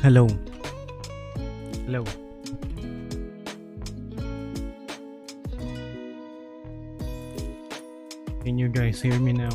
Hello. Hello. Can you guys hear me now?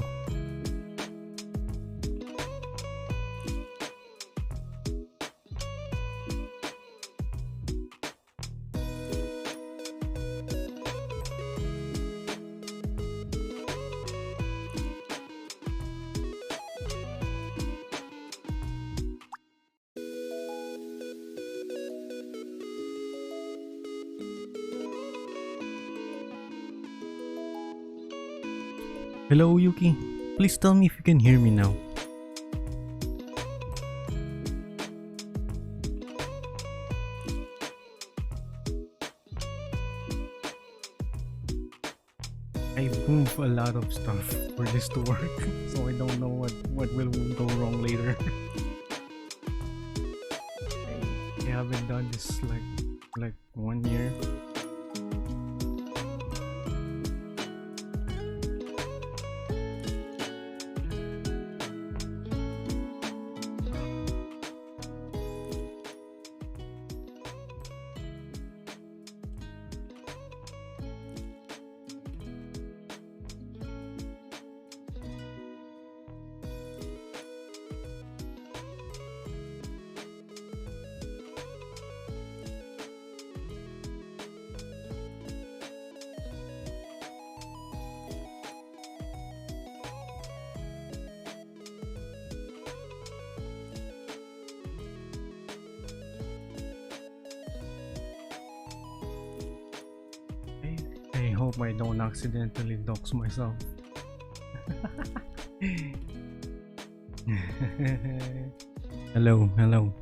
Hello, Yuki. Please tell me if you can hear me now. I move a lot of stuff for this to work, so I don't know what will go wrong later. I haven't done this like 1 year. I hope I don't accidentally dox myself. Hello, hello.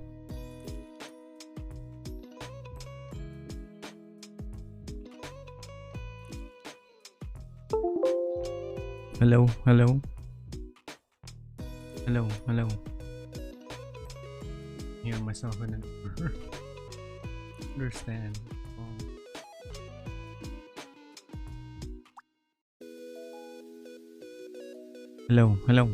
Hello, hello. Hello, hello. Hear myself in an understand. Hello, hello.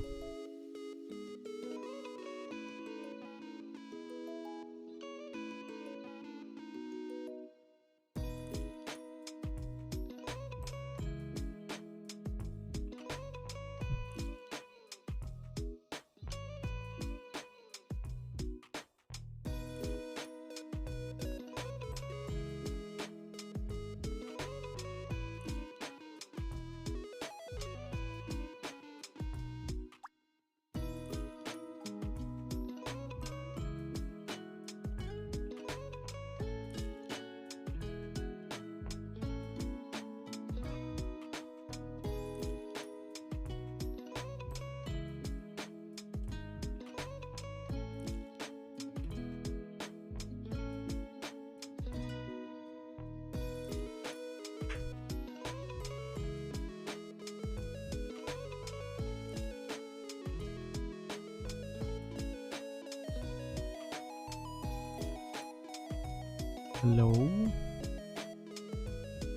Hello?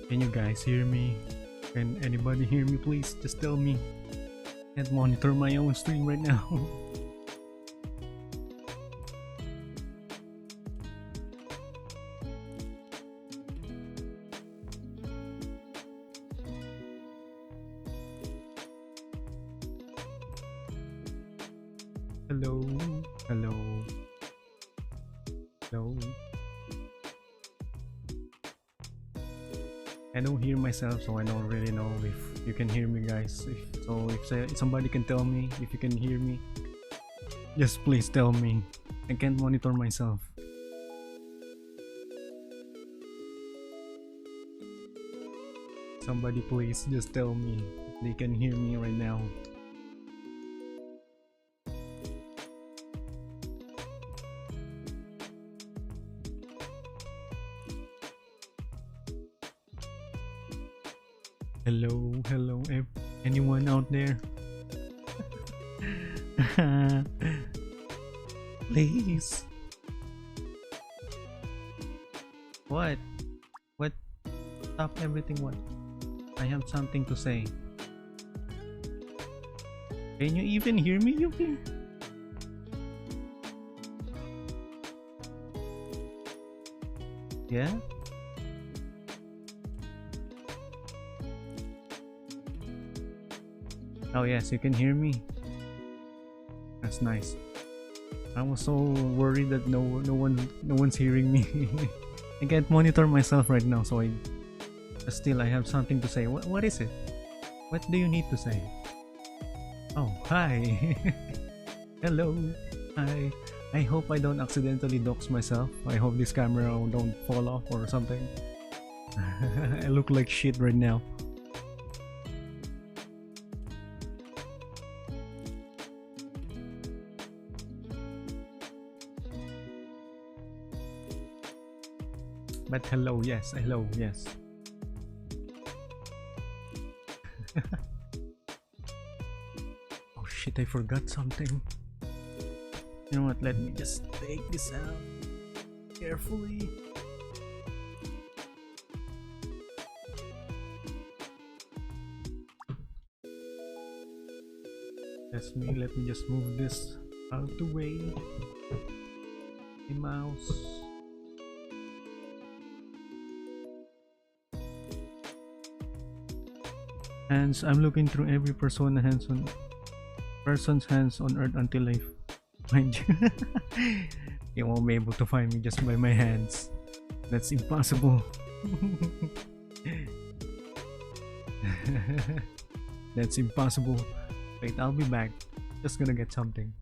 Can you guys hear me? Can anybody hear me, please? Just tell me. I can't monitor my own stream right now. Hello? Hello? Hello? I don't hear myself, so I don't really know if you can hear me, guys. If somebody can tell me if you can hear me, just please tell me. I can't monitor myself. Somebody please just tell me if they can hear me right now. Hello, hello, anyone out there? Please. What? What? Stop everything. What? I have something to say. Can you even hear me, Yuki? Yeah? Oh yes, you can hear me. That's nice. I was so worried that no one's hearing me. I can't monitor myself right now, so still I have something to say. What is it? What do you need to say? Oh, hi. Hello. Hi. I hope I don't accidentally dox myself. I hope this camera don't fall off or something. I look like shit right now. But hello, yes, hello, yes. Oh shit, I forgot something. You know what, let me just take this out carefully. Let me just move this out the way. The mouse. Hands, I'm looking through every person's hands on earth until I find you. You won't be able to find me just by my hands. That's impossible. That's impossible. Wait, I'll be back. Just gonna get something.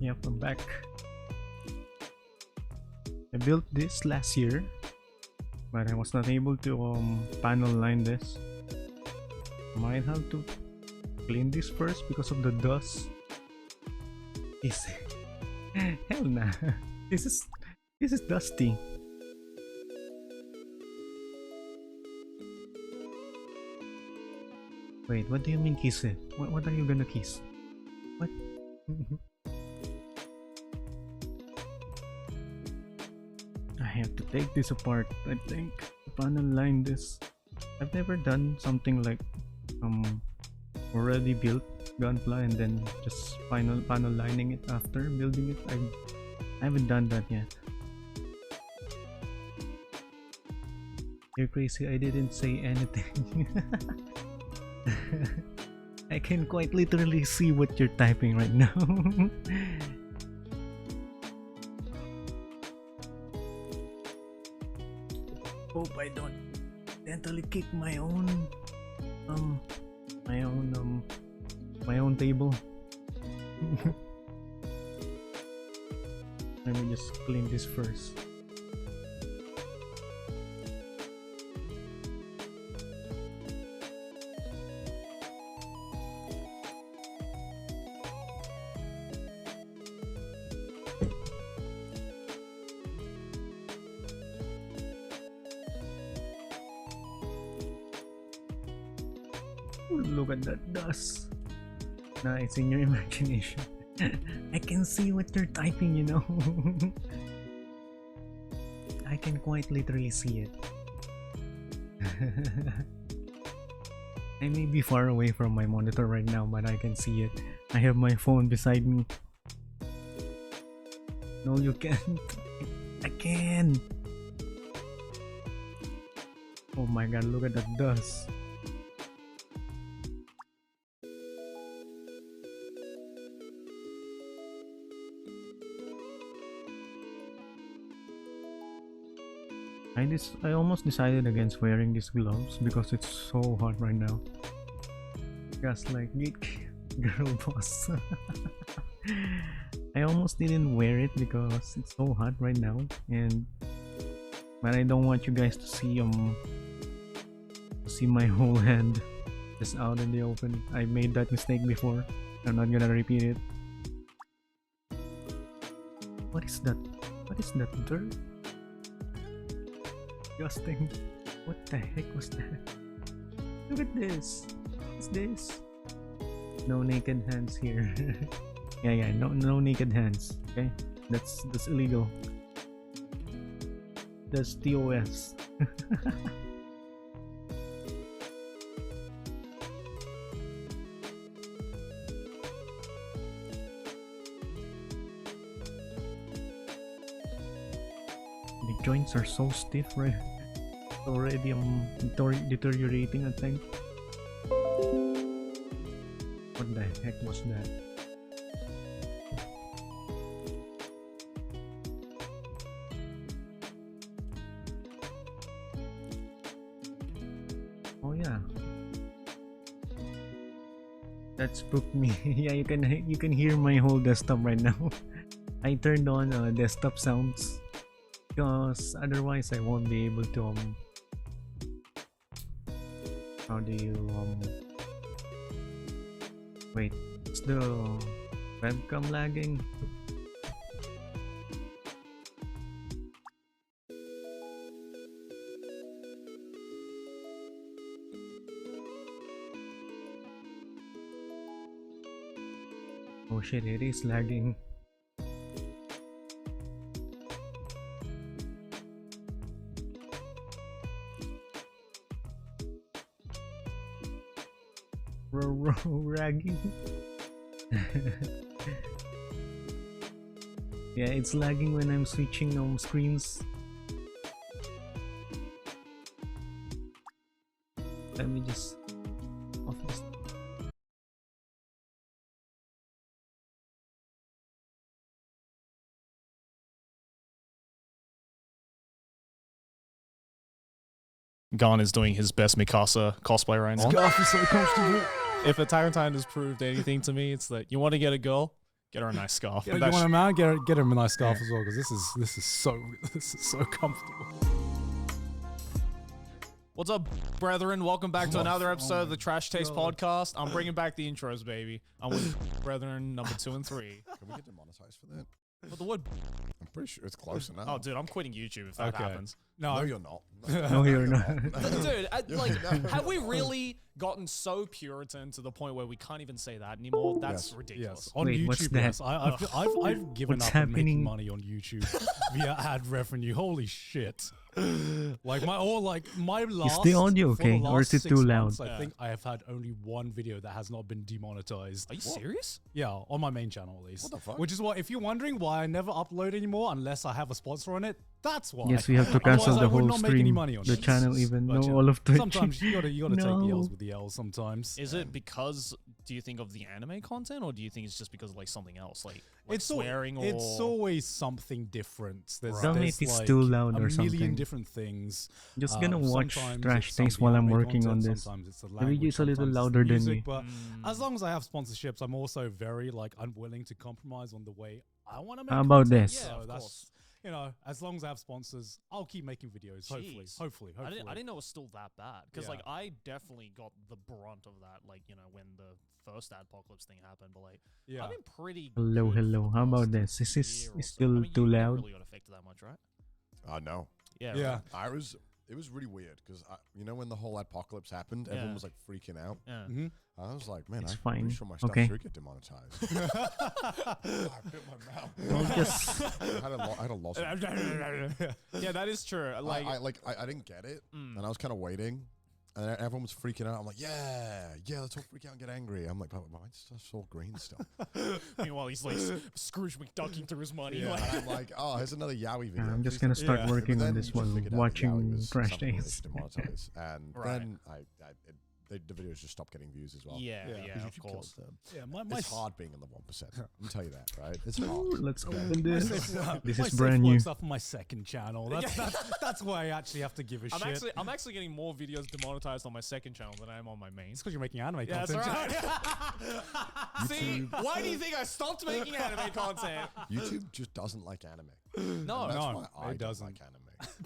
Yep, I'm back. I built this last year, but I was not able to panel line this. Might have to clean this first because of the dust. Is hell nah. This is dusty. Wait, what do you mean kiss it? What are you gonna kiss? What? I have to take this apart, I think, to panel line this. I've never done something like already built Gunpla and then just panel lining it after building it. I haven't done that yet. You're crazy, I didn't say anything. I can quite literally see what you're typing right now. Hope I don't accidentally kick my own table. Let me just clean this first. Look at that dust. Nah, it's in your imagination. I can see what you're typing, you know. I can quite literally see it. I may be far away from my monitor right now, but I can see it. I have my phone beside me. No, you can't. I can. Oh my god, look at that dust. I almost decided against wearing these gloves because it's so hot right now. Just like girl boss. I almost didn't wear it because it's so hot right now, and but I don't want you guys to see my whole hand just out in the open. I made that mistake before. I'm not gonna repeat it. What is that? What is that dirt? Disgusting. What the heck was that? Look at this. What's this? No naked hands here. yeah, no naked hands. Okay, that's illegal. That's TOS. The joints are so stiff, right? Already deteriorating, I think. What the heck was that? Oh yeah, that spooked me. Yeah, you can hear my whole desktop right now. I turned on desktop sounds because otherwise I won't be able to how do you wait, it's the webcam lagging. Oh shit, it is lagging. Ragging. Yeah, it's lagging when I'm switching screens. Let me just off this. Gon is doing his best Mikasa cosplay right now. Scarf is so comfortable. If Attack on Titan has proved anything to me, it's that you want to get a girl, get her a nice scarf. You want a man? Get him a nice scarf as well, because this is so comfortable. What's up, brethren? Welcome back to another episode of the Trash Taste Podcast. I'm bringing back the intros, baby. I'm with brethren number 2 and 3. Can we get demonetized for that? But the word. I'm pretty sure it's close enough. Oh, dude, I'm quitting YouTube if that happens. No, you're not. No, you're not. Dude, have we really gotten so Puritan to the point where we can't even say that anymore? That's ridiculous. Yes, on Wait, YouTube, what's that? yes. I've given What's up on making happening? money on YouTube via ad revenue. Holy shit! Like my last. Is the audio for the okay, or last is it 6 too loud? months, I think I have had only one video that has not been demonetized. Are you serious? Yeah, on my main channel at least. What the fuck? Which is why, if you're wondering why I never upload anymore unless I have a sponsor on it, that's why. Yes, we have to cancel Otherwise, the I would whole not make any stream, money on the it. channel, even But no, yeah, all of Twitch. Sometimes you gotta take the No. L's with the L's sometimes. Is it because, do you think of the anime content, or do you think it's just because of like something else, like It's swearing or? It's always something different. There's, Tell me there's if it's like too loud a or million something. different things. Just gonna watch Sometimes Trash it's Taste some while I'm anime working on content, this. Sometimes it's the The video language, is a little sometimes it's the louder than music, me. But as long as I have sponsorships, I'm also very like unwilling to compromise on the way I want to make. How about content. this? Yeah, So of that's course. you know, as long as I have sponsors, I'll keep making videos. Hopefully, Jeez. hopefully. I didn't know it was still that bad, because like I definitely got the brunt of that, like, you know, when the first Adpocalypse thing happened. But like, Yeah. I've been pretty. Hello, good for hello. the How about past this? Is this year or so. still I mean, too you loud? really got affected that much, right? No. Yeah. Yeah. Right. It was really weird because you know when the whole apocalypse happened, everyone Yeah. was like freaking out. Yeah. Mm-hmm. I was like, man, It's I'm fine. pretty sure my stuff Okay. should get demonetized. I bit my mouth. Don't just I had a loss. Yeah, that is true. Like, I didn't get it, and I was kind of waiting, and then everyone was freaking out. I'm like, yeah, let's all freak out and get angry. I'm like, but my stuff's all green still. meanwhile, he's like Scrooge McDucking through his money. Yeah, Like, and I'm like, oh, here's another Yowie video. I'm just Please gonna don't- start Yeah. working But on then this you just one, figured out that Yowie watching was Trash something that Taste. should demonetize. And Right. then the videos just stopped getting views as well. Yeah, Yeah. yeah, Because of YouTube course. kills them. Yeah, my It's hard being in the 1%. Let me tell you that, right? It's hard. Let's My open this. This my is safe brand new. works up on my second channel. That's why I actually have to give a shit. I'm actually getting more videos demonetized on my second channel than I am on my main. It's because you're making anime Yeah, content. that's right. See, why do you think I stopped making anime content? YouTube just doesn't like anime. No, And that's no, why I it don't doesn't. like anime.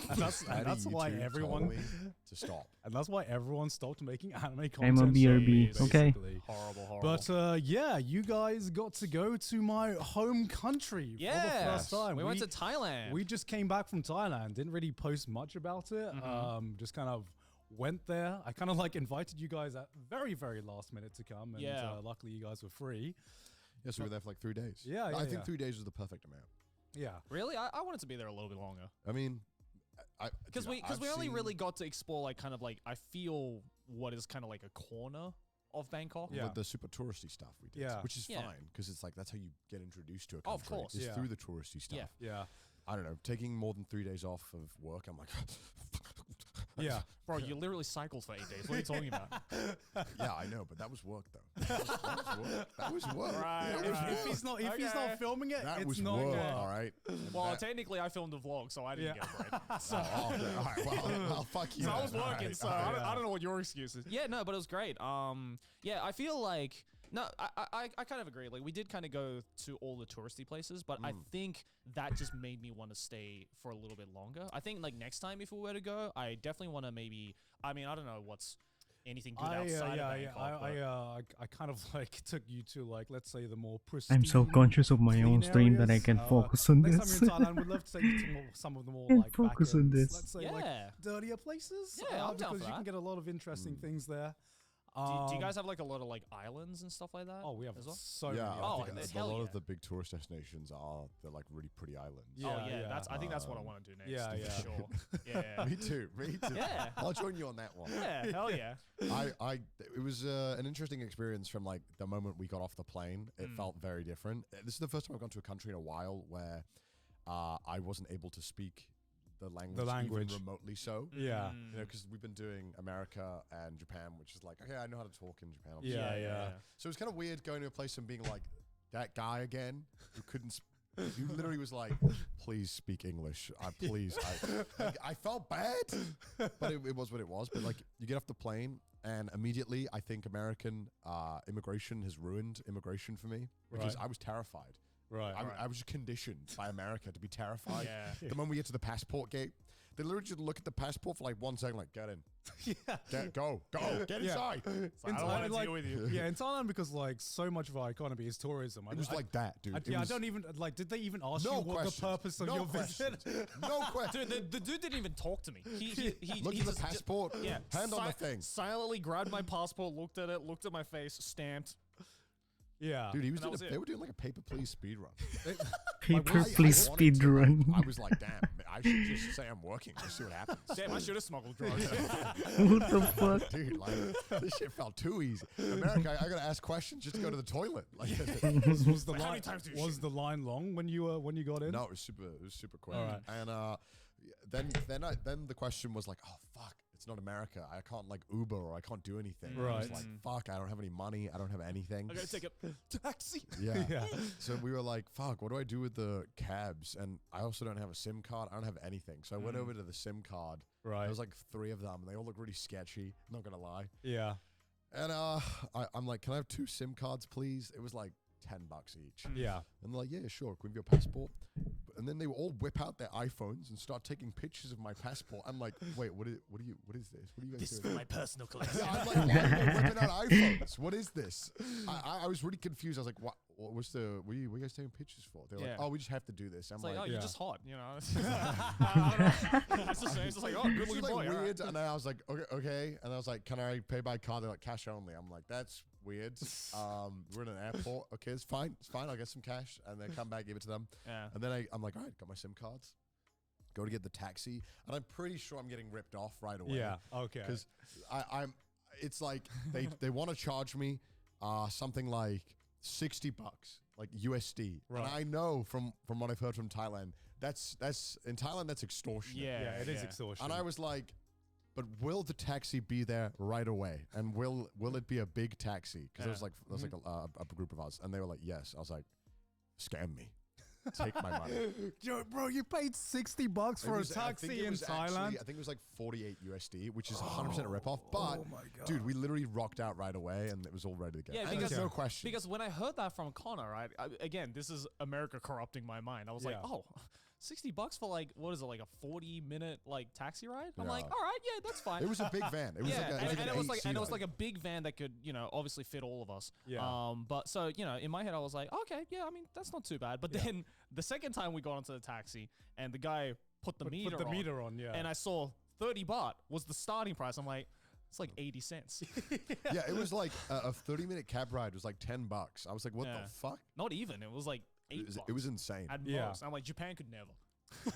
And that's why YouTube everyone told me to stop. and that's why everyone stopped making anime content. I'm a BRB. Jeez. Okay. basically. Horrible. But yeah, you guys got to go to my home country for the yeah, first time. we went to Thailand. We just came back from Thailand. Didn't really post much about it. Just kind of went there. I kind of like invited you guys at very, very last minute to come, and Yeah. luckily you guys were free. Yeah, so we were there for like 3 days. Yeah, I think yeah. 3 days was the perfect amount. Yeah, Really, I wanted to be there a little bit longer I mean, because dude, we I've only seen- really got to explore like kind of like I feel what is kind of like a corner of Bangkok. Yeah. the super touristy stuff we did, Yeah. which is Yeah. fine because it's like that's how you get introduced to a Oh, of country. course. is Yeah. through the touristy stuff. Yeah. yeah, I don't know, taking more than 3 days off of work, I'm like, yeah. Bro, you literally cycled for 8 days. What are you talking about? yeah, I know, but that was work though. That was work. Right, That was right. work. If he's not Okay. filming it, That it's was not work, good. all right? Well, That- technically, I filmed a vlog, so I didn't Yeah. get a break. So, Oh, okay, all right, well, fuck you. so I was then, all working, right, so all right. I don't know what your excuse is. Yeah, no, but it was great. Yeah, I feel like no, I kind of agree. Like we did kind of go to all the touristy places, but I think that just made me want to stay for a little bit longer. I think like next time if we were to go, I definitely want to maybe. I mean, I don't know what's anything good outside of Bangkok. but- I kind of like took you to like let's say the more pristine. I'm so conscious of my own clean stream that I areas. can focus on Next this. time you're in Thailand, we'd love to take you to some of the more Yeah, like focus back on ends, this. let's say like Yeah. dirtier places. Yeah, I'm down because for you can that. get a lot of interesting things there. Do you guys have like a lot of like islands and stuff like that? Oh, we have as well? so Yeah, many. Oh, I islands. think hell a lot yeah. of the big tourist destinations are they're like really pretty islands. Yeah, oh yeah, yeah. I think that's what I want to do next. Yeah, for yeah. sure. Yeah. Me too. Yeah. I'll join you on that one. Yeah, hell yeah. It was an interesting experience from like the moment we got off the plane. It felt very different. This is the first time I've gone to a country in a while where I wasn't able to speak the language. Even remotely so. Yeah. Mm. You know, because we've been doing America and Japan, which is like, okay, I know how to talk in Japan. Yeah. So it's kind of weird going to a place and being like that guy again who couldn't. Who literally was like, "Please speak English, please." I felt bad, but it was what it was. But like, you get off the plane, and immediately, I think American immigration has ruined immigration for me because Right. I was terrified. Right. I was just conditioned by America to be terrified. Yeah. The moment we get to the passport gate, they literally just look at the passport for like 1 second, like, get in, yeah. go, get Yeah. inside. I don't want to like, deal with you. Yeah, in Thailand because like so much of our economy is tourism. It was like that, dude. It I was don't even like. Did they even ask no you what questions. the purpose of no your questions. visit? No questions. Dude, the dude didn't even talk to me. He Look he at the just- passport. Yeah, Hand on the thing. Silently grabbed my passport, looked at it, looked at my face, stamped. Yeah, Dude, he was And that doing was they it. were doing like a paper please speed run. Paper, I please wanted speed to, like, run. I was like, damn, I should just say I'm working. Just see what happens. Damn, I should have smuggled drugs. What the fuck? Dude, like this shit felt too easy. America, I gotta ask questions just to go to the toilet. Like, was the Like, how line many times do you was shoot? the line long when you got in? no, it was super quick. Alright. And then the question was like, oh fuck, it's not America. I can't like Uber or I can't do anything. I was Right. like, fuck, I don't have any money. I don't have anything. I gotta take a taxi. Yeah. Yeah. So we were like, fuck, what do I do with the cabs? And I also don't have a SIM card. I don't have anything. So I went over to the SIM card. Right. There was like 3 of them. And they all look really sketchy. I'm not going to lie. Yeah. And I'm like, can I have 2 SIM cards, please? It was like $10 each. Yeah. And they're like, yeah, sure. Can we have your passport? And then they would all whip out their iPhones and start taking pictures of my passport. I'm like, wait, what is this? What are you guys This is doing? for my personal collection. Yeah, I'm like, why are you whipping out iPhones? What is this? I was really confused. I was like, what was what are you guys taking pictures for? They're like, Yeah. oh, we just have to do this. I'm It's like, oh, Yeah. you're just hot, you know. I don't know. It's just like, oh, good It's looking just boy. like all right. weird. And then I was like, okay. And I was like, can I pay by card? They're like, cash only. I'm like, that's weird. We're in an airport. Okay, it's fine. I'll get some cash. And then come back, give it to them. Yeah. And then I'm like, all right, got my SIM cards. Go to get the taxi. And I'm pretty sure I'm getting ripped off right away. Yeah. Okay. Because it's like they want to charge me something like $60, like USD. Right. And I know from what I've heard from Thailand, that's in Thailand that's extortion. Yeah. Yeah, it is extortion. And I was like, but will the taxi be there right away? And will it be a big taxi? Because there was like a group of us, and they were like, yes. I was like, scam me. Take my money. Yo, bro, you paid $60 for a taxi in Thailand? I think it was like 48 USD, which is 100% a ripoff. But, dude, we literally rocked out right away, and it was all ready to go. Yeah, and because no question. Because when I heard that from Connor, right? Again, this is America corrupting my mind. I was like, oh, $60 for like, what is it, like a 40-minute like taxi ride? I'm like, all right, yeah, that's fine. It was a big van. It was it was like a big van that could, obviously fit all of us. Yeah. But so, in my head I was like, okay, yeah, I mean, that's not too bad. But then the second time we got onto the taxi and the guy put the meter on, yeah. and I saw 30 baht was the starting price. I'm like, it's like 80 cents. Yeah, it was like a 30-minute cab ride was like $10. I was like, what the fuck? Not even. It was like $8. It was insane. At most. I'm like, Japan could never.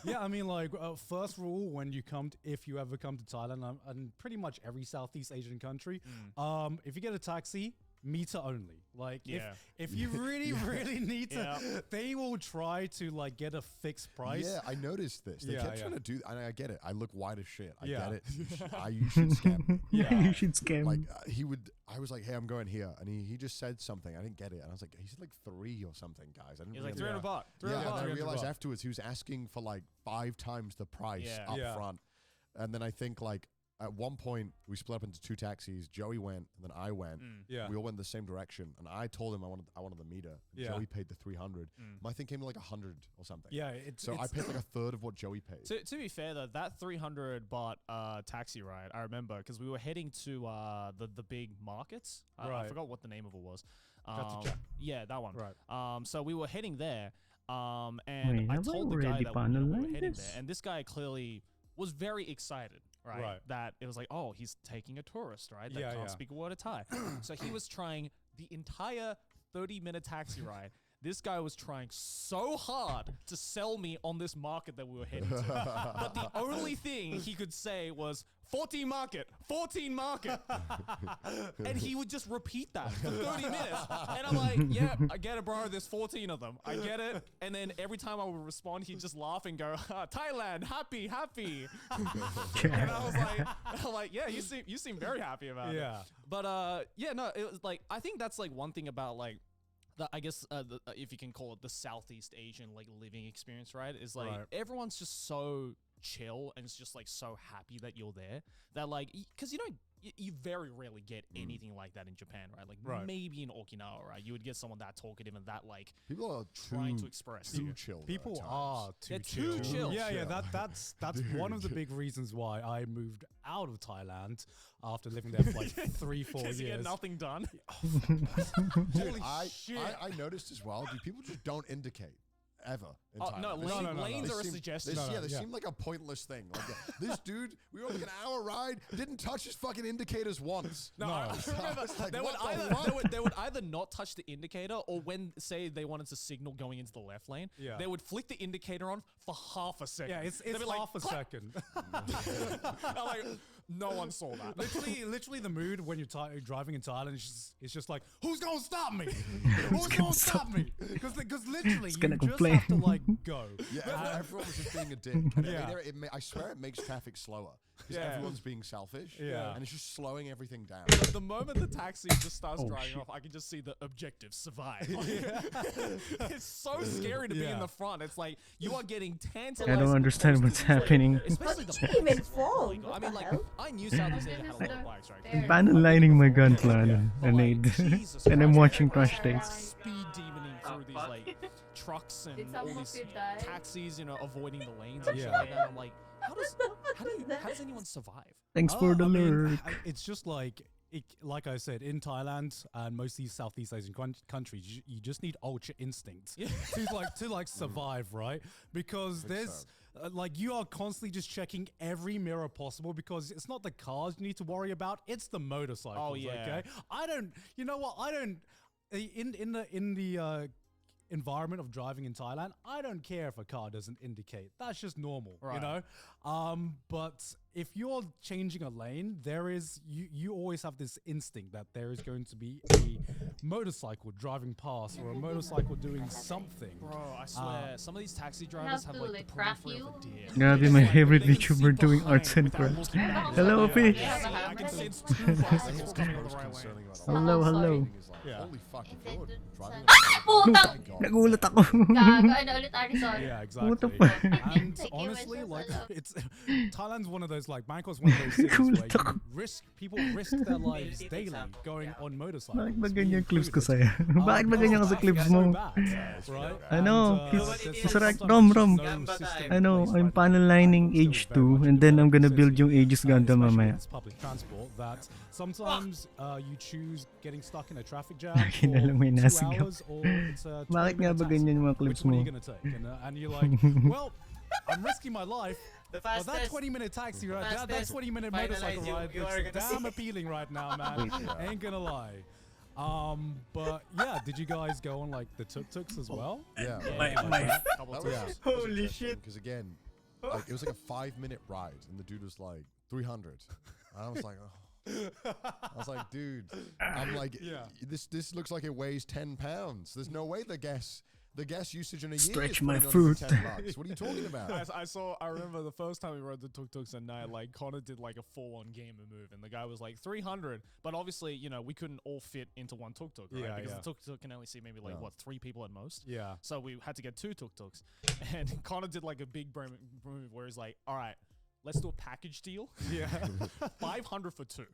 Yeah, I mean, like, first rule when if you ever come to Thailand and pretty much every Southeast Asian country, if you get a taxi, meter only. Like, if you really, really need to, they will try to like get a fixed price. Yeah, I noticed this. They kept trying to do, and I get it. I look white as shit. I get it. You should scam me. You should scam Like me. I was like, hey, I'm going here, and he just said something. I didn't get it, and I was like, he said like 3 or something, guys. I didn't. He's like really 300 baht. Yeah, and I 300 realized baht. afterwards he was asking for like 5 times the price up front, and then I think like. At one point, we split up into 2 taxis. Joey went, and then I went. Yeah. We all went the same direction, and I told him I wanted the meter. Joey paid the 300. My thing came to like 100 or something. Yeah, so I paid like a third of what Joey paid. To be fair though, that 300 baht taxi ride, I remember because we were heading to the big markets. I forgot what the name of it was. Yeah, that one. Right. So we were heading there. And Wait, I have I told the guy already that we were finalized heading this? there, and this guy clearly was very excited. Right. That it was like, oh, he's taking a tourist, right? That can't speak a word of Thai. So he was trying the entire 30-minute taxi ride. This guy was trying so hard to sell me on this market that we were heading to. But the only thing he could say was 14 market, 14 market. And he would just repeat that for 30 minutes. And I'm like, yeah, I get it, bro. There's 14 of them. I get it. And then every time I would respond, he'd just laugh and go, Thailand, happy, happy. And I was like, yeah, you seem very happy about it. But it was like, I think that's like one thing about like, I guess if you can call it the Southeast Asian like living experience, right? Is like everyone's just so chill and it's just like so happy that you're there that like because you very rarely get anything like that in Japan, right? Like maybe in Okinawa, right? You would get someone that talkative and that like people are trying to express too chill. People are too chill. Yeah, that's one of the big reasons why I moved out of Thailand after living there for like 3-4 years. You get nothing done. Dude, I noticed as well. Dude, people just don't indicate. Ever in Thailand. Lanes are a suggestion. They seem like a pointless thing. Like this dude, we were on like an hour ride, didn't touch his fucking indicators once. I remember like, they would either not touch the indicator or when say they wanted to signal going into the left lane, they would flick the indicator on for half a second. Yeah, it's half a second. I'm like, no one saw that. Literally the mood when you're driving in Thailand is just like, who's gonna stop me? Who's gonna stop me? Because literally you just have to like go. Yeah, everyone was just being a dick. And I swear it makes traffic slower. Because everyone's being selfish. Yeah. And it's just slowing everything down. But the moment the taxi just starts driving off, I can just see the objective survive. It's so scary to be in the front. It's like you are getting tantalized. I don't understand what's happening. Especially the even fall. I mean, like, I knew Southeast Asia had a lot of bikes, right? Ban lighting my Gunpla grenade. And I'm watching Crash Days. Speed demoning through these like trucks and all these taxis, avoiding the lanes and shit like that. I'm like, how does anyone survive? Thanks for the lurk. It's just like I said, in Thailand and most of these Southeast Asian countries, you just need ultra instincts to survive, right? Because there's like you are constantly just checking every mirror possible because it's not the cars you need to worry about, it's the motorcycles. Oh yeah. Okay, in the environment of driving in Thailand, I don't care if a car doesn't indicate. That's just normal, But if you're changing a lane, there is you always have this instinct that there is going to be a motorcycle driving past or a motorcycle doing something. Bro, I swear, some of these taxi drivers have to, like like, the crack periphery of a you. deer. Grabe, It's my like, favorite they can see VTuber doing behind arts and without crafts. looking back. Hello, Yeah, fish. yeah, I can sense two bicycles coming on the right lane. Hello, hello. Yeah. Holy fuck, if you're driving Putang! Nagulat ako. Gago, ano ulit, Ari, sorry. Yeah, What the exactly. fuck? And Taking honestly, myself like out. it's Thailand's one of those like Bangkok's one of those cities where people risk their lives daily going on motorcycles. Bakit ba me ganyan clips ko included. sa'yo? Bakit ba ganyan ka sa clips So mo? bad, right? Ano, And, kids, there's Mr. sometimes Rom, no system in Ano, place I'm right panel now. lining Still age very 2 much and a then I'm gonna developing build city. yung Aegis Gundam Especially mamaya. with public transport that sometimes you choose getting stuck in a traffic jam Kinalang for may 2 nasigaw. hours or it's a 20 Bakit nga ba minute ganyan yung mga taxi. clips Which one are mo? you gonna take? And you're like, well, I'm risking my life. The But that fastest. 20-minute taxi ride, that fastest 20-minute finalize motorcycle you- ride you are looks gonna damn see. appealing right now, man. Ain't gonna lie. But yeah, did you guys go on like the tuk-tuks as well? Yeah. Couple That times. was Holy interesting shit. Because again, like it was like a 5-minute ride, and the dude was like 300, and I was like, oh. I was like, dude, I'm like, Yeah. this looks like it weighs 10 pounds. There's no way the gas usage in a year Stretch is my putting on foot. $10. What are you talking about? I remember the first time we rode the tuk-tuks at night, like Connor did like a full-on gamer move and the guy was like 300, but obviously, you know, we couldn't all fit into one tuk-tuk, right? Yeah, Because yeah. the tuk-tuk can only see maybe like, Yeah. what, 3 people at most? Yeah. So we had to get 2 tuk-tuks. And Connor did like a big move where he's like, all right, let's do a package deal. Yeah. 500 for 2.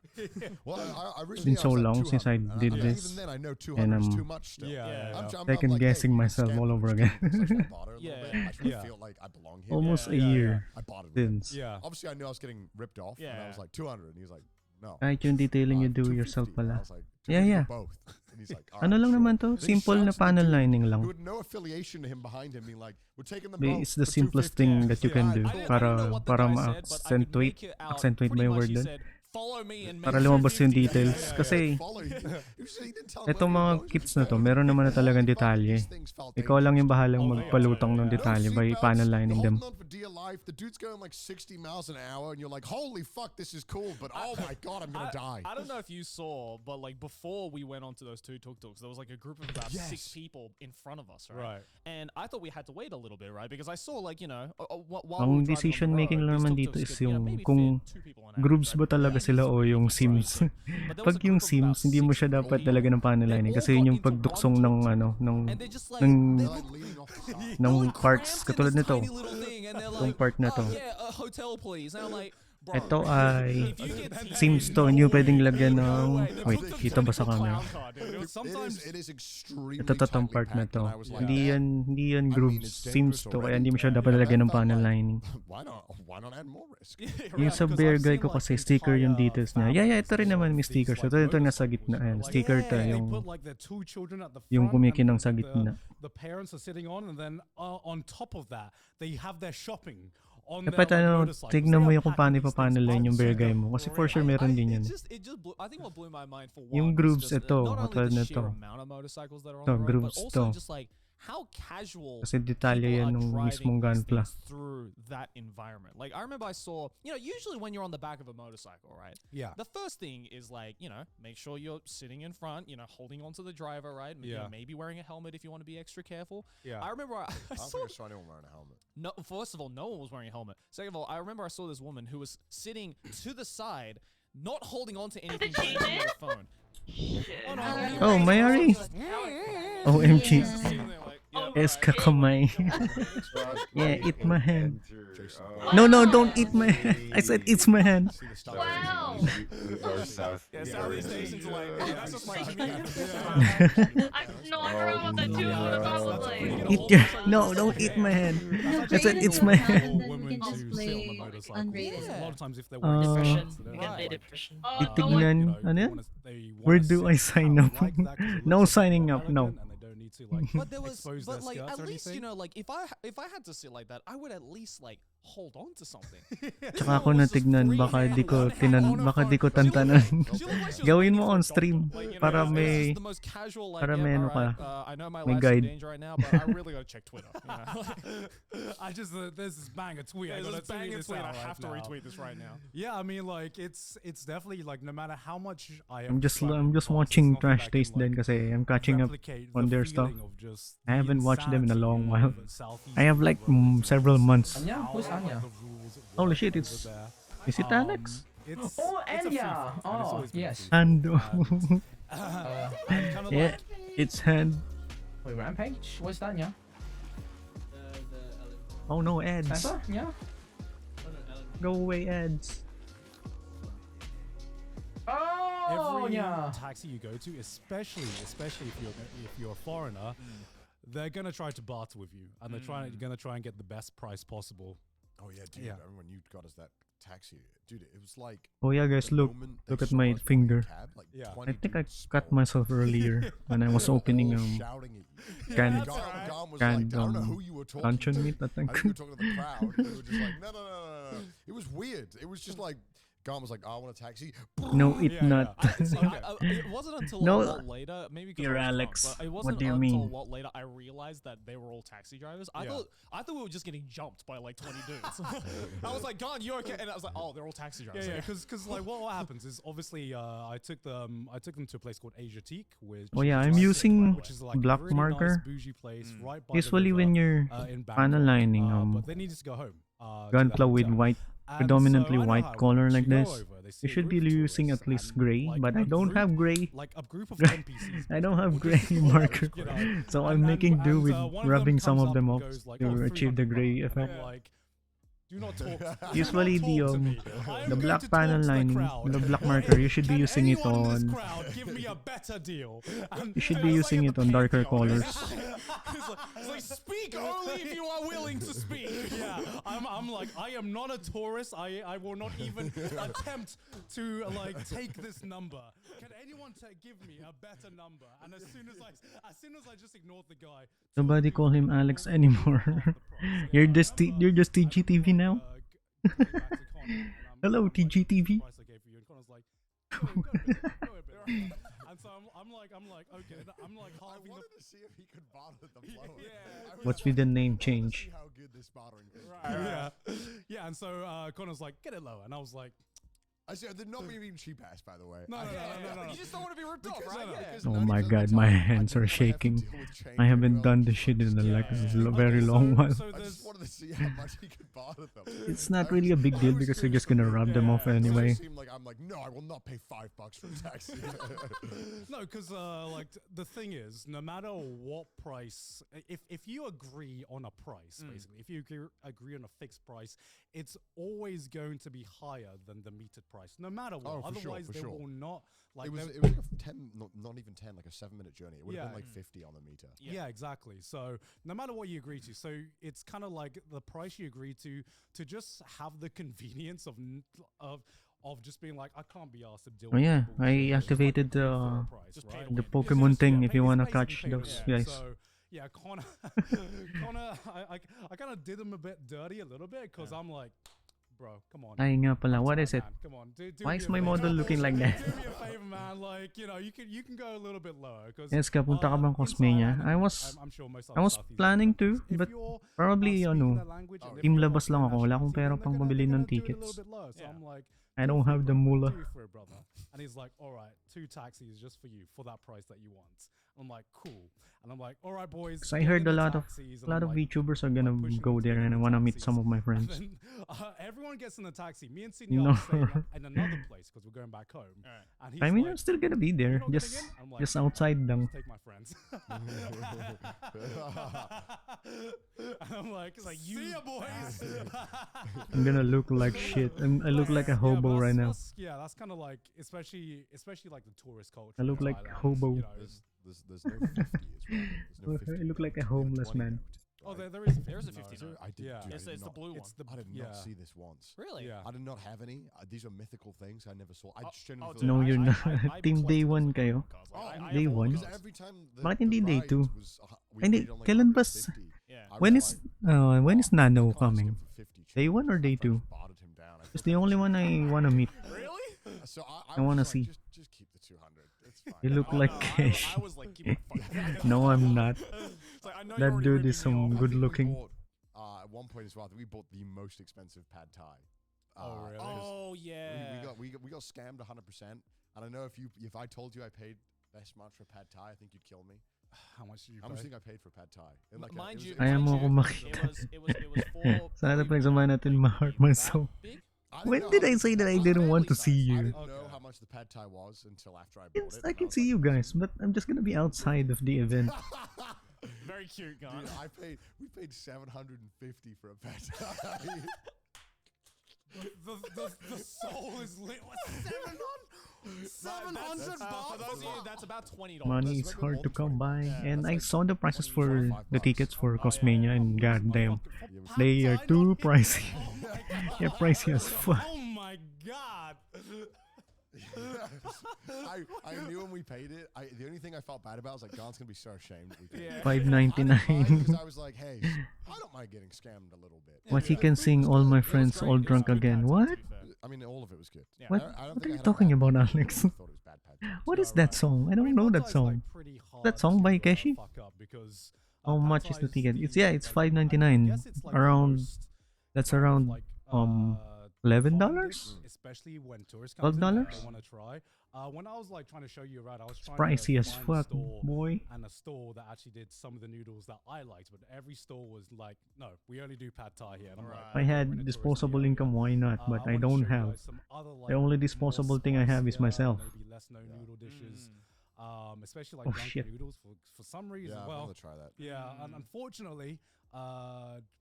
Well, I It's originally been so asked, like, long since I 200, and did mean, this, Even then, I know 200 and is I'm too much still. Yeah. I'm second like, guessing hey, you myself scam all me, over scam again. me. So I just wanna bother a little Yeah. bit. I just wanna Yeah. feel like I belong here. Almost Yeah, a yeah, year I bought it. with him. since. Yeah. Obviously, I knew I was getting ripped off, and I Yeah. was like 200, and he was like, no. Kahit yung detailing you do 250. yourself And I pala. was like, Yeah, 250 yeah. for both. And he's like, all Ano right, lang sure. naman to? Then he Simple na shouts at the panel dude lining Who lang. had no affiliation to him behind him, being like, we're taking the Ba- boat It's the for simplest 250. thing that you can do I didn't know what the para guy said, but I could ma-accentuate make it out accentuate pretty ba yung much. word He doon? said, follow me and Para make lumabas sure yung 50. details. Yeah, Kasi follow you. He didn't tell him etong where mga he was kits going. na to, meron naman na talagang Fuck, detalye. these things felt Ikaw lang yung bahalang Oh, magpalutang ng yeah, yeah. detalye by seatbelts, panel you're lining them. holding on for dear life. The dude's going like 60 miles an hour, and you're like, holy fuck, this is cool, but oh my god, I'm gonna die. I don't know if you saw, but like before we went onto those 2 tuk-tuks, there was like a group of about 6 Yes. people in front of us, right? Right. And I thought we had to wait a little bit, right? Because I saw like, you know, while Ang we were driving on the decision making road, naman these dito tuk-tuks is could, you know, yung maybe kung fit 2 people on groups average, ba right? talaga Yeah, sila it's o a yung big sims. group. But there was Pag a yung group of sims, about hindi mo 6 siya dapat people. talaga ng panel They lining all kasi got yun yung into one pagduksong ng tuk-tuk. ano ng And they're just like, ng they're They're like leaning off the side. ng like parts cramped in katulad this nito. tiny little thing, and they're Itong like, part na to. oh, yeah, a hotel please. And I'm like, bro, Ito ay if you get sims to, hindi mo pwedeng lagyan ng wait, kita ba sa camera? Sometimes it is extremely Ito totong tightly part na packed, to. and I was like, Hindi yan I mean, groups, it's sims dangerous to, kaya already. hindi mo siya dapat Yeah, lagyan ng that felt panel like, lining. why not add more risk? Yung sa because bear I've guy seen, ko like, kasi sticker yung entire details niya. Yeah, ito rin families naman may of sticker these, siya. like, Ito nasa motorcycles, gitna. you know, Ayan, like, sticker to they yung put, like, their 2 children at the yung front, kumikinang and sa gitna. the parents are sitting on, and then on top of that, they have their shopping on Dapat their, like, ano, motorcycles. tignan They mo are yung kung packing paano these ipapanel things line yung up bear to guy the mo. Kasi for brim. sure meron din yan. It just blew, I think what blew my mind for one Yung was groups, just, ito, not only katulad the na sheer to. amount of motorcycles that are on To, the road, groups but also to. just like how casual Kasi detalye people yan are nung driving mismong these Gunpla. things through that environment. Like I remember I saw, you know, usually when you're on the back of a motorcycle, right? Yeah. The first thing is like, you know, make sure you're sitting in front, you know, holding onto the driver, right? You know, Yeah. maybe wearing a helmet if you want to be extra careful. Yeah. I remember I I don't saw think I saw anyone wearing a helmet. no, first of all, no one was wearing a helmet. Second of all, I remember I saw this woman who was sitting to the side, not holding on to anything but change looking it? at her phone. Oh, no, Oh, Mayari! OMG. Sitting there like, yeah, Eska kamay. Yeah, eat my hand. Jason. No, don't eat my hand. I said eat my hand. See the stuff. Wow. yeah, Southeast Asians are like, yeah, that's just my commute. No, I forgot about that too. Probably. Eat your don't eat my hand. I said it's my hand. For women You can to just sit play, on the like, motorcycle. unrated. A lot of times if they're Uh, wearing Depression. seatbelts, You they're can like, play depression. Oh, Titignan, you know, ano they yan? wanna- they wanna Where do sit I sign down up? like that 'cause it No looks like signing they're up, no. elegant and they don't need to like But there was, expose but their like skirts at or least you anything. know, like if I had to sit like that, I would at least like hold on to something. Tsaka ako natignan, baka di ko tantanan. Gawin mo on stream para may ano ka, I know my may life's in guide. danger right now, but I really gotta check Twitter. I just there's this banger tweet. I There's gotta this bang tweet and this tweet. out I have to right now. retweet this right now. Yeah, I mean, like it's definitely like no matter how much I'm just watching Trash Taste then kasi I'm catching up on their stuff. I haven't watched them in a long while. I have like several months. Anya? Who's Anya? Holy shit, is it Alex? It's, Oh, it's a Anya! free for, and it's Oh, always been a yes. free for. Ando. And kind of Yeah, like, it's hand. Wait, Rampage? What's that, yeah? Oh no, ads. Santa? Yeah? Go away, ads. Oh, every yeah. taxi you go to, especially if you're a foreigner, they're gonna try to barter with you, and they're gonna try and get the best price possible. Oh yeah, dude. Yeah. I remember when you got us that taxi, dude. It was like. Oh yeah, guys, the look. moment they Look at saw my us on the finger. cab, like Yeah. 20 I think I dudes cut sprawled. myself earlier when I was opening All shouting at you. canned Gone was canned, like, I don't know who you were talking luncheon to. meat, I I think. think we were talking to the crowd. And they were just like, no. It was weird. It was just like, Garm was like, I want a taxi. No, it Yeah, not. It wasn't until No. a lot later, maybe because You're I was drunk, Alex. but it What wasn't do you until mean? a lot later I realized that they were all taxi drivers. I Yeah. thought we were just getting jumped by like 20 dudes. I was like, "God, you okay?" And I was like, "Oh, they're all taxi drivers." Yeah, because like what happens is obviously I took them to a place called Asiatique, which Oh yeah, is I'm like- using which is like a black really marker. nice bougie place right by Usually the when river, you're in Bangkok, panel lining, but they needed to go home. To the Gunpla with hotel. white, And predominantly so I know white how it color works. like You go this. over, they see You a should be group of using tourists at least and, gray, like, but a I don't group- have gray. Like a group of NPCs. I don't have will gray just follow, marker, you know, so and- I'm making and- do and, with one of them rubbing some comes of them up off and goes like, to "Oh, achieve the 300 gray baht." And effect. I'm like, do not talk. Do Usually not the talk to me. I am the going black to panel talk to the lining, crowd. the black marker, you should be Can using it anyone in on. this crowd give me a better deal? And You should it be was using like it at on the darker Pantheon. colors. It's like, speak only if you are willing to speak. Yeah, I'm like, I am not a tourist. I will not even attempt to like take this number. Can anyone give me a better number? And as soon as I just ignored the guy, Nobody call him Alex anymore. You're just TGTV now. Hello, TGTV. And so I'm like, okay, I'm like I halving wanted to see if he could bother the blow. Yeah. What's with the name I wanted to change? see how good this bothering thing. yeah. And so Connor's like, get it lower, and I was like, I said they're not being cheap ass, by the way. No. You just don't want to be ripped off, Because- right? no, Yeah. because Oh my 90% of god, the my time, I hands didn't are wanna have to shaking. deal with change I haven't as well. done this shit in like a very long while. So I just there's wanted to see how much he could bother them. It's not really a big deal because you're just gonna rub them off Yeah. anyway. It seemed like I'm like, no, I will not pay $5 for a taxi. no, because like the thing is, no matter what price, if you agree on a price, basically, if you agree on a fixed price, it's always going to be higher than the metered price, no matter what. Oh, for sure, Otherwise, for they sure. will not like. it was they- like a 10, not even 10, like a 7-minute journey. It would have Yeah. been like 50 on the meter. Yeah. Exactly. So no matter what you agree to, so it's kind of like the price you agree to just have the convenience of just being like, I can't be asked to deal. Oh with yeah, this bullshit. I It's just like activated pay for a the price, Just right? pay to the win. Pokemon Just- thing yeah, if you pay- wanna basically catch pay to those win. guys. So yeah, Connor, I kind of did him a bit dirty a little bit because I'm like, bro, come on. Ay nga pala, what is it? Man, come on, do Why me is a my favor. model looking like that? Do me a favor, man. Like, you know, you can go a little bit lower. Cause, Yes, kapunta ka bang in Cosme niya? Thailand, I and was I'm sure most I other was Southeast planning Asian to, countries, if but you're probably not ano, speaking their language and if team you're not labas lang speaking ako. Wala their akong pera nationality, pang then pabili they're ng gonna do it a tickets. little bit lower. So Yeah. I'm like, I "Do don't it for have it, the brother. moolah. Do it for it, brother." And he's like, all right, 2 taxis just for you for that price that you want. I'm like, cool. And I'm like, all right, boys. Because I get heard in a the lot of taxis. a And lot I'm of like, VTubers are gonna pushing go them there to and I the wanna meet taxis. some of my And friends. then, everyone gets in the taxi. Me and Sydney No. are staying in another place because we're going back home. Alright. And he's I mean, like, I'm still gonna be "You're there, not getting in?" I'm like, just outside "I'll lang. just take my friends. And I'm like, see ya, boys. I'm gonna look like shit. I look like a hobo but right now. that's kind of like, especially like the tourist culture. I look in like Thailand, hobo. you know. There's no 50 as well. There's no 50. I look like a We have homeless 20 man. note, Oh, right? there is There is a no, 50 no. note. I did, Yeah. dude, I It's did the not- blue one. It's the I did yeah. not see this once. Really? Yeah. I did not have any. These are mythical things I never saw. I Oh, genuinely oh, feel No, like- you're not. Team day collected one those kayo. cards. Oh, I day have all one? the Because cards. every time Bakit hindi day ride two? was, we Hindi, paid only kailan like ba 50. Yeah. I When was is like, when is I Nano can't see coming? it for 50 Day 1 or day 2? Just bartered him down. It's the only one I wanna meet. Really? So I was wanna like, see. Just keep the 200. It's fine. You look Oh, like no, Kesh. I was like, keep it fucking. No, I'm not. It's like, I know That you're already dude ripping is me some off. I good think we looking. bought, at one point as well, I think we bought the most expensive pad thai. Oh, really? because Oh yeah. we got scammed 100%. And I know if I told you I paid this much for pad thai, I think you'd kill me. How much did you How much pay? do you think I paid for pad thai? In M- like mind you, Ayaw mo mind ako you, makita. it was for. Sana probably pagsamahan natin my heart, my that soul. big? When did I say that I didn't want to see I you? didn't know Okay. how much the pad thai was until after I bought Yes, it. I and can was see like, you guys, but I'm just gonna be outside of the event. Very cute, guy. Dude, we paid 750 for a pad thai. The soul is lit. What, 700? For those of you, that's about $20. Money is That's hard to come by, Yeah, and that's I like saw the prices for 25 the tickets for Cosmania, and Yeah, goddamn, for they are pad thai, too not- pricey. Oh my They're God. pricey as fuck. Oh my god. I knew when we paid it. The only thing I felt bad about was like, God's gonna be so ashamed. That we paid Yeah. it. $5.99. Because I was like, hey, I don't mind getting scammed a little bit. What he can sing, all my friends all drunk again. What? I mean, all of it was good. Yeah. What? I don't What think are I you had a talking bad about, pad thai. Alex? I thought it was bad pad thai. What Yeah, is that right. song? I don't know pad that thai's, song. like, pretty That hard song by to, Keshi? fuck up because, How pad much thai is the ticket? the, It's it's like, I $5.99. guess it's like the Around most that's kind of, around like, $11? fun dish, especially when tourists come to $12? they want to try. When I was like trying to show you around, I was trying Pricey to as find fuck, a store boy. and a store that actually did some of the noodles that I liked, but every store was like, no, we only do pad thai here. And I'm like, If I "Okay, we're in had a touristy disposable area." income, why not? But I wanna don't show you have. guys some other, like, The only more disposable thing I have is spicier, myself. Maybe less known noodle dishes. Especially like Oh, drunken shit. noodles for some reason. Yeah, I well, want to try that. yeah, and unfortunately,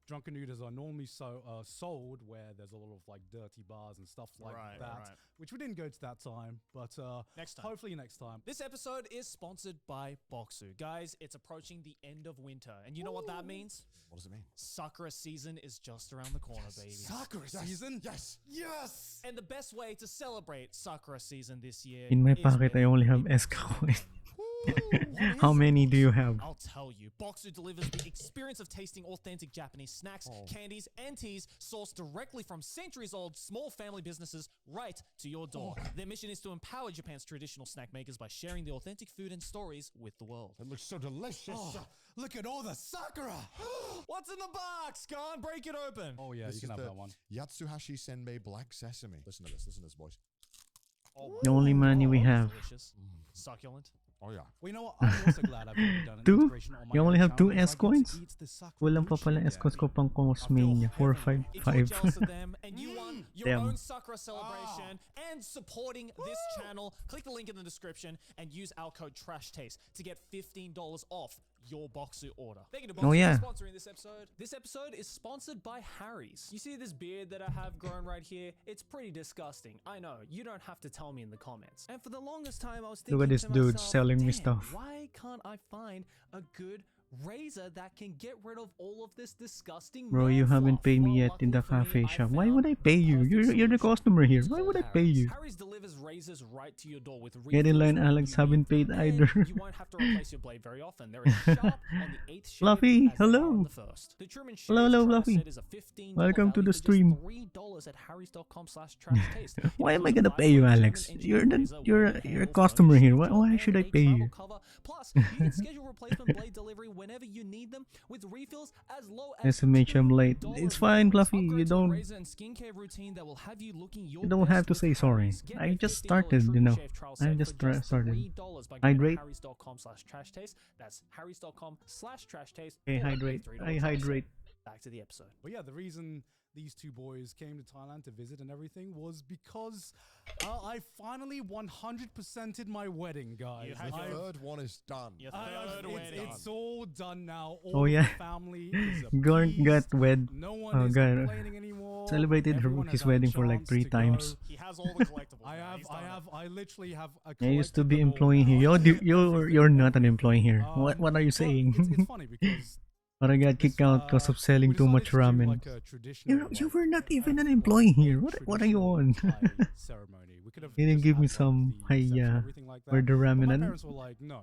drunken noodles are normally sold where there's a lot of like dirty bars and stuff like Right, that, right. which we didn't go to that time, but Next time. hopefully next time. This episode is sponsored by Boxu. Guys, it's approaching the end of winter. And you know what that means? What does it mean? Sakura season is just around the corner, baby. Sakura Yes, season. Yes. Yes. And the best way to celebrate Sakura season this year In my is pocket, I with only have Boxu. SK coins. What How is many do you Boxu? have? I'll tell you. Boxu delivers the experience of tasting authentic Japanese snacks, candies, and teas sourced directly from centuries-old small family businesses right to your door. Their mission is to empower Japan's traditional snack makers by sharing the authentic food and stories with the world. It looks so delicious. Oh, look at all the Sakura. What's in the box? Go on, break it open. Oh yeah, This you can is have the that one. Yatsuhashi Senbei Black Sesame. Listen to this. Listen to this, boys. Oh, The only money we that's have. delicious. Succulent. Oh yeah. Well, you know what? I'm also glad I've already done an Two? integration on my You only own have two channel, 'cause I S get to coins? eat the Sakura Kulang pa mochi pala again. S coins ko pang Cosmania. If you're 455. jealous of them and you want your Damn. own Sakura celebration and supporting this channel, click the link in the description and use our code TRASHTASTE to get $15 off your Boxu order. Thank you to Boxu Oh, yeah. for sponsoring this episode. This episode is sponsored by Harry's. You see this beard that I have grown right here? It's pretty disgusting. I know, you don't have to tell me in the comments. And for the longest time I was thinking Look at this to dude myself, selling me "Damn, stuff." why can't I find a good razor that can get rid of all of this disgusting Bro, man you haven't fluff?" paid me Well, yet in the luckily for me, cafe I shop. Why found would I pay the you? perfect You're the solution. customer here. It's Why called would I pay Harry's. you? Harry's delivers razors right to your door with Get in refills line, when Alex. you Haven't need paid them, either. and you won't have to replace your blade very often. They're as sharp on the 8th shave Fluffy, as they are hello. on the first. The Truman Shave Hello, Travel Fluffy. set is a $15 Welcome to value the for just stream. $3 at harrys.com/trashtaste. Why It am I includes gonna a pay you, lightweight Alex? German You're engineered the razor, you're weighted you're a handle, customer furnished here. shave Why gel, why should I and a pay travel you? cover. Plus, you can schedule replacement blade delivery whenever you need them with refills as low as SMH, I'm late. $2. It's fine, Fluffy. Upgrade You to a don't razor and skincare routine that will have you looking your you don't best have to with say sorry. Harry's. Get I a just $50 started, you Truman know. Shave trial I set just for started. $3 by going to Hydrate. harrys.com/trashtaste. That's harrys.com/trashtaste. Hey, for a hydrate. $3 I trial set. hydrate. Back to the episode. But yeah, the reason these two boys came to Thailand to visit and everything was because I finally 100%ed my wedding, guys. You had The I- third one is done. Your I- third wedding. it's all done now. All Oh, yeah. the family is Garnt appeased. got wed. No one Oh, is God. complaining anymore. Celebrated Everyone his has had a wedding for like chance 3 to times. go. He has all the collectibles. I literally have a I used to collected be them all employee now. here. You're not an employee here. What are you well, saying? It's funny because But I got kicked out because of selling we too much decided to do, ramen. like, a traditional, You like, were not even an like, employee here. a What are you on? traditional Thai ceremony. We could have You didn't just give me had, like, some the reception, hiya everything like or that. the But ramen. my And parents were like, no.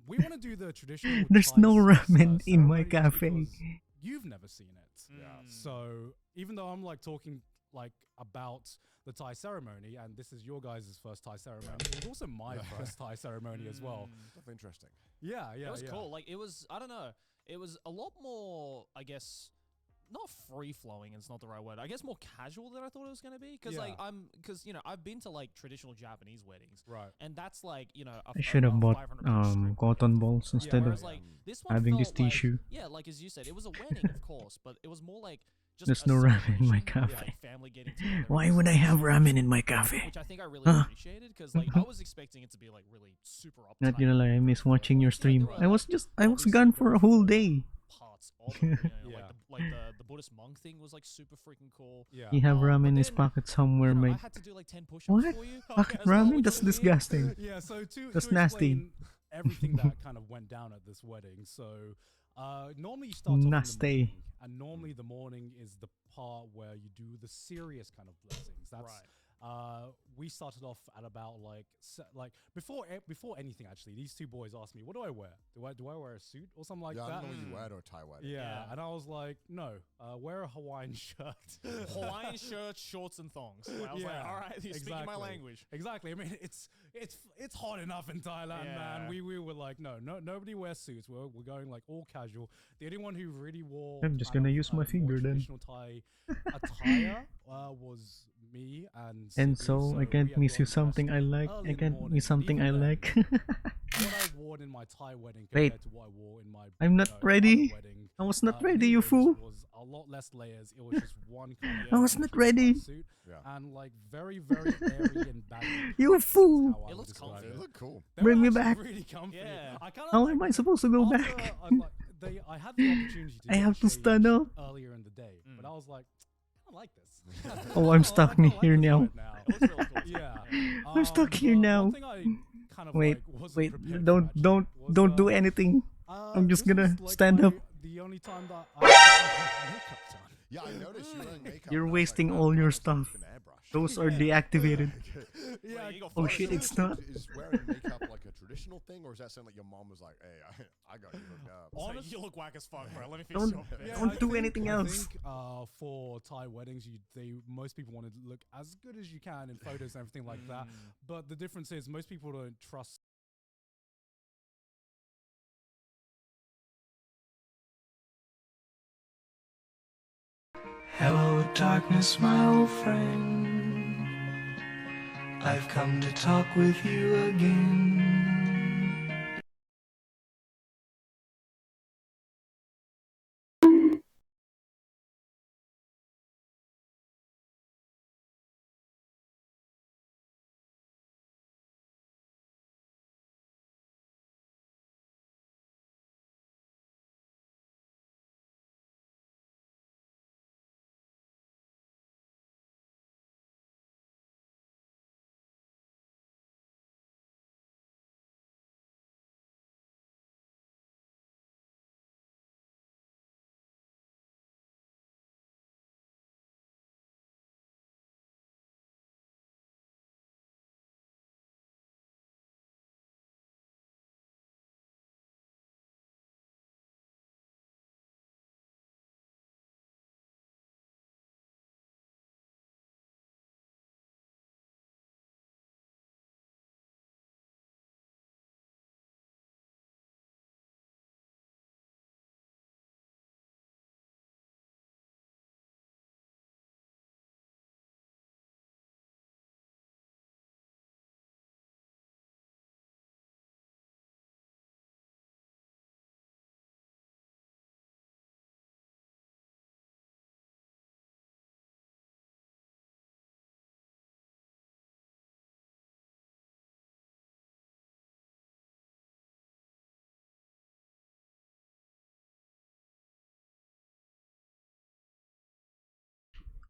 We want to do the traditional. there's Thai no ramen in my ceremony just cafe. because you've never seen it. Yeah. So even though I'm like talking like about the Thai ceremony, and this is your guys' first Thai ceremony, it was also my first Thai ceremony as well. Definitely interesting. Yeah, yeah, It was yeah. cool. Like it was, I don't know, it was a lot more, I guess, not free flowing. It's not the right word. I guess more casual than I thought it was gonna be. Because like Yeah. because you know I've been to like traditional Japanese weddings, Right. and that's like you know I should have bought 500 piece strip cotton balls instead whereas of like this one having felt this tissue. Like, yeah, like as you said, it was a wedding, of course, but it was more like just There's a no ramen in my celebration, cafe. like family getting together. Why and would I have celebrating, ramen in my cafe? which I think I really Huh. appreciated because like I was expecting it to be like really super uptight. Not gonna lie, I miss watching your stream. there were, I was gone for a whole day. Parts of it, you know, Yeah. like the Buddhist monk thing was like super freaking cool. Yeah. He have But ramen in his then, pocket somewhere, You know, I mate. had to do like 10 push-ups What? for you. Pocket as well, ramen? which That's was weird. disgusting. Yeah, so to That's explain nasty. everything that kind of went down at this wedding. So normally you start off in the Nasty. morning, and normally the morning is the part where you do the serious kind of blessings. That's Right. we started off at about like before anything actually. These two boys asked me, "What do I wear? Do I wear a suit or something like Yeah, I that?" don't know what you wear to a Thai wedding. Yeah, Yeah. and I was like, "No, wear a Hawaiian shirt." Hawaiian shirts, shorts, and thongs. So I was like, Yeah, all right, you're speaking my exactly. language. Exactly. I mean, it's hot enough in Thailand, man. Yeah. We were like, nobody wears suits. We're going like all casual. The only one who really wore I'm just kind gonna of, use my more finger then. traditional Thai attire was me and And Sydney, so I we can't had miss you gone something I dressed like. early I in the can't morning, miss and something I even then, like. what I wore in my Thai wedding Wait. compared to what I wore in my I'm not other ready. wedding, I was not in ready, you England fool. was a lot less layers. It was just one kind of I was not traditional ready. Thai suit Yeah. and like very very airy and baggy. You That's fool. how I It would looks describe comfy. They it. look cool. They Bring were me actually back. Really comfy. Yeah. I kind of How like, am I supposed to go after, back? I had the opportunity to I get have to stand changed up. earlier in the day, but I was like, I like this. Oh, I'm I stuck kinda here this now. right It looks really cool. Yeah. I'm stuck here but now. One thing I kind of Wait, like wasn't wait, prepared for don't, actually don't, was, don't do anything. I'm just this gonna was, like, stand up. The only time that I had makeup done. Yeah, I noticed you're wearing makeup. You're and I was like, wasting wow, all that your looks like stuff. it's been airbrushed. Those are deactivated. Yeah, Wait, you got Oh photos shit, of it's it? not. Is wearing makeup like a traditional thing, or is that something like your mom was like, "Hey, I got you hooked up"? It's like, Honest- you look whack as fuck, bro. Let me fix Don't- your face. Don't do anything I else. think for Thai weddings, most people want to look as good as you can in photos and everything like that. But the difference is most people don't trust. Hello, darkness, my old friend. I've come to talk with you again.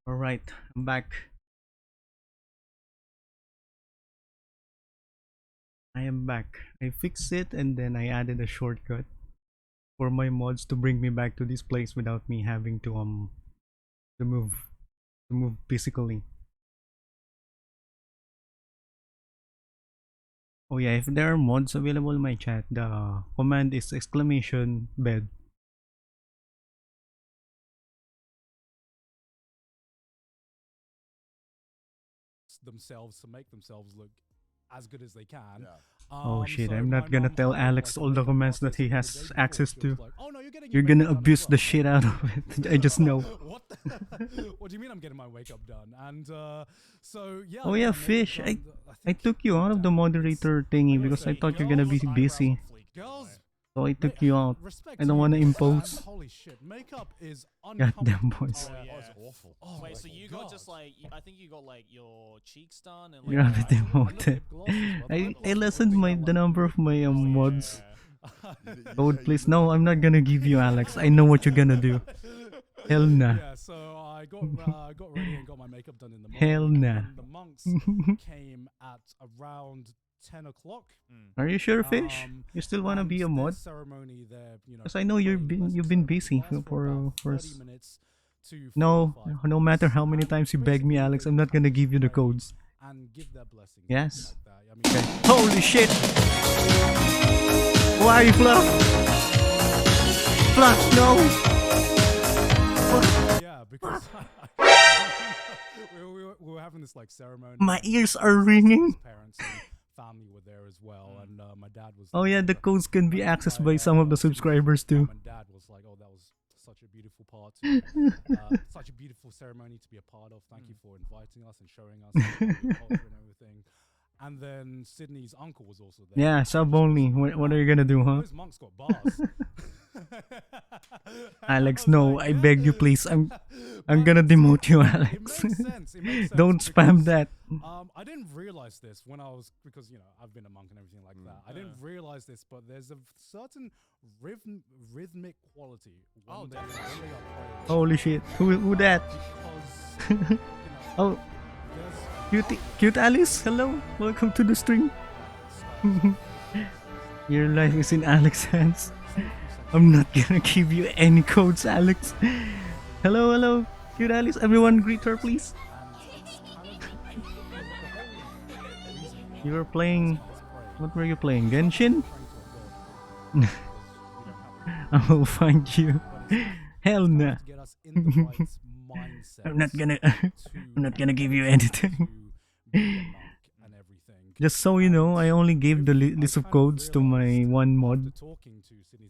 Alright, I'm back. I am back. I fixed it and then I added a shortcut for my mods to bring me back to this place without me having to move to move physically. Oh yeah, if there are mods available in my chat, the command is exclamation bed. themselves to make themselves look as good as they can. Yeah. Oh shit, So I'm my not gonna mum tell hired, Alex like, a all the makeup comments that artist he the has day before. access She was to. like, "Oh no, you're getting You're your gonna makeup done as abuse the well." shit out of it. I just know. What? What do you mean I'm getting my makeup done? And so yeah. Oh I got yeah, my makeup Fish. done, I think, took you out of the damn, moderator thingy I because gotta I say, thought you're gonna be girls- busy. girls. So I took you out. Respect I to don't you wanna girls, man. impose. Holy shit, makeup is Goddamn uncomfortable. boys. Oh, yeah. That was awful. Oh Wait, my so you got just God. like I think you got like your cheeks done and like You have it your eyes- emoted. Lip glosses, brother. Lip I glosses lessened are my like the number of my Oh, mods. yeah. Code please. No, I'm not gonna give you Alex. I know what you're gonna do. Hell nah. Yeah, so I got ready and got my makeup done in the morning. Hell and nah. then the monks came at around 10 o'clock. Are you sure, Fish? You still wanna and be a their mod? ceremony, their, you know, 'Cause I know you've praying been blessing busy ceremony for lasts about 30 s- minutes to No, 45 no matter minutes. how many And times you beg me, basically Alex, they I'm not kind gonna of give you the pray codes. and give their blessings. and Yes. everything like that. I mean, Okay. Holy shit! Why, Fluff? Fluff, no! yeah, because we were having this like ceremony. My and ears are his ringing. Parents and family were there as well, and my dad was. Oh like, yeah, the codes can be my- accessed my, by some of the Sydney's subscribers mum too. and dad was like, "Oh, that was such a beautiful part, to, such a beautiful ceremony to be a part of. Thank you for inviting us and showing us your culture and everything." And then Sydney's uncle was also there. Yeah, and sub she was only. like, What are you gonna do, huh? Those monks got bars. Alex, I was no, like, I beg you, please. I'm But gonna demote you, it Alex. makes sense. It makes sense Don't spam because, that. I didn't realize this when I was because I've been a monk and everything like that. I didn't realize this, but there's a certain rhythmic quality when they are praying. Holy shit. Who that? Because Oh, there's cute Alice. Hello, welcome to the stream. Your life is in Alex's hands. I'm not gonna give you any codes, Alex. Hello, cute Alice. Everyone, greet her, please. You were playing. What were you playing? Genshin? I will find you. Hell nah. I'm not gonna. I'm not gonna give you anything. Just so you know, I only gave the list of codes to my one mod.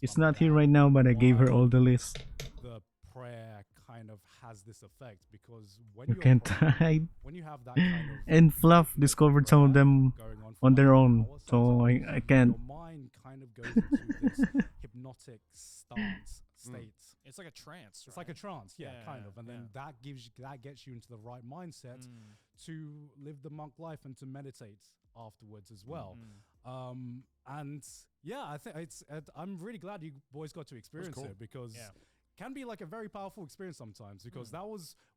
It's not here right now, but I gave her all the list. The prayer kind of has this effect because when You you're can't praying, hide. when you have that kind of And Fluff discovered some of them going for on like their an own, hour so sometimes, I can't. your mind kind of goes into this hypnotic state. It's like a trance. It's like a trance, yeah, kind of, and then yeah. that gets you into the right mindset to live the monk life and to meditate afterwards as well. And yeah, I think I'm really glad you boys got to experience cool. it because Yeah. can be like a very powerful experience sometimes because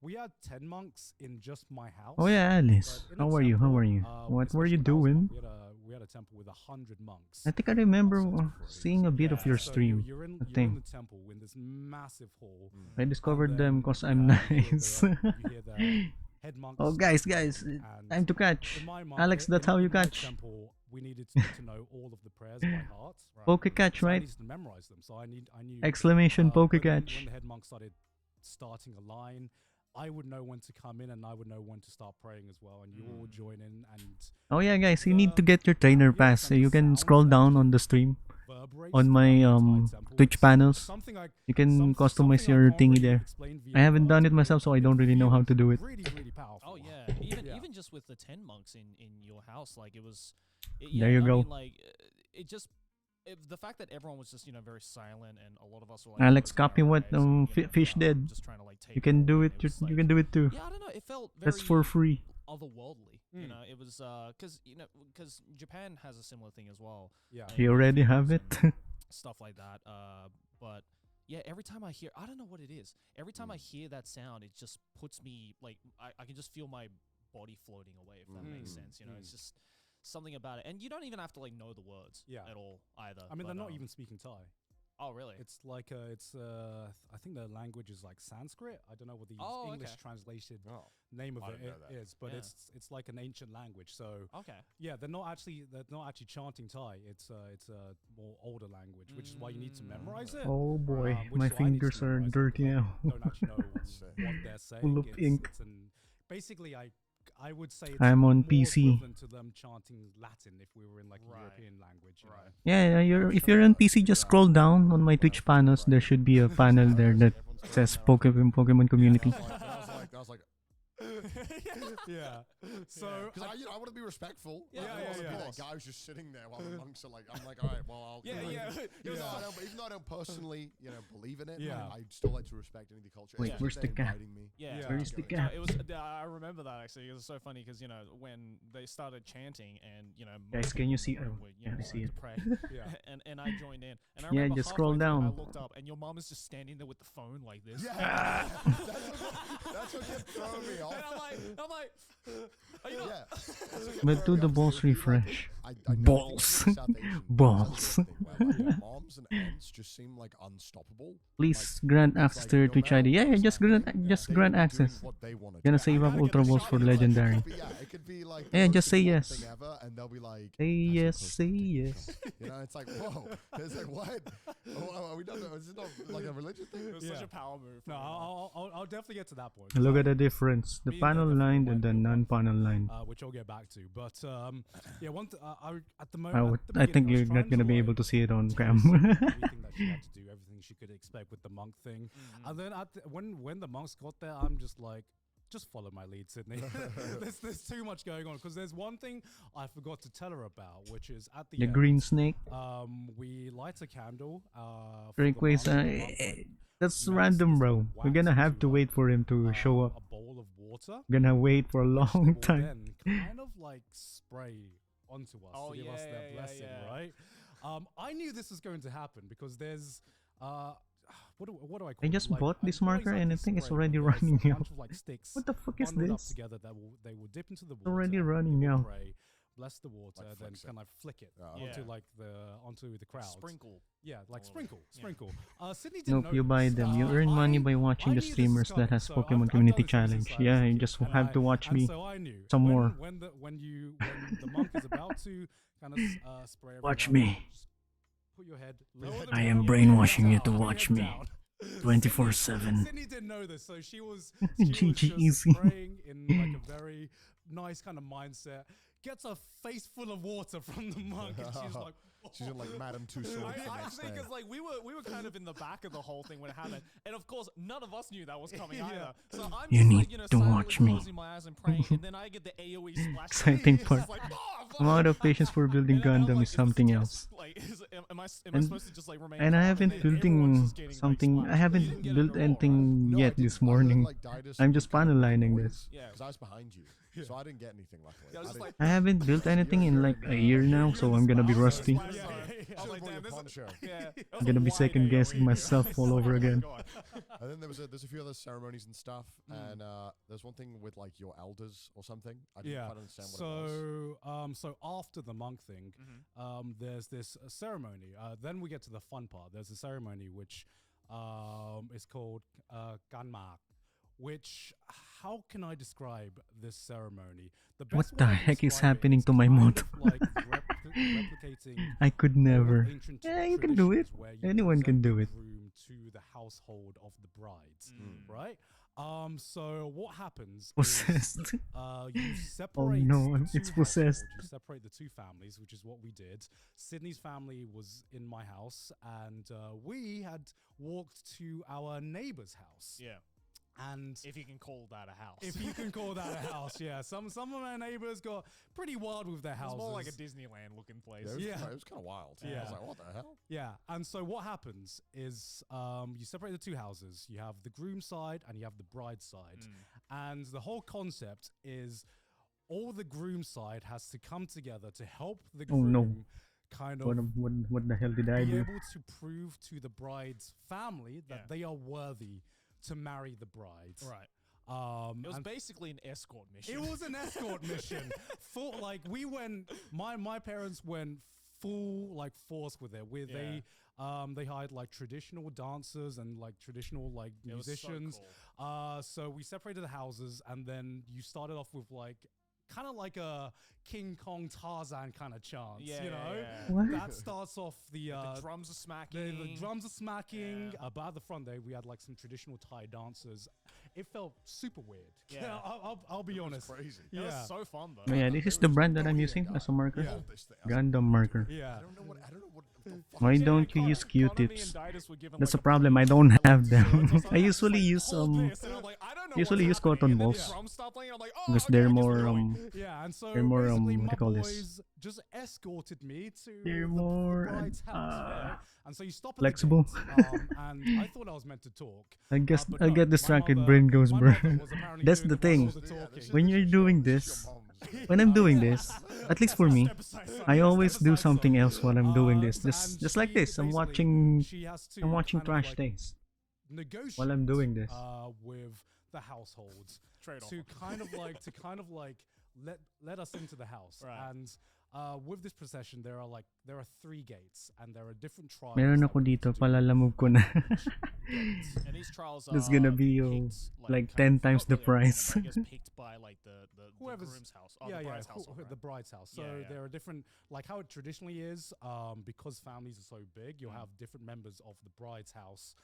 we had 10 monks in just my house. Oh yeah, Alice. But in a How are you? How temple, are you? What were you especially when I was doing? monk, we had a temple with 100 monks. I think I remember seeing a bit of your So stream. You're in thing. the temple in this massive hall. I discovered and them then, because I'm nice. You hear the head monks. Oh guys, and time to catch. in my mind, Alex, that's how you in my catch. temple, we needed to know all of the prayers by heart. Right? Poke catch, So I right? needed to memorize them. So I knew. Exclamation poke when catch. the head monk starting a line, I would know when to come in and I would know when to start praying as well. And you all join in and Oh yeah, guys, you need to get your trainer pass. So you can scroll down on the stream vibrate on my throughout the entire temple. Twitch It's panels. something like You can customize something I your can't thingy really there. explain I via haven't done words, it myself, so I don't really know how to do it. Really, really powerful. Oh yeah, Yeah. even just with the 10 monks in your house, like it was. There you go. Mean, like it just. The fact that everyone was just very silent and a lot of us were like Alex, closing our copy what eyes, Fish did. just trying to like take You can it do all it. in. Was, You like, can do it too. Yeah, I don't know. It felt very That's for free. otherworldly. You know, it was because Japan has a similar thing as well. Yeah. and You already have films it. and stuff like that. But yeah, every time I hear, I don't know what it is. Every time I hear that sound, it just puts me like I can just feel my body floating away. If that makes sense, it's just something about it, and you don't even have to like know the words at all either. I mean, but, they're not even speaking Thai. Oh, really? It's like I think the language is like Sanskrit. I don't know what the English okay. translated Oh, name of I it didn't know that. is, but Yeah. it's like an ancient language. So Okay. yeah, they're not actually chanting Thai. It's a more older language, which is why you need to memorize it. Oh boy, which my is why I need to fingers are memorize it, dirty because now. I don't actually know what they're saying. Full of ink. Basically, I would say it's I'm on more PC. equivalent to them chanting Latin if we were in like a Right. European language. You know? Yeah, if you're on PC, just scroll down on my Twitch panels. There should be a panel there that says Pokemon Community. I was like, Yeah. So because I want to be respectful. Yeah, Like, I yeah, don't wanna yeah. be that guy who's just sitting there while the monks are like, I'm like, all right, well, I'll. Yeah, yeah. Even though I don't personally, believe in it, Yeah. I still like to respect any of the culture. Wait, especially where's if the they're cat? inviting me. Yeah. Yeah. Where's the So cat? it was. I remember that actually. It was so funny because when they started chanting and Guys, most can you people see- in the room oh, were, yeah, I wanted see to it. pray, Yeah. and I joined in. And I Yeah, remember just scroll halfway through, down. I looked up and your mom is just standing there with the phone like this. Yeah, that's what kept throwing me off. And I'm like, are you not? Yeah. That's what kept But throwing do me the off, 'cause balls it would be like- refresh. I know, Balls. I think it's a South Asian- Balls. South Asian thing where, like, moms and aunts just seem like unstoppable. Please Like, grant it's access like to your no Twitch matter ID. Yeah, what's just happening, grant, just they grant will be access. doing what they wanna Gonna do. save I up gotta get Ultra the Balls shot for in, like- Legendary. It could be like Yeah, the just most say important yes. thing ever, and they'll be like, Say "That's yes, supposed say to be yes. It's like, whoa. It's like, what? Are we done? Is it not like a religious thing? It was such Yeah. a power move. No, from your mom. I'll definitely get to that point. Look So- at the difference. The Me, panel definitely line might and the be a one non-panel line. which I'll get back to. But yeah, at the I, moment, would, at the I think beginning, you're was not trying gonna be like, able to see it on tell cam. Sydney everything that she had to do, everything she could expect with the monk thing. Mm-hmm. And then when the monks got there, I'm just like, just follow my lead, Sydney. there's too much going on because there's one thing I forgot to tell her about, which is at the The end, green snake. we light a candle. For Great the quiz. monk. The monk, like, That's melts random, this bro. little We're gonna wax have into, to wait like, for him to show a up. bowl of water. Gonna wait for a which they long will time. then kind of like spray onto us Oh, to give us yeah, their yeah, blessing, yeah. right? I knew this was going to happen because there's what do I call I it? just Like, bought I- this not marker and I exactly think it's spray, already but there's running a out. bunch of, like, sticks What the fuck is bundled up this? together that they will dip into the water. already and they running will out. pray, bless the water, Like then flicks it. kind of flick it Oh. onto Yeah. like onto the crowd. Sprinkle. Yeah, like Oh, sprinkle, yeah. sprinkle. Sydney didn't Nope, know you buy this. them. You earn money by watching I the knew this streamers was that coming, has so Pokemon I've Community done this ever since Challenge. I was Yeah, a you kid, just and have to watch and me. so I knew some when, more. when the monk is about to kind of spray. Watch everyone, me. just put your head. lower the I head am down, brainwashing you down, to put your watch head me. down. 24/7. Sydney didn't know this, so she was GG just easy. spraying in like a very nice kind of mindset. Gets a face full of water from the monk, and she's like, She's in like Madame Tussauds. the I next think day. because like we were kind of in the back of the whole thing when it happened, and of course none of us knew that was coming Yeah. either. So I'm You just need like to silently watch me. closing my eyes and praying, and then I get the AOE splash. Exciting It's part. just like, oh, fuck. Amount of patience for building And I'm Gundam like, is this something just, else. Like, am I And- supposed to just like remain? And I calm? haven't then everyone's building just getting, like, something. splashed. I You haven't didn't get built it at all, anything No, I yet didn't. this I heard, morning. like, Didus I'm just kind of panel made lining noise, this. Yeah. Because I was behind you, so I didn't get anything luckily. Yeah, I was just didn't- like, I haven't built anything in like a year now, so I'm gonna be rusty. I was Yeah, like, yeah, yeah. I was Should've like, brought damn, your this is- poncho. yeah. It was I'm gonna a be wide second guessing AOE. myself all over Oh my again. God. And then there's a few other ceremonies and stuff, and there's one thing with like your elders or something. I didn't Yeah. quite understand what it was. So after the monk thing, there's this ceremony. Then we get to the fun part. There's a ceremony which is called Gunpla, which how can I describe this ceremony? The What best the way I can heck is describe it happening to my kind mod? of like replicating I could all of never. ancient Yeah, you can do it. traditions where you Anyone can present do the it. groom to the household of the brides, Mm. right? So what happens is Possessed. you separate no, the two it's possessed. households, you separate the two families, which is what we did. Sydney's family was in my house, and we had walked to our neighbor's house. Yeah. And If you can call that a house. if you can call that a house, yeah. Some of our neighbors got pretty wild with their It's houses. more like a Disneyland looking place. Yeah, Yeah. it was kind of wild. Yeah. I was like, what the hell? Yeah, and so what happens is you separate the two houses. You have the groom side and you have the bride side. And the whole concept is all the groom side has to come together to help the Oh, groom no. kind What, of what the hell did I be do? able to prove to the bride's family that Yeah. they are worthy to marry the bride. Right. It was and basically an escort mission. it was an escort mission. Full, like we went. My parents went full like force with it. Where they hired like traditional dancers and like traditional like It was so musicians. cool. So we separated the houses, and then you started off with like kind of like a King Kong Tarzan kind of chance, Yeah, you know? yeah. What? That starts off the drums are smacking. the drums are smacking, Yeah. but at the front there we had like some traditional Thai dancers. It felt super weird. Yeah. I'll be honest. Crazy. It Yeah. was so fun though. Oh, yeah, this is the brand that I'm using as a marker. Yeah. Gundam marker. Yeah. I don't know what the fuck. Why Yeah, don't you Connor- use Connor, me Q-tips? and Didas were given, That's like, a problem. I don't have them. shirts or something. I It's usually like, use hold this, and I'm like, I don't know usually what's use cotton happening, and then balls the drums start playing, I'm like, oh, because okay, they're I guess more we're going. Yeah, and so they're more, basically what my do you call boys this? just escorted me to They're the more, bride's house, right? And so you stop at flexible. the gate, and I thought I was meant to talk. I guess but I no, get my distracted. mother- Brain goes my blur. mother was apparently That's doing the most thing. of the talking. When you're doing this, when I'm doing this, at least for me, Step aside, son. I always do aside, son. something else while I'm doing this. And Just like she this. I'm basically- she has to I'm watching kind of, Trash like, Days negotiate while I'm doing this. with the households Trade-off. to kind of like let us into the house. Right. And with this procession there are 3 gates and there are different trials. Meron that ako we need dito, to do. palalamog ko na. And these trials That's are gonna be, picked, like kind 10 of- times not the really everyone, price. but I guess picked by like the Whoever's- groom's house. Oh, the bride's house. the bride's house. So Yeah, yeah. there are different, like how it traditionally is, because families are so big, you'll have different members of the bride's house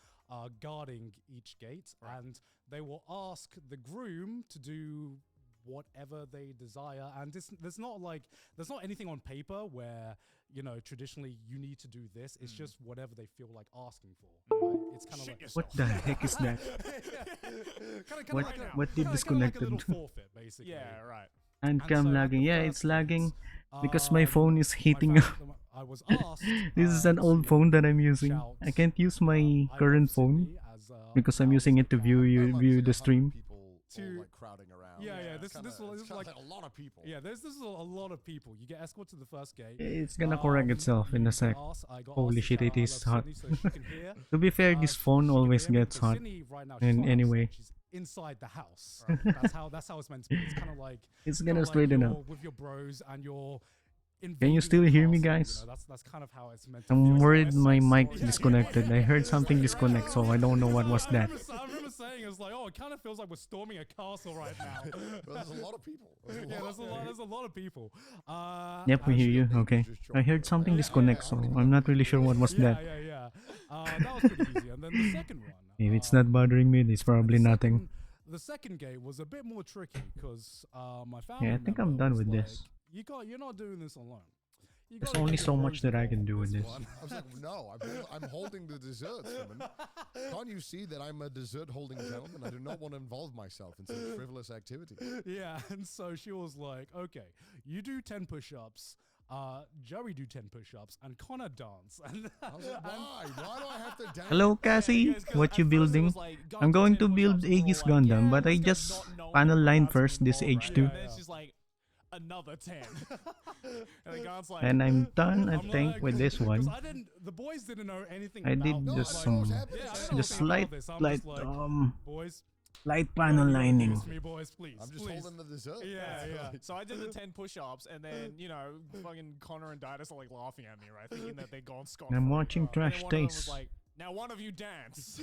guarding each gate, and they will ask the groom to do whatever they desire. And there's not anything on paper where, you know, traditionally you need to do this. It's just whatever they feel like asking for. Right? It's kind of like What the heck is that? What did like a disconnected? little forfeit, basically. Yeah, right. And And cam so at lagging. the Yeah, first it's lagging gate, because my phone is heating my up. fam- I was asked. This is an old to phone that I'm using. shout, I can't use my I current love phone Sydney as, because I'm loud using as it to I view can. view the stream. People all, To- like crowding around. Yeah, this Kinda- is it's like like a lot of people. yeah. This is a lot of people. You get escorted to the first gate. It's gonna correct itself in a sec. Holy shit, it is hot. To be fair, this phone always gets hot in any way. She's inside the house. That's how it's meant to be. It's kind of like It's kinda gonna like straighten you're up. with your bros and you're. Can you still hear me, guys? That's kind of how it's meant to I'm be. worried my mic disconnected. I heard something disconnect, so I don't know what was that. I remember saying, it's like, oh, it kind of feels like we're storming a castle right now. Well, there's a lot of people. Yeah, there's a lot of people. Yep, we and- hear you. Okay. I heard something disconnect, so I'm not really sure what was Yeah, that. yeah. That was pretty easy. And then the second one. If it's not bothering me, it's probably the nothing. second- The second gate was a bit more tricky because my family. Yeah, I think I'm member done was with like, this. You're not doing this alone. You There's gotta only get so your much bros that I can involved do with this. one. I was like, no, I'm holding the desserts, woman. Can't you see that I'm a dessert holding gentleman? I do not want to involve myself in such frivolous activity. Yeah, and so she was like, okay, you do 10 push-ups, Joey do 10 push-ups, and Connor dance. And I was like, why? Why do I have to dance? Hello, Cassie. What you building? I'm going to build Aegis Gundam, but I just panel line first this H2. And then she's like, another 10. And the guy's like, And I'm done, I I'm think, like- with this 'cause one. the boys didn't know anything I about did this. just Like, some, I don't know just anything slight, about this. I'm light, just like, boys, light panel you lining. kiss me, boys, please. I'm just please. holding the dessert. Yeah. So I did the 10 push-ups, and then, you know, fucking Connor and Didas are like laughing at me, right? Thinking that they're gone scot. I'm watching And then Trash one of them was Days. like, now one of you dance.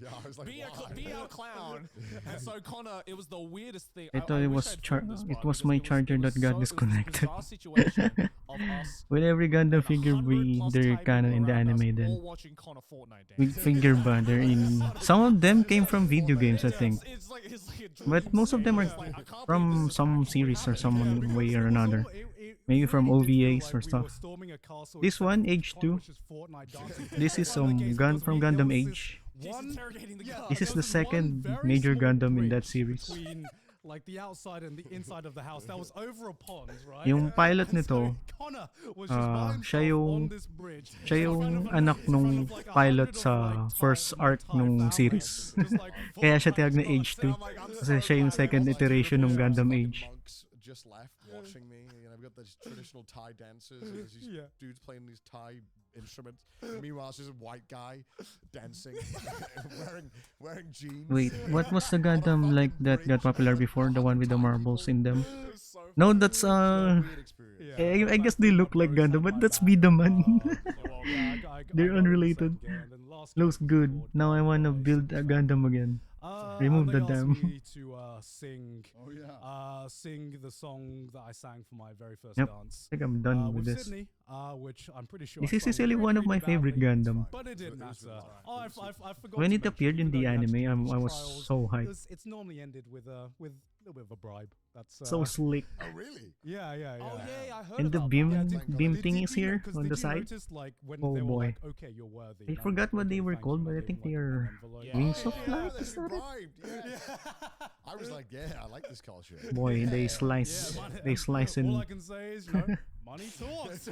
Yeah, I was like, be, why? be our clown. And so Connor, it was the weirdest thing. I thought it wish was I'd char- filmed this it part was because my it charger it that got it was this disconnected. bizarre situation of us With every Gundam and figure, 100+ they're Thai kind of people in the around us anime all then. watching Connor Fortnite We dance. figure but they're in. Some of them came from video games, I think. It's like a But dream most of them are scene. It's like, I can't believe from this is some happening. series or some Because way it or was another. all- it Maybe from really did feel OVAs like or we stuff. were storming a castle This except one, Connor H2. was just Fortnite dancing. This is One of the some gates gun because from there Gundam was this Age. He's one- interrogating the yeah, guy. This is there the was one second very major small Gundam in that bridge series. Between like the outside and the inside of the house that was over a pond, right? Yung pilot And so nito, Connor was just by himself siya yung- on this bridge. siya in front yung of anak in front nung of like 100 pilot of, sa like, first Thai- arc Thai nung families, series. just, like, Kaya siya full tinawag na like H2. I'm like, I'm Kasi so siya yung tired. second Like, iteration ng yeah. Gundam Fucking Age. monks just left watching me. You know, we've got these traditional Thai dancers. And there's these Yeah. dudes playing these Thai instruments. Meanwhile, it's just a white guy dancing, wearing jeans. Wait, what was the Gundam like that got popular before? The one with the marbles in them? It was so No, that's Weird experience. Yeah. I guess they look like Gundam, but that's Bidaman. Yeah, I They're got it unrelated. second game, and then last Looks game was good. called Now I wanna Gunpla, build a Gundam again. Remove and the they asked dam. me to sing Oh yeah. sing the song that I sang for my very first Yep. dance. I think I'm done with With this. Sydney, which I'm pretty sure This I is sung easily really, one of my really favorite badly, Gundam. but it didn't It was matter. really Oh, fine. I forgot When to it mention, appeared in even though the you had to anime, do I these was trials, so hyped. it's normally ended with a little bit of a bribe. That's So slick. Oh really? yeah. Oh yeah, I heard And the about beam, that. Yeah, beam Did- thing did is you know- here 'cause on did the you side. notice, like, when Oh they were boy. like, okay, you're worthy. I and I'm forgot like, what they okay, were thank called, you, but and I gave think him, like, they're an envelope. Yeah. wings of Yeah, light. they've Is been that it? bribed. Yes. I was like, yeah, I like this culture. Boy, they Yeah, slice. money- They slice All I in. can say is, money talks.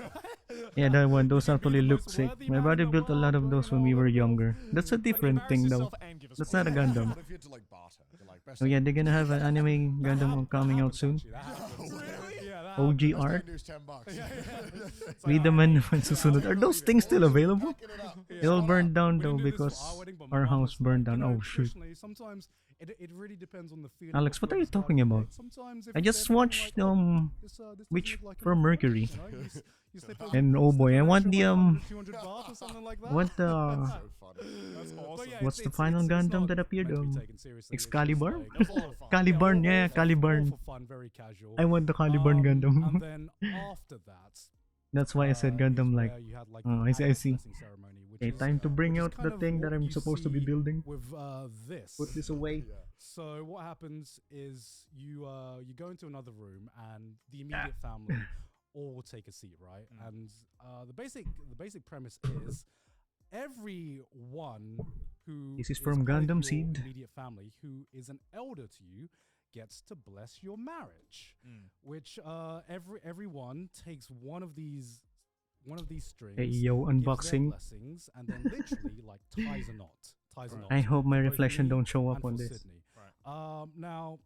Yeah, that one. Those You can be actually the look most sick. worthy My man in brother the built a lot world, of but, those when we were younger. That's a different Embarrass thing though. yourself and give us That's money. not a Gundam. What if you had to like barter? You're like, best Oh yeah, of- they're gonna have an anime That Gundam coming out soon. actually, that happens. Really? Yeah, that OG happens. best I art. can do is $10. It's Read like, them alright, and susunod. Are those things still available? Packing it up. It all Yeah. burned down We though didn't do this for because wedding, but my our mum house was burned like, down. Oh shoot. traditionally, sometimes it really depends on the feeling. Alex, of what are whoever you talking started the about? date. Sometimes if I they're just feeling watched like, this doesn't Witch look like from enough money, Mercury. you slip over And oh boy, I an want extra, the 100, 200 baht or something like that. what the So funny. That's But awesome. yeah, what's the it's final not Gundam that meant appeared? to be taken seriously, it's just Excalibur? like- That was a lot of fun. Caliburn, all- yeah, all for- Caliburn. all for fun, very casual. I want the Caliburn Gundam. And then after that, That's why I said is Gundam where like. you had, like, Oh, the I see, I adult see. blessing ceremony, which Okay, is- time to bring which is out kind the of thing that what I'm you supposed to be see building. With this. Put this away. Yeah. So what happens is you go into another room and the immediate family all take a seat, right? And the basic premise is everyone who This is from part of Gundam your Seed. immediate family who is an elder to you gets to bless your marriage, which everyone takes one of these strings. Hey yo, gives their unboxing. blessings, and then literally like ties a knot. I hope my for both reflection me don't show and up on for this. Sydney. Now,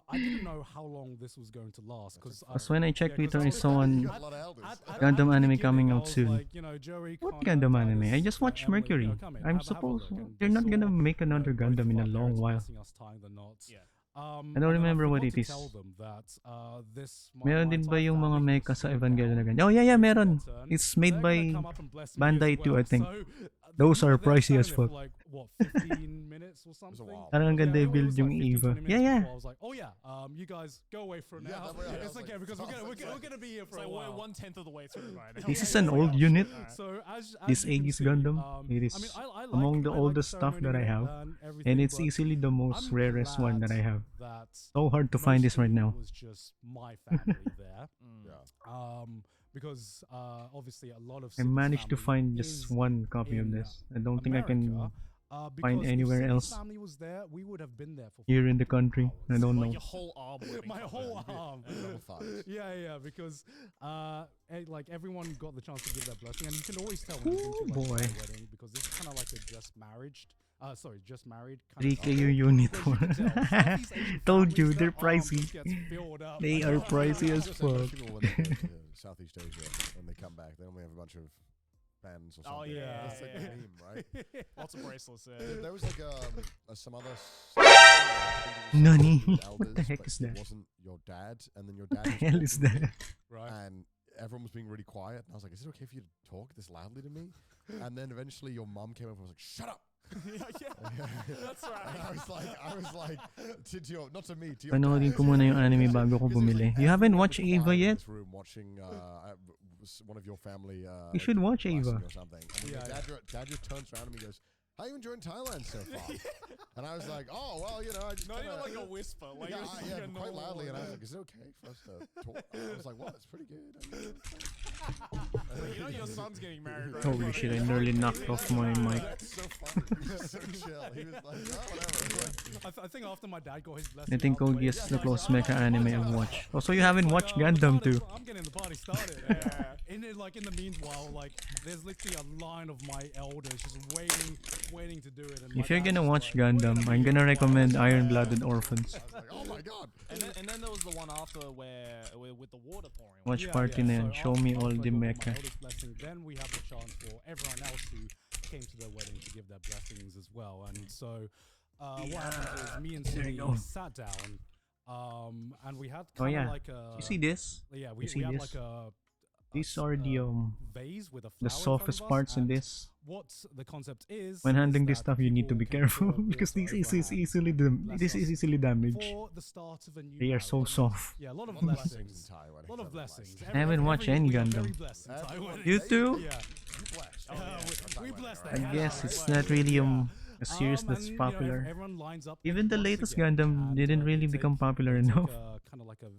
I didn't know how long this was going to last because when I checked Twitter, I You saw an got a lot of elders. Gundam anime coming out soon. Like, Joey, What Connor, Gundam anime? I Titus, just watched Emily, Mercury. come in, I'm have a supposed look. And they're we not saw, gonna make another both Gundam of in a our long parents while. blessing us, tying the knots. Yeah. I don't And then remember what forgot it to is. tell them that, this, Meron my din ba entire yung mga family mecha was sa going Evangelion na down. ganyan? Oh yeah, It's their meron. turn. It's made They're by gonna come up and bless me Bandai as too, well. I think. So, Those we are were there pricey standing as there for fuck. like, what, 15 minutes or something? while. Parang ang ganda Yeah, i-build it was yung like 15, Eva. 20 minutes Yeah, yeah. before I was like, oh yeah, you guys go away for Yeah, now. that way I It's was okay like, because I was like, we're gonna be here It's for like a we're while. 1/10 of the way through right now. This is an old unit. So This you can 80s see, Gundam, it I is mean, I like, among the I like oldest stuff that I ceremony have, and and everything, it's but easily the most I'm rarest one that I glad have. that So hard to find this right mostly now. It was just my family there. Yeah. Because obviously a lot of I Sid's managed to family find just is one copy of in this. I don't think I can America, find because if anywhere Sid's else family was there, we would have been there for here in the 48 country. I hours. don't Like know. your whole arm. would be My covered. whole arm. Double thighs. Yeah, because like everyone got the chance to give their blessing, and you can always tell when you've been to Ooh, like, boy. a wedding because this is kind of like a just married kind 3K of unit. Because you can tell, Southeast Asian Told you, families, they're their arm just pricey. gets filled up. They are pricey as Just like most fuck. people when they go to Southeast Asia, when they come back, they only have a bunch of bands or something. Oh, yeah, That's like yeah. the meme, right? Lots of bracelets. There was like some other. Nani? with What the elders, heck but is it that? wasn't your dad, and then your dad. What the was hell is talking to that? me, Right. And everyone was being really quiet, and I was like, "Is it okay for you to talk this loudly to me?" And then eventually, your mum came over and was like, "Shut up." That's And right. I was like, to your, not to me, to your Panoodin dad. ko muna yung anime bago ko Because it was bumili. like You haven't everyone watched was Eva quiet in yet? this room watching one of your family. You should watch blessing Eva. or something. And then Yeah, your dad just turns around and he goes, "How you enjoying Thailand so far?" And I was like, "Oh well, I just Not even kinda, like a whisper. Like yeah, it was just like a quite normal, loudly." And I was yeah. like, "Is it okay for us to talk?" And I was like, "Well, it's pretty good." Like, your son's getting married. Right Holy in front shit, of I you. nearly knocked off my mic. That's so funny. He was so chill. He was like, "Oh, whatever." I think after my dad got his blessing, I think out of the Cody way, is yeah, the I was closest like, mecha "Oh, anime yeah." I've watched. Oh, so you haven't watched Like, Gundam party- too? I'm getting the party started. Yeah. In the meanwhile, like there's literally a line of my elders just waiting to do it. And my If you're dad's gonna just watch like, "Wait a Gundam, I'm minute, gonna while recommend it's Iron there." Blooded Orphans. I was like, "Oh my god." And then there was the one after where with the water pouring. Watch Yeah, party na yan. so Show me after all I the got my mecha. eldest blessing, then we have the chance for everyone else who came to their wedding to give their blessings as well. And so what happened is me and There Sydney you go. sat down, and we had Oh kind of yeah. like a You see this? yeah You see we had this? like a These are the vase with a flower the in front of softest us, parts in and this. what the concept is. When handling is this that stuff, you need to people be can careful pour because water this over is hands. easily Bless this is us. easily damaged. For the start of a new They are so marriage. soft. Yeah, a lot of Lot of blessings. blessings in Taiwan, A lot of if blessings. I haven't watched any we are Gundam. very blessed in Taiwan. You too? Yeah. We bless I that. guess Yeah, it's right. not really Yeah. a series And, that's you know, popular. everyone lines up Even the once latest again, Gundam and, didn't they really take- become popular they take enough. kind of like a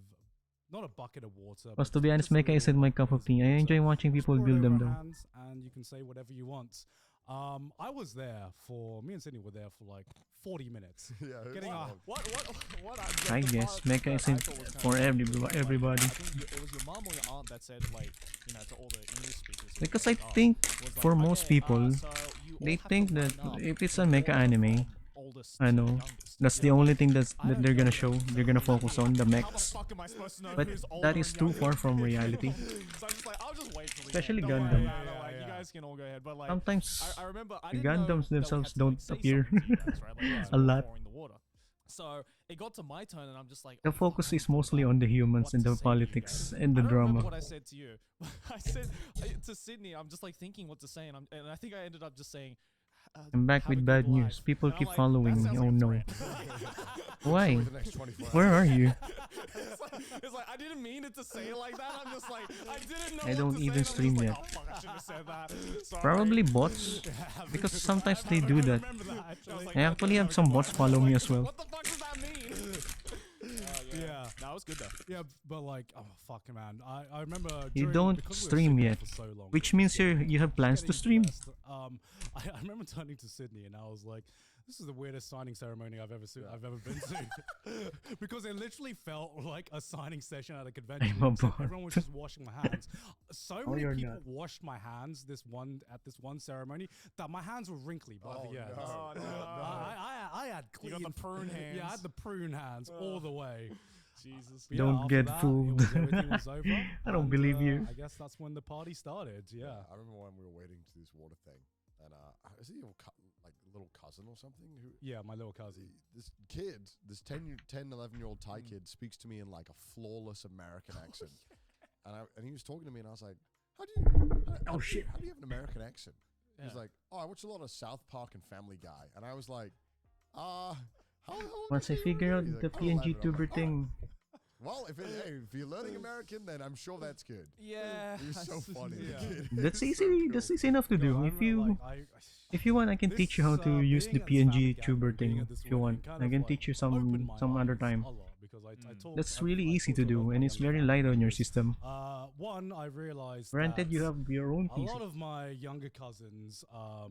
not a bucket of water. Because but to be honest, just a Mecha little isn't my cup of glaze tea. I water. enjoy watching Just people pour it build them over though. hands and you can say whatever you want. I was there for me and Sydney were there for like 40 minutes. Yeah, Getting our What? I the guess part Mecha that I isn't thought was kinda for funny was, like, everybody. I think it was your mom or your aunt that said, like, you know, to all the English speakers. who Because were I like, think was like, for most okay, people, so you all they have to think that line up if it's in a mecha order anime, from oldest I to know youngest. that's You the know, only like, thing I that don't they're know gonna that show. it's They're gonna really focus like, on the how the mechs. fuck am I supposed to know But who's older that and is too younger? far from reality. So I'm just like, I'll just wait till the Especially end. Don't Gundam. worry, Yeah, don't worry, yeah. You guys can all go ahead. But like, Sometimes I remember I the didn't know Gundams that we themselves had to, don't like, say appear something to you guys, right? Like, a lot. pouring the water. So it got to my turn, and I'm just like, The oh, fuck, focus I is don't know mostly on the humans what and to the say to you politics guys. and the I don't remember drama. what I said to you. I said to Sydney, I'm just like thinking what to say, and I think I ended up just saying, I'm back "Have a with good bad life." news. People And I'm keep like, following "That me. sounds Oh like a no. threat." Why? For the next 24 hours. Where are you? It's like I didn't mean it to say it like that. I'm just like I didn't know. I what don't to even say, and I'm just stream like, yet. Oh, fuck, I shouldn't have said that. Sorry. Probably bots. Because sometimes they do that. remember that actually. I actually have some bots follow me as well. What the fuck does that mean? Yeah. That was good though. Yeah, but like, oh fuck, man. I remember You during- don't because we were stream sitting yet, for so long, which we were means getting- you have plans to getting stream. blessed. I remember turning to Sydney and I was like, this is the weirdest signing ceremony I've ever been to, because it literally felt like a signing session at a convention. I'm a except bot. Everyone was just washing my hands. So Oh, many you're people not. washed my hands at this one ceremony that my hands were wrinkly by Oh, the end. no. Oh, no. I had You clean got the prune hands. Yeah, I had the prune hands all the way. Jesus. But Don't after get that, fooled. everything was over. I don't and, believe you. I guess that's when the party started. Yeah. I remember when we were waiting to do this water thing, and is he your like little cousin or something? Who? Yeah, my little cousin. This kid, this 10, 11-year-old Thai kid, speaks to me in like a flawless American accent, and he was talking to me, and I was like, "How do you? shit. How do you have an American accent?" He's Yeah. like, "Oh, I watch a lot of South Park and Family Guy," and I was like, How Once I do you figure out He's the like, "I'll elaborate." PNG I'm tuber like, "Oh, thing, well, if you're learning American, then I'm sure that's good." Yeah. He was so funny. the Yeah. kid. that's He was so easy. cool. That's easy enough to No, do. I If remember, you like, if you want, I can teach you how to use the being at this PNG family tuber gathering, being thing. at this If you wedding want, kind I of, can like, teach you opened my some other eyes time. a lot because I told That's I really easy talked to a lot do, of and my it's younger very family light on your members. system. One, I realized Granted, that you have your own a lot PC. of my younger cousins,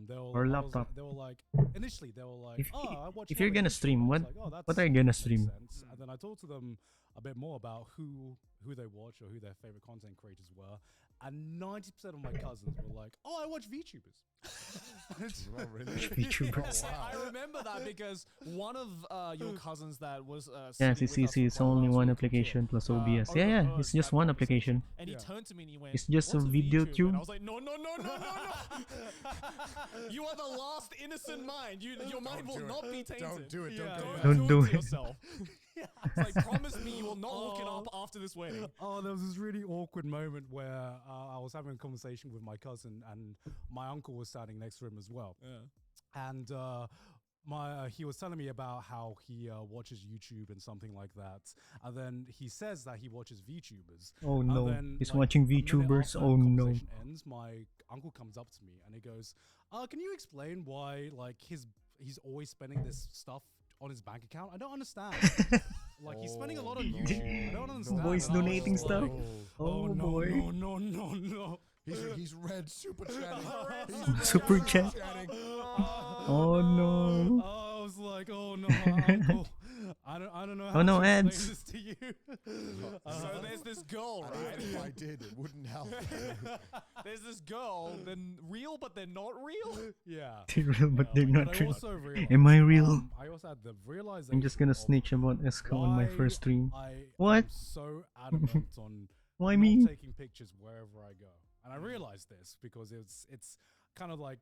they were Or I was laptop. like- they were like initially they were like, If- oh, I watch if you're Hollywood gonna shows." stream, I was what- like, "Oh, what are you gonna makes stream?" sense." And then I talked to them a bit more about who they watch or who their favorite content creators were, and 90% of my cousins were like, "Oh, I watch VTubers." Oh, really? VTubers. Oh, wow. I remember that because one of your cousins that was Yes, sitting it's with us easy. for It's quite a while only as we one were cooking, application plus OBS. over- Yeah, yeah. over It's just that one conversation. application. And he Yeah. turned to me and he went, It's just a "What's video VTube?" tube. And I was like, no. You are the last innocent mind. Your mind will do it. not be tainted. Don't do it. Yeah. Don't do to it. yourself. It's like, promise me you will not look it up after this wedding. Oh, there was this really awkward moment where I was having a conversation with my cousin, and my uncle was standing next to him as well. Yeah. And he was telling me about how he watches YouTube and something like that, and then he says that he watches VTubers. Oh And no, then, he's like, watching a minute VTubers. after that Oh no. conversation ends, my uncle comes up to me and he goes, "Can you explain why he's always spending this stuff on his bank account? I don't understand. Like he's spending a lot on Oh, YouTube. I don't no. understand." Boys And I was donating just stuff? like, Oh, no, boy. no. He's red super chatting. Super chat. Oh no. I was like, "Oh no, uncle. I don't know how Oh, no, to explain ads. this to you." So there's this girl, And right? even if I did, it wouldn't help. There's this girl, they're real, but they're not real. Yeah. They're real, but they're But not I real. also realized, Am I real? I also had the realization. I'm just gonna of snitch about Eska on my why first stream. I What? am so adamant on Why not me? taking pictures wherever I go. And I realized this because it's kind of like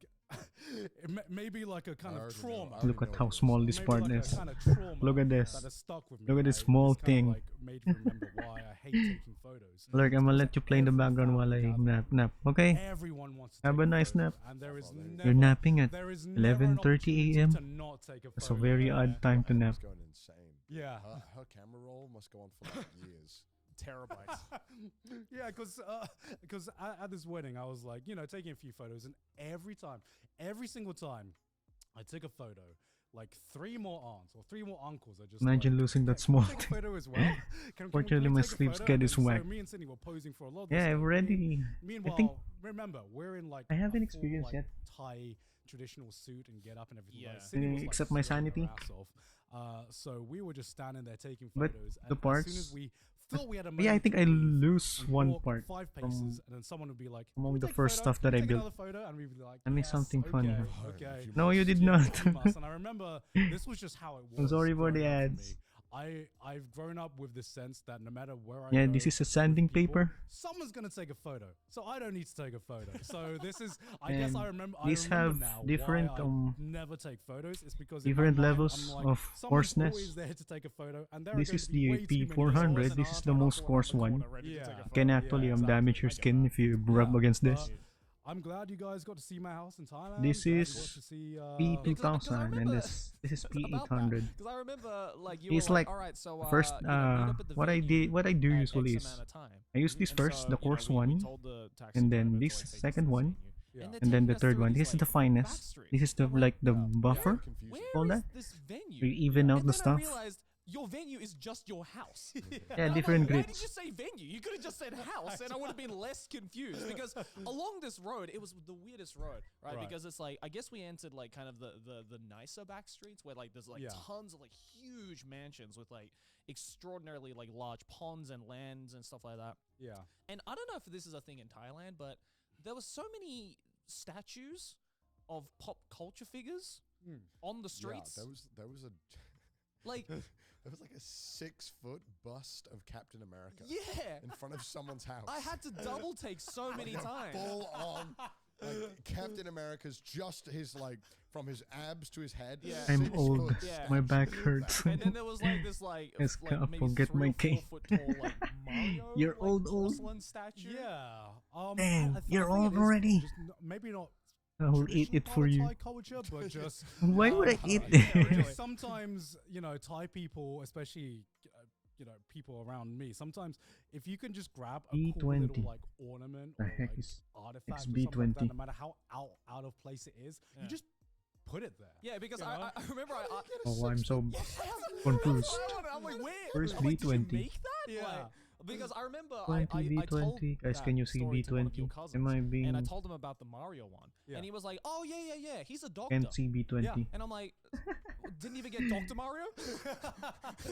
maybe like a kind I of already know- trauma. I already Look at know how what it small So this maybe part like a is. kind of trauma Look at this. that has stuck with me. Look at this right? small It's kinda, thing. like made me remember why I hate taking photos. Look, I'm gonna Because let you play in the every background while I family gathering, nap. Okay? Everyone wants to Have take a nice photo, nap. and there is You're never napping at there is never an 11:30 opportunity a.m. to not take a That's a photo. very Yeah. odd time to Her nap. head's going insane. Yeah. Her camera roll must go on for like years. Terabytes. Yeah, because at this wedding, I was like, taking a few photos, and every single time, I took a photo. Like 3 more aunts or 3 more uncles are just Imagine like, losing that "Can small we take a thing." photo as well. Can we Fortunately, my take a sleep photo?" schedule And is then, whack. So me and Cindy were posing for a lot. Of Yeah, this I've stuff. already. Meanwhile, think remember, we're in like I haven't a full, experienced like, yet. Thai traditional suit and get up and everything. Yeah. Like, Cindy was, like, Except my sweating her sanity. ass off. So we were just standing there taking But photos. the and parts- as soon as we thought we had a Yeah, I moment think to I leave lose and one walk part 5 from paces, and then someone would be like, among "Can we the take a first photo? stuff that Can I we take built. another photo?" And we'd be like, I missed "Yes, something funny. okay, Oh, okay." you No, you did Yeah, not. you must. And I remember this was just how it was. I'm sorry for the growing up ads. me. I've grown up with this sense that no matter where I Yeah, go this is a with sanding people, paper. someone's gonna take a photo, so I don't need to take a photo. So this is, I guess And I remember. these I remember have now different, why I never take photos. It's because in my different mind, levels I'm like, of someone's coarseness. always there to take a photo, and there are This going is to be way the too many P400. people. This is the most coarse one. Yeah. Can actually Yeah, damage your exactly. skin if you rub Yeah, against this. but I'm glad you guys got to see my house in Thailand. This Glad you is got to see, P2000 and this is About P800. Because I remember, like, you It's were like all right, so First, meet up at the what I venue what I do at usually X is amount of time. I use this And first, so, the you know, coarse we one, told the taxi and then driver to, this like, take us to second this one, venue. Yeah. they're and then taking the us third through one. these, This is the like, finest. back streets. This is the I'm like, like the yeah. buffer. Confusing. Where Call is that? this venue? You even out And the then I stuff. realized your venue is just your house. Yeah, And I'm different like, why did grids. you say venue? You could have just said house, and I would have been less confused. Because along this road, it was the weirdest road, right? Right. Because it's like, I guess we entered like kind of the nicer back streets where like there's like Yeah. tons of like huge mansions with like extraordinarily like large ponds and lands and stuff like that. Yeah. And I don't know if this is a thing in Thailand, but there were so many statues of pop culture figures Hmm. on the streets. Yeah, there was a Like, there was like a 6-foot bust of Captain America yeah. in front of someone's house. I had to double take so many times. Full on. Like, Captain America's just his like from his abs to his head. Yeah. I'm 6 old. foot Yeah. My back statue of hurts. that. And then there was like this like, Yes, like I'll maybe forget 3 my or 4 cane. foot tall like Mario You're like, old. porcelain statue. Yeah. Dang, you're think old it is already. just maybe not. I will eat traditional it part for of you. Thai culture, but just Why would I eat yeah, this? just sometimes Thai people, especially people around me. Sometimes if you can just grab a cool B20. little like ornament The or heck like is artifact or something like that, XB20? no matter how out of place it is, Yeah. you just put it there. Yeah, because You know? I remember I Oh, I'm so confused. confused. I'm like, where? Where's I'm like, did you B20? make that? Yeah. Like, because I remember 20 I told B20. Guys, that can you see story to one of your B20? cousins, Am I and I being told him about the Mario one, Yeah. and he was like, "Oh yeah, he's a doctor." can't see B20? Yeah. And I'm like, didn't even get Dr. Mario?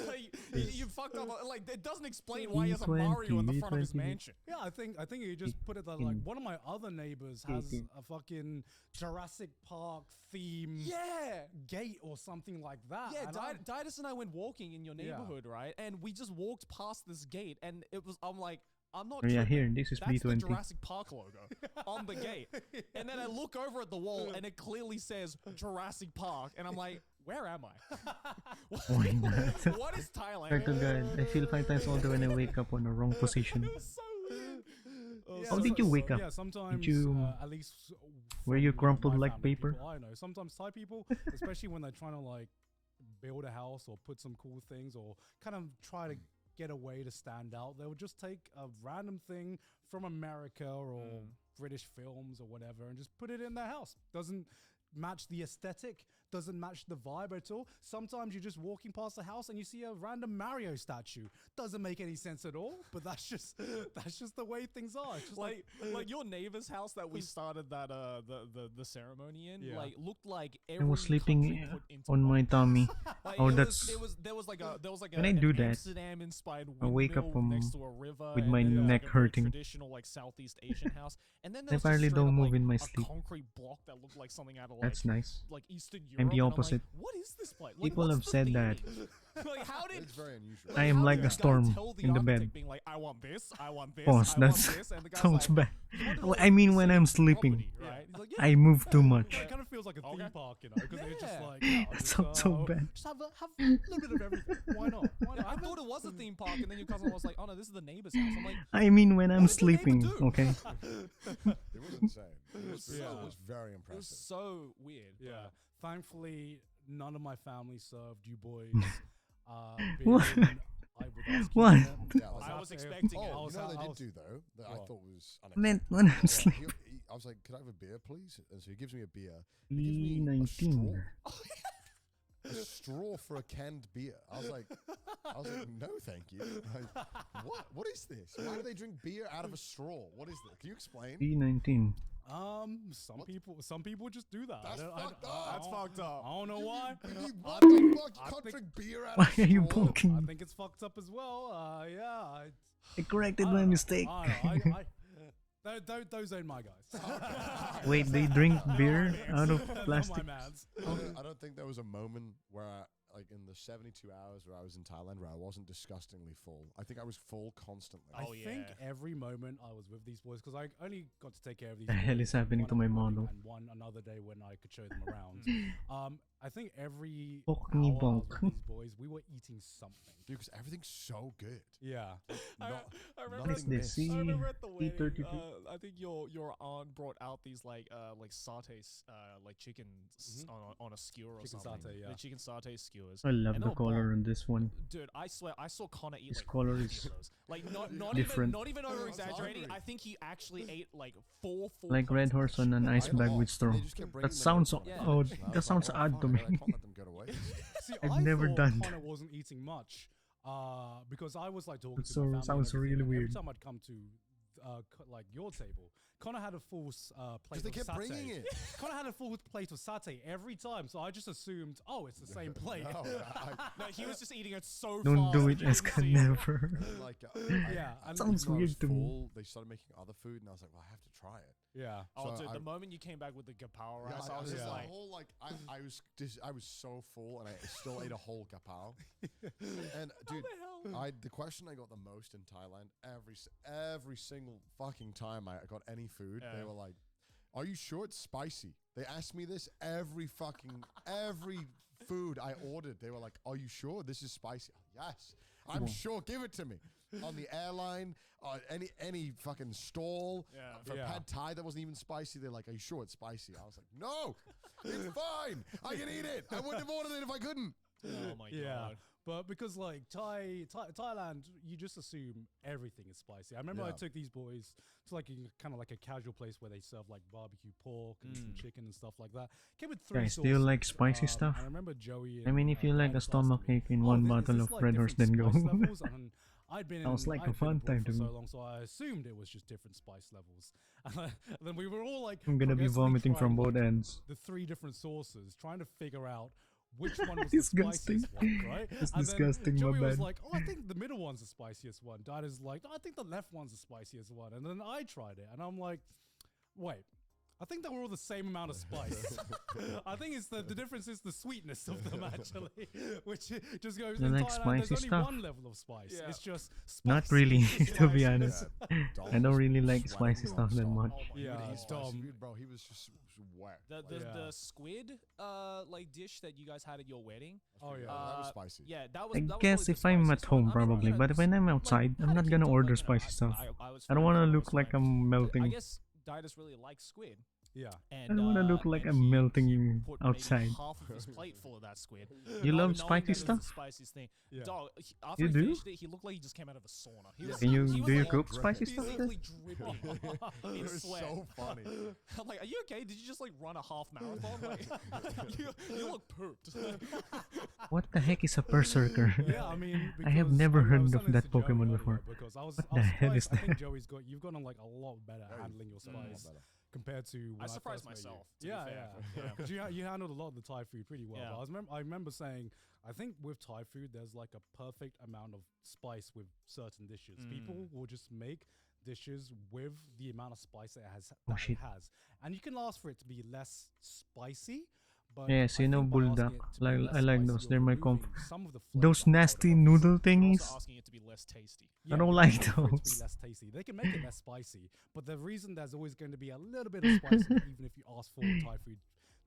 Like, you fucked up. Like, it doesn't explain why he has a Mario in the front of his B20. mansion. Yeah, I think you just put it that like one of my other neighbors has a fucking Jurassic Park theme Yeah. gate or something like that. Yeah, and I'm- Didas and I went walking in your Yeah. neighborhood, right? And we just walked past this gate, and I'm like, I'm not Oh, yeah, tripping. here, this is That's the B20. Jurassic Park logo on the gate. And then I look over at the wall, and it clearly says Jurassic Park. And I'm like, where am I? Why not? What is Thailand? Swear to God, I feel 5 times older when I wake up on the wrong position. It was so weird. Yeah, How did you wake up? Yeah, sometimes you- at least were you from, crumpled my like family, paper? people I know. Sometimes Thai people, especially when they're trying to like build a house or put some cool things or kind of try to get a way to stand out, they would just take a random thing from America or British films or whatever and just put it in their house. Doesn't match the aesthetic, doesn't match the vibe at all. Sometimes you're just walking past the house and you see a random Mario statue. Doesn't make any sense at all, but that's just the way things are. It's just Like your neighbor's house that we started that the ceremony in, Yeah. like looked like I every was sleeping country put into on my one. tummy. Like, Oh, it that's- there was like When I an do that, Amsterdam inspired I wake up, windmill next to a river with and my then there was, neck like, a very hurting. traditional like Southeast Asian house, and then I there was just apparently straight don't up, move like, in my a sleep. concrete block that looked like something out of That's nice. like Eastern Europe. I'm the and opposite. like, what is this place? Like, People what's have the said that. theming? Like, how did? It's very unusual. I am how like did a the guy storm tell the in the bed. architect Being like, I want this, I want this, Pause. I That's want this, and the guy's sounds like, bad. "You wanted Well, all I mean the when same I'm sleeping, property, right?" He's like, "Yeah." I move too much. It kind of feels like a theme Okay. park, you know, because it's just Yeah. like That sounds so bad. Just have a little bit of everything. Why not? Why not? I thought it was a theme park, and then your cousin was like, "Oh no, this is the neighbor's house." I'm like, I mean when I'm What did the neighbor sleeping, do? okay? It was insane. It was, Yeah. it was very it was impressive. so weird. Yeah. Thankfully, none of my family served you boys. What? I would ask you What? to- Yeah, like- I was happy- expecting it. I Oh, was you know ha- what I they was- did do though that I What? thought was Meant unacceptable. when I'm He- sleeping. I was like, "Could I have a beer, please?" And so he gives me a beer. He gives me a E19. a straw for a canned beer. I was like, no, thank you. Like, what is this? Why do they drink beer out of a straw? What is that? Can you explain? E19. Some people just do that. That's I don't- I- fucked I up. don't- That's fucked up. I don't know why. What the fuck? You I can't think- drink beer out Why of are a you straw. I poking? think it's fucked up as well. Yeah. I corrected I my don't know. mistake. I don't know. Those ain't my guys. Wait, they drink beer out of Not my plastic? mans. I don't think there was a moment where like in the 72 hours where I was in Thailand where I wasn't disgustingly full. I think I was full constantly. I Oh, think yeah. every moment I was with these boys, because I only got to take care of these The hell boys is happening one to my at the wedding model? and one another day when I could show them around. I think every Poke hour me I was bonk. with these boys, we were eating something. Dude, because everything's so good. Yeah. I Not, remember What is nothing this? missed. I remember at the wedding, E32. I think your aunt brought out these like satay, like chicken on a skewer or Chicken something. satay, yeah. The chicken satay skewers. I love And the they were color bomb. on this one. Dude, I swear, I saw Connor eat This like color 50 is of those. Like not different. even over exaggerating. hungry. I think he actually ate like four Like Red plates of Horse on an chicken. ice bag Oh, with straw. they just kept bringing That them sounds in. Yeah. odd. And I was That like, sounds "Oh, odd fuck, to I me. can't let them get away." See, I've I never thought done that. Connor wasn't eating much, because I was like talking That to my family and sounds everything, really and weird. Every time I'd come to like your table, Connor had a full plate Because they of kept satay. bringing it. Connor had a full plate of satay every time, so I just assumed, oh, it's the same plate. No, No, he was just eating it so fast. Don't do that it, you Eska, didn't see it. never. like, Yeah, and Sounds even though I was weird to me. full, they started making other food, and I was like, "Well, I have to try it." Yeah. Oh, So dude, I- the moment you came back with the gapow rice, Yeah, I was just the like, whole like I was so full, and I still ate a whole gapao. And dude, the question I got the most in Thailand every single fucking time I got any food, they Yeah. were like, "Are you sure it's spicy?" They asked me this every food I ordered. They were like, "Are you sure this is spicy?" Yes, I'm sure. Give it to me. On the airline, any fucking stall Yeah. for Yeah. pad thai that wasn't even spicy. They're like, "Are you sure it's spicy?" I was like, "No, it's fine. I can eat it. I wouldn't have ordered it if I couldn't." oh my Yeah, god. but because like Thailand, you just assume everything is spicy. I remember I Yeah. took these boys to like kind of like a casual place where they serve like barbecue pork and some chicken and stuff like that. Came with three Guys, do you sauces. like spicy stuff? I remember Joey. I mean, if you like a Dad asked stomach me, ache in "Oh, one is bottle this, of like, Red Horse, then different go. spice levels?" And I'd been Sounds in, like a I'd been fun abroad time for to so me. long, so I assumed it was just different spice levels. And then we were all like, I'm gonna be progressively vomiting from trying, both like, ends. the three different sauces, trying to figure out which one was Disgusting. the spiciest one, right? That's And then disgusting, my Joey was bad. like, "Oh, I think the middle one's the spiciest one." Dad is like, "No, I think the left one's the spiciest one." And then I tried it, and I'm like, "Wait, I think they were all the same amount of spice. I think it's the difference is the sweetness of them actually, which just goes You in like Thailand. There's spicy only stuff? one level of spice. Yeah. It's just spice. Not really, to be Spice. honest. I don't really like spicy stuff that much. Oh my Yeah, god. He's Dom. spicy, bro. He was just wet. The Like, the, Yeah. the squid like dish that you guys had at your wedding. Oh yeah. that was Uh, spicy. Yeah, that was. I that was guess probably if the I'm at spiciest one. home, I mean, probably. you know, But when I'm outside, I'm had a not kid gonna dog, order you know, spicy stuff. I was I don't fine, wanna I was look like fine. I'm But I melting. guess Didus really likes squid. Yeah. And, I don't wanna look like and I'm he melting put maybe outside. half of his plate full of that squid. You Knowing love that spicy it's the stuff? spiciest thing. Yeah. Dog, after You he do? finished it, he looked like he just came out of a sauna. He was, Can you he was do you like cook spicy stuff? physically dripping in It was sweat. so funny. I'm like, are you okay? Did you just like run a half marathon? Like, you look pooped. What the heck is a berserker? Yeah, I mean, I have because never was heard telling of this that to Joey Pokemon earlier before. Because I was the hell is surprised. I think that? you've gotten like a lot better at handling your A lot spice better. compared to when I first surprised met you. myself. To Yeah, be fair. yeah. Because you handled a lot of the Thai food pretty well. Yeah. But I remember saying, I think with Thai food, there's like a perfect amount of spice with certain dishes. People will just make dishes with the amount of spice it has. Oh, That shit. it has, and you can ask for it to be less spicy. But Yes, I you know think by asking buldak. it to be Like less I like spicy, those. you're They're my removing comfort. some of the Those flavor out nasty of it. noodle You're thingies. also asking it to be less tasty. I don't you're like asking for it to those. be less tasty. They can make it less spicy, but the reason there's always going to be a little bit of spice in it, even if you ask for Thai food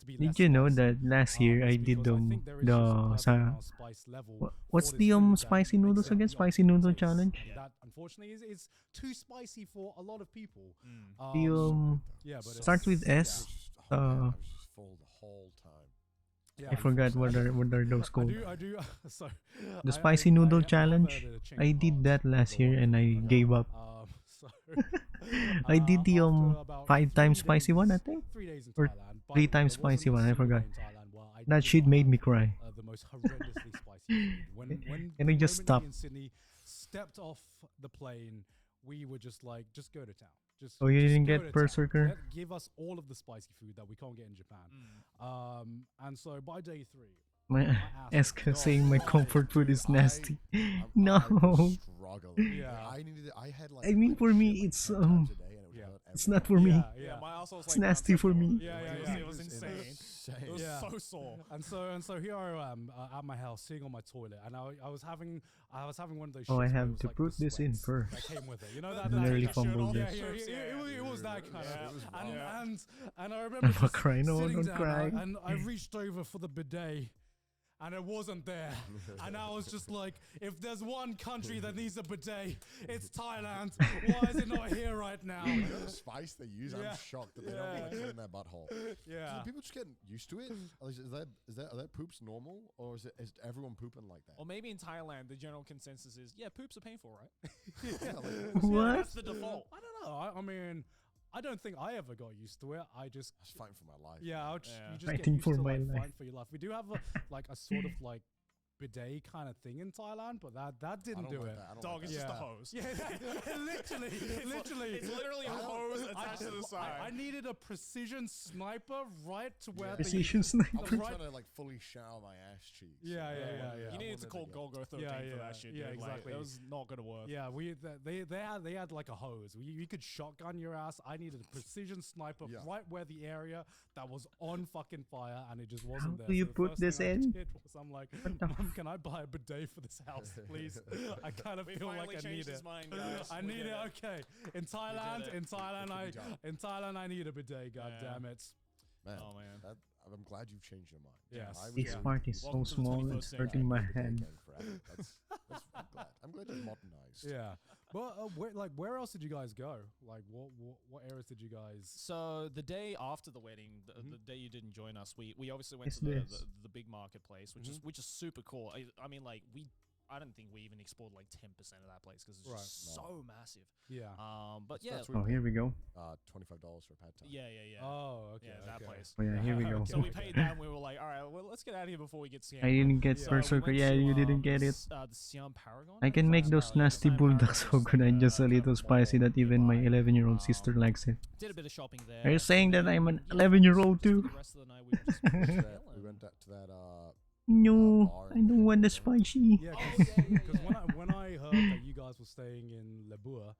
to be less Did you know spicy, that last year is I did because I think there is just a the perfect amount of spice level what's for the this food that spicy makes noodles it again? the Spicy optimal noodle taste. challenge. And that unfortunately is too spicy for a lot of people. The Yeah, but starts it's- with S. Oh, man, I Uh, was just full the whole time. Yeah, I forgot unfortunately. what are those called. I do. So The spicy noodle challenge. have a change I of did heart that last over year what and to I do, but, gave up. So I did the after about 5 times 3 spicy one, I days- think. 3 days in Or Thailand. By 3 the way, times there wasn't spicy a one, I single forgot. day in Thailand where I That did shit not made me have, cry. The most horrendously spicy food. When Can the I just moment stop? me and Sydney stepped off the plane, we were just like, just go to town. Just, Oh, you just didn't go get to town. Berserker? Give us all of the spicy food that we can't get in Japan. And so by day 3, My ass Esk was saying my dry. comfort food is nasty. No. I was struggling. Yeah. I needed. I had like. I mean, had for me, shit, like, it's 10 times a day and it would yeah. hurt It's every not time. for me. Yeah, Yeah, my arsehole was It's like nasty down for to- me. Yeah, It was, yeah. it was insane. It was Yeah. so sore. And so here I am at my house sitting on my toilet, and I was having one of those. Oh, I shits where have it was to like put the this in sweats first. That came with it. You know that. I that nearly shirt fumbled off? this. It was that kind Yeah. of. It was And, wild. and I remember I'm not just crying, no, sitting don't down, cry. and I reached over for the bidet. And it wasn't there. And I was just like, if there's one country that needs a bidet, it's Thailand. Why is it not here right now? The spice they use, Yeah. I'm shocked that they don't like it in their butthole. Yeah. Do people just get used to it? Or are their poops normal, or is everyone pooping like that? Or maybe in Thailand, the general consensus is, yeah, poops are painful, right? Yeah, like, What? That's the default. I don't know. I mean, I don't think I ever got used to it. I just I was fighting for my life. Yeah, man. I'll just, Yeah. you just Fighting get used for to my like life. fighting for your life. We do have a sort of like bidet kind of thing in Thailand, but that I didn't don't do like it. that. I don't Dog, like it's that. just a Yeah. hose. Yeah, literally. It's literally a hose attached to the side. I needed a precision sniper right to where Precision I sniper. wasn't Right. trying to like fully shower my ass cheeks. Yeah. You needed to call Golgo 13 Yeah, for yeah, that shit, yeah, dude. exactly. Like, it was not gonna work. Yeah, they had like a hose. You could shotgun your ass. I needed a precision sniper Yeah. right where the area that was on fucking fire, and it just wasn't there. do you the put first this thing I in? did was I'm like, Mom, can I buy a bidet for this house, please? I kind of We feel finally like I need changed it. his mind, guys. I We need did it. Okay, in Thailand, it. in Thailand, It can be done. in Thailand, I need a bidet. God Yeah. damn it. Man, Oh, man. I'm glad you've changed your mind. Yes. I was This really part is so Welcome to the small, 21st it's century. hurting my bidet hand. gang forever. I'm glad you're modernized. Yeah, but where else did you guys go? Like, what areas did you guys? So the day after the wedding, Mm-hmm. the day you didn't join us, we obviously went It's to the, this. the big marketplace, Mm-hmm. which is super cool. I mean, like I don't think we even explored like 10% of that place because it's Right. just so massive. Yeah. But yeah, That's Oh, here we go. $25 for pad thai. yeah. Oh, okay. Yeah, that okay. place. Oh yeah, here we go. So we paid that and we were like, all right, well, let's get out of here before we get scammed. I didn't get So we Berserker. went Yeah, to, you didn't get the it. The Siam Paragon. I can make those nasty bulldogs so good and just a little spicy that even my 11-year-old sister likes it. Did a bit of shopping there. Are you saying that I'm an Yeah, 11-year-old just for too? the rest of the night we were just We chilling. went to that No, bar I don't want the spicy. Yeah, Oh, because yeah. when I heard that you guys were staying in Lebua,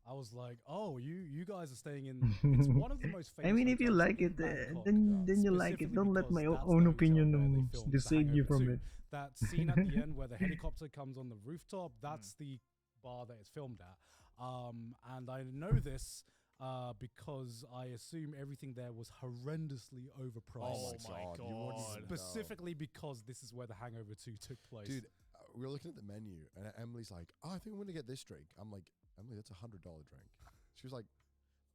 I was like, oh, you guys are staying in. It's one of the most famous. I mean, if you hotels like in it, Bangkok, then you like it. specifically Don't let my because that's own the hotel opinion where they filmed dissuade The you Hangover from 2. it. That scene at the end where the helicopter comes on the rooftop, that's the bar that it's filmed at. And I know this because I assume everything there was horrendously overpriced. Oh my God, you wouldn't God. even know. Specifically because this is where the Hangover 2 took place. Dude, we were looking at the menu, and Emily's like, "Oh, I think I'm gonna get this drink." I'm like, "Emily, that's $100 drink." She was like,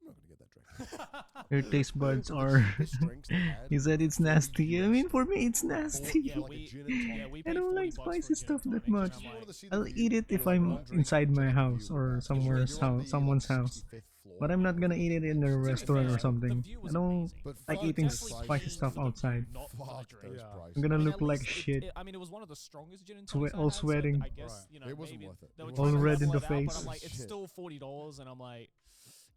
"I'm not gonna get that drink." Your taste buds are. This drink's they had He said it's 40 nasty. I mean, US. for me, it's nasty. Yeah, Like a we, gin and tonic. yeah, we I paid don't 40 like bucks for a spicy gin stuff and that tonic, and much. I'm You like, wanted to see the I'll view, eat it you if wanted I'm one drink, inside my check the house view, or man. somewhere You're on the, someone's house. 65th floor. But I'm not gonna eat it in a restaurant or fair, something. the view I was don't amazing. But like fuck eating those spicy prices. stuff For the view, outside. not for the Fuck drink. those Yeah. prices. I'm gonna And look at like least shit. I mean, it was one of the strongest gin and Swe- tonics I all had, so sweating. I guess, Right. you know, It wasn't maybe worth it. they were All trying to red in level the it out, face. But I'm like, it's Shit. still $40, and I'm like,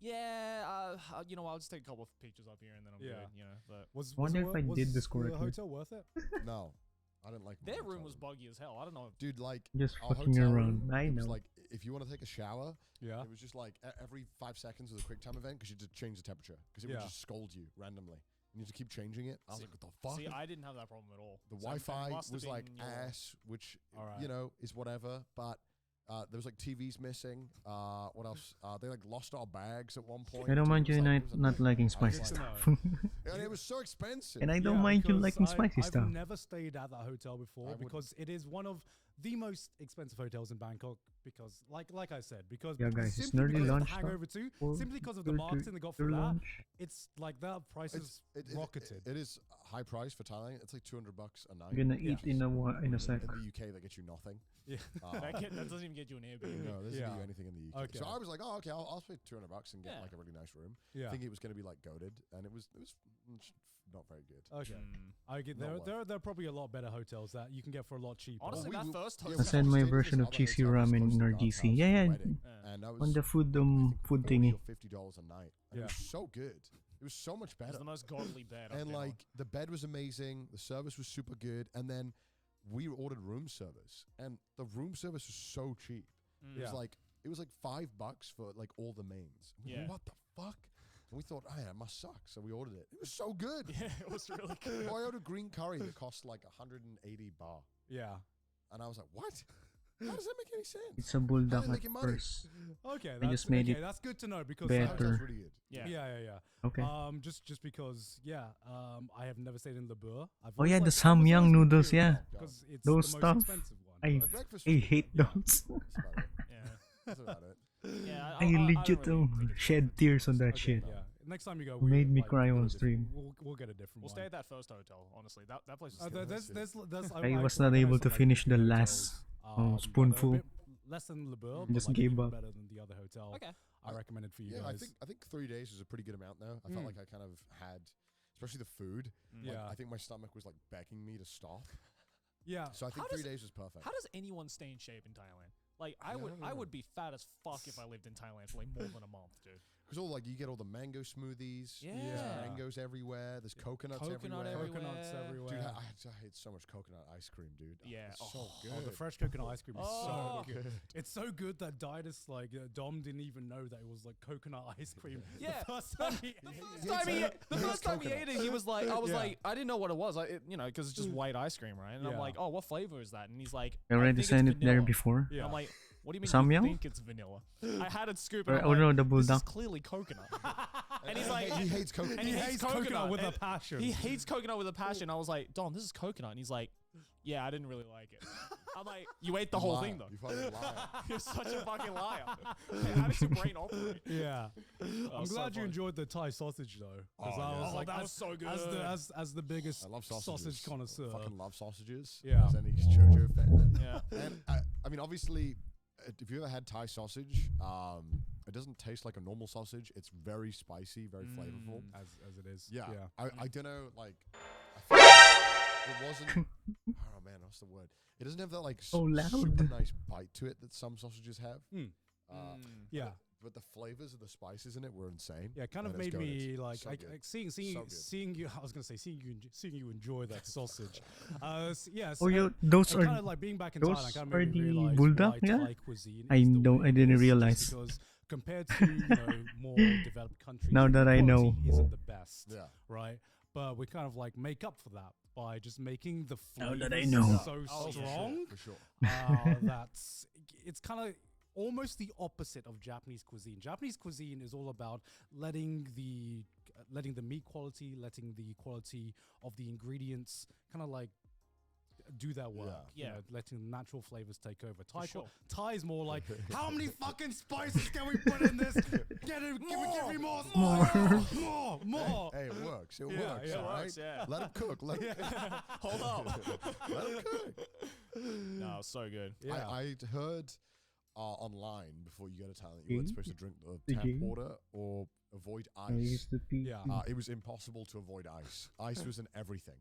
yeah, you know, I'll just take a couple of pictures up here, and then I'm Yeah. good, you know. But Was Wonder it if I was did this the correctly. hotel worth it? No. I didn't like Their my room hotel was buggy as hell. I don't know. Dude, like Just our fucking hotel around. room, I it was know. like if you want to take a shower, Yeah. it was just like every 5 seconds was a quick time event because you had to change the temperature because it would Yeah. just scold you randomly. And you had to keep changing it. I was See- like, what the fuck? See, I didn't have that problem at all. The So it Wi-Fi must have was like been your- ass, which Alright. you know is whatever. But there was like TVs missing. What else? They like lost our bags at one point. I don't It mind was you like- not, it was a not nightmare. liking I was spicy Good to like- stuff. and it was so expensive. And I don't Yeah, mind you because liking spicy I've stuff. never stayed at that hotel before I would- because it is one of the most expensive hotels in Bangkok. Because, like I said, because Yeah, guys, it's simply nearly because of the lunch. Hangover too, Or simply because of the your- marketing they got for your that, lunch. it's like that prices rocketed. It is high price for Thailand. It's like $200 a night. You're gonna Yeah. eat in a sec. In the UK, that gets you nothing. Yeah. that doesn't even get you an Airbnb. No, this Yeah. doesn't do anything in the UK. Okay. So I was like, oh, okay, I'll pay $200 and get Yeah. like a really nice room. Yeah. Thinking it was going to be like goaded, and it was not very good. Okay. Mm. I get Not there are probably a lot better hotels that you can get for a lot cheaper. Honestly, that first hotel- I send my stayed at version this of other cheesy hotel that's ramen close in to our God's GC. house Yeah, for the yeah. wedding. Yeah. And that was On the food I think food 40 thingy. or $50 a night. And Yeah. It was so good. It was so much It better. was the most godly bed. I've And been on. like the bed was amazing, the service was super good, and then we ordered room service, and the room service was so cheap. Mm. It was Yeah. like $5 for like all the mains. And we were Yeah. like, what the fuck? And we thought, oh, yeah, it must suck. So we ordered it. It was so good. Yeah, it was really good. So I ordered green curry that cost like 180 baht, Yeah. and I was like, what? How does that make any sense? It's a bulldog How are they at making money? first. Okay. I That's, just made okay, it that's good to know because better. That sounds really good. Yeah. yeah. Okay. Just because I have never stayed in Le Bourg. Oh yeah, the Samyang noodles, yeah. Because it's Those the stuff, most expensive one. I The breakfast I was hate good. those. That's about it. Yeah. That's about it. Yeah. I legit don't really think it's shed worth it. tears on that Okay, shit. Yeah. Next time you go, Made me like, cry we'll on get a stream. different- We'll get a different We'll one. stay at that first hotel. Honestly, that place was Uh, good. there's, I was I not know able some, to like, finish the good last hotels, but they're a spoonful. bit less than Le Bourg, but Just like gave even up. better than the other hotel. Okay. I recommend it for you Yeah, guys. I think 3 days was a pretty good amount though. I felt like I kind of had, especially the food. Like, Yeah. I think my stomach was like begging me to stop. Yeah. So I think How 3 does- days was perfect. How does anyone stay in shape in Thailand? Like I Yeah, I would, don't I know. would be fat as fuck if I lived in Thailand for like more than a month, dude. Because all like you get all the mango smoothies. Yeah. Yeah. Mangoes everywhere. There's coconuts Coconut everywhere. Coconuts everywhere. everywhere. Dude, I hate so much coconut ice cream, dude. Yeah. It's so Oh, good. Oh, the fresh coconut ice cream is Oh. so good. It's so good that Didas, like, Dom didn't even know that it was like coconut ice cream. Yeah. The first time he, The hates first time he ate it, he was like, I was Yeah. like, I didn't know what it was, because it's just white ice cream, right? And I'm Yeah. like, oh, what flavor is that? And he's like, I I already think it's sent it there vanilla. before. And I'm like, what do you mean Samyang? you think it's vanilla? I had it scoop and Or, I'm oh like, no, the this is bulldog. clearly coconut. And he's like, he hates coconut. and he hates coconut with a and passion. He hates coconut with a passion. I was like, Don, this is coconut. And he's like, yeah, I didn't really like it. I'm like, you ate the whole Liar. thing though. You fucking liar. You're such a fucking liar. How does your brain operate? Yeah. I'm so glad you funny. enjoed the Thai sausage though. Because Oh, I yeah. was Oh, like, that was so As good. the biggest I love sausages. sausage connoisseur. I fucking love sausages. Yeah. As any Chojo fan. Yeah. And I mean, obviously, if you ever had Thai sausage, it doesn't taste like a normal sausage. It's very spicy, very flavorful. as it is. Yeah. Yeah. I don't know, like, I feel like it wasn't. Oh man, what's the word? It doesn't have that like So loud. super nice bite to it that some sausages have. Mm. Yeah. But the flavors of the spices in it were insane. Yeah, it kind of and it's made me goated. like, So like, good. like seeing So good. seeing you. I was gonna say seeing you enjoy that sausage. Yes. Oh, you those kind are of like being back in those Thailand kind of are made me the realize bulldog, why yeah? Thai cuisine I is the don't- way I it didn't is, just realize. because compared to more developed countries, Now that I know. quality isn't the best. Yeah. Right. But we kind of like make up for that by just making the Now flavors that I know. so Oh, yeah. strong. For sure. That's it's kind of almost the opposite of Japanese cuisine. Japanese cuisine is all about letting the meat quality, letting the quality of the ingredients kind of like do their work. Yeah. You know, letting the natural flavors take over. sure. Thai is more like, how many fucking spices can we put in this? Give me more, more. Hey, it works. It Yeah, works. yeah. It all right? works, yeah. Let him cook. Let him Hold up. Let him cook. No, so good. Yeah. I'd heard online before you go to Thailand, you weren't supposed to drink the tap Okay. water or avoid I ice. used to be. Yeah. It was impossible to avoid ice. Ice was in everything.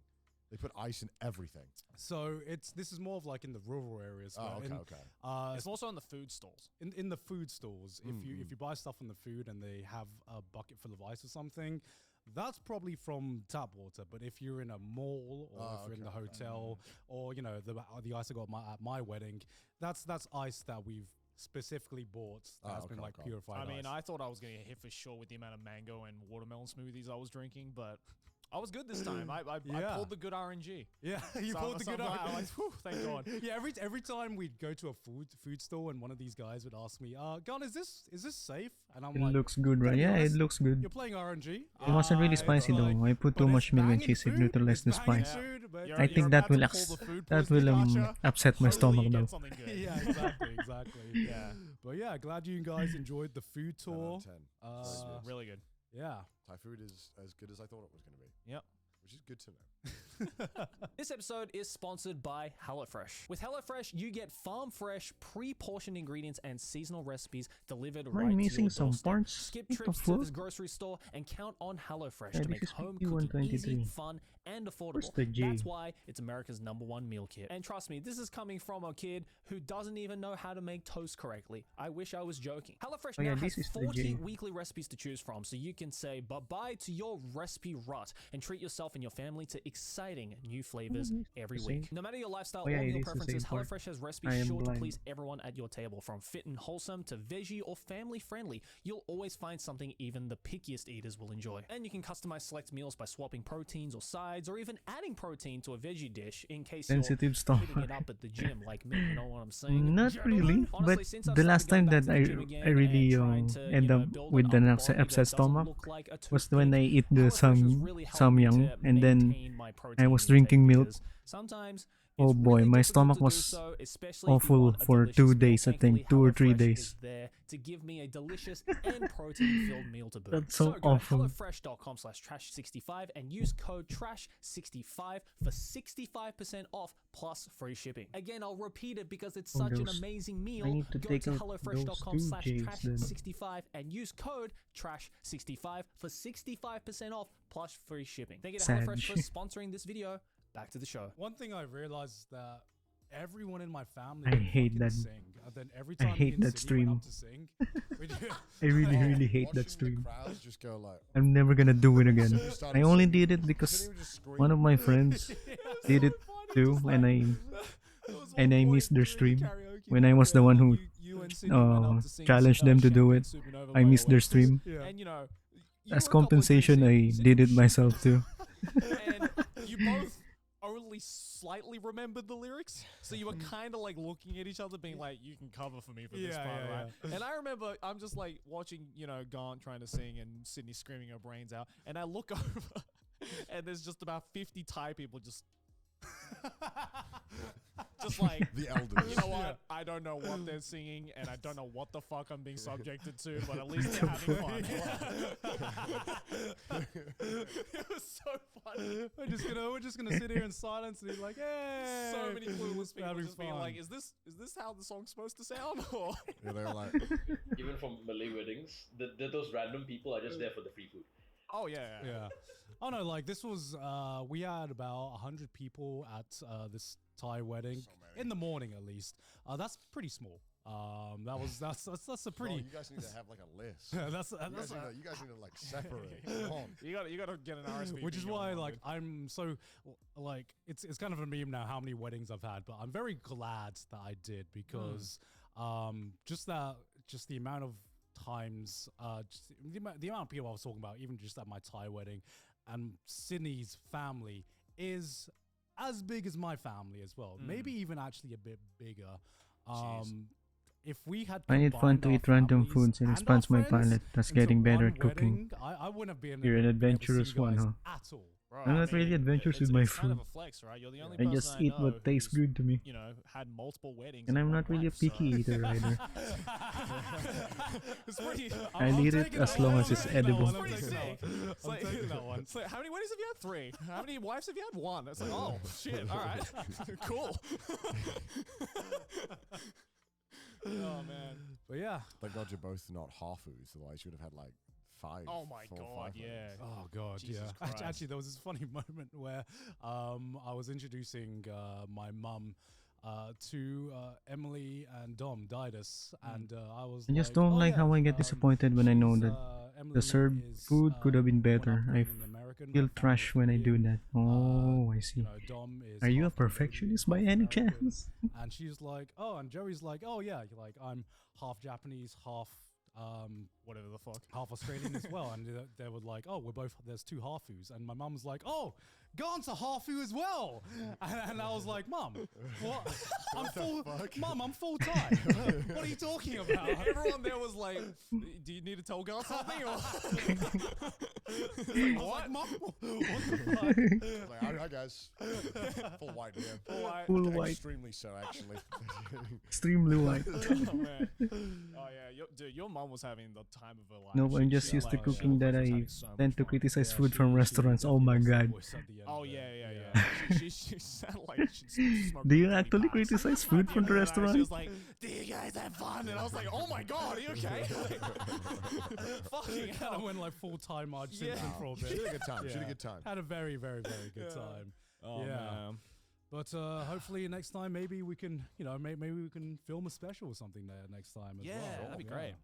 They put ice in everything. So this is more of like in the rural areas. Oh, but okay, in, okay. It's also in the food stalls. in the food stores, if you buy stuff from the food and they have a bucket full of ice or something, that's probably from tap water. But if you're in a mall or if you're in the hotel or the ice I got at my wedding, that's ice that we've specifically bought that has been purified. I mean, ice. I thought I was gonna get hit for sure with the amount of mango and watermelon smoothies I was drinking, but I was good this time. I pulled the good RNG. Yeah, you So- pulled the so good I'm RNG. like, whew, thank God. Yeah, every time we'd go to a food store and one of these guys would ask me, Gun, is this safe? And I'm It like, looks good, right? "Gotta be Yeah, it honest, looks good. You're playing RNG. It wasn't really It's spicy like- though. I put but too it's much milk and banging cheese. It food, neutralized the it's banging spice. food, but- You're- I you're think that about will to pull the food that pussy, will Kasha. upset my Hopefully stomach you get though. something good. Yeah, exactly. Yeah. But yeah, glad you guys enjoyed the food 10 out tour. of 10. Really good. Yeah. Thai food is as good as I thought it was going to be. Yep. Which is good to know. This episode is sponsored by HelloFresh. With HelloFresh, you get farm fresh, pre-portioned ingredients and seasonal recipes delivered Am I right to missing your some doorstep. parts? Skip What the trips to the fuck? grocery store and count on HelloFresh Yeah, to this make is home 51, cooking easy, 23. fun, and affordable. Where's the J? That's why it's America's #1 meal kit. And trust me, this is coming from a kid who doesn't even know how to make toast correctly. I wish I was joking. HelloFresh Oh yeah, now has this is the 40 J. weekly recipes to choose from, so you can say bye-bye to your recipe rut and treat yourself and your family to exciting new flavors every the week. same. No matter your lifestyle Oh yeah, or it meal is the preferences, same part. HelloFresh has I recipes am sure to blind. please everyone at your table. From fit and wholesome to veggie or family friendly, you'll always find something even the pickiest eaters will enjoy. And you can customize select meals by swapping proteins or sides, or even adding protein to a veggie dish in case Sensitive you're stuff. hitting it up at the gym like me. You know what I'm saying? Not really, Honestly, but since I've the started last going time back that to the gym again I really and trying to, end up build with an an upper body upset that doesn't stomach look like a was when I toothpick, eat the HelloFresh has really helped me samyang to and then maintain my I protein was intake drinking milk. because sometimes Oh it's boy, really my difficult stomach to do was so, especially if you awful want a for delicious 2 meal. days, I think, Thankfully, 2 or 3 HelloFresh days. is there to give me a delicious and protein-filled meal to boot. That's so go awful. to hellofresh.com/trash65 and use code trash65 for 65% off plus free shipping. Again, I'll repeat it because it's Oh, such an those- amazing meal. I need to Go take to out those 2 J's then. hellofresh.com/trash65 and use code trash65 for 65% off plus free shipping. Thank you to Sad. HelloFresh for sponsoring this video. Back to the show. One thing I realized is that everyone in my family I would hate fucking that. sing. And then every I time me hate and that Sydney went stream. up to sing, we just- I really, Oh, really hate watching that stream. The crowds just go like. I'm never gonna do it again. Sydney started I only singing. did it Sydney because would just scream. one of my friends did it too, and I missed their stream. When I was the one who challenged them to do it, I missed their stream. Yeah. And you know, As compensation, I did it myself too. And you both only slightly remembered the lyrics, so you were kind of like looking at each other, being like, "You can cover for me for this Yeah, part, yeah, right?" And I remember I'm just like watching, Gaunt trying to sing and Sydney screaming her brains out, and I look over, and there's just about 50 Thai people just like, The elders. you know what? I don't know what they're singing, and I don't know what the fuck I'm being subjected to, but at least they're having fun. It was so funny. we're just gonna sit here in silence and be like, hey. So many clueless people Having just being fun. like, "Is this how the song's supposed to sound?" Or Yeah, they were like. Even from Malay weddings, those random people are just there for the free food. oh yeah. Yeah. Oh no, like this was we had about 100 people at this Thai wedding So many. in the morning at least. That's pretty small. That's a Bro, pretty you guys need to have like a list. that's You guys need to like separate. Come on. You gotta get an RSVP. which is going why on, like dude. I'm so like it's kind of a meme now how many weddings I've had, but I'm very glad that I did because just the amount of times just the amount of people I was talking about even just at my Thai wedding, and Sydney's family is as big as my family as well, maybe even actually a bit bigger. If we had I need fun combined to our eat random families foods and and expands our my friends palate. That's into getting better one at cooking. wedding, I wouldn't have been You're an able to see adventurous you one, guys huh? at all. Bro, I'm not really adventurous with my it's kind of food. a flex, right? You're the only I person just I eat know what tastes who's, good to me. Had multiple weddings. And in I'm one not really a life, so- picky eater either. It's pretty. I'll eat it as long as it's edible. Pretty sick. It's I'm like- taking that one. It's like, how many weddings have you had? 3. How many wives have you had? 1. It's like, oh shit. All right, cool. Oh man. But yeah. Thank God you're both not half-oos, otherwise you would have had like 5. Oh my 4 or god. 5 Yeah. Oh god, Jesus yeah. Christ. Actually, there was this funny moment where I was introducing my mum to Emily and Dom died us, and I was. I just like, don't "Oh, like yeah, how I get disappointed when I know she's, that Emily the served is, food could have been grown up better. I being an American, feel her family's trash when I do Korean. that. Oh, I see. You know, Dom is Are you a half Cambodian, perfectionist by half any American. chance? And she's like, oh, and Joey's like, oh yeah, like I'm half Japanese, half Whatever the fuck. half Australian as well. And they were like, oh, we're both, there's two Harfus. And my mum's like, oh, Gant's a Harfu as well. And I was like, Mum, what? Mum, I'm full time. What are you talking about? Everyone there was like, "Do you need to tell God something?" Or Like, what? Mum, what the fuck? Like, all right, guys. Full white, yeah. Full white. Extremely so, actually. Extremely white. Oh man. Oh yeah, dude, your mom was having the time of her life. No, I'm just She, used to like, cooking that was I having so much tend to fun. criticize Yeah, food from she restaurants. Oh my definitely god. voice at the end Oh of it. yeah. She sounded like she smoked Do you 30 actually packs. criticize At food the from end the of night, She restaurant? was like, "Do you guys have fun?" And I was like, "Oh my god, are you okay?" Fucking Kind hell. of went like full time Marge Yeah. Simpson for a She had bit. a good time. She had a Yeah. good time. Had a very, very, very good Yeah. time. Oh Yeah. man. But hopefully next time maybe we can, maybe we can film a special or something there next time as Yeah, well. that'd be Yeah. great.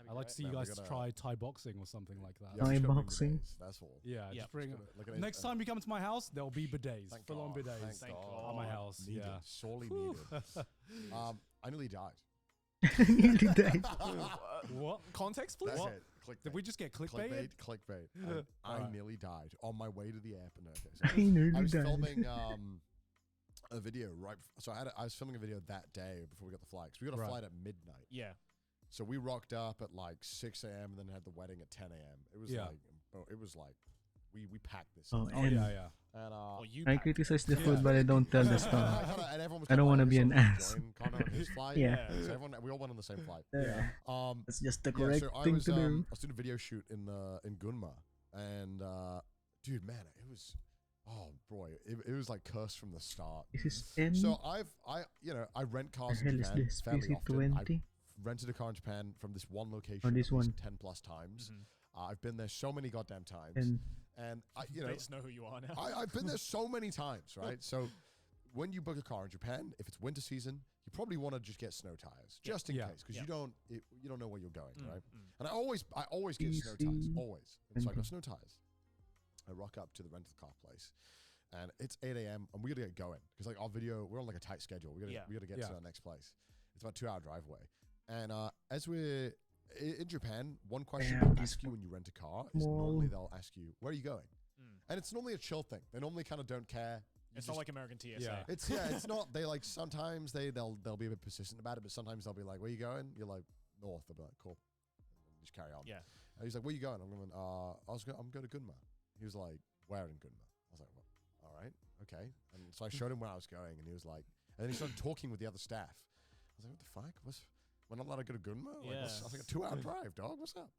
I'd like to see you Man, we guys gotta- try Thai boxing or something like that. Yeah, we just Thai gotta bring boxing. bidets, that's all. Yeah, Yep. just bring. Look at it, Next time you come to my house, there'll be bidets, Thank full on God, bidets thank at my God. house. Needed, Yeah. sorely needed. I nearly died. Nearly died. What? Context, please. That's What? it. Clickbait. Did we just get clickbaited? Clickbait. I Alright. nearly died on my way to the airport. No, okay, I so I nearly was died. filming a video so I was filming a video that day before we got the flight. 'Cause we got a Right. flight at midnight. Yeah. So we rocked up at like 6 a.m. and then had the wedding at 10 a.m. It was Yeah. like we packed this. Oh, in. Oh and yeah. And Or you. I packed it. criticize the Yeah. food, but I don't tell the and stuff. and everyone was I don't want wanna to be an ass. Join Connor on his flight. Yeah. So we all went on the same flight. Yeah. That's just the Yeah, correct so I thing was to I do. was doing a video shoot in Gunma, and dude, man, it was it was like cursed from the start. This is 10. So I rent The cars hell in is Japan this? fairly often. I PC20? rented a car in Japan from this one location Or this at least one? 10 plus times. Mhm. I've been there so many goddamn times, And and They just know who you are now. I've been there so many times, right? So when you book a car in Japan, if it's winter season, you probably want to just get snow tires, just in Yeah. case, because Yeah. you don't know where you're going, Mm, right? mm. And I always get snow tires, PC. always. And so I got Okay. snow tires. I rock up to the rental car place, and it's 8 a.m. and we gotta get going because like our video, we're on like a tight schedule. We gotta get Yeah. to our next place. It's about a 2-hour drive away. And as we're in Japan, one question Damn, they this ask you when you rent a car is small. normally they'll ask you, "Where are you going?" Mm. And it's normally a chill thing. They normally kind of don't care. You It's not just- like American TSA. Yeah. it's not. They like sometimes they'll be a bit persistent about it, but sometimes they'll be like, "Where you going?" You're like, "North." They'll be like, "Cool," and just carry on. Yeah. And he's like, "Where you going?" I'm going. I'm going to Gunma. He was like, "Where in Gunma?" I was like, well, "All right, okay." And so I showed him where I was going, and he was like, and then he started talking with the other staff. I was like, "What the fuck? We're not allowed to go to Gunma? Like, Yeah. I was like a 2-hour drive, dog. What's up?"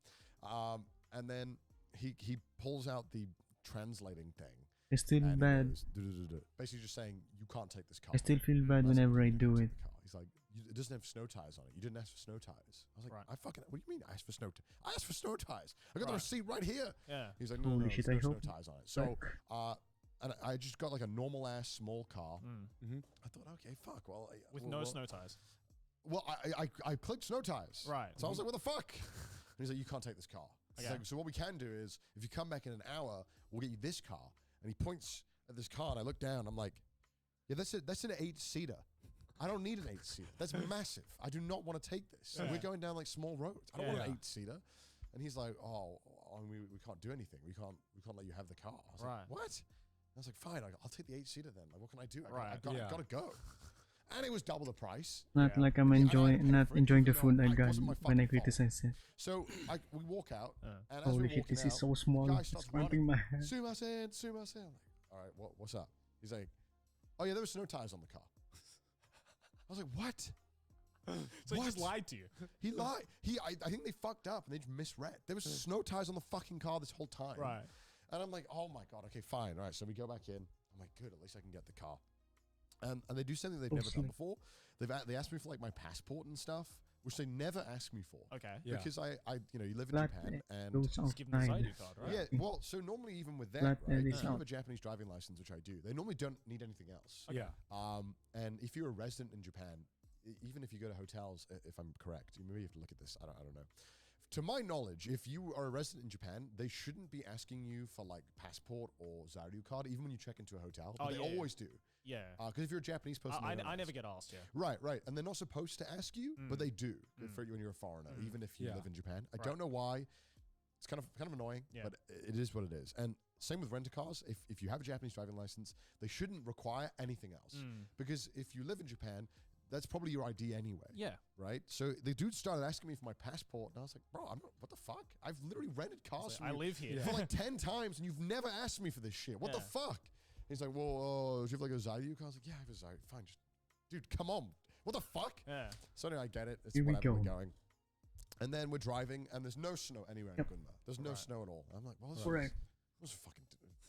And then he pulls out the translating thing. I still And he bad. goes, "Duh-duh-duh-duh." Basically just saying you can't take this car. I still feel bad I was like, whenever I "You do can't it. take the car." He's like, "It doesn't have snow tires on it. You didn't ask for snow tires." I was like, Right. what do you mean I asked for snow tires? I asked for snow tires. I got the Right. receipt right here. Yeah. He's like, Holy no, shit, there's I no hope snow tires on it. So, Fuck. and I just got like a normal ass small car. Mm. I thought, okay, fuck. Well, With well, no well- snow tires. Well, I clicked snow tires. Right. So I was like, what the fuck? And he's like, you can't take this car. He's Okay. like, so what we can do is, if you come back in an hour, we'll get you this car. And he points at this car, and I look down. I'm like, yeah, that's an 8-seater. I don't need an 8-seater. That's massive. I do not want to take this. Yeah. We're going down like small roads. I don't want Yeah. an 8-seater. And he's like, oh, we can't do anything. We can't let you have the car. I was Right. like, what? And I was like, fine, I'll take the 8-seater then. Like, what can I do? Right. I gotta go. And it was double the price. Not Yeah. like I'm I had enjoying, to pay not for it, enjoying the even though food I it got wasn't my when I fucking fault. criticize it. So we walk out, Uh. and as Holy we're shit, walking this is out, so small. guy It's starts cramping my hand. Sumimasen, sumimasen. I'm like, all right, what's up? He's like, oh yeah, there was no tires on the car. I was like, what? So he just What? lied to you. He lied. I think they fucked up and they just misread. There was snow tires on the fucking car this whole time. Right. And I'm like, oh my god, okay, fine. All right, so we go back in. I'm like, good, at least I can get the car. And they do something they've never done Awesome. before. They asked me for like my passport and stuff, which they never ask me for. Okay. Yeah. Because you live in Flat Japan and goes Just give them the outside. Zaidi card, right? yeah, well, so normally even with that, Flat right, and if it's you have out. a Japanese driving license, which I do, they normally don't need anything else. Yeah. And if you're a resident in Japan, even if you go to hotels, if I'm correct, you maybe have to look at this. I don't know. To my knowledge, if you are a resident in Japan, they shouldn't be asking you for like passport or Zairyu card, even when you check into a hotel. But Oh, they yeah, yeah. always do. Yeah. Because if you're a Japanese person, I they don't never ask. get asked. Yeah. Right. And they're not supposed to ask you, but they do for when you're a foreigner, even if you Yeah. live in Japan. I Right. don't know why. It's kind of annoying, Yeah. but it is what it is. And same with rent a cars. If you have a Japanese driving license, they shouldn't require anything else. Because if you live in Japan, that's probably your ID anyway. Yeah. Right? So the dude started asking me for my passport, and I was like, bro, what the fuck? I've literally rented cars from I you live here. for like 10 times, and you've never asked me for this shit. What the Yeah. fuck? He's like, well, do you have like a Zairyu car? I was like, yeah, I have a Zairyu. Fine, just, dude, come on. What the fuck? Yeah. So anyway, I get it. It's Here we whatever, we're go. going. And then we're driving, and there's no snow anywhere in Gunma. There's no Right. snow at all. I'm like, well, this Correct. was a fucking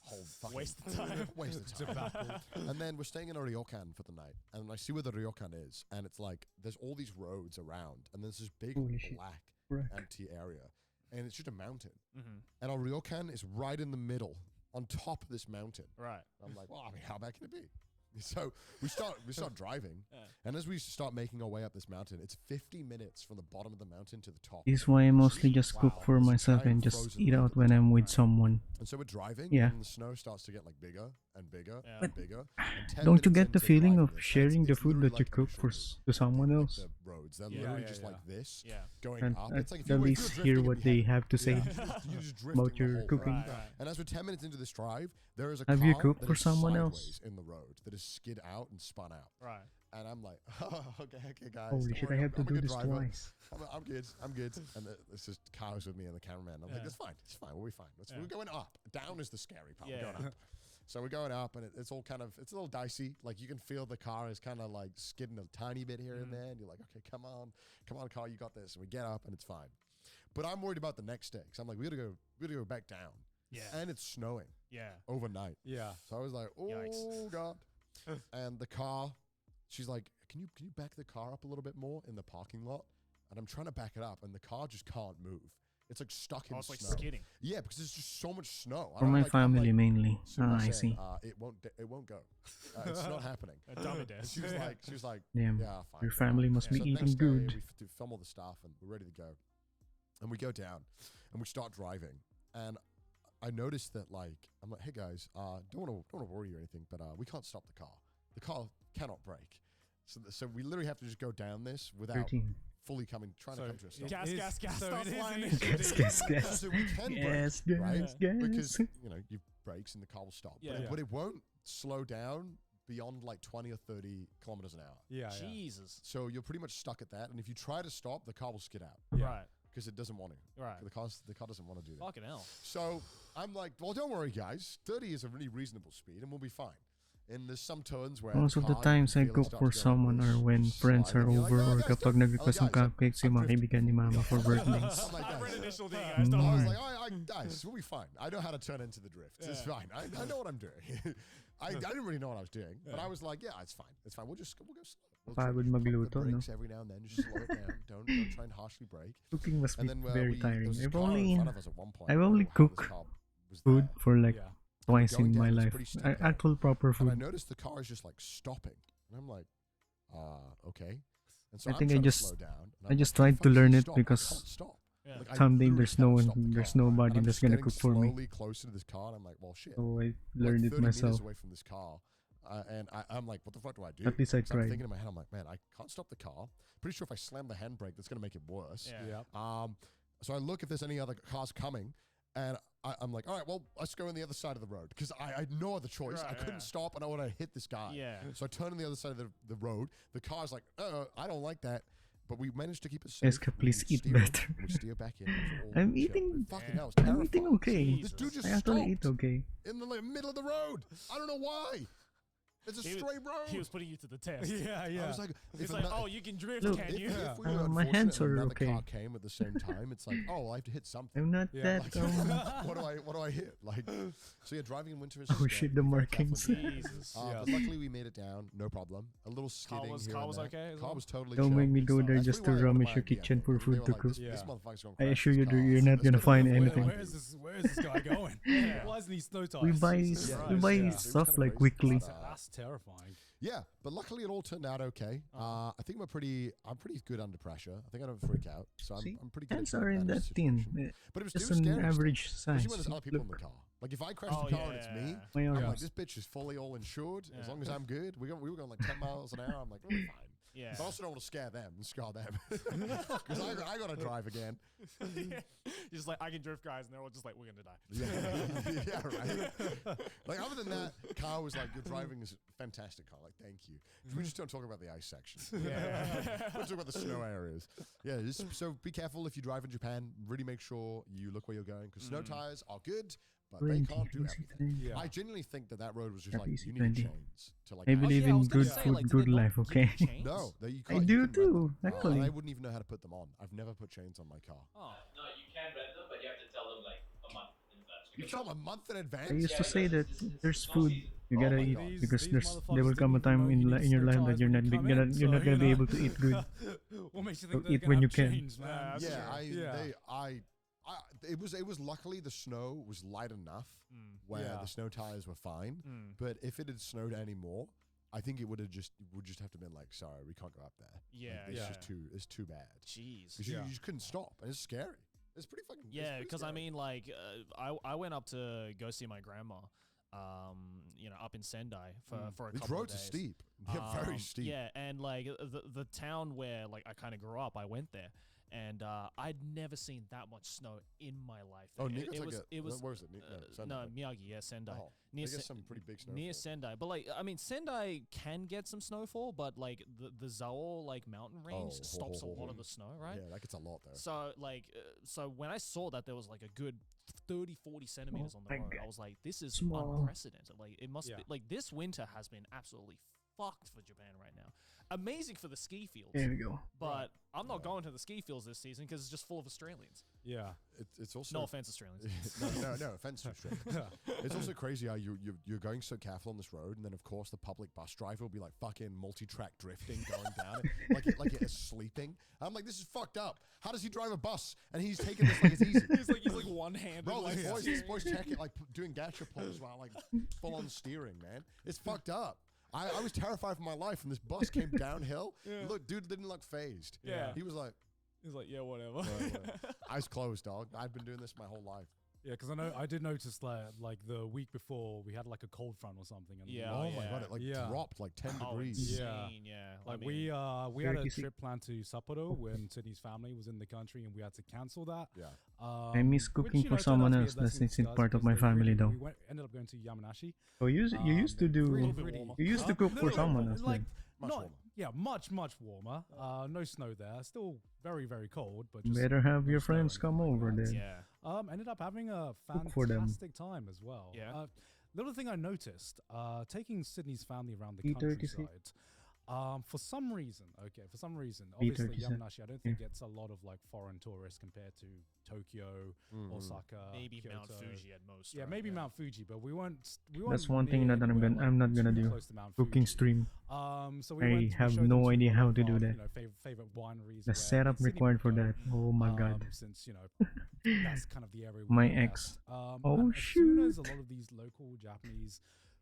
whole fucking Waste of time. waste of time. And then we're staying in a ryokan for the night, and I see where the ryokan is, and it's like there's all these roads around, and there's this big Holy shit. black Correct. empty area, and it's just a mountain, Mm-hmm. and our ryokan is right in the middle, on top of this mountain. Right. I'm like, well, I mean, how bad can it be? So we start driving, and as we start making our way up this mountain, it's 50 minutes from the bottom of the mountain to the top. This is why I mostly just cook for myself and just eat out when I'm with someone. And so we're driving, Yeah. and the snow starts to get like bigger and bigger Yeah. and bigger. And 10 Don't you minutes get the into feeling driving of this, sharing the it's food literally that you like cook a for sugar to someone like else? the roads, they're Yeah. literally Yeah, just yeah. like this, Yeah. going And up. at It's like if at you were least drifting, hear it'd what be they heavy. have to say You're just drifting about the your whole cooking. Right. And as we're 10 minutes into this drive, there is a Have car you cooked that for is someone else? sideways in the road that is skid out and spun out. Right. And I'm like, oh, okay, guys. Holy don't shit, worry, I have to I'm a do good this driver. twice. I'm good. And it's just cars with me and the cameraman. I'm like, Yeah. it's fine. We'll be fine. Yeah. We're going up. Down is the scary part. Yeah. We're going up. So we're going up, and it's all kind of, it's a little dicey. Like you can feel the car is kind of like skidding a tiny bit here and there. And you're like, okay, come on, car, you got this. And we get up, and it's fine. But I'm worried about the next day because I'm like, we gotta go back down. Yeah. And it's snowing Yeah. overnight. Yeah. So I was like, oh Yikes. god. And the car, she's like, can you back the car up a little bit more in the parking lot? And I'm trying to back it up, and the car just can't move. It's like stuck in Oh, it's like snow. skidding. Yeah, because there's just so much snow. For my I'm family like, mainly. super Ah, I sad, see. it won't go. It's not happening. A dummy And desk. she was like, Damn. yeah, fine. Your family must So be the eating next day, good. We film all the stuff, and we're ready to go. And we go down, and we start driving. And I noticed that, like, I'm like, hey guys, don't want to worry or anything, but we can't stop the car. The car cannot brake. So we literally have to just go down this without 13. fully trying to come to a stop. Gas, It gas, is- gas, so stop it is flying. Gas. So we can Gas, brake, right? gas, gas. Because, you brakes and the car will stop. Yeah. But it won't slow down beyond like 20 or 30 kilometers an hour. Yeah. Jesus. So you're pretty much stuck at that. And if you try to stop, the car will skid out Yeah. Right. because it doesn't want to. Right. The car doesn't want to do that. Fucking hell. So I'm like, well, don't worry, guys. 30 is a really reasonable speed, and we'll be fine. And there's some turns where Most of the car, times I you can feel it cook start for to go someone or when friends slide, are and you're like, over "Oh, or guys, kapag don't-" nag-request ng Oh, guys, cupcakes yung mga kaibigan ni mama for birthdays. I'm like, I've read guys, initial D, I guys. Don't was Mm. like, all right, guys, we'll be fine. I know how to turn into the drift. It's Yeah. fine. I know what I'm doing. I didn't really know what I was doing, but I was like, yeah, it's fine. It's fine. We'll go slow. We'll try to Pagod just pump the magluto, no? brakes every now and then. Just slow it down. Don't try and harshly brake. Cooking must be And then very there tiring. was this I've car in only front of us at one point I've where only how this cooked car was food there. for like Yeah. twice Going in my down this life. pretty steep hill. Actual proper And I food. noticed the car is just like stopping. And I'm like, okay. And so I I'm think I trying to just- slow down. and I I'm just like, tried to "Fuck, learn please it stop. I because can't stop." Yeah. Like, I someday literally there's no cannot one, stop the there's car. nobody And I'm that's just gonna getting cook for me. slowly closer to this car, and I'm like, well, shit. So I I'm learned like it 30 meters myself. away from this car, and I'm like, what the fuck do I do? At least I So I'm tried. thinking in my head, I'm like, man, I can't stop the car. Pretty sure if I slam the handbrake, that's gonna make it worse. Yeah. Yeah. So I look if there's any other cars coming, and I'm like, all right, well, let's go on the other side of the road because I had no other choice. I Right, couldn't yeah. stop, and I want to hit this guy. Yeah. So I turn on the other side of the road. The car's like, I don't like that. But we managed to keep it safe. Eska, We please eat steer in, better. We steer back in. It was all I'm chill. eating- Fucking hell, it's I'm terrifying. eating okay. This dude just I actually stopped eat okay. in the middle of the road. I don't know why. It's a He was- straight road. He was putting you to the test. Yeah, yeah. I was like, It's if like, ano- oh, you can drift, Look, can you? if we were my unfortunate hands and are another okay. car came at the same time, it's like, oh, I have to hit something. I'm not Yeah, that. Like, what do I hit? Like, so yeah, driving in winter is. Oh scary. shit, the Be very careful markings. when you do it. Jesus. But luckily we made it down, no problem. A little skidding was- here car and was there. okay as Car well? was totally Don't chill. make me Good go stuff. there That's just to pretty why I rummage wanted your my idea. kitchen for They food were to like, cook. This Yeah. motherfucker's gonna I crash assure this you, car. you're not Let's gonna go find this way." anything. Where is this guy going? Yeah. Why doesn't he snow tires? We buy Jesus Yeah. we Christ, buy yeah. It was stuff kinda like crazy. weekly. That's terrifying. Yeah, but luckily it all turned out okay. Uh-huh. I think I'm pretty good under pressure. I think I don't freak out, so See, I'm pretty good. hands at are in that that thin. situation. But it was Just too an scary. still, average size. Especially when there's other people in the Look, car. Like if I crash Oh, the car and it's me, my I'm arms. like, this bitch is fully all insured. As Yeah. long as I'm good, we were going like 10 miles an hour. I'm like, we're fine. Yeah. But I also don't want to scare them and scar them because I got to drive again. You're just like, I can drift, guys, and they're all just like, we're gonna die. Yeah, yeah, right. Like other than that, car was like, your driving is a fantastic car. Like, thank you. We just don't talk about the ice section. Yeah. We talk about the snow areas. Yeah, so be careful if you drive in Japan. Really make sure you look where you're going because snow tires are good, but they can't do everything. Yeah. I genuinely think that road was just like Easy you need 20. chains to like. I actually- believe yeah, I in was gonna good say, food, like, do good they not life. give Okay. you chains? No, you I can't. do you can rent too, them. actually. I wouldn't even know how to put them on. I've never put chains on my car. Oh. No, you can rent them, but you have to tell them like a month in advance. You tell them a month in advance. I used to Yeah, say that because there's it's food not you Oh gotta my eat God. because These there will motherfuckers come a didn't even time know you need in your snow life tires that you're when not you be, come you're in, not, you're so, not gonna you be know. able to eat good. What makes you So think they're eat gonna when have you can. chains, man? Yeah, that's Yeah, true. it was luckily the snow was light enough where Yeah. the snow tires were fine. Mm. But if it had snowed anymore, I think it would just have to been like, sorry, we can't go up there. Yeah, Like, yeah. it's too bad. Jeez. Because you just couldn't stop, and it's scary. It's pretty fucking. it's Yeah, pretty because I scary. mean, like, I went up to go see my grandma, up in Sendai for a these couple of roads days. are steep. They're very steep. Yeah, and like the town where like I kind of grew up, I went there, and I'd never seen that much snow in my life. Oh, It- Niga's it like was a, it was where is it? no Sendai. Miyagi, yeah, Sendai. Oh, Near I guess Se- some pretty big snow. Near Sendai, but like I mean Sendai can get some snowfall, but like the Zaol like mountain range Oh, stops a lot of the snow, right? Yeah, that gets a lot though. So like so when I saw that there was like a good 30-40 centimeters on the my road, I God. was like, this is Small. unprecedented. Like it must Yeah. be like this winter has been absolutely fucked for Japan right now. Amazing for the ski fields, There we go. but I'm not going to the ski fields this season because it's just full of Australians. Yeah. It's also No offense, Australians. no offense to Australia. It's also crazy how you're going so careful on this road, and then of course the public bus driver will be like fucking multi-track drifting going down it, like it is sleeping. I'm like, this is fucked up. How does he drive a bus and he's taking this like it's easy? he's like one handed. Bro, like, these boys check it like doing gacha pulls while like full on steering, man. It's fucked up. I was terrified for my life, and this bus came downhill. Yeah. Look, dude didn't look phased. Yeah. He was like, He's like, yeah, whatever. eyes closed, dog. I've been doing this my whole life. Yeah, because I did notice that like the week before we had like a cold front or something. And Yeah. Oh Oh, my yeah. god, it like Yeah. dropped like 10 Oh, degrees. insane, yeah. Like I mean, we had a 36. trip planned to Sapporo when Sydney's family was in the country and we had to cancel that. Yeah. I miss which, cooking you for know, turned out someone to be a else. That's blessing in it's in disguise part of because my they family really- though. We ended up going to Yamanashi. So you used to do Really, you used to cook no, for no, someone else. like then. Much not, warmer. yeah, much warmer. No snow there. Still very cold, but just Better have no your snow friends or come anything like over that. then. yeah. Ended up having a Cook for them. fantastic time as well. Yeah. Little thing I noticed, taking Sydney's family around the B36. countryside. For some reason, obviously B36. Yamanashi, I don't think gets a lot of like foreign tourists compared to Tokyo, Mm-hmm. Osaka, Maybe Mount Kyoto. Fuji at most. Yeah, right? maybe Mount Fuji, but we weren't. That's one thing that I'm not gonna do. Cooking stream. So we I went, we have showed no them idea some how of to do our, that. You know, favorite wineries. The where setup in Sydney required we for go, that. Oh my god. Since you know that's kind of the area. We My know ex. best. Oh, and as soon as a shoot. lot of these local Japanese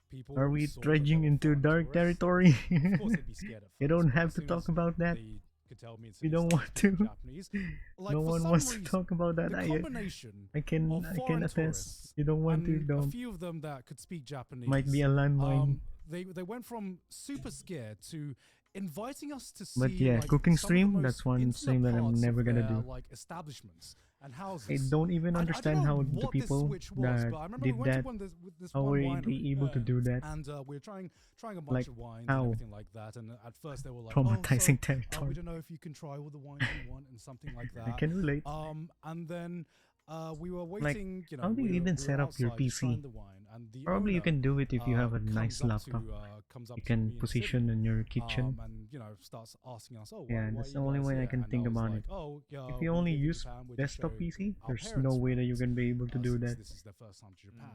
people Are we saw that dredging there were into foreign dark tourists, territory? of course they'd be scared at You first, don't but have as to soon talk as about that. They could tell me You don't want to. Japanese. Like, No for one some wants to reason, talk about that. the I combination can of foreign attest. tourists You don't want to. and a Don't. few of them that could speak Japanese Might be a landmine. they went from super scared to inviting us to see. But yeah, like, cooking some of the stream, most that's one intimate stream that I'm parts of never gonna their, do. Like establishments and houses. I don't even I don't understand know how the what this people switch was, that but I remember did we went that, to one with this how one were winery, they able to do that? and we were trying a bunch Like, of wines how? and everything like that. And at first they were like, Traumatizing we territory. don't know if you can try all the wines you want and something like that. I can relate. And then we were waiting. You know, how do you we were- even we set were up your outside just PC? trying the wine, and the Probably you owner, can do it if you have a comes nice up laptop. comes up You to can me and position Sydney, in your kitchen. and you know starts asking us, oh, Yeah, why that's are the you only guys way I here?" can And think was about like, it. Oh, yeah, If we you only live in use Japan, we just desktop show PC, our there's no parents way that around, you're gonna be able to do since that. This is their first time to Japan,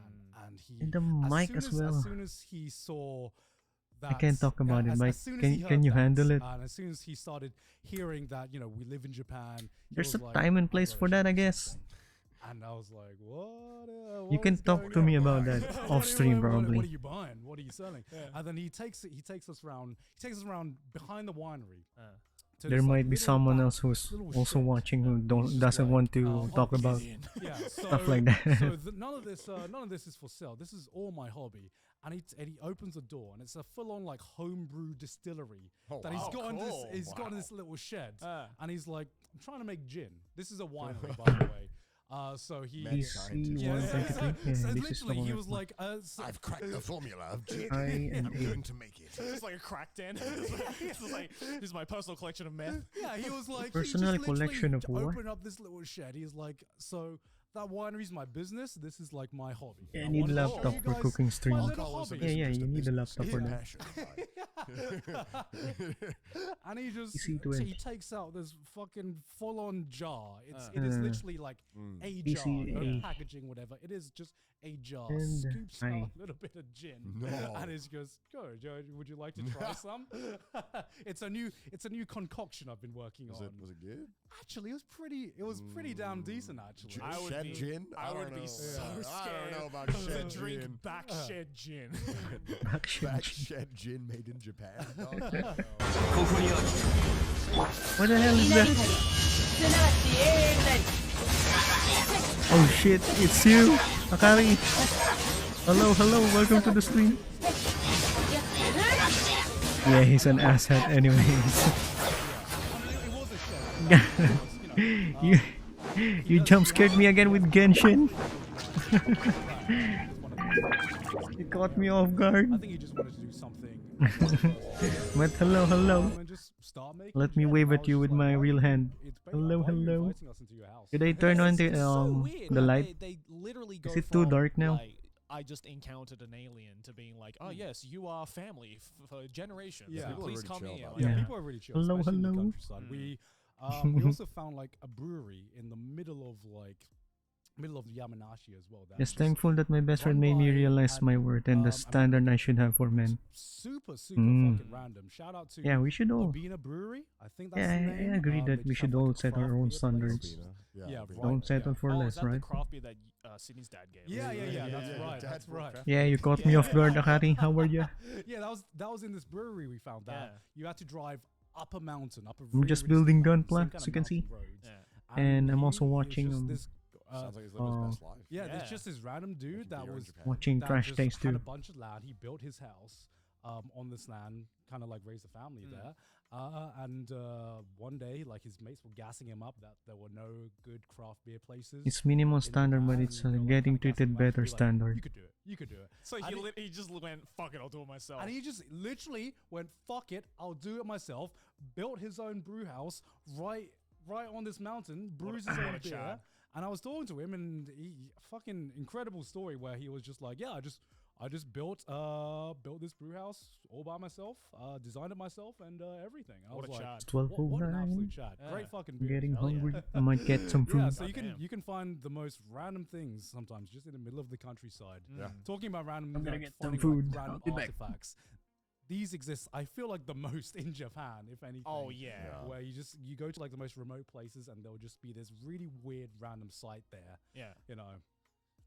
and he And the as mic soon as well. As soon as he saw that, I can't talk about it, as Mike. soon as Can he can heard you that, handle it? And as soon as he started hearing that, you know, we live in Japan, he There's was a like, time and "I've place gotta for show that, I you guess. something." And I was like, what? You What can is talk going to on? me about that off stream, probably. What are you buying? What are you selling? And then he takes us around. He takes us around behind the winery. To There this, like, might be little someone back- else who's little also shed. watching who He's just doesn't like, want to "Oh, talk hobbies about in." Yeah, stuff like that. So none of this is for sale. This is all my hobby. And he opens a door, and it's a full-on like homebrew distillery Oh, that wow. he's got in this. Cool. He's got in this little shed, and he's like, "I'm trying to make gin. This is a winery, by the way." So he. Mad DC scientist. Yeah, 123. so Yeah, this is the literally, one he with was my- like, I've cracked the formula of gin. I and I'm A. going to make it. It's like a crack den. This is my personal collection of meth. Yeah, he was like, Personal he just collection of literally what? opened up this little shed. He's like, so that winery's my business. This is like my hobby. Yeah, I I need wanted to show laptop you for guys cooking my stream. little Alcohol hobby. isn't Yeah, just you need a business, laptop it's for a that. passion. And he just PC to he edge. takes out this fucking full-on jar. It is Uh, literally like a PC jar, no A. packaging, whatever. It is just a jar. And Scoops I. out a little bit of gin, No. and he goes, "Go, Joe. Would you like to try some?" It's a new concoction I've been working Was on. it good? Actually, it was pretty damn decent. Actually, Gin- I would shed be- gin? I would don't be know. so I scared don't know about to shed drink gin. back shed gin. Action. Back shed gin made in Japan. What the hell is that? Oh shit, it's you, Akari. Hello, welcome to the stream. Yeah, he's an asshat anyways. you jump scared me again with Genshin. You caught me off guard. I think he just wanted to do something. But hello. And just start making Let me gin. wave I at was you just with like, my why real you- hand. it's ba- Hello, why are you hello. inviting us into your house? Did I turn on It's the so weird, the right? light? They literally go Is it too from, dark now? Like, I just encountered an alien to being like, oh yes, you are family for generations. Yeah. People are Please really come chill here. about Like, Yeah, Yeah. people are really chill, Hello, especially in the hello. countryside. We also found like a brewery in the middle of Yamanashi as well. That's Just just thankful that my best friend run made me by realize my and, worth and the I mean, standard I should have for men. super Mm. fucking random. Shout out to Yeah, we should all. Obina Brewery. I think that's Yeah, the I name. agree that they we just should have, all like, a set our craft own beer place. standards. Yeah, right. Don't settle for oh, less, is that right? the craft beer that Sydney's dad gave us? Yeah, that's yeah. right. Dad That's brought right. craft Yeah, you caught me off guard, Akari. How are you? Yeah, that was in this brewery we found that. Yeah. You had to drive up a mountain, up a I'm really, just really building steep mountain, Gunpla, same kind as of you can see. mountain roads. Yeah. And I'm he also is watching, just this, Sounds like he's living his best life. yeah, Yeah. there's just this random dude that beer in was Japan. Watching that Trash just Taste had too. a bunch of land. He built his house on this land, kind of like raised a family there. And one day, like his mates were gassing him up that there were no good craft beer places. It's minimal in standard, but Japan, it's and they were, like, getting kinda gassing treated him up to better be like, standard. You could do it. You could do it. So And he just went, fuck it, I'll do it myself. And he just literally went, fuck it, I'll do it myself. Built his own brew house right on this mountain, brews his what own a beer. chad. And I was talking to him, and he fucking incredible story where he was just like, yeah, I just built this brew house all by myself, designed it myself, and everything. And I What was a like, chad. It's what an 12:09. absolute chat. Yeah. Great fucking I'm beer. getting Hell yeah. hungry. I might get some food. Yeah, so Goddamn. you can find the most random things sometimes just in the middle of the countryside. Yeah. Talking about random, I'm gonna like, get some finding, food. like, random I'll be back. artifacts. These exist, I feel like, the most in Japan, if anything. Oh yeah. Yeah. Where you go to like the most remote places and there'll just be this really weird random site there. Yeah. You know.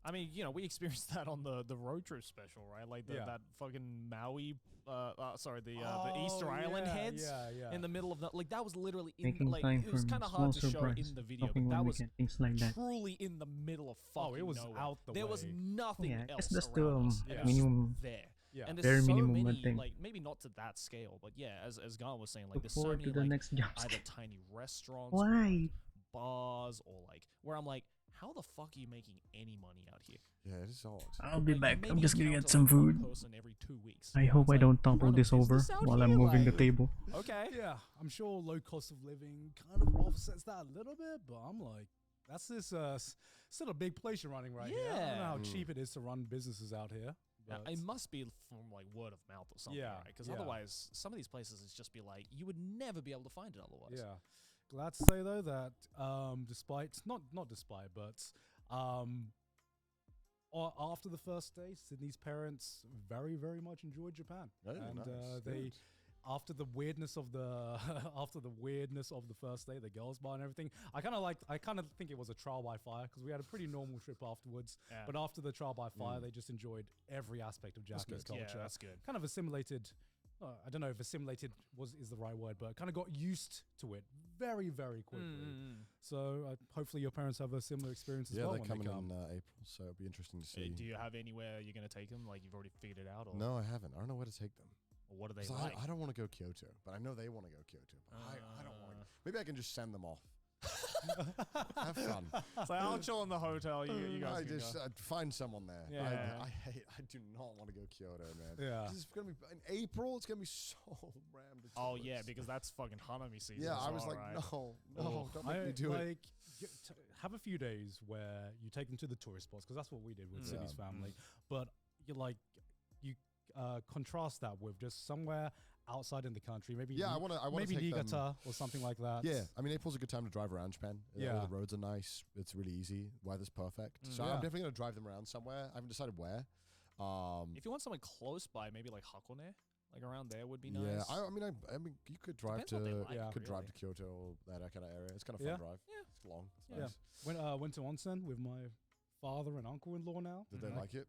I mean, we experienced that on the road trip special, right? Like Yeah. that fucking Maui, the Oh, Easter Island yeah, heads yeah. in the middle of the, like that was literally in Making like time it was for kind of small hard to show surprise. in the video, Stopping but that when we was get things like that. truly in the middle of fucking Oh, it was nowhere. out the There was way. nothing Yeah, I else guess that's the around us. Yeah. It was minimum. there. Yeah. And there's Bare so minimum, I many, think. like maybe not to that scale, but yeah, as Garn was saying, like Look there's so forward many to the like next job. either tiny restaurants, Why? bars, or like where I'm like, how the fuck are you making any money out here? Yeah, it is odd. I'll be Like, back. maybe I'm just gonna encounter, get some like, one food. person every 2 weeks. I Yeah, hope it's I like, don't topple run a this over business out while I'm here, moving the like- table. Okay. Yeah, I'm sure low cost of living kind of offsets that a little bit, but I'm like, That's this still a big place you're running right here. I don't know how cheap it is to run businesses out here. But it must be from like word of mouth or something, right? Because otherwise, some of these places it's just be like you would never be able to find it otherwise. Yeah. Glad to say though that after the first day, Sydney's parents very, very much enjoyed Japan, Nice. After the weirdness of the first day, the girls' bar and everything. I kind of think it was a trial by fire because we had a pretty normal trip afterwards. Yeah. But after the trial by fire, they just enjoyed every aspect of Japanese culture. Yeah, that's good. Kind of assimilated. I don't know if assimilated is the right word, but kind of got used to it very, very quickly. So hopefully your parents have a similar experience as well. Yeah, they're when coming they come. in April, so it'll be interesting to see. Do you have anywhere you're going to take them? Like you've already figured it out? Or No, I haven't. I don't know where to take them. Or what are they 'Cause like? I don't want to go Kyoto, but I know they want to go Kyoto. But I don't want to. Maybe I can just send them off. Have fun. So I'll chill in the hotel. You guys I can just go. find someone there. Yeah. I do not want to go Kyoto, man. Yeah. It's gonna be in April. It's gonna be so rammed. to Oh tourists. yeah, because that's fucking Hanami season. yeah, as I was well, like, right? no, Oh. don't make me do it. Have a few days where you take them to the tourist spots because that's what we did with Sydney's family. But you contrast that with just somewhere outside in the country, maybe Yeah, I want to maybe take them. Niigata or something like that. Yeah, I mean, April's a good time to drive around Japan. Yeah. All the roads are nice. It's really easy. Weather's perfect. So Yeah. I'm definitely gonna drive them around somewhere. I haven't decided where. If you want somewhere close by, maybe like Hakone, like around there would be yeah, nice. I mean, you could drive Depends what they to like, you could drive to really. Kyoto or that kind of area. It's kind of fun Yeah. drive. Yeah. It's long. It's Yeah. nice. Went to onsen with my father and uncle-in-law now. Did they like it?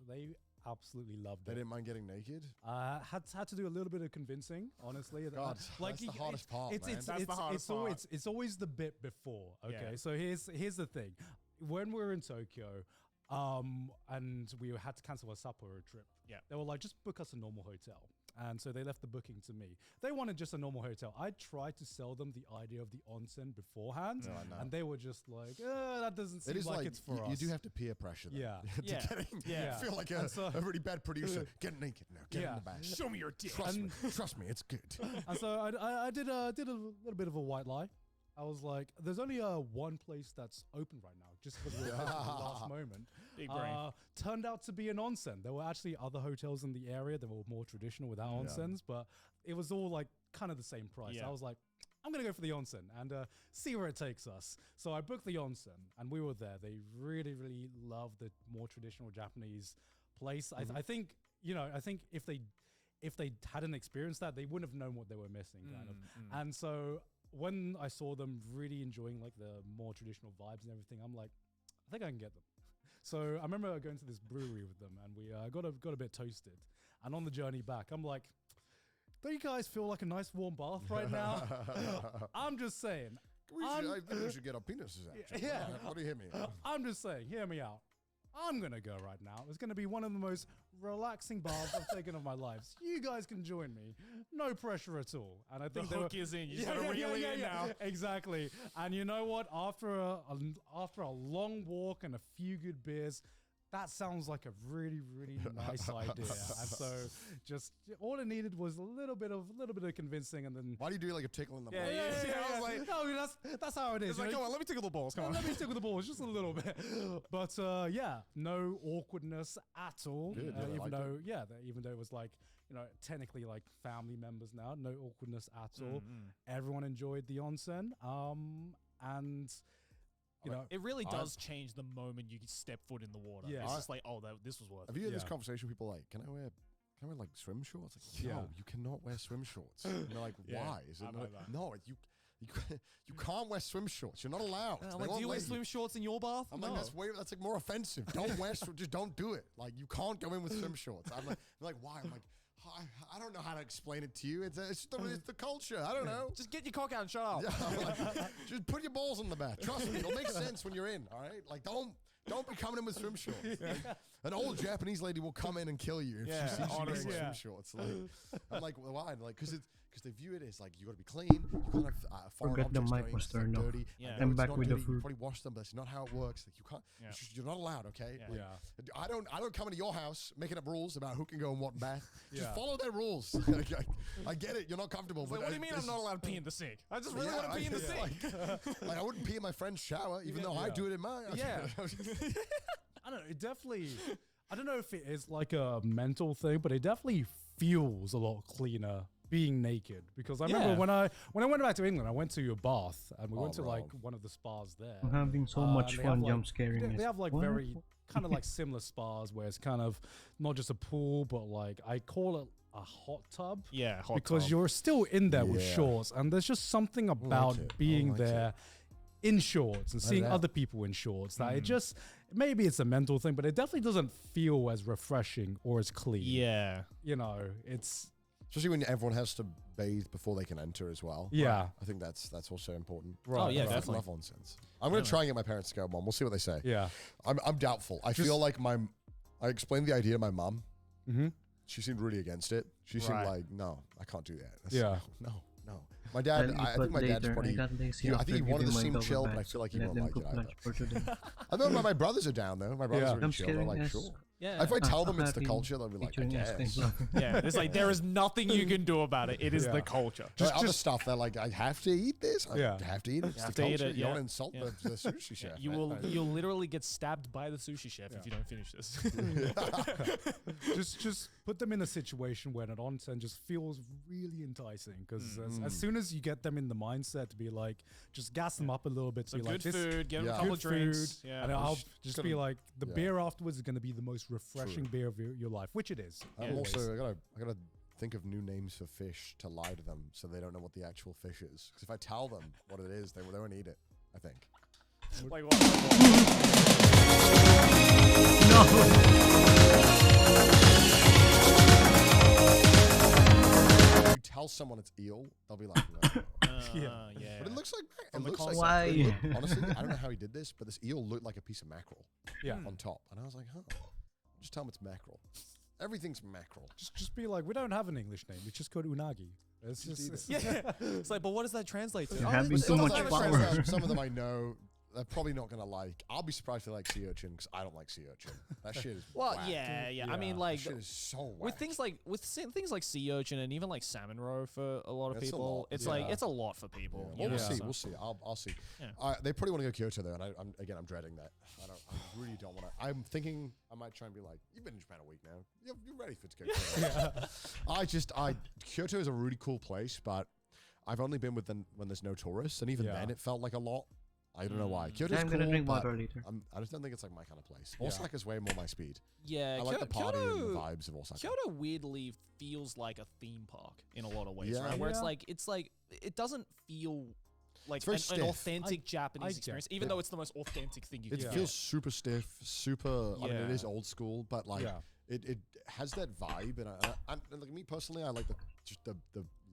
They absolutely loved They it. didn't mind getting naked. Had to do a little bit of convincing, honestly. God, that's the hardest part, man. That's the hardest part. It's always the bit before. Okay, Yeah. so here's the thing. When we were in Tokyo, and we had to cancel our Sapporo trip. Yeah. They were like, just book us a normal hotel. And so they left the booking to me. They wanted just a normal hotel. I tried to sell them the idea of the onsen beforehand, No, I know. and they were just like, that doesn't seem It is like it's for us. you do have to peer pressure them. Yeah. to Yeah. getting, Yeah. I feel like And so- a really bad producer. Get naked now. Get in the back. Show me your dick. Trust me, it's good. And so I did a little bit of a white lie. I was like, there's only one place that's open right now, just because we were at the last moment. Big brain. Turned out to be an onsen. There were actually other hotels in the area that were more traditional without onsens, but it was all like kind of the same price. Yeah. I was like, I'm going to go for the onsen and see where it takes us. So I booked the onsen and we were there. They really, really loved the more traditional Japanese place. I think if they hadn't experienced that, they wouldn't have known what they were missing kind of. And so when I saw them really enjoying like the more traditional vibes and everything, I'm like, I think I can get them. So I remember going to this brewery with them and we got a bit toasted. And on the journey back, I'm like, don't you guys feel like a nice warm bath right now? I'm just saying. I think we should get our penises out. Yeah. What do you hear me? I'm just saying, hear me out. I'm going to go right now. It's going to be one of the most relaxing baths I've taken of my life. So you guys can join me. No pressure at all. And I The think hook is in. You just gotta reel it in now. Exactly. And you know what? After a long walk and a few good beers, that sounds like a really, really nice idea. And so just all it needed was a little bit of convincing and then Why do you do like a tickle in the Yeah, butt? yeah. I was like, no, that's how it is. it's like, you know? come on, let me tickle the balls. Come on. Let me stick with the balls just a little bit. But yeah, no awkwardness at all. Good, yeah, I liked Even though it was like, technically like family members now, no awkwardness at all. Everyone enjoyed the onsen. And It really does change the moment you step foot in the water. Yeah. It's just like, this was worth Have it. you had this Yeah. conversation with people like, can I wear like swim shorts? Like, no, Yeah. you cannot wear swim shorts. And they're like, Yeah, why? Is it I've heard not? that. No, you can't wear swim shorts. You're not allowed. I'm They like, won't do you wear let swim shorts in your bath? I'm No. like, that's like more offensive. Don't wear, just don't do it. Like, you can't go in with swim shorts. I'm like, why? I'm like, I don't know how to explain it to you. It's the culture. I don't know. Just get your cock out and shut up. Yeah, I'm like, just put your balls in the bath. Trust me, it'll make sense when you're in. All right, like don't be coming in with swim shorts. An old Japanese lady will come in and kill you if Yeah, she sees you wearing honestly. swim shorts. Like, I'm like, well, why? Like, because they view it as like you got to be clean. You can't have foreign Forgot the objects mic going, was it's, like, turned off. dirty. Yeah. I know I'm it's back not with the dirty, you food. probably wash them, but that's not how it works. Like you can't. Yeah. You're not allowed. Okay. Yeah. Like, Yeah. I don't come into your house making up rules about who can go in what bath. Just Yeah. follow their rules. Like, I get it. You're not comfortable. It's but like, what do you mean I'm not allowed to pee in the sink? I just really want to pee in the sink. Like, I wouldn't pee in my friend's shower, even though I do it in mine. Yeah. I don't know. It definitely. I don't know if it is like a mental thing, but it definitely feels a lot cleaner being naked. Because I remember Yeah. when I went back to England, I went to a bath and we Oh, went to like bro. one of the spas there. I'm having so much they have, fun like- jump scaring. They have like What? very kind of like similar spas where it's kind of not just a pool, but like I call it a hot tub. Yeah, hot Because tub. you're still in there with Yeah. shorts, and there's just something about it. I being like it. there in shorts and seeing that. other people in shorts that it Mm. just maybe it's a mental thing, but it definitely doesn't feel as refreshing or as clean. Yeah. You know, it's Especially when everyone has to bathe before they can enter as well. yeah. I think that's also important. Oh, yeah, Right. definitely. Love nonsense. I'm gonna try and get my parents to go one. We'll see what they say. Yeah. I'm doubtful. I Just- feel like I explained the idea to my mum. Mm-hmm. She seemed really against it. She seemed Right. like, no, I can't do that. That's- Yeah. No. My dad, I think my dad's probably. I think he wanted to seem chill, but I feel like he won't like it either. For today. I know my brothers are down though. My brothers Yeah. are really I'm chill. They're scaring like, us. sure. Yeah. If I tell them it's the happy culture, they'll be like, I featuring us, guess. thank you. Yeah. It's like there is nothing you can do about it. It is Yeah. the culture. Just other stuff. They're like, I have to eat this. I Yeah. have to eat it. It's have the to eat culture. it, You yeah. don't insult Yeah. the sushi chef. You'll literally get stabbed by the sushi chef if you don't finish this. just put them in a situation where an onsen just feels really enticing because as soon as you get them in the mindset to be like just gas them up a little bit to So be like good this food, give them Yeah. a couple good of drinks. food, Yeah. and I'll Just just gotta- be like the yeah. beer afterwards is going to be the most refreshing beer of your life, which it is. I'm always. also I gotta think of new names for fish to lie to them so they don't know what the actual fish is. Because if I tell them what it is, they won't eat it. I think. Like what? If you tell someone it's eel, they'll be like, no. Yeah. Yeah. But it looks like From it the looks like Why? it looked- honestly, I don't know how he did this, but this eel looked like a piece of mackerel Yeah. on top, and I was like, huh. Just tell them it's mackerel. Everything's mackerel. Just be like, we don't have an English name. It's just called unagi. It's Just just eat it's, Yeah. It's like, but what does that translate to? You're Oh, having it's- too it much doesn't have a flour. translation. Some of them I know. They're probably not gonna like. I'll be surprised if they like sea urchin because I don't like sea urchin. That shit is. Well, whack. yeah. I Yeah. mean, That like shit is so whack. with things like things like sea urchin and even like salmon roe for a lot of It's a people, lot. it's Yeah. like it's a lot for people. Yeah. you Well, know, we'll see. so- We'll see. I'll see. Yeah. They probably want to go Kyoto though, and I'm dreading that. I really don't want to. I'm thinking I might try and be like, you've been in Japan a week now. You're ready for it to go Kyoto. Kyoto is a really cool place, but I've only been with them when there's no tourists, and even Yeah. then it felt like a lot. I don't know why. Kyoto's I'm cool, gonna drink but water later. I just don't think it's like my kind of place. Yeah. Osaka's way more my speed. Yeah, I like the party and the Kyoto- vibes of Osaka. Kyoto weirdly feels like a theme park in a lot of ways, Yeah. right? Where Yeah. it's like it doesn't feel like It's very an stiff. authentic I Japanese get experience, it. even though it's the most authentic thing you It can feels get. super stiff, super. I mean, it Yeah. is old school, but like Yeah. it has that vibe. And like me personally, I like the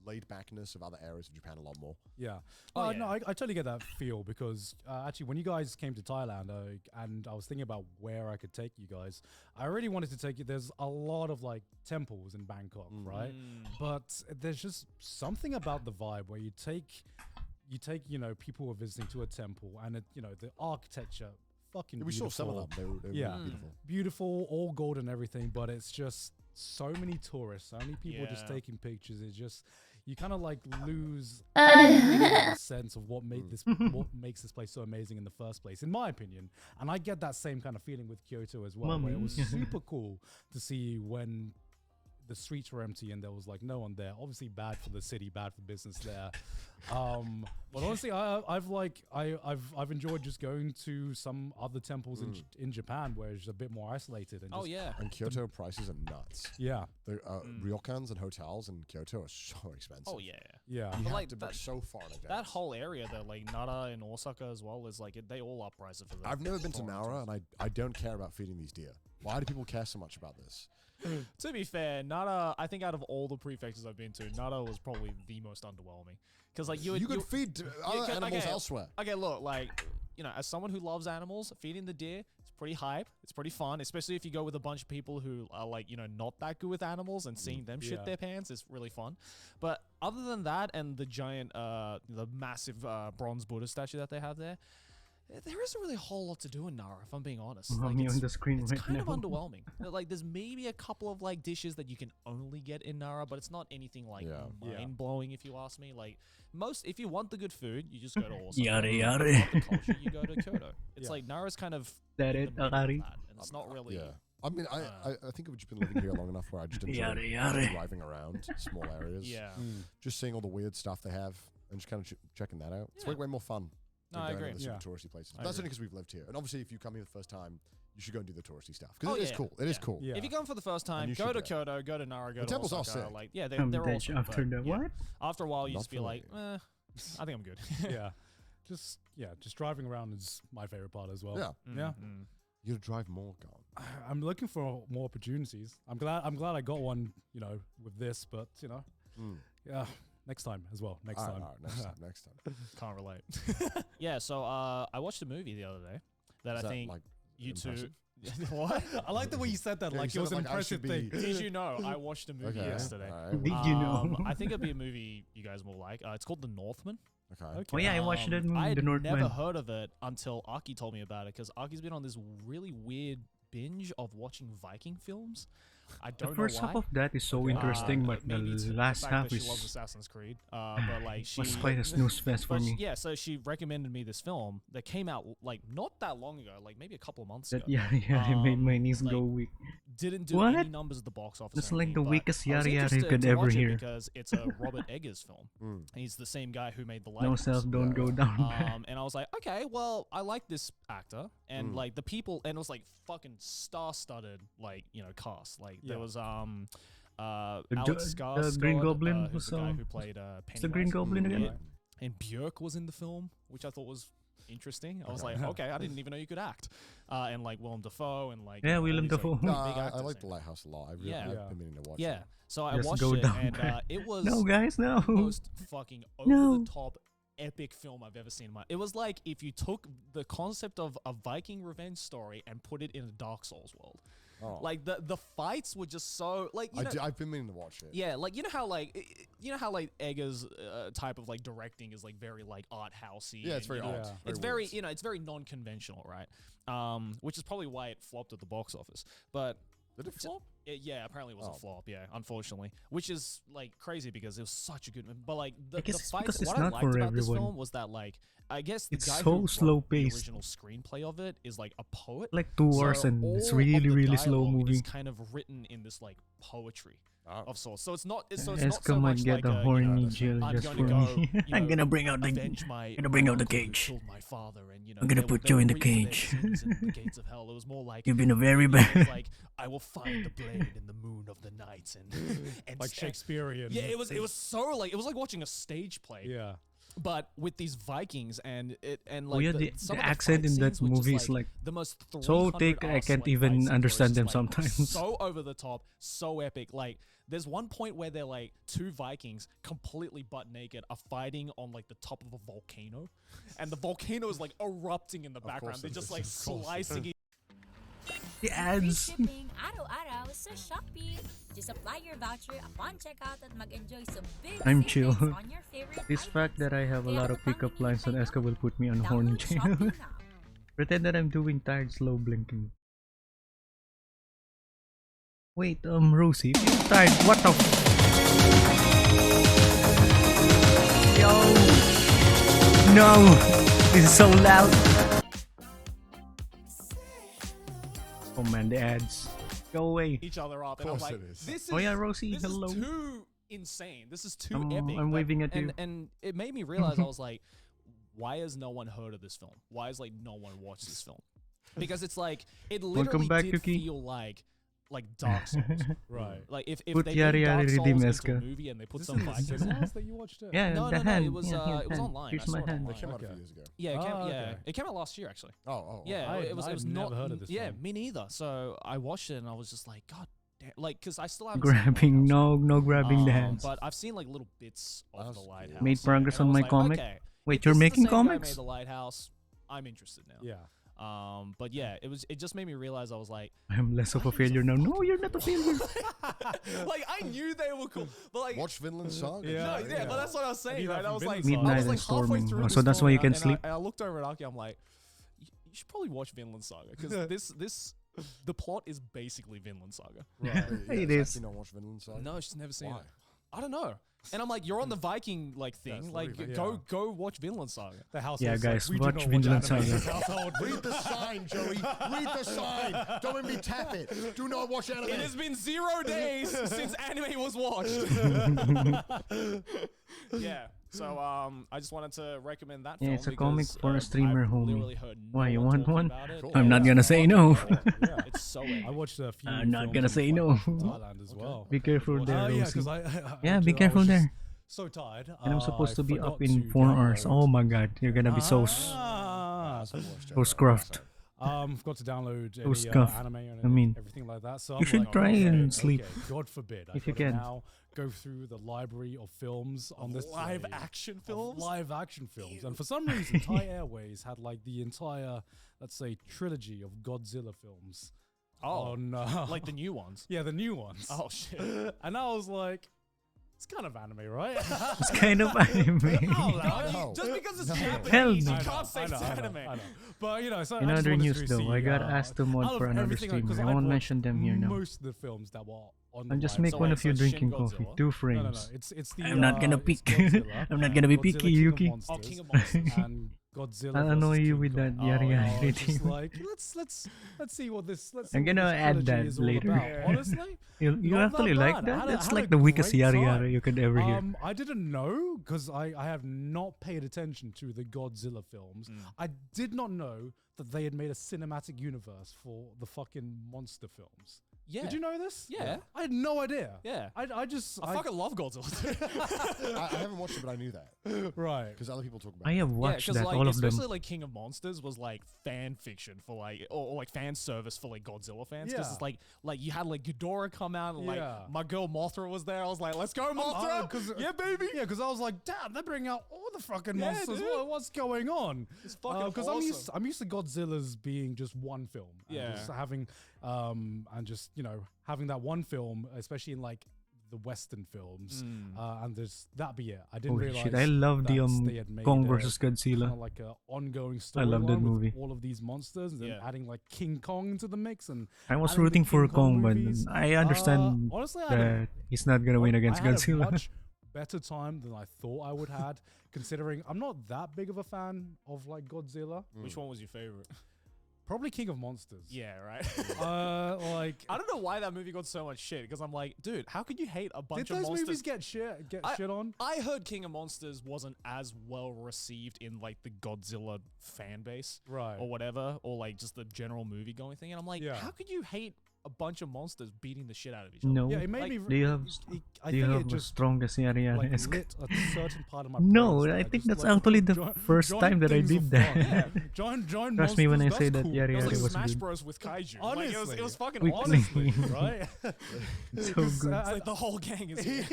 laid backness of other areas of Japan a lot more. Yeah. Oh, No, yeah. I totally get that feel because actually, when you guys came to Thailand, and I was thinking about where I could take you guys, I really wanted to take you. There's a lot of like temples in Bangkok, right? But there's just something about the vibe where you take people who are visiting to a temple, and the architecture, fucking We saw beautiful. some of them. They were Yeah. really beautiful. Beautiful, all gold and everything, but it's just so many tourists, so many people just Yeah. taking pictures. It just you kind of like lose the sense of what made this what makes this place so amazing in the first place, in my opinion. And I get that same kind of feeling with Kyoto as well, where it was super cool to see when the streets were empty and there was like no one there. Obviously bad for the city, bad for business there. But honestly, I've enjoyed just going to some other temples in Japan where it's a bit more isolated. And Oh just, yeah. And Kyoto prices are nuts. yeah, The ryokans and hotels in Kyoto are so expensive. Oh yeah. yeah. You But have like to book that- so far in advance. That whole area there, like Nara and Osaka as well, is like they all up prices for that. I've never been to Nara, and I don't care about feeding these deer. Why do people care so much about this? To be fair, Nara, I think out of all the prefectures I've been to, Nara was probably the most underwhelming. Because like You could feed other could- animals okay. elsewhere. Okay, look, like as someone who loves animals, feeding the deer is pretty hype. It's pretty fun, especially if you go with a bunch of people who are like, you know, not that good with animals, and seeing them shit Yeah. their pants is really fun. But other than that, and the giant, the massive bronze Buddha statue that they have there isn't really a whole lot to do in Nara, if I'm being honest. Like, Me on the screen it's right kind now. of underwhelming. Like, there's maybe a couple of like dishes that you can only get in Nara, but it's not anything like Yeah. mind blowing, if you ask me. Like, if you want the good food, you just go to Osaka. Yada, If you yada. want the culture, you go to Kyoto. It's Yeah. like Nara's kind of That in it, the middle of Akari? that, and it's not really. Yeah. I mean, I think I've just been living here long enough where I just enjoy Yada, yada. driving around small areas. Yeah. Just seeing all the weird stuff they have and just kind of checking that out. It's Yeah. way more fun. No, than I going to agree. the super Yeah. touristy places. I But that's agree. only because we've lived here. And obviously, if you come here the first time, you should go and do the touristy stuff because Oh, it is yeah. cool. It is Yeah. cool. Yeah. If you're going for the first time, you go should to go. Kyoto, go to Nara, go The to temples are Osaka. sick. Like, yeah, I'm they're dead awesome. after but the yeah, what? After a while, you Not just be for like, me. I think I'm good. Yeah. Just driving around is my favorite part as well. Yeah. Yeah. Mm. You gotta drive more, gone. I'm looking for more opportunities. I'm glad I got one, you know, with this, but you know, yeah, next time as well. Next time. Next time. Next time. Can't relate. Yeah, so I watched a movie the other day that Is I that, think like, you two. impressive? What? I like the way you said that, Yeah, like you it was said an it like I should impressive thing. be- Did you know I watched a movie Okay. yesterday? Alright, Did you know? I think it'd be a movie you guys will like. It's called The Northman. Okay. Oh yeah, I watched that movie, I had The Northman. never heard of it until Aki told me about it, because Aki's been on this really weird binge of watching Viking films. I The don't first know why. half of that is so interesting, but the maybe it's last fact half that she loves is Assassin's Creed. But like she was quite a snooze fest for but me. yeah, so she recommended me this film that came out like not that long ago, like maybe a couple of months That ago. yeah, it made my knees like, go weak. Didn't do What? any numbers at the box office. That's or like anything, the but weakest I was yada yada you interested could to ever watch it hear. because it's a Robert Eggers film. He's the same guy who made the No Lighthouse. self, don't go down. And I was like, okay, well, I like this actor, and like the people, and it was like fucking star-studded, like, you know, cast. Like there was Alex Skarsgård, the Green Goblin who's was the guy on. who played It's the Green Pennywise. Goblin again. Yeah. And Björk was in the film, which I thought was interesting. I was like, okay, I didn't even know you could act. And like Willem Dafoe and like Yeah, all Willem these, like, Dafoe. big I actors like in The it. Lighthouse a lot. I've Yeah. been meaning to watch Yeah. it. So I Just watched go it, down, and man. it was No, guys, no. the most fucking over the top epic film I've ever seen in my. It was like if you took the concept of a Viking revenge story and put it in a Dark Souls world. Oh. Like the fights were just so like you know, I've been meaning to watch it. yeah, like you know how like Eggers type of like directing is like very like art housey. Yeah, it's and, very you know, odd. Yeah. It's Very very weird. you know it's very non-conventional, right? Which is probably why it flopped at the box office. But Did it flop? yeah, apparently it was Oh. a flop. Yeah, unfortunately, which is like crazy because it was such a good. But like I the guess it's fights, because it's what I not liked for about this everyone. film was that like I guess the It's guy so who wrote slow-paced. the original screenplay of it is like a poet. Like 2 hours So and it's all really of the really slow dialogue moving. is kind of written in this like poetry Oh. of sorts. So it's not. So it's not so Esca might much get like a you horny know, Jill I'm just going for to go, me. you I'm know, gonna bring out the avenge my gonna bring out the uncle who cage. killed my father, and you know I'm gonna they put will- you they in will the reap their cage. sins in the gates of hell. It was more like You've been a very it was bad. like I will find the blade in the moon of the night, and Like Shakespearean. Yeah, it was so like it was like watching a stage play, Yeah. but with these Vikings and Oh like yeah, some the of accent fight in that scenes were just, movie is like the most so 300 thick I ass, can't like, even fight scenes where it's understand just, them like, sometimes. So over the top, so epic. Like there's one point where they're like 2 Vikings completely butt naked are fighting on like the top of a volcano, and the volcano is like erupting in the background. course They're it just is, like of course. slicing each. the ads. Shipping araw-araw sa Shopee. Just apply your voucher upon checkout at mag-enjoy sa big I'm savings chill. on your favorite This fact that I have a lot of pickup lines on items. Esca will put me on a horny Download jail. Shopee now. Pretend that I'm doing tired slow blinking. Wait, Rosie, if you're tired, what the Yo! No! This is so loud! Oh man, the ads. Go away. each other up, and I'm course like, it is. this is Oh yeah, Rosie, this hello. is too insane. This is too I'm- epic. I'm that- waving at you. and it made me realize I was like, why has no one heard of this film? Why has like no one watched this film? Because it's like it literally back, did Yuki. feel like Dark Souls. Right. Like if Put they yada made yada Dark Souls redeem into a Esca. movie and they put Is some this in the Vikings in it. cinemas that you watched it? Yeah, No, the no, no, hand. it was yeah, it was hand. online. Here's I saw my it hand. It online. came out a Okay. few years ago. Yeah, it came, Oh, yeah, okay. it came out last year actually. Oh. Yeah, it was I've not. never heard of this yeah, film. me neither. So I watched it and I was just like, God damn, like because I still haven't Grabbing, seen Lighthouse. no grabbing the Um, hands. But I've seen like little bits of That's the cool. lighthouse. Made progress and I on was my like, comic? Okay, Wait, if you're this is the making same guy comics? made the lighthouse. I'm interested now. Yeah. But yeah, it just made me realize I was like, I'm less of a failure now. No, you're not a failure. like I knew they were cool, but like Watch Vinland Saga. yeah, but that's what I was saying. Right? I was like, Midnight I was like and halfway Storming. through Oh, this so that's why film, you can and sleep? I looked over at Aki. I'm like, you should probably watch Vinland Saga because the plot is basically Vinland Saga. Right. It yeah, is. Zach, you not watch Vinland Saga? No, she's never seen Why? it. I don't know. And I'm like, you're on the Viking like thing. it's Like, literally- go watch Vinland Saga. The house. Yeah, guys, we watch do not Vinland anime in Saga. this household. Read the sign, Joey. Read the sign. Don't make me tap it. Do not watch anime. It has been 0 days since anime was watched. Yeah. So I just wanted to recommend that. Yeah, film it's a comic because, for a streamer, I've homie. literally heard no Why, you one want talking one? about it. Cool. I'm not gonna say no. Yeah, it's so epic. I watched a few. I'm not films gonna in say fucking no. Thailand as well. Be careful there, Yeah, Rosie. because Yeah, be I careful was just there. So tired. And I'm supposed I to be forgot up in to 4 hours. download- Oh my god, you're gonna be so scruffed. Forgot to download So any scuffed. anime and I mean, everything like that. So you I'm should like, try okay, and sleep. okay, God forbid. If I've you gotta can. now go through the library of films on this Live day action of films. live action films, and for some reason, Thai Airways had like the entire, let's say, trilogy of Godzilla films. Oh, on, like the new ones. yeah, the new ones. Oh shit. And I was like, it's kind of anime, right? It's kind of anime. No. Just because it's Hell Japanese, no. you can't say it's anime. I know. But you know, so In I just other wanted news to though, see, I got asked to mod out for of another everything, streamer. 'cause I I've won't watched mention them here now. Most of the films that were on the I'm just live make one of you so drinking Shin coffee. Godzilla? 2 No, frames. It's the. I'm not gonna it's pick. Godzilla, I'm not gonna be Godzilla picky, King of Yuki. Monsters, Oh, King of Monsters. and Godzilla. I'll annoy versus you King with Kong. that yada yada I was just rating. like, let's see what this. Let's see I'm what gonna this add trilogy that is all later. about. Honestly, You not actually that like bad. I that? had a- That's had like a the weakest great yada yada time. you could ever hear. I didn't know because I have not paid attention to the Godzilla films. I did not know that they had made a cinematic universe for the fucking monster films. Yeah. Did you know this? Yeah. I had no idea. Yeah. I fucking love Godzilla. I haven't watched it, but I knew that right. because other people talk about I it. have watched that, like, all of them. especially like King of Monsters was like fan fiction for like or like fan service for like Godzilla fans because Yeah. it's like you had like Ghidorah come out and like Yeah. my girl Mothra was there. I was like, let's go Mothra, yeah baby. Yeah, because I was like, damn, they're bringing out all the fucking Yeah, monsters. dude. What's going on? It's fucking Because awesome. I'm used to Godzilla's being just one film. And Yeah. just having and just having that one film, especially in like the Western films, and there's that be it. I didn't Holy realize. shit, I love the that they had made Kong a versus Godzilla. Kind of like a ongoing story. I love that movie. All of these monsters, and then Yeah. adding like King Kong into the mix, and I was adding the rooting for King Kong Kong, movies. but I understand Honestly, I had a- that he's not gonna win against I had Godzilla. a much better time than I thought I would had, considering I'm not that big of a fan of like Godzilla. Which one was your favorite? Probably King of Monsters. Yeah, right. Like I don't know why that movie got so much shit because I'm like, dude, how could you hate a bunch did of those monsters? movies get shit on? I heard King of Monsters wasn't as well received in like the Godzilla fan base, Right. or whatever, or like just the general movie going thing. And I'm like, Yeah. how could you hate a bunch of monsters beating the shit out of each other? No. Yeah, it made me. Do you have I do you think have it the just strongest yada yada? like It's- lit a certain part of my. No, brain, so I think just, that's like, actually the join- first join time that I things did are that. fun. Yeah. Join Trust me when I monsters, say that's that cool. yada It was yada like was Smash good. Bros with kaiju. Honestly, Like, it was fucking Weekly. awesome. honestly, right? So Because, good. It's like the whole gang is here.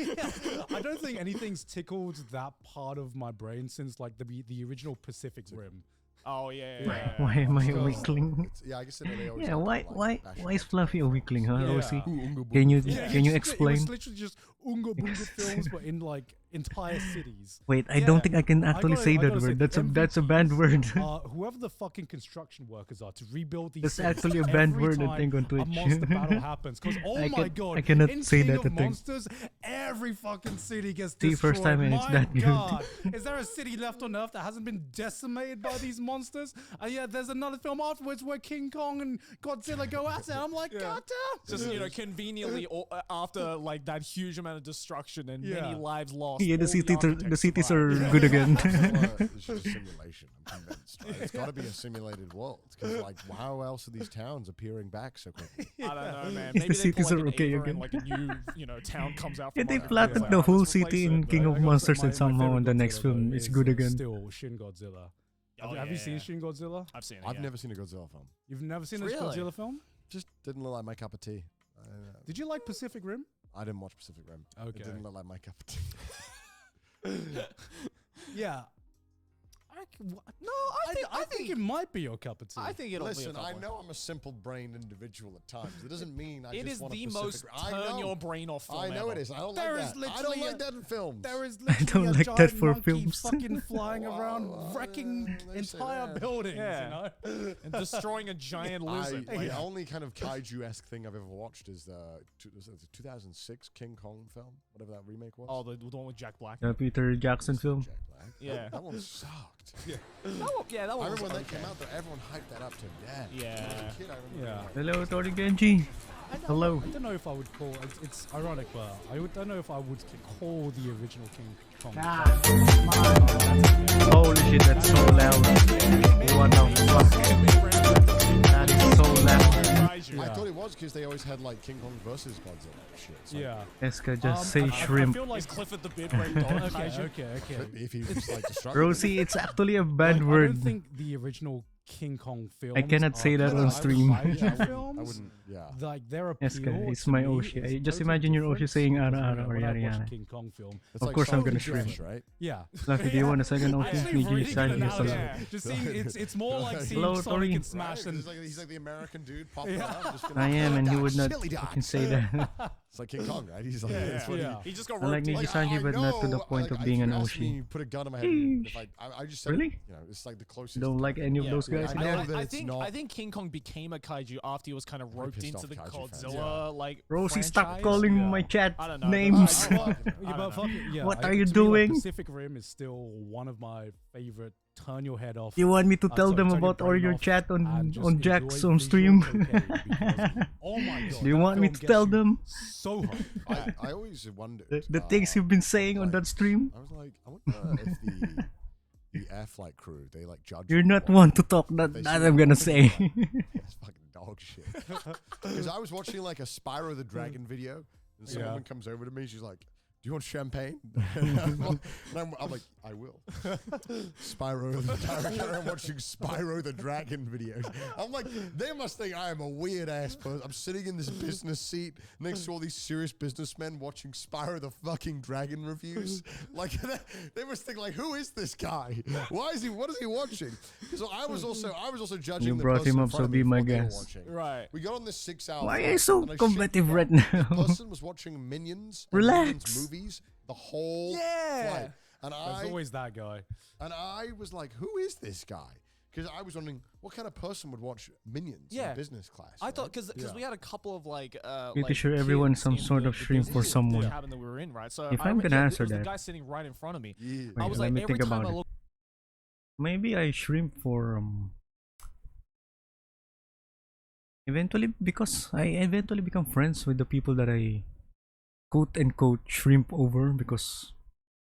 I don't think anything's tickled that part of my brain since like the original Pacific Rim. Oh yeah. Why am I a Because- weakling? Yeah, I guess they always Yeah, have to, why like, bash why is on. Fluffy a weakling, huh, Yeah. Rosie? Ooh, Can you Yeah, can you It explain? was literally just Unga Bunga films, but in like entire cities. Wait, I Yeah. don't think I can actually gotta- say I that gotta say, word. the That's a bad word. Whoever the fucking construction workers are to rebuild these. That's cities actually a banned every word, I time think, on a Twitch. monster battle happens, because oh I my can- god, I cannot in say King that, of I think. Monsters, every fucking city gets See, destroyed. first time and it's My that good. God. Is there a city left on Earth that hasn't been decimated by these monsters? And yeah, there's another film afterwards where King Kong and Godzilla go at it. I'm like, god damn. Just conveniently after like that huge amount of destruction and Yeah. many lives lost. Yeah, all the architects cities are survived. good again. It's just a simulation. I'm convinced. Right? It's got to be a simulated world. Because like, how else are these towns appearing back so quickly? I don't know, man. The Maybe they cities pull, like, are an okay Ava again. and, like a new, town comes out. Yeah, From they under it. flattened It's the like, whole let's replace city it, in but- King of I gotta say, Monsters, my and somehow favorite in the next Godzilla, film though, it's is, good again. Still Shin Godzilla. Oh, Have you yeah. seen Shin Godzilla? I've seen it. I've yeah. never seen a Godzilla film. You've never seen this Really? Godzilla film? Just didn't look like my cup of tea. Did you like Pacific Rim? I didn't watch Pacific Rim. Okay. It didn't look like my cup of tea. Yeah. I No, I I think it might be your cup of tea. I think it'll Listen, be a I couple. know I'm a simple-brained individual at times. It doesn't mean I It just is want a the Pacific most I turn know. your brain off film I know ever. it is. I don't There like is that. I don't literally like a- that in films. There is don't literally a like giant that for monkey films. fucking flying Well, around, wrecking they say entire that. buildings. Yeah. You know. And destroying a giant lizard. The only kind of kaiju-esque thing I've ever watched is the 2006 King Kong film, whatever that remake was. Oh, the one with Jack Black. The Peter Jackson film. Jack Black. Yeah. That one sucked. That I one remember was when okay. that came out, that everyone hyped that up to death. Yeah. As a kid, I remember Yeah. being like, Hello, Tori Genji. Hello. I don't know if I would call it's ironic, but don't know if I would call the original King Kong. Holy shit, that's so loud. What the fuck? That is so loud. Yeah. I thought it was because they always had like King Kong versus Godzilla and shit. So Yeah. Eska, just say I shrimp. feel like Is Clifford the Big Red Dog okay, kaiju? okay. if he was like destructive. Rosie, it's actually a bad Like, I word. don't think the original King Kong films. I cannot say that are on stream. kaiju I films. wouldn't. Yeah. Like their appeal. Eska, it's to my me Oshi. is Just totally imagine your Oshi different saying because ara ara or when I yada watch a yada. King Kong film. It's Of like course I'm Sonic gonna Flash, shrimp. right? Yeah. Lucky, do you want a second I Oshi? actually Need you really good sign here, analogy. son. Just seeing it's more like seeing Hello, Sonic Tori. and Smash than He's like the American dude popping up. Just gonna I am, and he would not chili dogs. fucking say that. It's like King Kong, right? He's like, it's what Yeah. He just got I like roped in. Niji Like, Sanji, I but not to the know, point like, of being if an you asked me, Oshi. put a gun to my head. If Sheesh. I just said, Really? you know, it's like the closest. Don't like any of Yeah. those guys? I know I, that I it's think not- I think King Kong became a kaiju after he was kind of roped pissed into off the kaiju fans. Godzilla like Rosie, stop franchise. calling Yeah. my chat I don't know. names. I- I- Yeah, I but don't fuck it, yeah, What I- are you to me, like, doing? Pacific Rim is still one of my favorite turn your head off. You want me to tell sorry, them turn about all brain your off chat and on just on Jack's enjoy on visual stream? cocaine because, oh my god! Do you that want me film to gets tell you them So hard. I always wondered the things you've been saying on like, that stream? I was like, I wonder if the Air Flight crew they like judge. You're you not on one to talk that, they that see I'm what gonna I'm say. thinking That's fucking dog shit. Because I was watching like a Spyro the Dragon video, and some Yeah. woman comes over to me. She's like, "Do you want champagne?" and I'm like, "I will." Spyro the Dragon. I'm watching Spyro the Dragon videos. I'm like, they must think I am a weird ass person. I'm sitting in this business seat next to all these serious businessmen watching Spyro the fucking Dragon reviews. Like, they must think like, who is this guy? Why is he? What is he watching? Because I was also judging. You the brought person him in up, front so of be me for my what they were guest. watching. Right. We got on this 6-hour. Why are you flight, so and I shit combative you right not, now? This person was watching Minions. And Relax. Minions movies the whole flight. And There's always that guy. I was like, who is this guy? Because I was wondering what kind of person would watch Minions Yeah. in business class. I right? thought because Yeah. we had a couple of like Pretty like sure everyone's kids some in sort the- of the shrimp for business someone. cabin that we were in, right? So If I I'm remember- gonna yeah, answer there was that- a guy sitting right in front of me. Yeah. I Wait, was let like, me every think time about I it. look, Maybe I shrimp for eventually, because I eventually become friends with the people that I quote unquote shrimp over because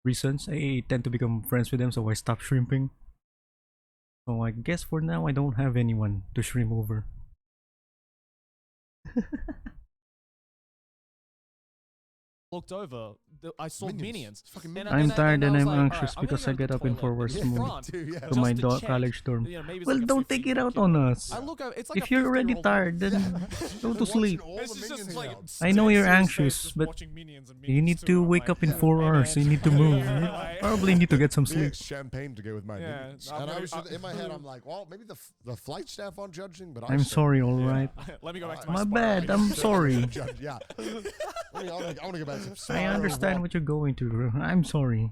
reasons. I tend to become friends with them, so I stop shrimping. So I guess for now I don't have anyone to shrimp over. looked over, I saw Minions. It's fucking And Minions. I- I'm and I- tired and I and was I'm like, alright, anxious I'm gonna because go I to get the up in toilet 4 hours in to move front, Dude, yeah. to just my to check. college dorm. You know, maybe it's Well, like a don't 15 take it out kid. on us. I look over, it's like If a you're already 15-year-old tired, then go to Watching sleep. all This the is just Minions like now. I know you're serious anxious, face but watching Minions and you Minions need 2, to I'm wake like, up in yeah. 4 And hours. So you then- need to move. You Like- probably need to get some Me sleep. champagne to go with my Yeah, Minions. I'm And I gonna- was just, in my head, I'm like, well, maybe the flight staff aren't judging, but I'm sorry, Yeah. alright. Let me go back to my My spot. bad, I'm sorry. Judge, yeah. I want to go back to I Spyro understand one. what you're going through. I'm sorry.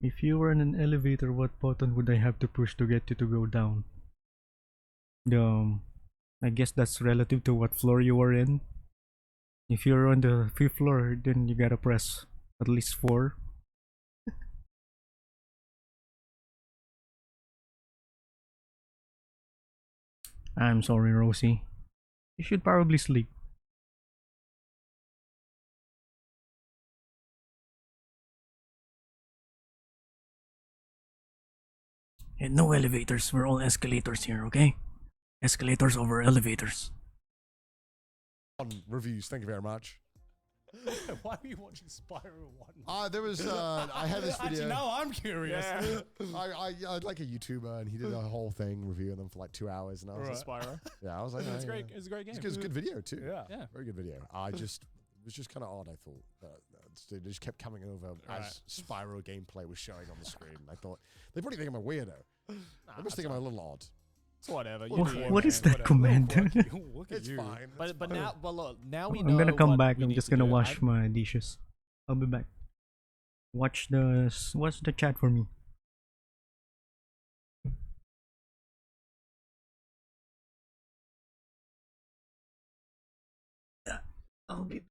If you were in an elevator, what button would I have to push to get you to go down? I guess that's relative to what floor you are in. If you're on the 5th floor, then you gotta press at least 4. I'm sorry, Rosie. You should probably sleep. And no elevators, we're all escalators here, okay? Escalators over elevators. On reviews, thank you very much. Why are you watching Spyro 1? There was I had this video. Actually, now I'm curious. I like a YouTuber, and he did a whole thing reviewing them for like 2 hours, and I was like, Spyro. yeah, I was like, It's oh, great. yeah. It's a great game. It's a good video too. Yeah. Very good video. It was just kind of odd. I thought it just kept coming over as Spyro gameplay was showing on the screen. I thought they probably think I'm a weirdo. They must think I'm a little odd. It's whatever. You What, do you, what is man. that comment? Look at It's you. fine. But now, well, look, now we know. I'm gonna come what back. we I'm need just to gonna do. wash my dishes. I'll be back. Watch the chat for me. I'll be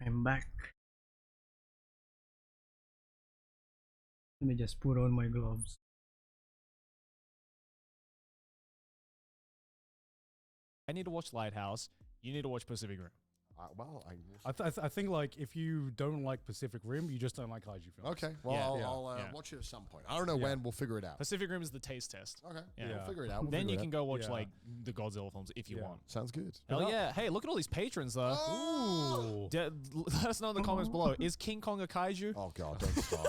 I'm back. Let me just put on my gloves. I need to watch Lighthouse. You need to watch Pacific Rim. I think like if you don't like Pacific Rim, you just don't like kaiju films. Okay, well, Yeah. I'll Yeah. watch it at some point. I don't know Yeah. when. We'll figure it out. Pacific Rim is the taste test. Okay, Yeah. we'll figure it out. We'll Then figure you it can out. go watch Yeah. like the Godzilla films if you Yeah. want. Sounds good. Hell yeah! Hey, look at all these patrons though. Ooh. Let us know in the comments below. Is King Kong a kaiju? Oh god, don't stop.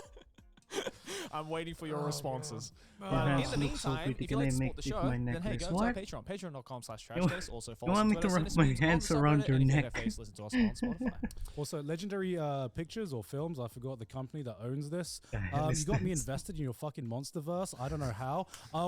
I'm waiting for your responses. Your In hands the look so meantime, pretty. if you Can I like to make support the it show, my then hey, necklace? go to our What? Patreon, patreon.com/trashtaste. Also You follow want us me on to Twitter, wrap send us my tweets on hands the around subreddit, your and if you hate neck? our face, listen to us on Spotify. Also, Legendary Pictures or Films, I forgot the company that owns this. The hell is You got me this? invested in your fucking MonsterVerse. I don't know how.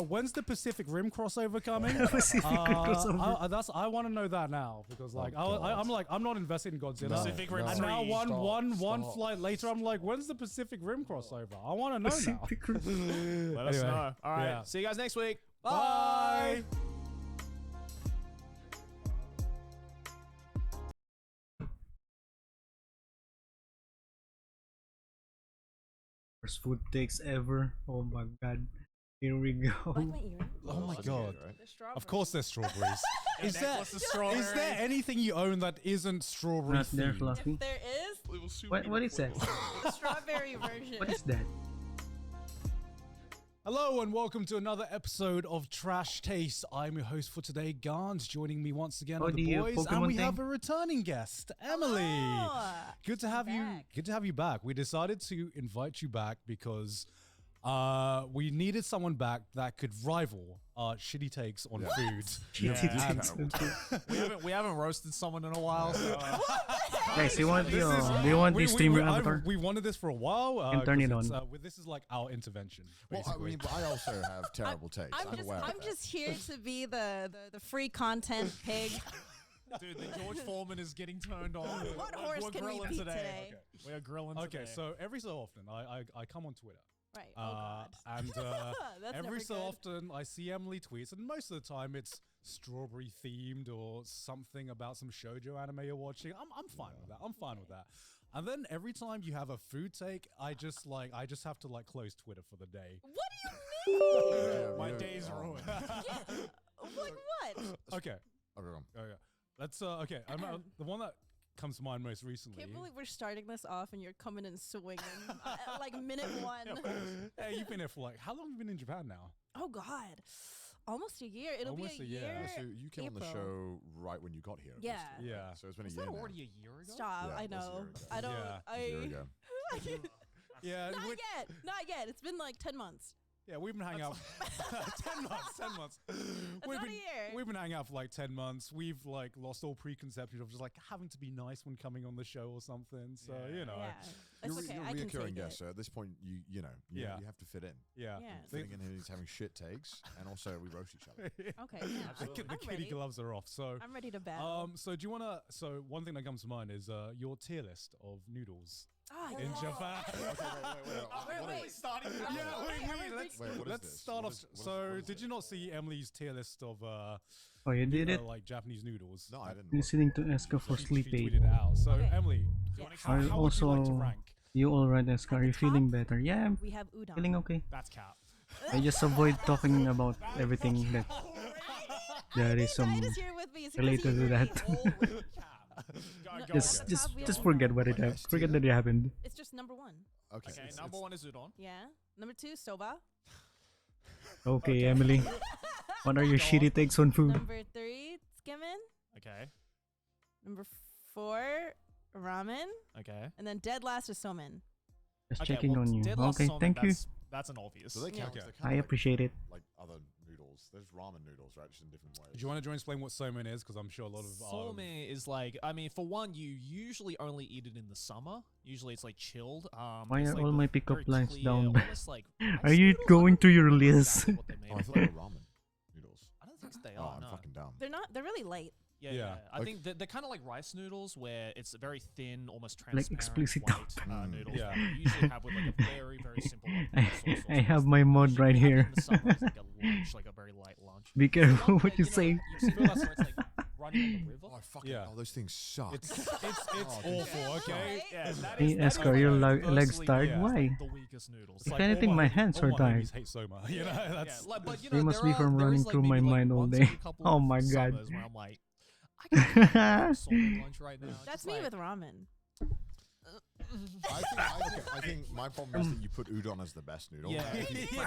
When's the Pacific Rim crossover coming? Pacific Rim crossover. I want to know that now because like God. I'm like I'm not invested in Godzilla. Pacific Rim And now 3. one Stop. flight later, I'm like, when's the Pacific Rim crossover? I want to know now. Pacific Rim. Let us Anyway, know. All right. yeah. See you guys next week. Bye. Worst food takes ever. Oh my god. Here we go. Oh my god. Of course there's strawberries. is there anything you own that isn't strawberry Not there, themed? Fluffy. There is What is that? the strawberry version. What is that? Hello and welcome to another episode of Trash Taste. I'm your host for today, Gans. Joining me once again Oh, are the the, boys, and Pokemon we thing? have a returning guest, Emily. Good to have you. back. Good to have you back. We decided to invite you back because we needed someone back that could rival our shitty takes on food. We haven't roasted someone in a while. So, Guys, you want the do you want the streamer avatar? We wanted this for a while. Can turn it 'cause on. this is like our intervention. Well, I Basically. mean, but I also have terrible takes. I'm aware of I'm that. just here to be the free content pig. dude, the George Foreman is getting turned on. What We're horse can we grilling beat today? today? We are grilling Okay, today. so every so often I come on Twitter. Right. Oh god. And That's every never so good. often I see Emily tweets, and most of the time it's strawberry themed or something about some shoujo anime you're watching. I'm fine with that. I'm fine with that. And then every time you have a food take, I just have to like close Twitter for the day. What do you mean? Yeah, My yeah, day's oh. ruined. Like what? Okay. Okay, Oh yeah. Let's okay. The one that comes to mind most recently. Can't believe we're starting this off and you're coming and swinging at like minute one. Hey, you've been here for like how long have you been in Japan now? Oh god. Almost a year. It'll Almost be a a year. year. Yeah, so you came on the April. show right when you got here. Yeah. basically. Yeah. So it's been a Was year that now. already a year ago? Stop. Yeah, I it was a know. year ago. I don't. Yeah, A year ago. Yeah. Not yet. Not yet. It's been like 10 months. Yeah, we've been hanging out 10 months. 10 months. That's not a year. We've been hanging out for like 10 months. We've like lost all preconception of just like having to be nice when coming on the show or something. So, you know. Yeah. That's You're, okay. you're I can reoccurring take guest, it. so at this point, you know, you have to fit in. Yeah. Yeah. Fitting in here, he's having shit takes, and also we roast each other. Okay. Yeah. The I'm kitty ready. gloves are off. So, I'm ready to battle. so do you want to? So, one thing that comes to mind is your tier list of noodles in yes. Japan. Wait. Starting. Yeah, Let's- Wait, what is let's this? start What off. is- what is- So, what is did it? you not see Emily's tier list of Oh, you did it? like Japanese noodles? No, I didn't. Listening to Eska for She sleep aid. tweeted it out. So, Okay. Emily, Yeah. how, I how would you like to also- rank? You alright, Eska? Are the you feeling top? better? Yeah, I'm We have udon. feeling okay. That's cap. I just avoid talking about everything that there is some Is here with me. Is related to that. Just forget what it happened. Forget that it happened. It's just number one. Okay. Okay, number one is udon. Yeah. Number two, soba. Okay, Emily. What are your shitty takes on food? Number three, skimming. Okay. Number four, ramen. Okay. And then dead last is somen. Just Okay, checking well, on you. dead last Okay, salmon, thank you. That's an obvious. So they count. Okay. They're I kind of appreciate it. like other noodles. There's ramen noodles, right? Just in different ways. Do you want to explain what somen is? Because I'm sure a lot of Somen is like, I mean, for one, you usually only eat it in the summer. Usually it's like chilled. Why it's are like all the my pickup very lines clear, down? almost like Are rice you noodles? I going don't to your know list? exactly what they're made Oh, I of. thought they were ramen noodles. I don't think they Oh, are. I'm No. fucking dumb. They're really light. Yeah, Yeah. yeah. I Like- think they're kind of like rice noodles, where it's very thin, almost transparent, explicit white Mm. noodles. Yeah. That you usually have with like a very, very simple. Like, soy sauce I have base. my mod Usually right we have it here. in the summer as like a lunch, like a very light lunch. Be careful One what that, you know, say. You've seen us where it's like running on the river. Oh, fucking Yeah. those things suck. It's Oh, awful. Okay. Yeah, that Hey, is Escar, your legs universally tired? yeah. Why? the weakest noodles. If Like, anything, all my hands are all my tired. homies hate Soma. You know, Yeah, that's like, but you They know, must there be from there running is, like, through my maybe, like, mind all once day. every couple Oh of my God. summers where I'm like, I can have a salmon lunch right now. That's Just me like, with ramen. I think my problem is that you put udon as the best noodle. Yeah. If you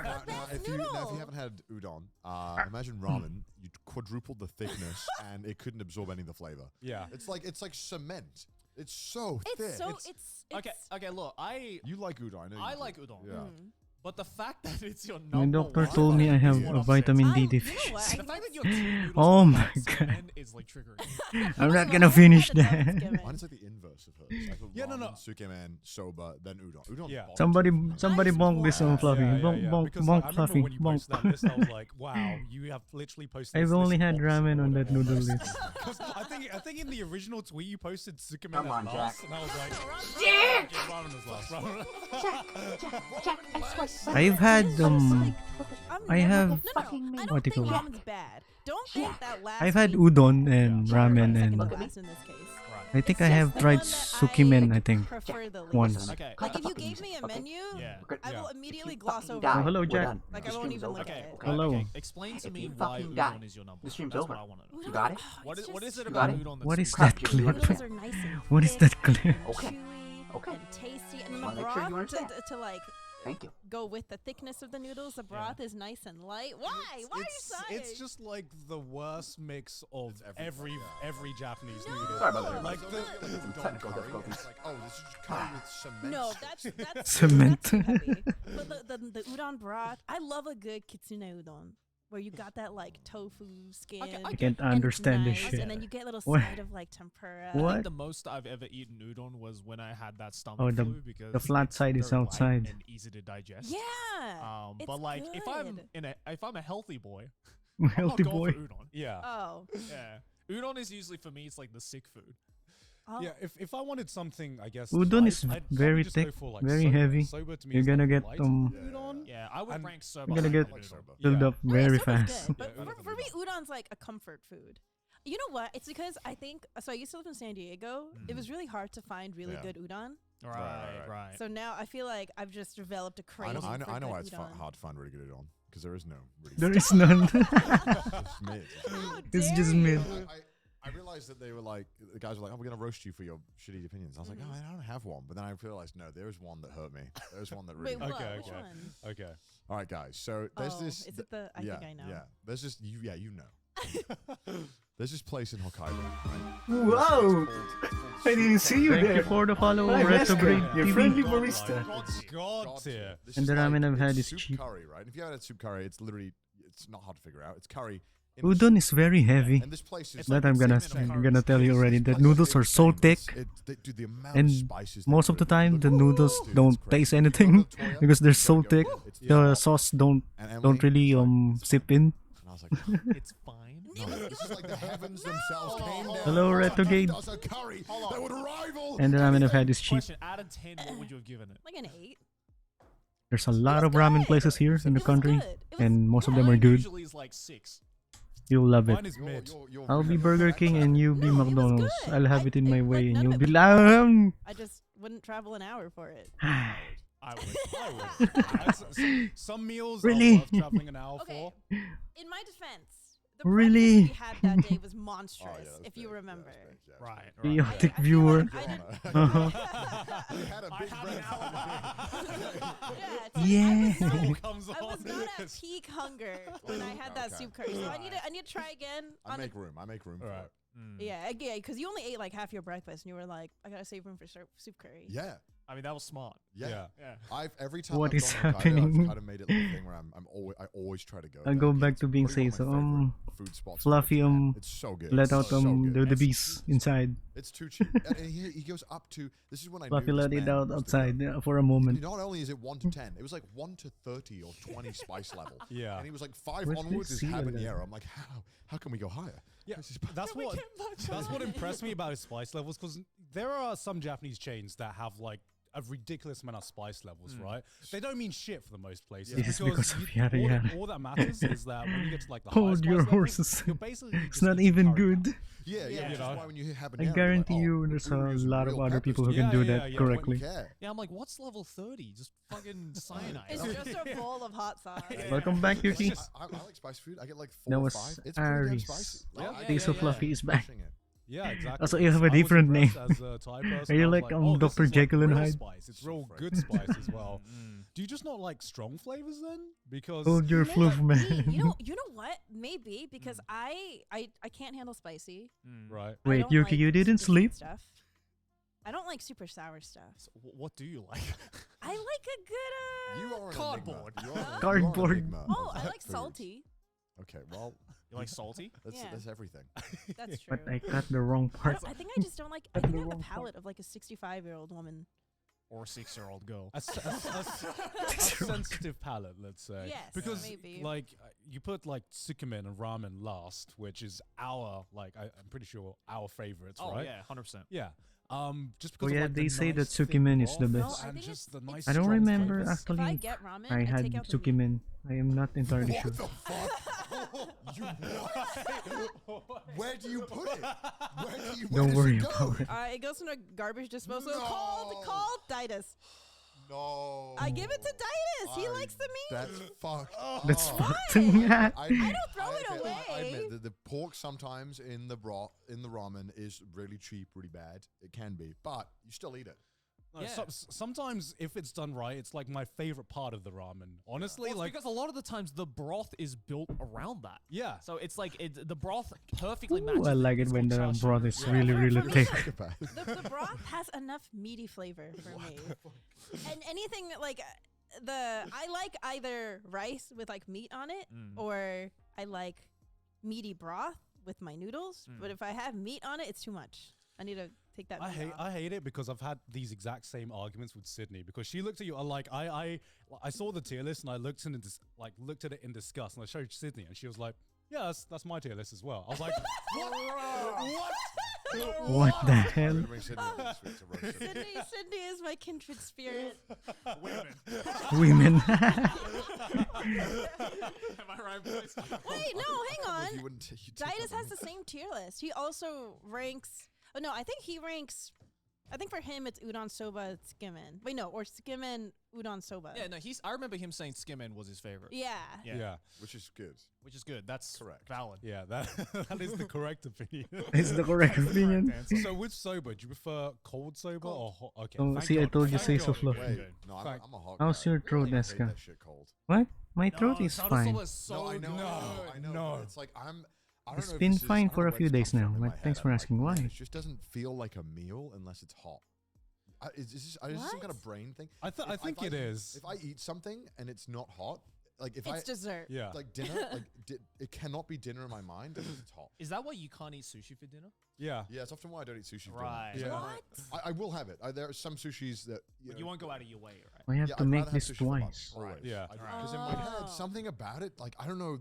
haven't had udon, imagine ramen. You quadrupled the thickness, and it couldn't absorb any of the flavor. yeah. It's like cement. It's so thick. It's so it's okay. Look, You like udon? I know. I you do. like udon. Yeah. But the fact that it's your My number doctor one told me I have is what a upsets vitamin D me. You know deficiency. what? The fact that you're two noodles Oh and my not God. salmon is like triggering. I'm not No, gonna I finish had the that. Thanksgiving. Mine is like the inverse of hers. Like Yeah, no. Sukemen, soba, then udon. Udon. Yeah. Somebody I bonk this on swear. Fluffy. Bonk, bonk, Because bonk, I remember Fluffy. when you Bonk. posted that list, I was like, wow, you have literally posted. I've this only list had opposite ramen of on what that it noodle was. list. 'Cause I think in the original tweet you posted Sukumen Come on, at last, Jack. and I was like, Jack! ramen was last. Ramen. Jack, I swear. I've had I'm I never- have no, fucking I what don't do you think call it? ramen's bad. Don't think that last. I've had piece- udon and Yeah. ramen second and to Look at me. last in this case. I think It's I just have the tried one that sukimen, I think. prefer the least. Once. Okay. Like if you Fucking gave music, me a okay? menu, Yeah. I Yeah. will immediately If you gloss fucking over. die, Oh, hello, we're Jack. done. Like The I won't stream's even over. look Okay. at it. Hello. Okay. Explain to If me you why fucking die, udon is your number. the stream's That's over. what I want to know. You got it? What It's is just- it You about got it? udon? That's What is Crap, that you clip? Noodles are nice and What is thick that clip? and Okay. chewy Okay. and tasty, and then Wanna the make sure you broth understand. to like Thank you. go with the thickness of the noodles. The broth is nice and light. Why? Why are you sighing? It's just like the worst mix of everything, every Japanese No. noodle. Sorry about that. Like So the udon Technical curry, difficulties. it's like, oh, this is just curry with cement. No, that's Cement. That's too heavy. But the udon broth, I love a good kitsune udon where you got that like tofu skin. Okay, I I can't and it's understand this nice, shit. And then you get a little What? side of like tempura. What? I think the most I've ever eaten udon was when I had that stomach Oh, the- flu because the flat it's side is very light outside. and easy to digest. Yeah. It's But like if I'm good. if I'm a healthy boy, I'm not Healthy going boy. for udon. yeah. Oh. Yeah, udon is usually for me. It's like the sick food. Oh. Yeah, if I wanted something, I guess Udon light, is I'd probably very just go thick, for, like, very soba. heavy. Soba to me You're is gonna like get, light Yeah, udon. I would And rank soba. you're gonna higher get- than like udon. soba. Filled Yeah. up Oh, yeah, very soba's fast. good, But Yeah, for me, udon's like a comfort food. You know what? It's because I think so. I used to live in San Diego. It was really hard to find really Yeah. good udon. Right. So now I feel like I've just developed a I crazy. know, for I know good why it's udon. hard to find really good udon because there is no really There good is none. It's mid. How It's dare just you? mid. I realized that they were like, the guys were like, oh, we're going to roast you for your shitty opinions. I was like, oh, I don't have one. But then I realized, no, there's one that hurt me. There's one that really Wait, hurt what? me. Which okay. one? Okay. All right, guys. So there's Oh, this. is it the? I think I know. Yeah. There's this. You know. There's this place in Hokkaido. Right? Whoa! I didn't see you Thank you there. for the follow, Hi, Retrograde Wesker, your TV. friendly God, barista. God tier. This And is the ramen I've had it's is soup cheap. curry, right? If you haven't had soup curry, it's literally it's not hard to figure out. It's curry. in a Udon soup. is very heavy. And this place is That like I'm the gonna same in a I'm curry. gonna tell you already. The It's noodles are so insane. thick, Dude, the amount and of spices they most of put the in it, time the noodles dude, it's don't crazy. taste If you go anything to Toya, because they're you so gotta go thick. there. It's The just- sauce don't and Emily don't really was like, sip in. and I was like, It's fine. no, this is like the heavens themselves came down. Hello, and Retrograde. gave us a curry that would rival. And the ramen I've had is cheap. Question: out of 10, what would you have given it? Like an 8. There's a lot of ramen places here in the It was country, good. It was- and most of them Mine are good. Usually is like 6. You'll love Mine it. is mid. I'll be Burger King and you be No, it was McDonald's. good. I'll have it in my like, way and none you'll of be it was like, I just wouldn't travel an hour for it. I would. Some meals Really? are worth traveling an hour Okay. for. In my defense, the Really? breakfast we had that day was monstrous, if you remember. Right. Chaotic I feel viewer. like I didn't- We had a big Yeah. Comes I was on. not at peak hunger when I had that Okay. soup curry. So I need to try again. I make room. I make room for Alright. it. Yeah, because you only ate like half your breakfast, and you were like, I gotta save room for soup curry. Yeah. I mean, that was smart. Yeah. Yeah. Every time What I've is gone to Hokkaido, happening? I've kind of made it like a thing where I always try to go. I'll there go because back it's to being probably one of safe. my favorite food spots in Fluffy, Japan. It's so good. let It's out so good. the beast inside. It's too cheap. And he goes up to. This is when I Fluffy knew let this it man out was the outside goat. for a moment. Not only is it 1 to 10, it was like 1 to 30 or 20 spice level. Yeah. And he was like 5 Where's onwards this is seal then? habanero. I'm like, how can we go higher? Yeah, This is- that's what impressed me about his spice levels because there are some Japanese chains that have like a ridiculous amount of spice levels, right? They don't mean shit for the most places. This is because of yada all, yada. all that matters is that when you get to like the Hold highest your spice levels, horses. you're basically It's just not eating even curry good. powder. Yeah, Yeah. which is You know? why when you have I habanero, guarantee you're you like, there's we were a using lot of real other peppers. people who Yeah, can do yeah, that yeah, correctly. Wouldn't care. Yeah, I'm like, what's level 30? Just fucking cyanide. It's just a bowl of hot sauce. Welcome back, Yuki. I like spicy food. I get like 4 That or was 5. It's pretty damn Aries. spicy. Yeah, I Taste get of Fluffy is back. crushing it. Yeah, exactly. Also, you have a I was different impressed name. As a Thai person, Are you I was like, oh, this Dr. is Jekyll and real Hyde? Spice. It's So real fresh. good spice as well. Mm. Do you just not like strong flavors then? Because Hold your fluff, Maybe. man. You know what? Maybe because I can't handle spicy. Mm. right. I Wait, don't Yuki, like you didn't super sweet sleep? Stuff. I don't like super sour stuff. So, what do you like? I like a good. You are an Cardboard. enigma. You are an Cardboard. enigma Oh, of I like food. salty. Okay, well, You like salty? Yeah. that's everything. That's true. But I got the wrong part. I think I just don't like. I think I have the palate of like a 65-year-old woman. Or a 6-year-old girl? A sensitive palate, let's say. Yes, because maybe. like you put like tsukemen and ramen last, which is our I'm pretty sure our favorites, Oh right? yeah, 100%. Yeah. Just Oh because yeah, of, like, they the say that nice thick tsukemen is the broth best. No, I and think just it's- the nice I don't strong remember flavors. If I actually. get ramen, I had take out the meat. tsukemen. I am not entirely sure. What the fuck? You what? Where do you put it? Where Don't does worry it go? about it. It goes in a garbage disposal. No. Called Ditus. No. I give it to Ditus. He likes the meat. That's fucked. That's Why? fucked. I don't throw it okay, away. I admit that the pork sometimes in the ramen is really cheap, really bad. It can be, but you still eat it. No, Yeah. sometimes if it's done right, it's like my favorite part of the ramen. Honestly, Well, it's like because a lot of the times the broth is built around that. yeah. So it's like the broth perfectly matches. Ooh, I like it It's when called the chashu. broth is Yeah. really, For really me, thick. Psychopath. The broth has enough meaty flavor for me. And anything that, like I like either rice with like meat on it, or I like meaty broth with my noodles. But if I have meat on it, it's too much. I need to take that. meat off. I hate it because I've had these exact same arguments with Sydney because she looked at you like I saw the tier list and I looked at it in disgust and I showed Sydney and she was like, yeah, that's my tier list as well. I was like, what? What the hell? Bring Sydney on this week to roast Sydney. Sydney is my kindred spirit. Women. Am I right, boys? Wait, no, hang on. You wouldn't. You took Ditus that has one. the same tier list. He also ranks. Oh no, I think he ranks. I think for him it's udon soba skimen. Wait, no, or skimen udon soba. Yeah, no, I remember him saying skimmin was his favorite. Yeah. Yeah, Which is good. Which is good. That's Correct. valid. yeah, that is the correct opinion. It's the correct opinion. So with soba, do you prefer cold soba or hot? Okay. Oh, thank see, I God. told you Thank say God. so fluffy. Wait, good. no, Fact. I'm a hot How's guy. your throat, I hate Eska? that shit cold. What? My throat No, is soda fine. soba is so No, I know. good. I know. no. but It's like I don't It's know if been this is- fine I don't for know a where few this days comes now, from in but my head. thanks for I'm like, asking man, why. It just doesn't feel like a meal unless it's hot. Is this some kind of brain thing? I think it is. If I eat something and it's not hot, like if It's dessert. Yeah. like dinner, it cannot be dinner in my mind unless it's hot. Is that why you can't eat sushi for dinner? Yeah. Yeah, it's often why I don't eat sushi. for Right. dinner. Yeah. What? I will have it. There are some sushis that You won't go out of your way, right? I have yeah, to I'd make rather have this sushi for lunch, twice. always. Yeah. Because in my head, Oh. something about it, like I don't know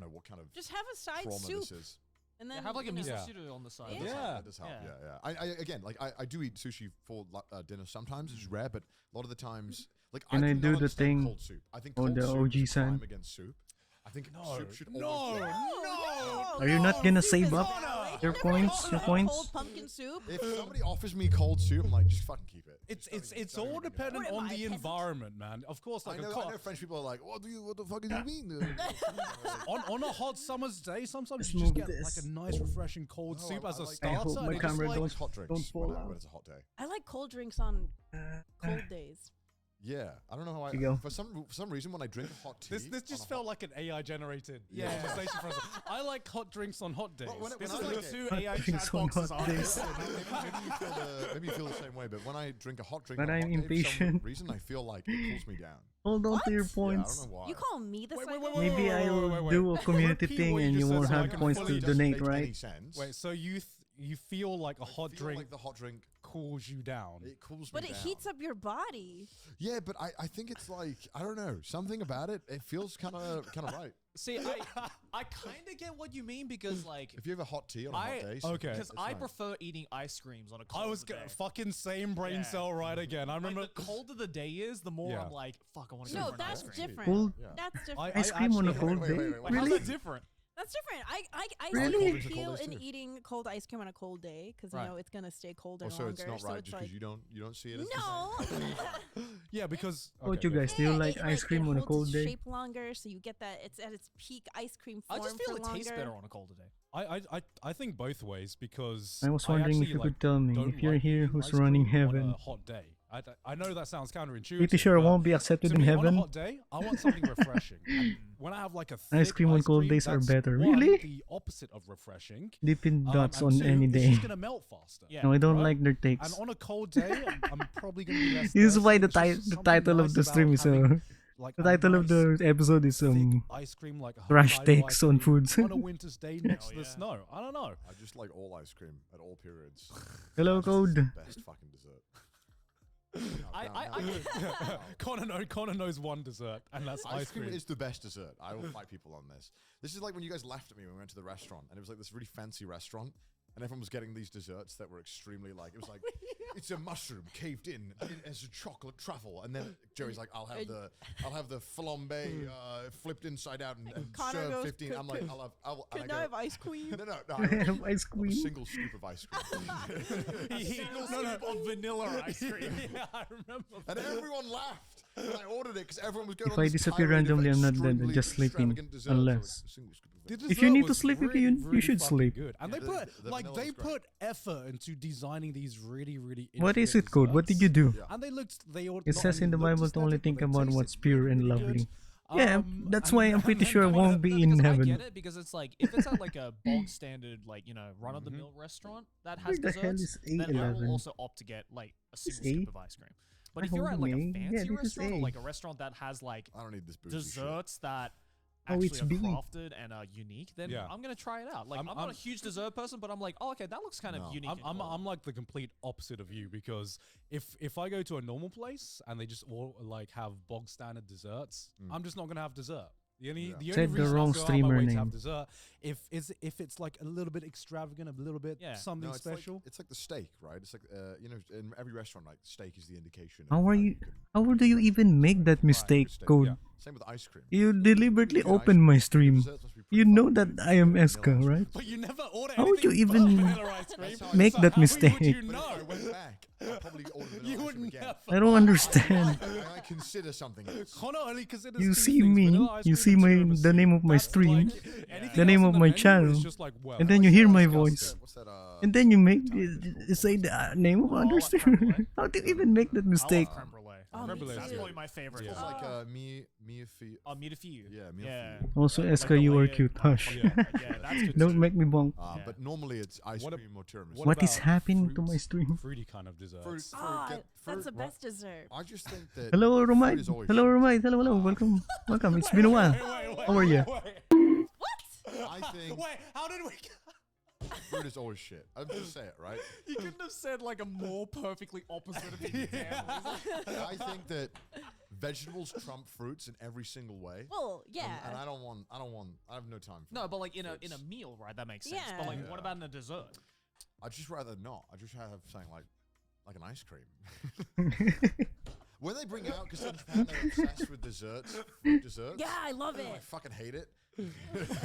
what kind of Just have a side trauma soup, this is. and then Yeah, have like a you know. miso Yeah. sushi on the side. Yeah. Yeah. That does help. Yeah. Yeah. I again, like I do eat sushi for dinner sometimes. It's rare, but a lot of the times, like Can I do do not the understand thing cold soup. I think or cold the soup OG is a crime san? against soup. I think No, soup should no, always. Are you not gonna soup save is up valid. your I've never points? had Your cold points? pumpkin soup. If somebody offers me cold soup, I'm like, just fucking keep it. It's Just don't even- it's don't all even think about it. dependent What am on I, a the peasant? environment, man. Of course, I like know, a I know French people are like, what the fuck do you mean? on a hot summer's day, sometimes Let's you just move get this. like a nice, refreshing cold No, soup I as a like- I starter. hope and my it just, camera like, I like hot drinks don't fall out. when it's a hot day. I like cold drinks on cold days. Yeah, I don't know how You go. for some reason when I drink hot tea. This on just a felt hot- like an AI generated Yeah. conversation for us. I like hot drinks on hot days. when This I is like like it- Two Hot AI drinks chat on boxes hot on days. it. maybe you feel the same way, but when I drink a hot drink, But on a I'm hot day, for some impatient. reason I feel like it cools me down. Hold on to your What? Yeah, I points. don't know why. You call me the Wait, psycho? wait, Maybe wait, I'll wait, wait. do a community Repeat thing what you and you just won't said so I have can points fully to just donate, make any right? sense. Wait, so you feel like a I hot feel drink like the hot drink cools you down. It cools But me it down. heats up your body. Yeah, but I think it's like, I don't know, something about it. It feels kind of right. See, I kind of get what you mean because like If you have a hot tea on a hot day, okay. because it's I nice. prefer eating ice creams on a cold I was day. fucking same brain Yeah. cell right again. I Like, remember the colder the day is, the more Yeah. I'm like, fuck, I want to go No, for an that's ice cream. different. Cold Yeah. That's different. Ice cream on a actually- cold wait, day? wait, wait, wait. How's Really? that different? That's different. I Really? see Cold is a appeal cold day in too. eating cold ice cream on a cold day because Right. you know it's gonna stay colder Also, longer. it's not so right it's just because like you don't see it as no. yeah, because What about you guys? Do you like ice cream on a cold day? Shape longer, so you get that it's at its peak ice cream I form just feel for it longer. tastes better on a colder day. I think both ways because I was wondering if actually, you like, could tell me don't if you're like here eating who's ice running cream on heaven. a hot day. I know that sounds counterintuitive. Pretty sure I but won't be accepted to in me, on heaven. a hot day, I want something refreshing. And when I have like a thick Ice cream on cold days are that's better. one, Really? the opposite of refreshing. Dipping dots and on two, any it's day. just gonna melt faster. Yeah. No, I don't Right? like their And takes. on a cold day, I'm probably gonna be less. This is why thirsty. the It's just the something title of nice the about stream is having, like, the a title of nice the episode is thick ice cream, like trash Hokkaido takes ice on cream foods. on a winter's day next to yeah. the snow. I don't know. I just like all ice cream at all periods. Hello, Code. Best fucking dessert. Connor knows one dessert, and that's Ice cream is the best dessert. I will fight people on this. This is like when you guys laughed at me when we went to the restaurant, and it was like this really fancy restaurant, and everyone was getting these desserts that were extremely like, it was like, it's a mushroom caved in as a chocolate truffle, and then Joey's like, I'll have the flambe flipped inside out and Connor served goes, 15. I'm like, Can I have ice cream? no, I I don't have ice a cream. single scoop of ice cream. Of vanilla ice cream. yeah, I remember. And everyone laughed when I ordered it because everyone was going If on I this disappear tirade of randomly, I'm not dead. I'm extremely just sleeping. extravagant desserts. I was Unless. like, a single scoop of The it. If you need dessert to was sleep, really, you really should fucking sleep. Good. And Yeah, they the- put the like vanilla's they great. put effort into designing these really. What is intricate it, Code? What did you desserts. do? Yeah. And they looked. It not says in only the looked Bible to only aesthetic, think but they about tasted what's pure really, and really good. lovely. Yeah, that's why I'm pretty sure I won't be in Because I heaven. get it because it's like if it's at like a bog standard like run of the mill restaurant that has Where the hell desserts, is then I will A11? also opt to get like a single A? scoop of ice cream. But I if you're at hold like a an A. Yeah, fancy this is restaurant or A. like a restaurant that has like I don't need this bougie shit. desserts that Oh, actually it's are B. crafted and are unique, then Yeah. I'm gonna try it out. Like I'm I'm- not a huge dessert person, but I'm like, oh okay, that looks kind No. of unique. I'm like the complete opposite of you because if I go to a normal place and they just all like have bog standard desserts, I'm just not gonna have dessert. The only Said the reason wrong I'll go out my streamer way to name. have dessert if it's like a little bit extravagant, a little bit Yeah. something No, it's special. Like, it's like the steak, right? It's like in every restaurant, like steak is the indication. How of are how you? can How do you even make that mistake, steak, Code? yeah. Same with ice cream. You deliberately Ice open my cream, stream. desserts must be pretty You know fucking that good. I am Vanilla Eska, ice cream. right? But you never order How would you anything but even vanilla ice cream. That's how I make do that How mistake? would you But if know? I went back, I'd probably order vanilla You ice would cream again. never. I don't understand. I consider something else. Connor only considers You two see things, me, vanilla ice you cream see and my tiramisu. the name of my That's stream, like anything the name else of on my menu is channel, just like, well, and then you hear my disgusting. voice, What's that? and then you make say the name of other like creme brulee. stream. How do you even make that I mistake? love creme brulee. Oh, Creme me brulee is That's too. probably my favorite. Yeah. It's like Mille-feuille. Yeah, Yeah. mille-feuille. Also, Like Eska, the you are layered cute. Hush. Yeah, that's good Don't too. make me bonk. Yeah. But normally it's ice What ab- cream or tiramisu. What is about happening to fruits? my stream? Fruity kind of desserts. Fruit, Ah, get that's the fruit- best dessert. I just think that Hello, fruit Romite. is always Hello, shit. Romite. Hello. Welcome. It's been a while. How are you? I think Wait, how did we? fruit is always shit. I'm just say it, right? You couldn't have said like a more perfectly opposite of the example. I think that vegetables trump fruits in every single way. Well, yeah. And I have no time for No, that. but like in a Fruits. meal, right? That makes sense. But like, Yeah. what about in a dessert? I'd just rather not. I'd just have something like an ice cream. When they bring out, because in Japan they're obsessed with fruit desserts. Yeah, I love I it. fucking hate it. because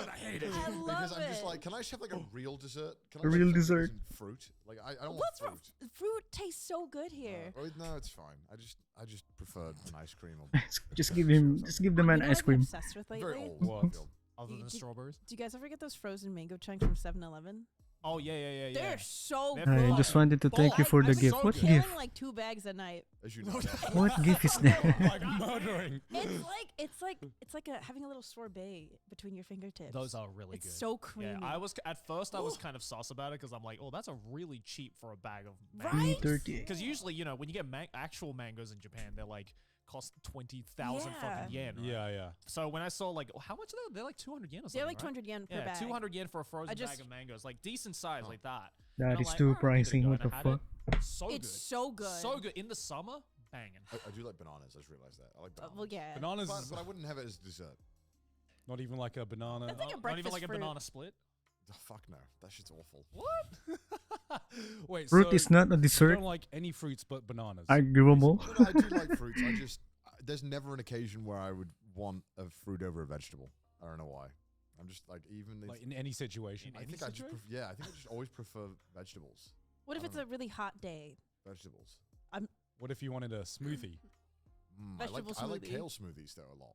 I hate it. I Because love I'm just it. like, can I just have like a real dessert? Can A I have real something that dessert. isn't fruit? Like I don't want What's wrong? fruit. Fruit tastes so good here. No, it's fine. I just prefer an ice cream. Or Just give the man You know ice what I've been cream. obsessed with lately? very old. What? I feel. Other than Did- strawberries? Do you guys ever get those frozen mango chunks from 7-Eleven? Oh yeah. They're so They're good. I just wanted to thank you for the I'm gift. so What killing gift? like 2 bags a night. As you know. What gift is that? Like murdering. It's like having a little sorbet between your fingertips. Those are really It's good. so creamy. Yeah, I was I was kind of sus about it because I'm like, oh, that's a really cheap for a bag of Right? mangoes. 30. Because usually, when you get actual mangoes in Japan, they're like cost 20,000 fucking yen. Right? Yeah. So when I saw like how much are they? They're like 200 yen or something. They're like right? 200 yen per Yeah, bag. 200 yen for a frozen just- bag of mangoes, like decent size like that. That And is I'm too like, "Alright, I'll give it a pricing. go," What and the I had fuck? it. So It's good. so good. So good in the summer, banging. I do like bananas. I just realized that. I like bananas. Well, yeah. Bananas, But I wouldn't have it as dessert. not even like a banana. That's like a Not breakfast even like a fruit. banana split. Oh, fuck no. That shit's awful. Wait, Fruit so is not a you dessert. don't like any fruits but bananas. Arguable. No, I do like fruits. There's never an occasion where I would want a fruit over a vegetable. I don't know why. I'm just like, even Like in any situation. I think I just always prefer vegetables. What if I it's don't a really hot day? Vegetables. What if you wanted a smoothie? Vegetable I like smoothie. kale smoothies though a lot.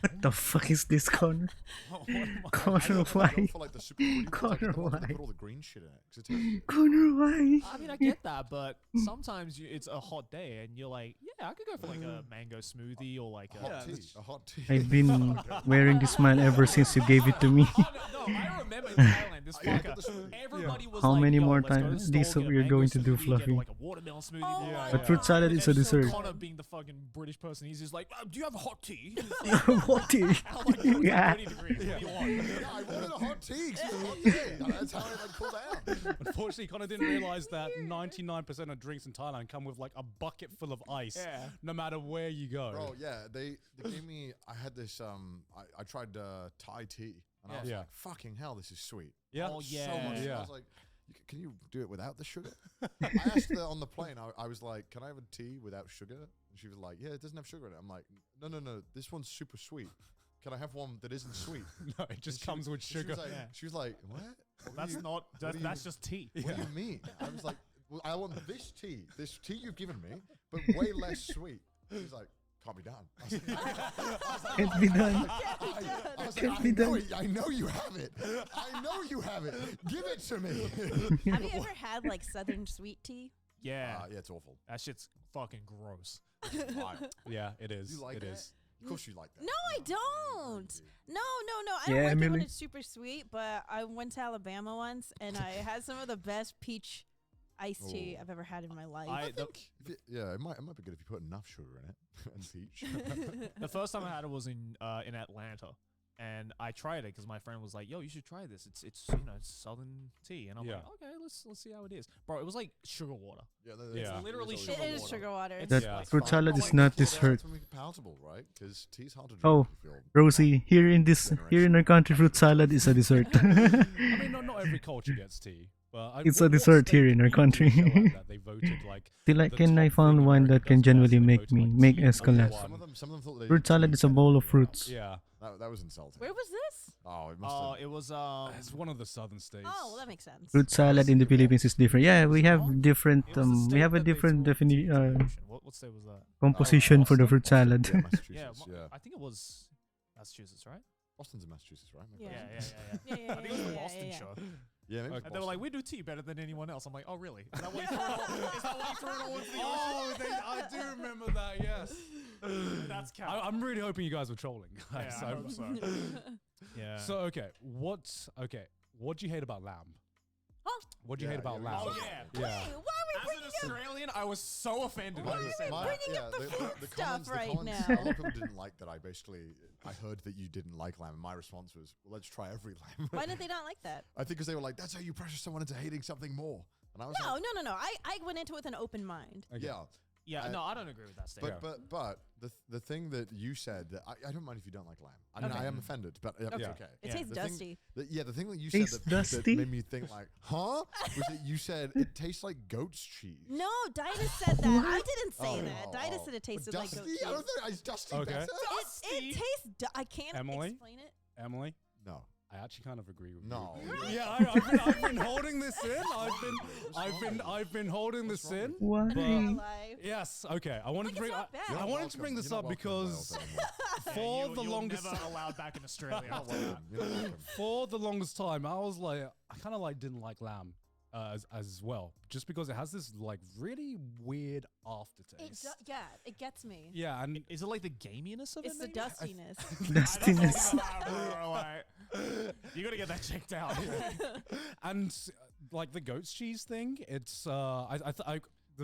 What the fuck is this, Connor? I Connor, go why? for like the super fruity ones, like the Connor, ones that why? put all the green shit in it. 'Cause it tastes Connor, why? I mean, I get that, but sometimes it's a hot day and you're like, yeah, I could go for like a mango smoothie or like a hot tea. A hot tea. I've been wearing this smile ever since you gave it to me. Oh, no, I remember in Thailand, this I got fucker, the smoothie. everybody was How like, many yo, more let's go to the times store, this get a we're mango going to do, smoothie, get, Fluffy? like a watermelon smoothie. Oh Yeah, my But fruit salad is a And so dessert. Connor, being the fucking British person, he's just like, do you have a hot tea? What tea? I'm like, "No, it's Yeah. like 30 degrees. What do you want? Yeah, I wanted a hot tea. 'Cause it's a hot day. That's how I like cool down. Unfortunately, Connor didn't realize that 99% of drinks in Thailand come with like a bucket full of ice, Yeah. no matter where you go. Bro, yeah, they gave me. I had this. I tried Thai tea, and I was Yeah. like, "Fucking hell, this is sweet." Yeah. Oh, So yeah. much. Yeah. I was like, "Can you do it without the sugar?" I asked her on the plane. I was like, "Can I have a tea without sugar?" And she was like, "Yeah, it doesn't have sugar in it." I'm like, "No, this one's super sweet. Can I have one that isn't sweet?" No, it just And she comes was- with she was sugar. like- Yeah. She was like, "What? What That's do you- not, do you- that's just tea. What do you mean?" I was like, "Well, I want this tea you've given me, but way less sweet." She's like, "Can't be done." I was like, Can't be done. I was Can't like, be done. I know you have it. I know you have it. Give it to me. Have you ever had like Southern sweet tea? Yeah. Yeah, it's awful. That shit's fucking gross. Why? Yeah, it is. You like it it? is. Of course you like that. No, I don't. No. I Yeah, don't like it when Emily? it's super sweet, but I went to Alabama once and I had some of the best peach iced tea Oh. I've ever had in my life. Yeah, it might be good if you put enough sugar in it and peach. The first time I had it was in Atlanta, and I tried it because my friend was like, "Yo, you should try this. It's it's Southern tea," and I'm Yeah. like, "Okay, let's see how it is, bro." It was like sugar water. Yeah, Yeah. literally always sugar It is water. sugar water. It's That like- fruit fine. salad I is like not fruit salad dessert. to make it palatable, right? Because tea's hard to drink. Oh, if you feel- Rosie, here in our country, fruit salad is a dessert. I mean, not every culture gets tea, but It's a dessert here in our country. That they voted like. Till I the can I top found thing one America that can does best, genuinely they make voted, me like, make tea number escalade. one. Some of them thought they Fruit salad is a bowl of fruits. Yeah, That was insulting. Where was this? Oh, it must Oh, have. it was it's one of the southern states. Oh, well, that makes sense. Fruit salad in the Philippines is different. Yeah, we have different It was the we state have a that they different told tea to the definition ocean. What state was that? composition for the fruit salad. Yeah, Massachusetts. Yeah, Yeah, I think it was Massachusetts, right? Boston's in Massachusetts, right? Yeah. Yeah. I think it was the Boston show. Yeah, maybe. And they were like, "We do tea better than anyone else." I'm like, "Oh, really? Is that why you threw it all into the ocean?" I do remember that. Yes. That's cap. I'm really hoping you guys were trolling. Yeah, guys. I hope so. Yeah. So okay, what do you hate about lamb? Huh? What do you Yeah, hate about yeah, lamb? Oh, yeah. Wait, why are we As bringing an up? Australian, I was so offended Why when you are said we that. bringing up the fruit stuff right comments, now? A lot of people didn't like that. I heard that you didn't like lamb, and my response was, "Well, let's try every lamb." Why did they not like that? I think because they were like, "That's how you pressure someone into hating something more." And I was No, like, no. I went into it with an open mind. Okay. "Yeah." Yeah, no, I don't agree with that statement. But the thing that you said that I don't mind if you don't like lamb. I mean, Okay. I am offended, but it's Okay. okay. It Yeah. tastes The thing- dusty. The thing that you Tastes said that dusty? made me think like, huh? Was that you said it tastes like goat's cheese. No, Didas said that. I didn't say Oh, that. oh, Didas oh. said it tasted like goat Dusty? cheese. I don't think it's dusty Okay. better. It tastes. I can't Emily? explain it. Emily, No. I actually kind of agree with No. you. Yeah, I've been holding this in. I've been holding What's this wrong in. with you? Why? In real life. Yes. Okay. I wanted Like, to bring. it's not bad. I You're wanted to bring this up because for the longest never allowed back in Australia. after that. for the longest time, I was like, I kind of like didn't like lamb as well, just because it has this like really weird aftertaste. It gets me. Yeah, and Is it like the gaminess of It's it? the maybe? dustiness. Dustiness. You gotta get that checked out. and like the goat's cheese thing, it's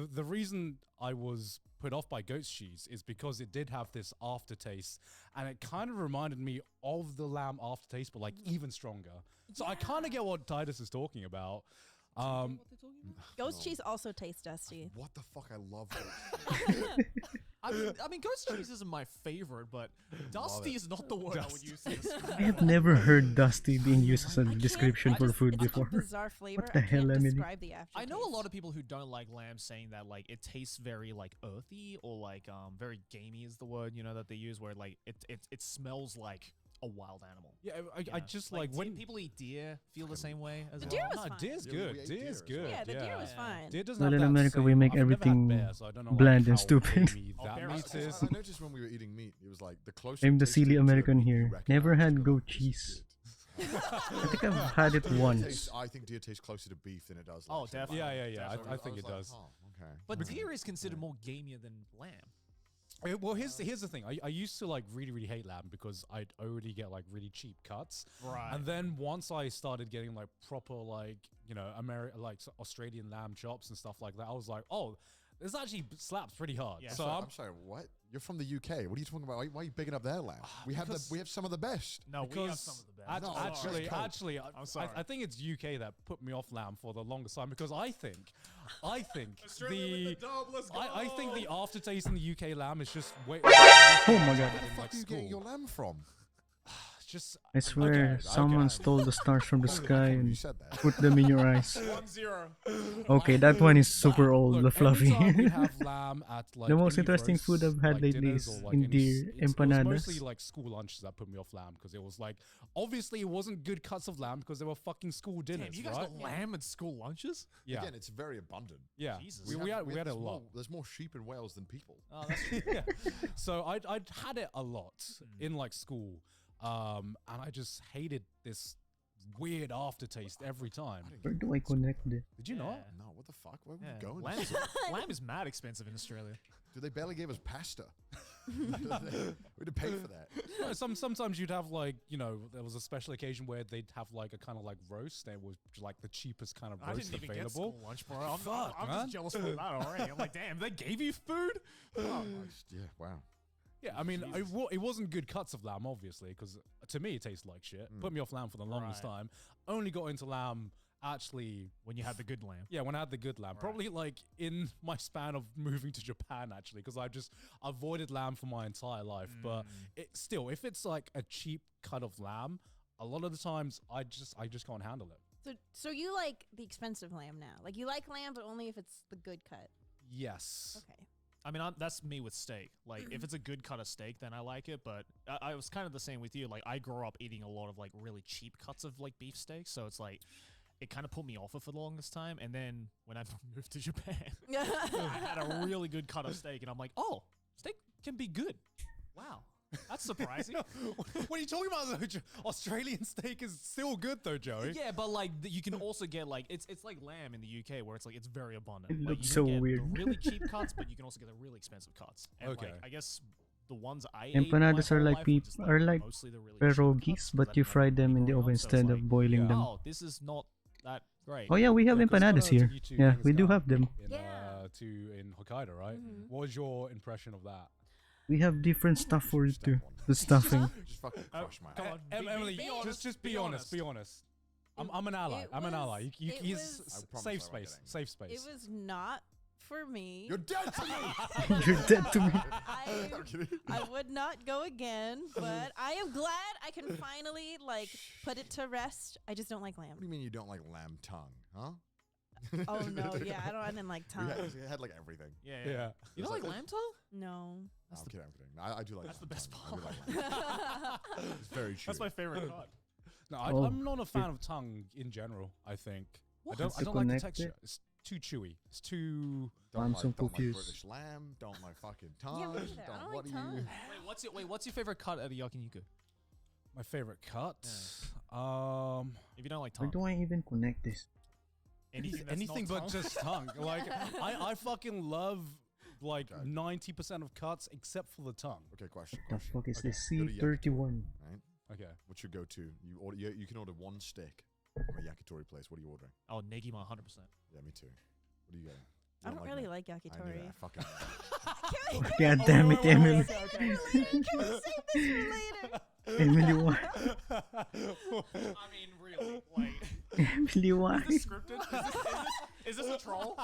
the reason I was put off by goat's cheese is because it did have this aftertaste, and it kind of reminded me of the lamb aftertaste, but like even stronger. So I kind of get what Titus is talking about. Ghost cheese also tastes dusty. What the fuck? I love it. I mean, ghost cheese isn't my favorite, but dusty is not the word I would use to describe I have never heard dusty being used as a I can't- description I for just- food it's before. a bizarre flavor. What the I hell, can't Emily? describe the aftertaste. I know a lot of people who don't like lamb saying that like it tastes very like earthy or like very gamey is the word that they use, where like it smells like a wild animal. Yeah, I just like when people eat deer feel the same way as The well. deer was No, fine. deer's Yeah, good. we ate Deer's deer as well. good. Yeah, the deer was Yeah. fine. Deer doesn't But have in that America, we same- make I've never had everything bear, so I don't know, like, bland and how stupid. gamey Oh, that bear meat is is. I noticed when we were eating meat, it was like the closer. I'm it the tasted silly to American meat, you here. recognize Never it. had You're goat like, this is cheese. good. I think I've had it Deer once. tastes- I think deer tastes closer to beef than it does. Oh, like, definitely. Yeah. So I think was it like, does. oh, okay. But deer is considered more gamier than lamb. Well, here's the thing. I used to like really hate lamb because I'd already get like really cheap cuts. Right. And then once I started getting like proper like Australian lamb chops and stuff like that, I was like, oh, this actually slaps pretty hard. Yeah. So I'm sorry. What? You're from the UK. What are you talking about? Why are you bigging up their lamb? We have some of the best. No, we have because some of the best. No, actually, I'm sorry. I think it's UK that put me off lamb for the longest time because I think I think the aftertaste in the UK lamb is just way. Oh my god. Where the fuck are you getting your lamb from? Just I swear, someone stole the stars from the sky You and said that. put them in your eyes. 1-0. Okay, that one is super old, the fluffy. Every time we have lamb at like The most any interesting roasts, food I've had like lately dinners is or, like, in any deer it was empanadas. mostly like school lunches that put me off lamb because it was like obviously it wasn't good cuts of lamb because they were fucking school dinners, Damn, you guys right? got lamb at school lunches? Yeah, Again, it's very abundant. yeah. Jesus. We had a there's lot. more- There's more sheep in Wales than people. Oh, that's true. Yeah. So I'd had it a lot in like school, and I just hated this weird aftertaste every time. Where do I connect this? Did you not? No, what the fuck? Where were Yeah. we going? Lamb is mad expensive in Australia. Dude, they barely gave us pasta. We had to pay for that. No, sometimes you'd have like there was a special occasion where they'd have like a kind of like roast. And it was like the cheapest kind of I roast didn't even get available. school lunch, bro. I'm Fuck, man. just jealous of that already. I'm like, damn, they gave you food? Yeah, wow. Yeah, I mean, it wasn't good cuts of lamb, obviously, because to me it tasted like shit. Put me off lamb for the longest Right. time. Only got into lamb actually. When you had the good lamb. Yeah, when I had the good lamb. Probably like in my span of moving to Japan, actually, because I just avoided lamb for my entire life. But it still, if it's like a cheap cut of lamb, a lot of the times I just can't handle it. So you like the expensive lamb now? Like you like lamb, but only if it's the good cut. Yes. Okay. I mean, that's me with steak. Like, if it's a good cut of steak, then I like it. But I was kind of the same with you. Like, I grew up eating a lot of like really cheap cuts of like beef steak, so it's like it kind of put me off it for the longest time. And then when I moved to Japan, I had a really good cut of steak, and I'm like, oh, steak can be good. Wow, that's surprising. What are you talking about? Though? Australian steak is still good, though, Joey. Yeah, but like you can also get like it's like lamb in the UK where it's like it's very abundant. It Like, looks you so can get weird. the really cheap cuts, but you can also get the really expensive cuts. And Okay. like, I guess the ones I Empanadas ate my are whole like life peop- just, are like mostly the really cheap pierogies, cuts, 'cause but I you didn't fry have them in meat the growing oven up, so it's instead like, of boiling yeah. them. oh, this is not that great. Oh yeah, we have Yeah, 'cause empanadas Scott here. took you to Yeah, things we do down have them. In, Yeah. in Hokkaido, right? What was your impression of that? We have different stuff for it too. Step on. The stuffing. Just fucking crush my Come head. on, Emily, be honest, just be be honest. honest. Be honest. I'm an ally. It I'm an ally. was- You, it he's was- I promise safe I won't space. get angry. Safe It space. was not for me. You're dead to me. You're dead to me. I'm kidding. I would not go again, but I am glad I can finally like put it to rest. I just don't like lamb. What do you mean you don't like lamb tongue, huh? Oh no, yeah, I didn't like tongue. We had like everything. Yeah, Yeah. yeah. You don't like lamb tongue? No. No, I'm kidding. I'm kidding. I do like. That's the lamb best tongue. I do like lamb. It's very true. That's my favorite cut. No, Oh, I'm not a fan of tongue in general. I think What? I Has don't to like the connect texture. it? It's too chewy. It's too. I'm so don't like confused. British lamb. Don't like fucking tongue. Yeah, me neither. I don't what like are you? tongue. Wait, what's your favorite cut at a yakiniku? My favorite cut. If you don't like Where tongue, do I even connect this? anything, that's Anything not but tongue? just tongue. Like I fucking love like Okay. 90% of cuts except for the tongue. Okay, question. The question. fuck is Okay, this? go to C31. Right? Okay. What's your go-to? You can order one steak from a yakitori place. What are you ordering? Oh, negima, 100%. Yeah, me too. What are you getting? I don't really like I knew yakitori. that. Fucking. God damn it, Emily. Can we save this for later? Emily, why? I mean, really, like, Emily, why? is this scripted? Is this a troll?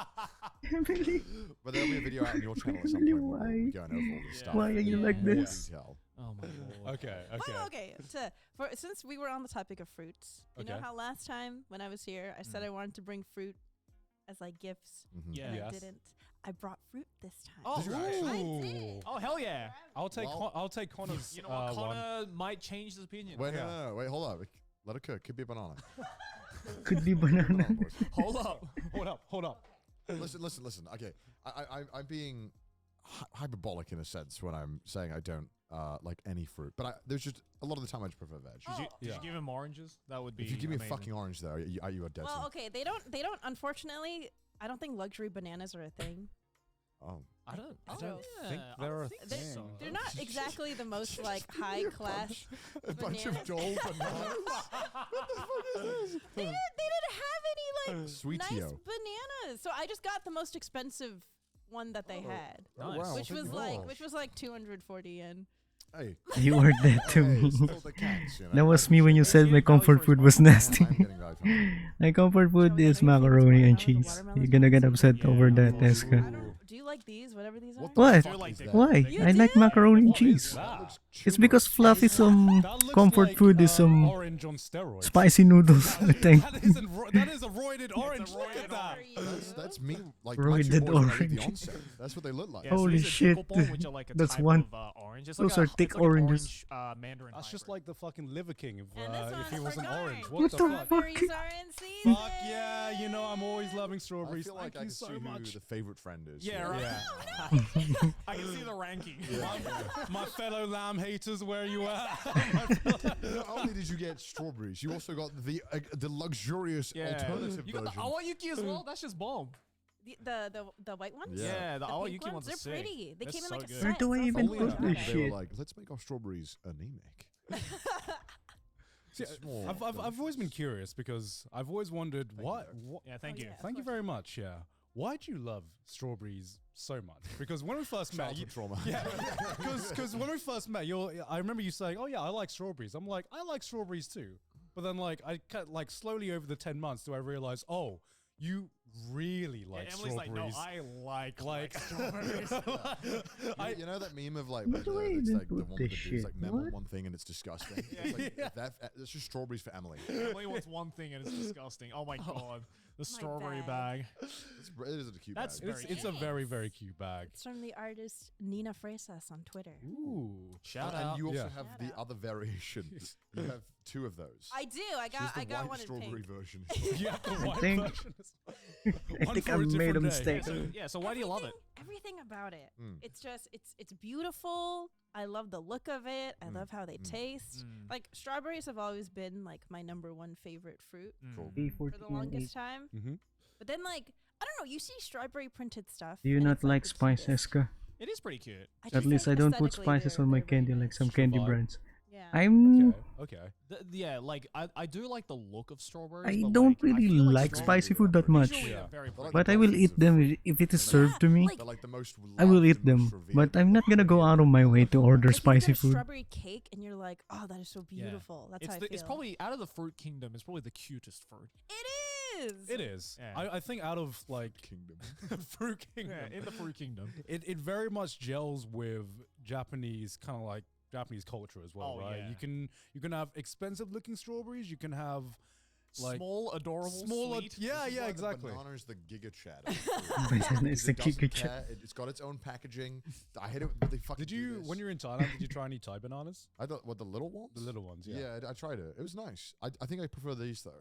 Emily, But there'll be a video out on your channel at some Emily, point. Where we'll be why? going over all this stuff. Why are you in like more this? detail. Oh my lord. Okay. Well, okay. Since we were on the topic of fruits, you know Okay. how last time when I was here, I said I wanted to bring fruit as like gifts. Mhm. Yeah. and Yes. I didn't. I brought fruit this time. Oh, Did you actually? I did. Oh, hell yeah. I'll take Well- I'll take Connor's You know what? one. Connor might change his opinion. Wait, Yeah. no. Wait, hold up. Let it cook. Could be a banana. Could be Banana, banana. boys. Hold up. Hold up. Listen. Okay, I'm being hyperbolic in a sense when I'm saying I don't like any fruit, but there's just a lot of the time I just prefer veg. Did you Yeah. give him oranges? That would be. If you give me amazing. a fucking orange, though, you are dead. Well, okay. They don't. Unfortunately, I don't think luxury bananas are a thing. Oh, I don't. I Oh, don't yeah, think I they're don't a think They're, thing. so. they're not exactly the most like high class. a bunch of Bananas. Joel bananas. They didn't have any like Sweetio. nice bananas, so I just got the most expensive one that they had, Nice. wow, which was thank you. like 240 yen. Hey, You were that to hey, me. still the cats, you know. That was me when you said my comfort food was nasty. I'm getting value from it. My comfort food So, is are your favorites macaroni and watermelon? The cheese. watermelon's You're gonna get not upset Yeah, over that, I Eska. Do you like these? Whatever these are. What? What? The fuck like is the- that? Why? You I like do? macaroni and What is cheese. that? It's because fluff is some That looks comfort like, food is some orange on steroids. spicy noodles, I think. That is a roided orange. Look roided at that. That's me. Like Roided my two boys when I leave orange. the onset. That's what they look like. Yeah, so Holy these are shit. Gunpla, which are like a That's type one. of, orange. It's Those like are a, thick it's like an oranges. orange, Mandarin That's just hybrid. like the fucking Liver King And this if he one's wasn't for orange. Garn. What What the the fuck? Strawberries fuck? are in season. Fuck yeah, you know I'm always loving I strawberries. feel like Thank I you can so see who much. the favorite friend is. Yeah, you know? right. Yeah. I can see the ranking. My fellow lamb haters, where you at? Not only did you get strawberries, you also got the luxurious Yeah. alternative You got the version. awayuki as well? That's just bomb. The white ones. Yeah. The The awayuki pink ones ones, are they're sick. pretty. They They're came in so like a good. set. Where do I so even was put like, this okay. They were shit? like, let's make our strawberries anemic. See, Small. I've always been curious because I've always wondered what. Yeah, thank you. yeah. Thank you very much. Yeah. Why do you love strawberries so much? Because when we first met, Childhood trauma. yeah, because when we first met, I remember you saying, "Oh yeah, I like strawberries." I'm like, I like strawberries too. But then like slowly over the 10 months, do I realize, oh, you really like Emily's like, no, strawberries? I like strawberries. You know that meme of like, What do I it's even like the put one with this the dude's shit? like mem on What? one thing and it's disgusting. It's like, that's just strawberries for Emily. Emily wants one thing and it's disgusting. Oh my god. The strawberry bag. It is a cute That's bag. It's a very, very cute bag. It's from the artist Nina Fresas on Twitter. Ooh. Shout and out. you also Yeah. have Shout the out. other variation. You have two of those. I do. I She's the got white one in strawberry pink. version. Yeah, the white think- version is- I One think for I a made a different day. mistake. Yeah, so why do you love it? Everything about it. Mm. It's just it's beautiful. I love the look of it. I Mm. love how they Mm. taste. Mm. Like strawberries have always been like my number one favorite fruit Cool. for the longest time. Mhm. But then like I don't know, you see strawberry printed stuff. Do you and not it's like the spice, cutest. Eska? It is pretty cute. I At just least think I don't put aesthetically spices they're- on my they're really candy like nice. some candy Survive. brands. Yeah. I'm Okay. Yeah, like I do like the look of strawberries. I but, don't like, really feel like strawberries spicy food that much. visually Yeah. are very But, like, But the I will dolphins eat of- them if it is served to me. like- They're like the most. I will loved eat and them, most revered but I'm not gonna go out of my way to order Like, you spicy get a food. strawberry cake and you're like, oh, that is so Yeah. beautiful. That's how I feel. It's probably out of the fruit kingdom. It's probably the cutest fruit. It is. It is. Yeah. I think out of like Kingdom. fruit kingdom, Yeah, in the fruit kingdom. it very much gels with Japanese kind of like Japanese culture as well, Oh, right? yeah. You can have expensive looking strawberries. You can have like Small, adorable, small. sweet. Yeah, This is yeah, why exactly. The banana is the giga chat. Banana is the It doesn't Kika chat. care. It's got its own packaging. I hate it when they fucking. Did do you this. when you were in Thailand? Did you try any Thai bananas? I thought what the little ones. The little ones, yeah. Yeah, I tried it. It was nice. I think I prefer these though.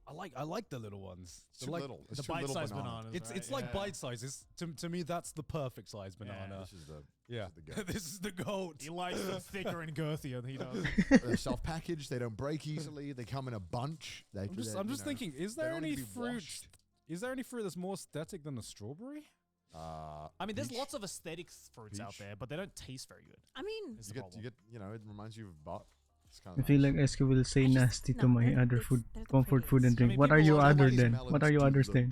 I like the little ones. It's They're too like, little. It's The too little bite-sized banana. bananas. It's right? it's like Yeah. bite sizes. To me, that's the perfect size banana. This is the Yeah, this is the goat. this is the goat. He likes them thicker and girthier than he does. They're self-packaged. They don't break easily. They come in a bunch. I'm just thinking, is they there don't need any to be fruit? washed. Is there any fruit that's more aesthetic than a strawberry? I mean, there's peach. lots of aesthetic fruits out Peach. there, but they don't taste very good. I mean, Is You the get, problem. it reminds you of butt. It's kind I of. feel like Eska will say I just- nasty to no, my they're- other it's- food, they're the comfort food and prettiest. drink. mean, What are people you love other these than? What are you others than?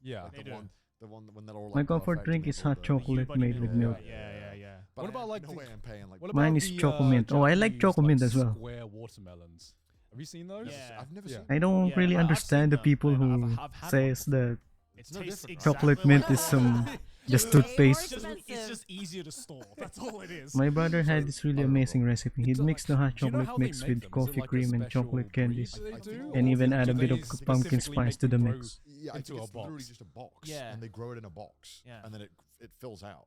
Yeah. They do. The one when they're all. Like, My comfort perfect drink and is they've all hot the- chocolate Buddy made with milk. Yeah. But What about, like, no the- way I'm paying like. What Mine about is the, chocomint. Oh, I like Japanese, chocomint as well. Square watermelons. Have you seen those? Yeah. I've never Yeah. seen. I don't Yeah, really I've seen understand the them, people and who I've had says that It no tastes different, right? chocolate exactly mint like is some Just just way more toothpaste. It's just easier to store. That's all it is. My brother had this really amazing recipe. He'd It's mix the hot do you know chocolate how they mix make with them? Is it coffee like a cream and special chocolate breed candies, that they do, and or even do add a they bit of pumpkin specifically spice make to the them mix. grow Yeah, I into think a it's literally box? just a box. Yeah. And they grow it in a box. Yeah. And then it fills out.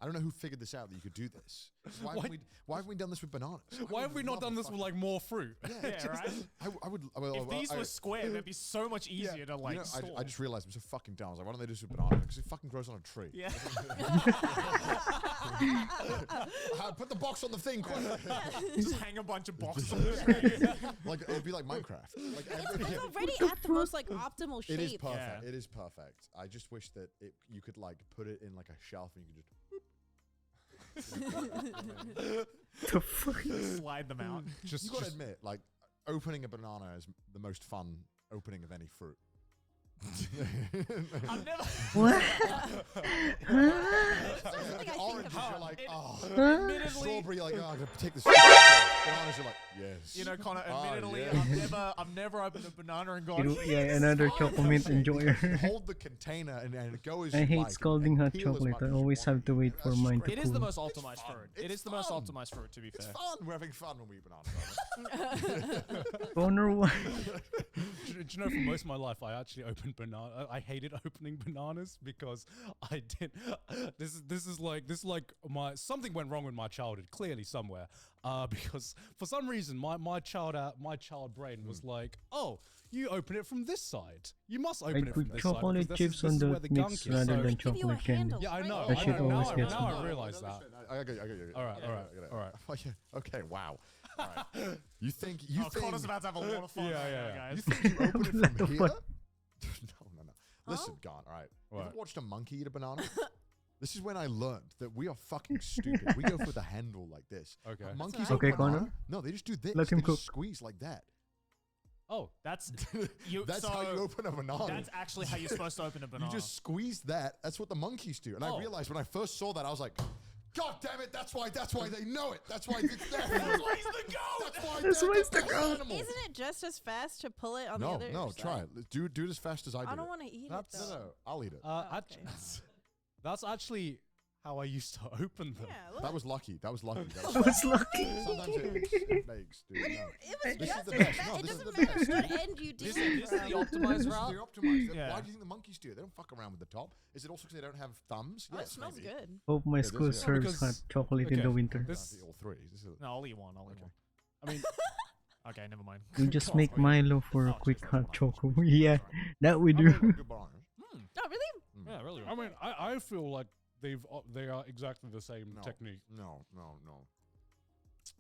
I don't know who figured this out that you could do this. Why haven't we done this with bananas? Why have we not done this with like more fruit? Yeah, right? I would. If these were square, that'd be so much easier to like store. I just realized I'm so fucking dumb. I was like, why don't they do this with banana? Because it fucking grows on a tree. Yeah. Put the box on the thing, quick. Just hang a bunch of boxes on the tree. Like it'd be like Minecraft. Like It's already at the most like optimal shape. it is perfect. Yeah. It is perfect. I just wish that you could like put it in like a shelf and you could just. The fuck? Slide them out. You gotta admit, like opening a banana is the most fun opening of any fruit. I've never. What? Something I think Oranges, about. you're like, oh. Admittedly, Strawberry, you're like, oh, I'm gonna take this. Bananas, you're like, yes. you know, Connor. Oh, Admittedly, yeah. I've never opened a banana and gone. Yeah, another chocolate enjoyer. Hold the container and go as I you hate like scalding and hot peel as chocolate. much I as you always want. have to wait for That's mine great. to It is the cool. most optimized fun. fruit. It's It is the most fun. optimized fruit, to be It's fair. fun. We're having fun when we eat bananas. Connor, why? Do you know, for most of my life, I actually opened banana. I hated opening bananas because I did. This is like my something went wrong with my childhood. Clearly somewhere, because for some reason my child brain was like, oh, you open it from this side. You must I open it from put this side. chocolate because chips this on is the where the mix gunk is. rather So- than Give you a chocolate candy. handle. Yeah, I know. That I shit know. always Now, gets now me. I realize that. I got you. All right, all right. Oh, yeah. Okay, wow. All right. You think Oh, Connor's about to have a lot of fun Yeah, right yeah, now, yeah. guys. you think you open it Let the from here? fun- No. Listen, Gant, all right. You ever What? watched a monkey eat a banana? This is when I learned that we are fucking stupid. We go for the handle like this. Okay. Monkeys what I eat Okay, a banana. Connor. No, they just do this. Let him They just cook. squeeze like that. Oh, That's you. That's so how you open a banana. That's actually how you're supposed to open a banana. You just squeeze that. That's what the monkeys do. And I Oh. realized when I first saw that, I was like, God damn it! That's why they know it. That's why it's there. That's why he's the goat. That's why That's they're why it's the best goat. animal. Isn't it just as fast to pull it on the No, other no, side? try it. Do it as fast as I did. I don't it. want to eat That's- it though. No, I'll eat it. Oh, act- okay. that's actually how I used to open them. Yeah, look. That was lucky. That was lucky. I was lucky. Sometimes it makes, dude. No. It was This is just the as best. fast. No, It this is doesn't the matter best. what end you do. This is the from. optimized This is route. the optimized. Yeah. Why do you think the monkeys do it? They don't fuck around with the top. Is it also because they don't have thumbs? Oh, it Yes, smells maybe. good. Hope my does, school yeah. serves Because- hot chocolate in okay, the winter. this- This, all three. This is No, I'll eat one. I'll eat Okay. one. I mean, Okay, never mind. We just Go on, make go on. Milo for a Oh, quick just hot one. chocolate. Yeah, that we I do. really like good bananas. Oh, really? Yeah, really. I mean, I feel like they are exactly the same No. technique. No.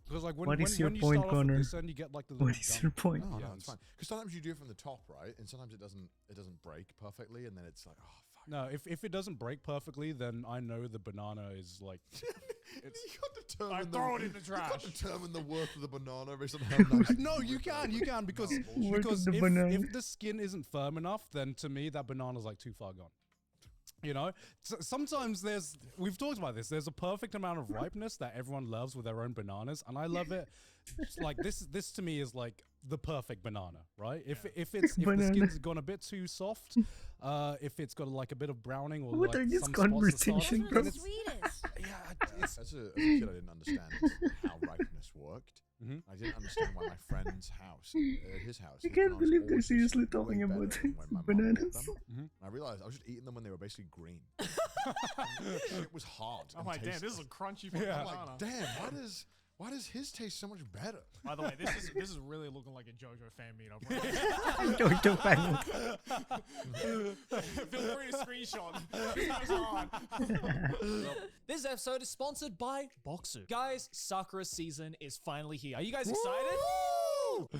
Because like when What when, is your when you point, start off with Connor? this end, you get like the little What is your point? No, Yeah, no, it's fine. Because sometimes you do it from the top, right? And sometimes it doesn't break perfectly, and then it's like, oh fuck. No, if it doesn't break perfectly, then I know the banana is like. It's, you can't determine I throw it in the You trash. can't determine the worth of the banana based on how nice. No, you can because Worth of because the if, banana. if the skin isn't firm enough, then to me that banana's like too far gone. You know, sometimes we've talked about this. There's a perfect amount of ripeness that everyone loves with their own bananas, and I love it. It's like this to me is like the perfect banana, right? If the Banana. skin's gone a bit too soft, if it's got like a bit of browning or What like are these some spots of conversation, starch, bro? then That's the sweetest. yeah, it's As a kid, I didn't understand how ripeness worked. Mhm. I didn't understand why my friend's house, his house. I his can't bananas believe they're always seriously tasted way talking better about than when my mum bought bananas. them. Mhm. And I realized I was just eating them when they were basically green. It was hard. I'm and like, damn, this is a tasteless. crunchy fucking Yeah. I'm banana. like, damn, why does his taste so much better? By the way, this is really looking like a JoJo fan meetup. Jojo fan. Feel free to screenshot. This goes on. This episode is sponsored by Boxu. Guys, Sakura season is finally here. Are you guys excited?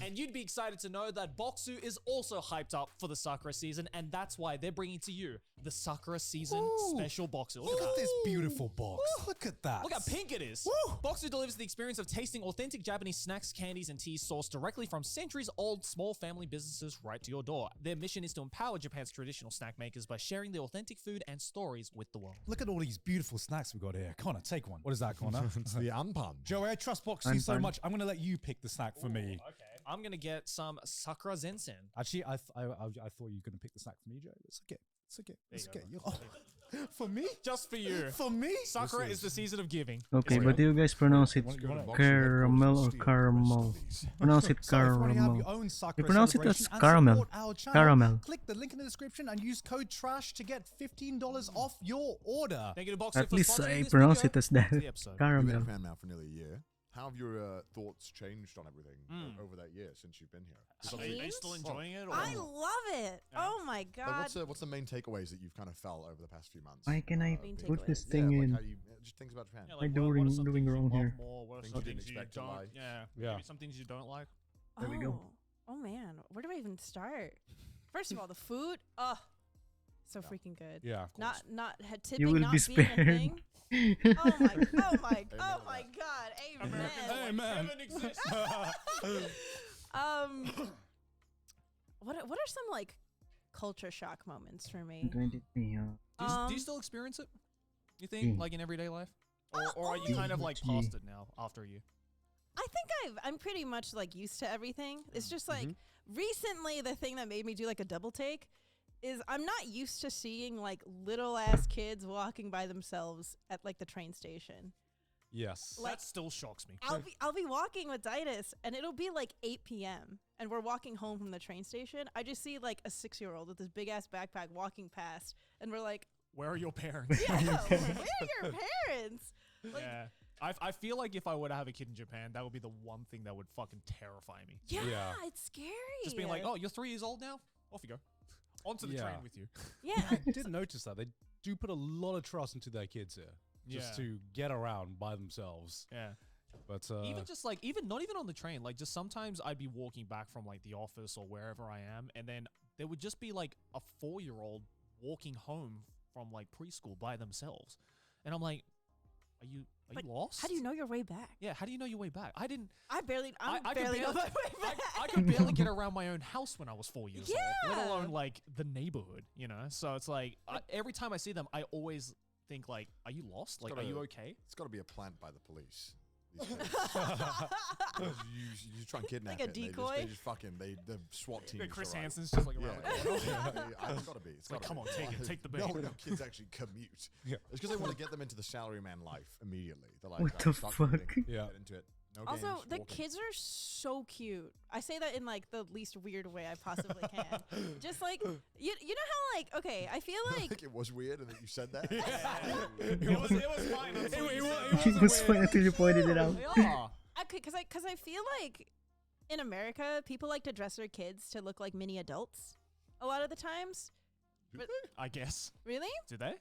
And you'd be excited to know that Boxu is also hyped up for the Sakura season, and that's why they're bringing to you the Sakura season special Boxu. Look at this beautiful box. Look Look at that. Look how pink it is. Woo! Boxer delivers the experience of tasting authentic Japanese snacks, candies, and teas sourced directly from centuries-old small family businesses right to your door. Their mission is to empower Japan's traditional snack makers by sharing the authentic food and stories with the world. Look at all these beautiful snacks we got here. Connor, take one. What is that, Connor? It's the Anpan. Joey, I trust Boxy so Anpan. much. I'm going to let you pick the snack for me. Okay. I'm going to get some Sakura Zensen. Actually, I thought you were going to pick the snack for me, Joe. It's okay. It's okay. It's There okay. you go. For me? Just for you. For me? Sakura is the season of giving. Okay, It's but do you guys pronounce it You wanna- caramel or caramel? Pronounce it So if you wanna have caramel. your own Sakura You pronounce it as celebration and caramel. support our channel, Caramel. Click the link in the description and use code TRASH to get $15 off your order. Thank you to Boxer At for least sponsoring I this pronounce video it as and that. the episode. You've been a Caramel. fan now for nearly a year. How have your thoughts changed on everything over that year since you've been here? 'Cause Are you Changed? still enjoying it? Or? I love it. Yeah. Oh my Like, god. what's the main takeaways that you've kind of felt over the past few months? Why can I Main put this takeaways. thing like in? how you, just things about Japan. Yeah, Why what- doing- what are some doing things you wrong love here? more? What are Things some you didn't things you expect to don't? like. Yeah, Yeah. maybe some things you don't like. There we go. Oh man, where do I even start? First of all, the food. Oh, so Yeah. freaking good. Yeah. Not tipping will not be being a spared. thing. Oh my to god. Amen. Amen. What are some like culture shock moments for me? 23, Do you still experience it? You think, Mm. like in everyday life, Uh, or are you only- kind of like Gee. past it now after you? I think I'm pretty much like used to everything. It's just like recently the thing that made me do like a double take is I'm not used to seeing like little ass kids walking by themselves at like the train station. Yes. Like- That still shocks me. I'll be walking with Ditus and it'll be like 8 p.m. and we're walking home from the train station. I just see like a 6-year-old with this big ass backpack walking past and we're like, Where are your parents? yeah, where are your parents? Like, Yeah. I feel like if I were to have a kid in Japan, that would be the one thing that would fucking terrify me. yeah, Yeah. it's scary. Just being like, oh, you're 3 years old now? Off you go. Onto the train Yeah. with you. yeah. I did notice that. They do put a lot of trust into their kids here. Just Yeah. to get around by themselves. Yeah. But Even just like, not even on the train, like just sometimes I'd be walking back from like the office or wherever I am, and then there would just be like a 4-year-old walking home from like preschool by themselves. And I'm like, are you But lost? How do you know your way back? Yeah, how do you know your way back? I didn't. I'm barely I could know barely- my way back. I could barely get around my own house when I was 4 years old, let Yeah. alone like the neighborhood, you know? So it's like, every time I see them, I always think like, are you lost? Like, are you okay? It's got to be a plant by the police. These days. you try and kidnap Like a it. and decoy? They just fucking the SWAT team. Chris arrive. Hansen's just like Yeah, around the corner. it's got to be. It's like, gotta come be. on, take it, take the bait. No, kids actually commute. Yeah. It's because they want to get them into the salaryman life immediately. They're like, What "Right, the start fuck?" commuting, Yeah. Get into it. No Also, games, the walking. kids are so cute. I say that in like the least weird way I possibly can. Just like you know how like okay, I feel I like think it was weird and that you said that. It was fine. until you said It was fun until you pointed it out. Yeah. because I feel like in America people like to dress their kids to look like mini adults a lot of the times. I guess. Really? Did they?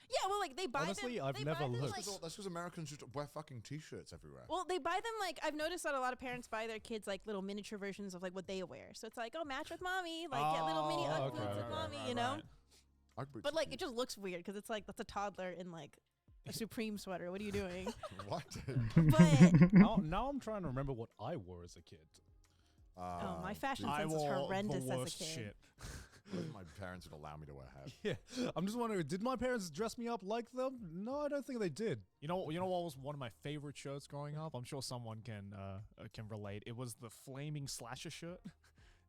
Yeah. Well, like they buy Honestly, them. I've they never buy them, looked. like- That's because Americans just wear fucking t-shirts everywhere. Well, they buy them like I've noticed that a lot of parents buy their kids like little miniature versions of like what they wear. So it's like, oh, match with mommy, like get little mini Oh, Ugg okay, boots with right, mommy, right, you know. right. Ugg boots But are like it cute. just looks weird because it's like that's a toddler in like a Supreme sweater. What are you doing? What? But now I'm trying to remember what I wore as a kid. oh, my fashion I sense was wore horrendous the as a worst kid. shit. My parents would allow me to wear hats. Yeah. I'm just wondering, did my parents dress me up like them? No, I don't think they did. You know what was one of my favorite shirts growing up? I'm sure someone can relate. It was the flaming slasher shirt.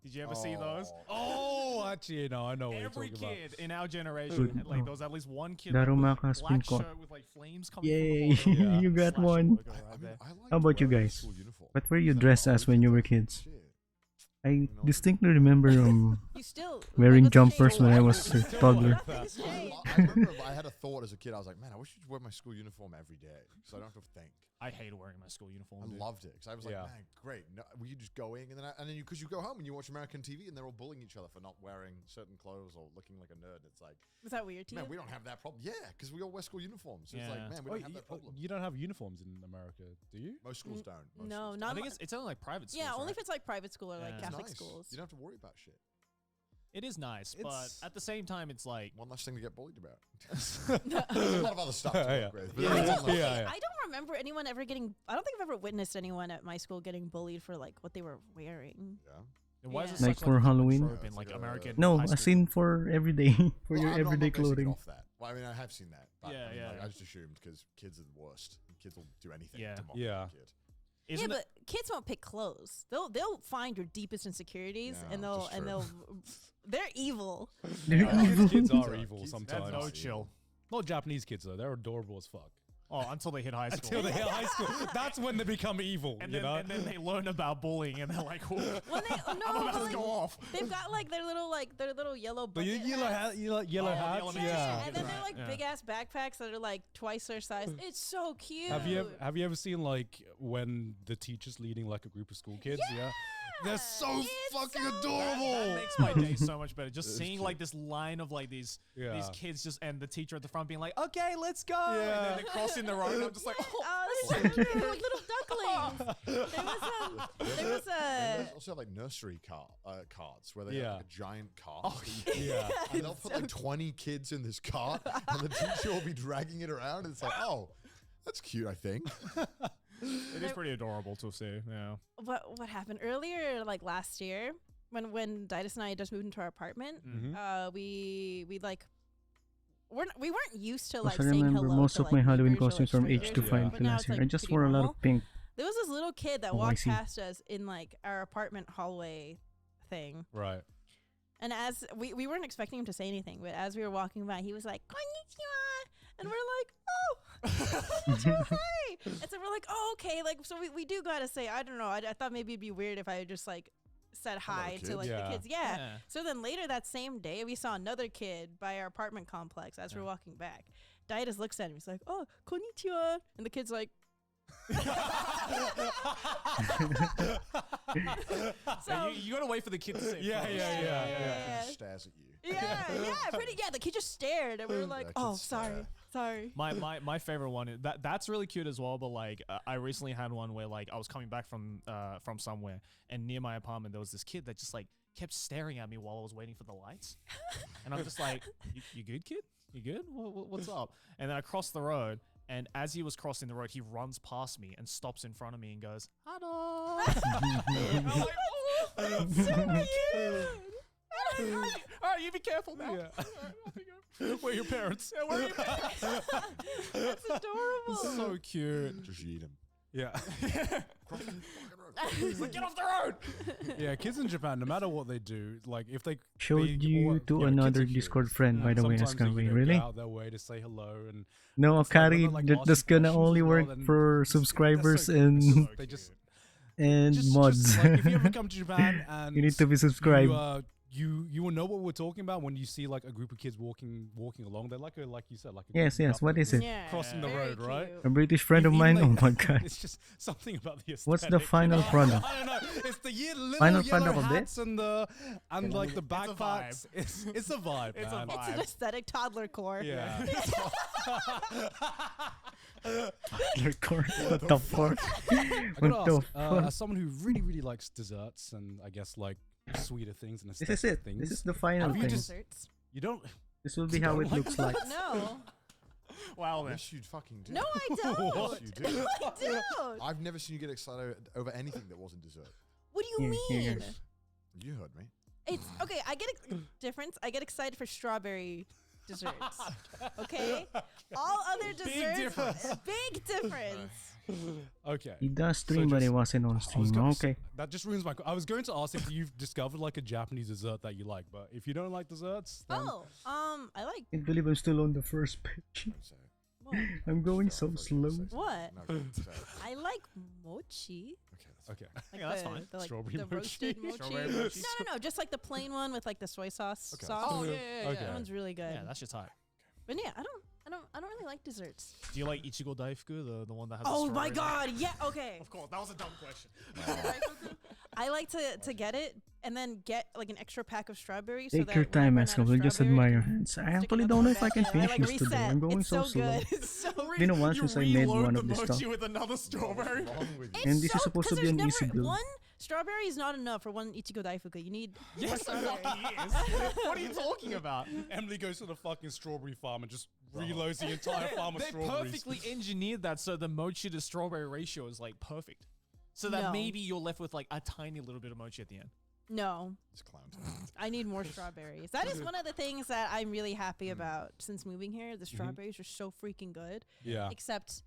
Did you ever see those? Oh, actually, no, I know what Every you're talking kid in our generation, Dude, like oh. there was at least one kid like, Darumaka with has a been black caught. shirt with like flames coming Yay, from the bottom. Yeah. you got Slasher one. logo I right mean, there. I liked How about you wearing guys? school uniform. What were you So dressed all as the when you kids were are like, kids? "Shit." I distinctly remember You still wearing like, what's jumpers changed? when I was a toddler. Nothing's changed. I remember I had a thought as a kid. I was like, man, I wish you'd wear my school uniform every day, so I don't have to think. I hated wearing my school uniform. I dude. loved it because I was like, Yeah. man, great. No, were you just going and then you because you go home and you watch American TV and they're all bullying each other for not wearing certain clothes or looking like a nerd. It's like, Was that weird to man, you? we don't have that problem. Yeah, because we all wear school uniforms. So it's Yeah. like, man, we don't have that problem. You don't have uniforms in America, do you? Most schools don't. Most No, schools not I think mu- it's only like private schools. yeah, only right? if it's like private school or like Yeah. don't. Catholic It's nice. schools. You don't have to worry about shit. It is nice, but It's- at the same time, it's like One less thing to get bullied about. There's a lot of other stuff to Yeah. work with. I but don't, Yeah, yeah. I don't remember anyone ever getting. I don't think I've ever witnessed anyone at my school getting bullied for like what they were wearing. Yeah. why is Yeah. it Like such, for a common Halloween? trope in It's like like a- American No, high as school? in for everyday, for your I'm not everyday basing it clothing. Off that. Well, I mean, I have seen that. But Yeah, I mean, yeah. like, I just assumed because kids are the worst. Kids will do anything Yeah. to mock Yeah. a kid. Isn't yeah, it- but kids won't pick clothes. They'll find your deepest insecurities Yeah, and just true. they're evil. They're evil. Kids are Yeah, evil kids- sometimes. no That's chill. Not Japanese kids though. They're adorable as fuck. Oh, until they hit high school. Until they hit high school, that's when they become evil. and you know. then they learn about bullying, and they're like, "Whoa, When they I'm about to like, go off." they've got like their little yellow The bucket yellow hats. yellow Oh, the hats. elementary Yeah. school And then kids, they're like yeah. big ass backpacks that are like twice their size. It's so cute. Have you ever seen like when the teacher's leading like a group of school kids? Yeah. They're so It's fucking so adorable. That makes my day so much better. Just It is seeing cute. like this line of like these Yeah. kids just and the teacher at the front being like, "Okay, let's go," and Yeah. then they're crossing the road. And I'm just like, "Oh, Oh, they're so cute, little ducklings. There was And a also have like nursery carts where they Yeah. have like a giant cart. Oh, Yeah. And they'll put like 20 kids in this cart, and the teacher will be dragging it around. And it's like, oh, that's cute, I think. it is pretty adorable to see." Yeah. what happened earlier, like last year, when Didas and I just moved into our apartment. Mhm. We like. We weren't used to Also like saying remember hello most to, of like, my Halloween neighbors or, costumes like, from age to strangers, Yeah. 5 but now last it's, year. like, I just pretty wore a lot normal. of pink. There was this little kid that Oh, I walked see. past us in like our apartment hallway thing. Right. And as we weren't expecting him to say anything, but as we were walking by, he was like, "Konnichiwa," and we're like, "Oh, konnichiwa, hi." And so we're like, "Oh, okay." Like, so we do gotta say, I don't know. I thought maybe it'd be weird if I just like said hi to kid. like Yeah. the kids. Yeah. Yeah. So then later that same day, we saw another kid by our apartment complex as we're walking back. Daidas looks at him. He's like, "Oh, konnichiwa," and the kid's like. Yeah, you gotta wait for the kid to say. Yeah, first. Yeah. He just stares at you. Yeah, the kid just stared, and we were like, Yeah, "Oh, kids sorry, stare. sorry." My favorite one is that's really cute as well. But like I recently had one where like I was coming back from somewhere, and near my apartment there was this kid that just like kept staring at me while I was waiting for the lights, and I'm just like, "You good, kid? You good? What's up?" And then I crossed the road. And as he was crossing the road, he runs past me and stops in front of me and goes, "Hello." I'm like, "Oh, That's so cute. all right, you be careful now." Yeah. All right, off you go. Where are your parents? Yeah, where are your parents? That's adorable. So cute. Just eat him. Yeah. He's like, "Get off the road." Yeah, kids in Japan, no matter what they do, like if they Showed they- you or- to you know, another kids are Discord curious. friend, by the way, Sometimes they, Askanway. go Really? out their way to say hello and No, it's like when Akari, they're, like, that's asking gonna questions only as well, work then for that's so subscribers cute. and So they just and just mods. like, if you ever come to Japan and You need to be subscribed. you will know what we're talking about when you see like a group of kids walking along. They're like you said, like a Yes, group of yes, what is couples it? Yeah, crossing the very road, right? cute. A British friend of Even, mine. like, Oh my god. It's just something about the aesthetic. What's the final product? I don't know. It's the little Final yellow product of it? hats and like the It's a vibe. backpacks. It's a vibe. It's a man. It's an vibe. aesthetic toddler core. Yeah. What the fuck? I What gotta the ask, fuck? as someone who really likes desserts and I guess like sweeter things and This aesthetic is it. things, This is the I final don't you like thing. just- desserts. you don't. This will be how it looks like. No, Wow, man. Yes, you fucking do. no, I don't. Yes, you do. No, I don't. I've never seen you get excited over anything that wasn't dessert. What do you Here, here, mean? here. You heard me. It's okay. I get difference. I get excited for strawberry desserts. Okay, all other desserts. difference. Big difference. Okay. He does stream, but he just- wasn't on I was stream. gonna Okay. say- that just ruins my. I was going to ask if you've discovered like a Japanese dessert that you like, but if you don't like desserts, then Oh, I like Can't believe I'm still on the first page. Don't say it. what? I'm going so Don't slow. say it. What? No, don't say it. I like mochi. Okay, that's okay. Like Yeah, that's the, fine. The, like, Strawberry the mochi. roasted mochi. Strawberry mochi. No, just like the plain one with like the soy sauce Okay. sauce. Oh yeah, yeah, Okay. That one's really good. Yeah, that's your type. But yeah, I don't really like desserts. Do you like Ichigo Daifuku, the one that has? Oh the my strawberry? god, yeah, okay. Of course, that was a dumb question. I like to get it and then get like an extra pack of strawberries. So Take that your when I time, run out Askel. of We'll just strawberries, admire your can hands. I stick actually them don't on know the if I can back. finish like this today. reset. I'm going It's so so slow. good. It's so Been a while You since I made reload one the of this mochi stuff. with another strawberry. What's wrong with you? It's And this is so- supposed to 'cause be there's an easy never- build. One, Strawberry is not enough for one Ichigo Daifuku. You need Yes, the fuck he is. What are you talking about? Emily goes to the fucking strawberry farm and just reloads the entire farm of They strawberries. perfectly engineered that so the mochi to strawberry ratio is like perfect. So that No. maybe you're left with like a tiny little bit of mochi at the end. no. It's clown. I need more strawberries. That is one of the things that I'm really happy about since moving here. The strawberries are so freaking good. Yeah. Except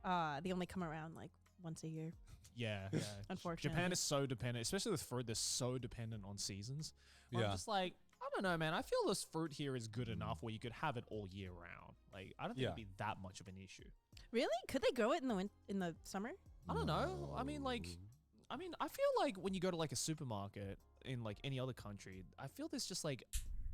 they only come around like once a year. Yeah. Unfortunately. Japan is so dependent, especially with fruit, they're so dependent on seasons. Where I'm Yeah. just like, I don't know, man. I feel this fruit here is good enough where you could have it all year round. Like, I don't think Yeah. it'd be that much of an issue. Really? Could they grow it in the summer? I don't know. I mean, I feel like when you go to like a supermarket in like any other country, I feel there's just like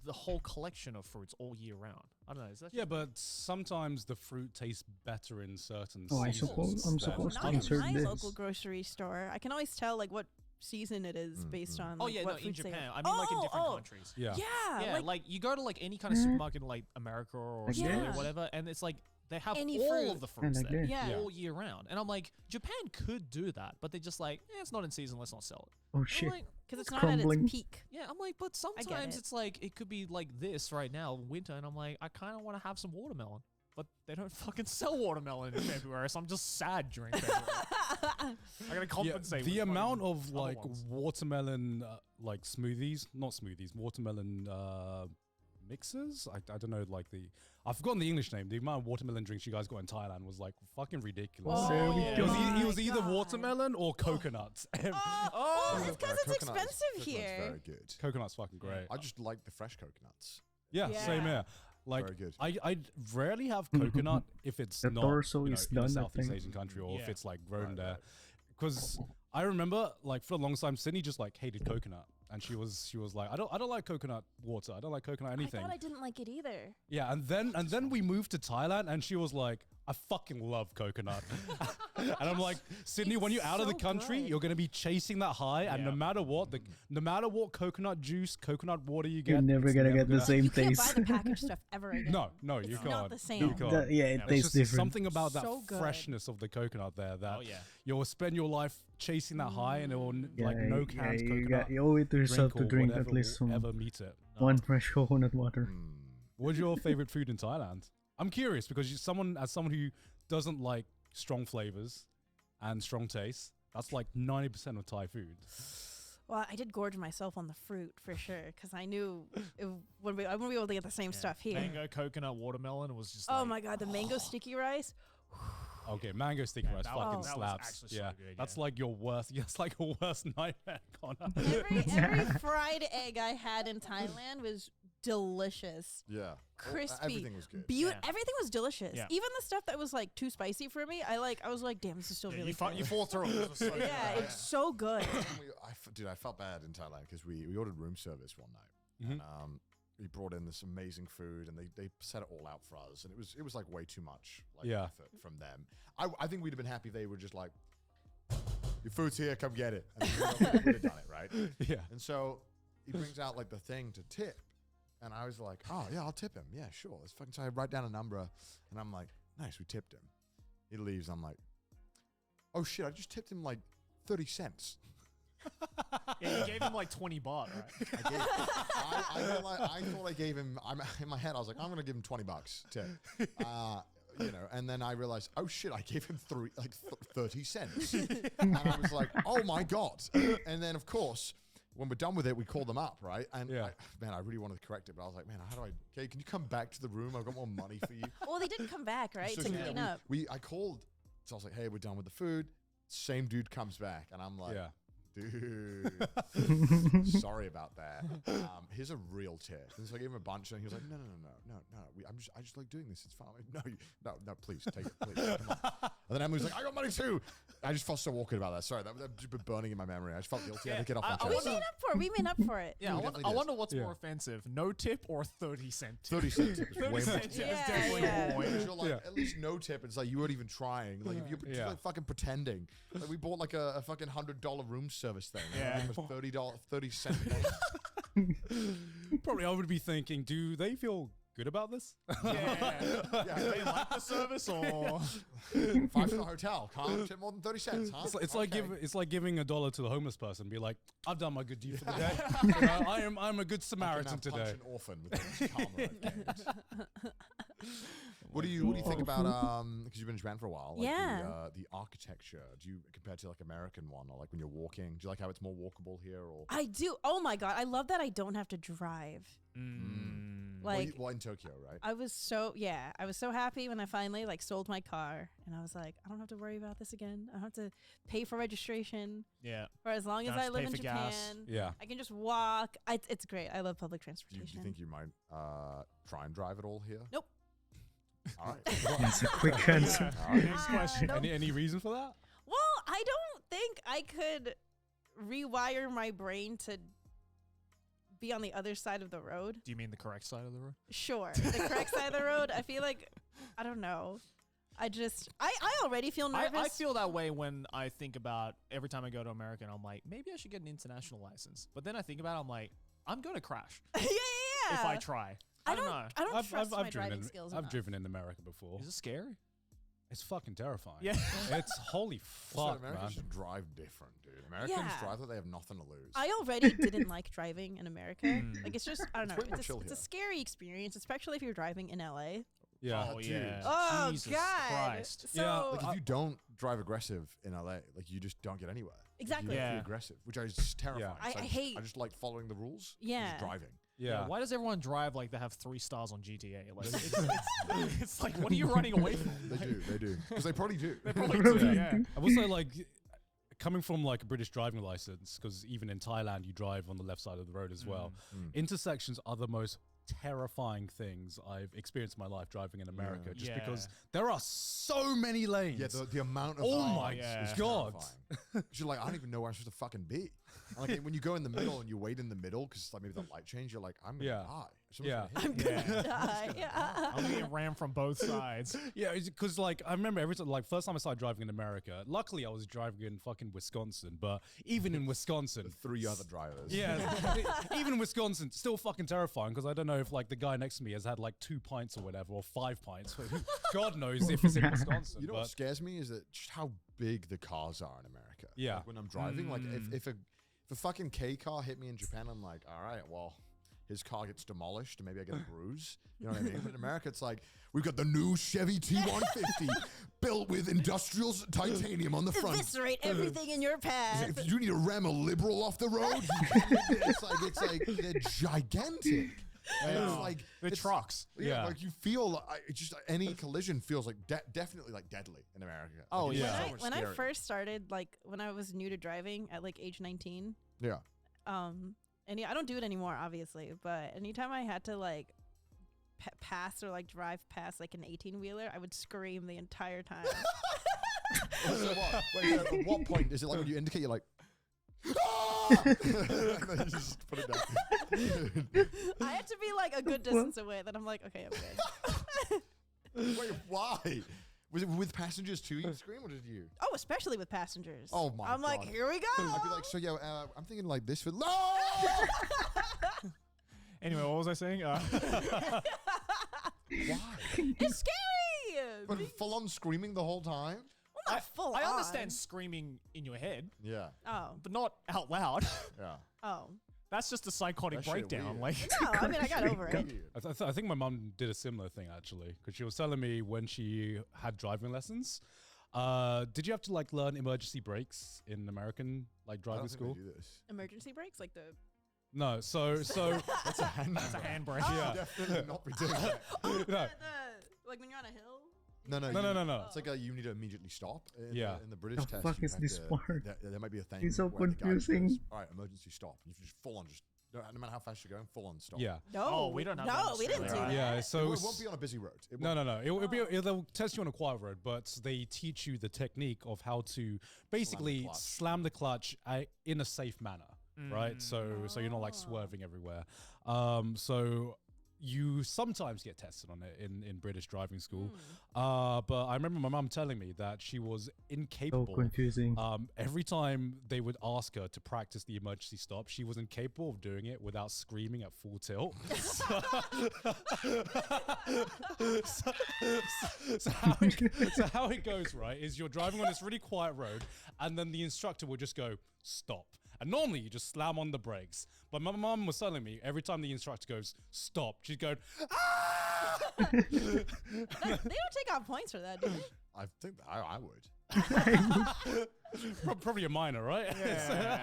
the whole collection of fruits all year round. I don't know. Is that Yeah, but sometimes the fruit tastes better in certain Oh, I seasons. suppose- I'm than supposed to Not in others. insert my this. local grocery store. I can always tell like what season it is based on. Oh like, yeah, no, what in fruits they Japan. have. I mean, like in different Oh. countries. Yeah. Yeah, Yeah, like, you go to like any kind of supermarket in like America or Australia Yeah. or whatever, and it's like they have Any all fruit. of the fruits like there this. Yeah. all year round. And I'm like, Japan could do that, but they're just like, it's not in season, let's not sell it. Oh I'm shit. like, because it's It's not at crumbling. its peak. yeah, I'm like, but sometimes it. it's like it could be like this right now, winter, and I'm like, I kind of want to have some watermelon, but they don't fucking sell watermelon in February, so I'm just sad during February. I gotta Yeah, compensate. the with amount fucking of other like ones. watermelon like smoothies, not smoothies, watermelon mixers. I don't know, like I've forgotten the English name. The amount of watermelon drinks you guys got in Thailand was like fucking ridiculous. Oh, There we yeah. go. It was my either God. watermelon or coconut. Oh, it's because it's Coconut is- expensive coconut's here. very good. Coconut's fucking great. I just like the fresh coconuts. Yeah, same Yeah. here. Like Very good. I rarely have coconut if it's The not torso you know, is in a done, I Southeast think. Asian country or if Yeah. it's like grown Right, there. right. Because I remember like for a long time Sydney just like hated coconut. And she was like, I don't like coconut water. I don't like coconut anything. I thought I didn't like it either. Yeah, and then we moved to Thailand, and she was like, I fucking love coconut. And I'm like, Sydney, when you're It's out of the so country, good. you're gonna be chasing that high, and no Yeah. matter what, no matter what coconut juice, coconut water you get, You're never it's gonna never get the gonna- same You can't buy taste. the packaged stuff ever again. No, you It's can't. not the same. You can't. Yeah, it It's tastes just different. something about that So good. freshness of the coconut there that Oh yeah. you'll spend your life chasing that high, and it will Yeah, like no cans coconut. you owe it to yourself to or drink whatever at least will some ever meet it. one fresh coconut water. What's your favorite food in Thailand? I'm curious because as someone who doesn't like strong flavors and strong taste, that's like 90% of Thai food. Well, I did gorge myself on the fruit for sure because I knew I wouldn't be able to get the same stuff here. Mango, coconut, watermelon was just. Oh like, my god, the mango sticky rice. Okay, mango sticky rice that was- fucking that was slaps. actually so Yeah, good, that's yeah. like your worst. That's like your worst nightmare, Connor. Every fried egg I had in Thailand was delicious. Yeah. Well, Crispy. everything was good. Yeah. Everything was delicious. Yeah. Even the stuff that was like too spicy for me, I was like, damn, this is still really good. you fall through it. It was so good. Yeah, it's so good. Dude, I felt bad in Thailand because we ordered room service one night. And, we brought in this amazing food, and they set it all out for us, and it was like way too much effort from them. I think we'd have been happy if they were just like, your food's here, come get it. And we would have done it, right? Yeah. And so he brings out like the thing to tip, and I was like, oh yeah, I'll tip him. Yeah, sure. Let's fucking. So I write down a number, and I'm like, nice, we tipped him. He leaves. I'm like, oh shit, I just tipped him like 30 cents. Yeah, you gave him like 20 baht, right? I thought I gave him. In my head, I was like, I'm gonna give him $20 tip. And then I realized, oh shit, I gave him 30 cents, and I was like, oh my god. And then of course, when we're done with it, we call them up, right? And Yeah. I really wanted to correct it, but I was like, man, how do I? Okay, can you come back to the room? I've got more money for you. Well, they didn't come back, right? So, to yeah, clean up. I called, so I was like, hey, we're done with the food. Same dude comes back, and I'm like, Yeah. dude, sorry about that. Here's a real tip. And so I gave him a bunch, and he was like, no. I just like doing this. It's fine. No, please take it, please. Come on. And then Emily was like, I got money too. I just felt so awkward about that. Sorry, that's just been burning in my memory. I just felt guilty. I had to get off my We chest. made up for it. Yeah, We I definitely wonder did. what's more offensive, no tip or 30-cent tip? 30 cent tip is 30 way more. cent tip is Yeah, definitely yeah. more. Because you're like, Yeah. at least no tip. It's like you weren't even trying. Like if you're just Yeah. like fucking pretending. Like we bought like a fucking $100 room service thing. Yeah. It was $30, 30 cents. Probably I would be thinking, do they feel good about this? Yeah. They like the service or 5-star hotel. Can't tip more than 30 cents, huh? It's like giving $1 to the homeless person. Be like, I've done my good deed for the day. You know, I'm a good Samaritan I can now today. punch an orphan with the karma I've gained. What do you think about because you've been in Japan for a while? Like the architecture. Do you compared to like American one or like when you're walking? Do you like how it's more walkable here? Or I do. Oh my god, I love that I don't have to drive. Like, well, in Tokyo, right? I was so happy when I finally like sold my car, and I was like, I don't have to worry about this again. I don't have to pay for registration. yeah. For as long as Don't have I to live pay in for Japan, gas. Yeah. I can just walk. It's great. I love public Do you transportation. think you might try and drive it all here? Nope. All right. That's a quick answer. Next question. Nope. Any reason for that? Well, I don't think I could rewire my brain to be on the other side of the road. Do you mean the correct side of the road? Sure. The correct side of the road. I feel like, I don't know. I already feel nervous. I feel that way when I think about every time I go to America and I'm like, maybe I should get an international license. But then I think about it, I'm like, I'm going to crash yeah. if I try. I don't know. I don't trust my driving skills I've enough. driven in America before. Is it scary? It's fucking terrifying. Yeah. It's holy Also, fuck, man. Americans just drive different, dude. Americans Yeah. drive like they have nothing to lose. I already didn't like driving in America. Like, it's just, I don't know. way more It's chill a here. scary experience, especially if you're driving in LA. Yeah. Oh, dude. yeah. Oh, Jesus God. Christ. So, Yeah, Like if you don't drive aggressive in LA, like you just don't get anywhere. Exactly. You get Yeah. too aggressive, which is just terrifying. I So hate- I just like following the rules. Yeah. Just driving. Yeah. Why does everyone drive like they have 3 stars on GTA? Like, it's like, what are you running away from? They do. Because they probably do. They probably do, yeah. I will say, like, coming from like a British driving license, because even in Thailand you drive on the left side of the road as well. Intersections are the most terrifying things I've experienced in my life driving in America, just Yeah. because there are so many lanes. Yeah, the amount of Oh lanes my is God. terrifying. 'Cause you're like, I don't even know where I'm supposed to fucking be. And like when you go in the middle and you wait in the middle because like maybe the light change, you're like, I'm gonna Yeah. die. Someone's Yeah. gonna hit me. I'm gonna die. Yeah. I'm getting rammed from both sides. Yeah, because like I remember every time, like first time I started driving in America. Luckily, I was driving in fucking Wisconsin, but even in Wisconsin, 3 other drivers. yeah, even in Wisconsin, still fucking terrifying because I don't know if like the guy next to me has had like 2 pints or whatever, or 5 pints. God knows if it's in Wisconsin. You know what but scares me is that just how big the cars are in America. Yeah. Like when I'm driving, like if a fucking K car hit me in Japan, I'm like, all right, well, his car gets demolished and maybe I get a bruise. You know what I mean? But in America, it's like, we've got the new Chevy T150 built with industrial titanium on the front. Eviscerate everything in your path. If you need to ram a liberal off the road, it's like they're gigantic. And it's like The it's- trucks. Yeah. like you feel like it's just any collision feels like definitely like deadly in America. Like, Oh, it's yeah. so much When I scarier. first started, like when I was new to driving at like age 19, yeah. and yeah, I don't do it anymore, obviously, but anytime I had to like pass or like drive past like an 18-wheeler, I would scream the entire time. So what? Wait, at what point is it like when you indicate you're like, ah! And then you just put it down. I had to be like a good distance away. Then I'm like, okay, I'm good. Wait, why? Was it with passengers too? You scream or did you? Oh, especially with passengers. Oh my I'm like, God. here we go. I'd be like, so yeah, I'm thinking like this for. No! Anyway, what was I saying? Why? It's scary. But full on screaming the whole time? Well, not full I on. understand screaming in your head, Yeah. Oh, but not out loud. Yeah. oh. That's just a psychotic That shit breakdown. weird. Like, No, I mean, I got over it. I think my mum did a similar thing actually, because she was telling me when she had driving lessons. Did you have to like learn emergency brakes in American like I driving don't think they school? do this. Emergency brakes, like the. No, so That's a hand. that's a handbrake. yeah. Definitely not be doing that. Oh, No. like when you're on a hill. No. No. It's like you need to immediately stop. In Yeah. in the British test. fuck you is have this to- part? There might be a thing. It's so where the guy just confusing. goes, all right, emergency stop. You just full on, just no matter how fast you're going, full on stop. Yeah. No, Oh, we don't have that No, in we didn't do Australia. that. Yeah, so it won't be on a busy road. It No. won't. They'll test you on a quiet road, but they teach you the technique of how to basically clutch. slam the clutch in a safe manner, right? So you're not like swerving everywhere. So you sometimes get tested on it in British driving school. But I remember my mum telling me that she was So incapable. confusing. Every time they would ask her to practice the emergency stop, she was incapable of doing it without screaming at full tilt. So how it goes, right, is you're driving on this really quiet road, and then the instructor will just go, stop. And normally you just slam on the brakes. But my mum was telling me every time the instructor goes, stop, she's going, ah! They don't take out points for that, do they? I think I would. Probably a minor, right?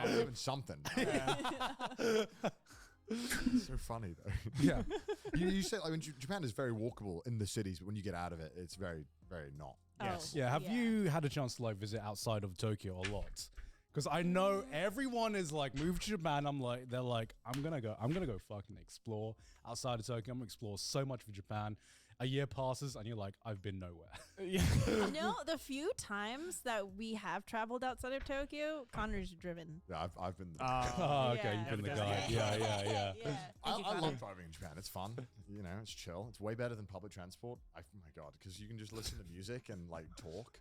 Even something. So funny though. Yeah. You say like Japan is very walkable in the cities, but when you get out of it, it's very, very not. Yes. Yeah. Have you had a chance to like visit outside of Tokyo a lot? Because I know everyone is like, move to Japan. They're like, I'm gonna go fucking explore outside of Tokyo. I'm gonna explore so much of Japan. A year passes and you're like, I've been nowhere. No, the few times that we have traveled outside of Tokyo, Connor's driven. Yeah, I've been. Oh, okay, you've been the guy. Yeah. I love driving in Japan. It's fun. You know, it's chill. It's way better than public transport. Oh my god, because you can just listen to music and like talk.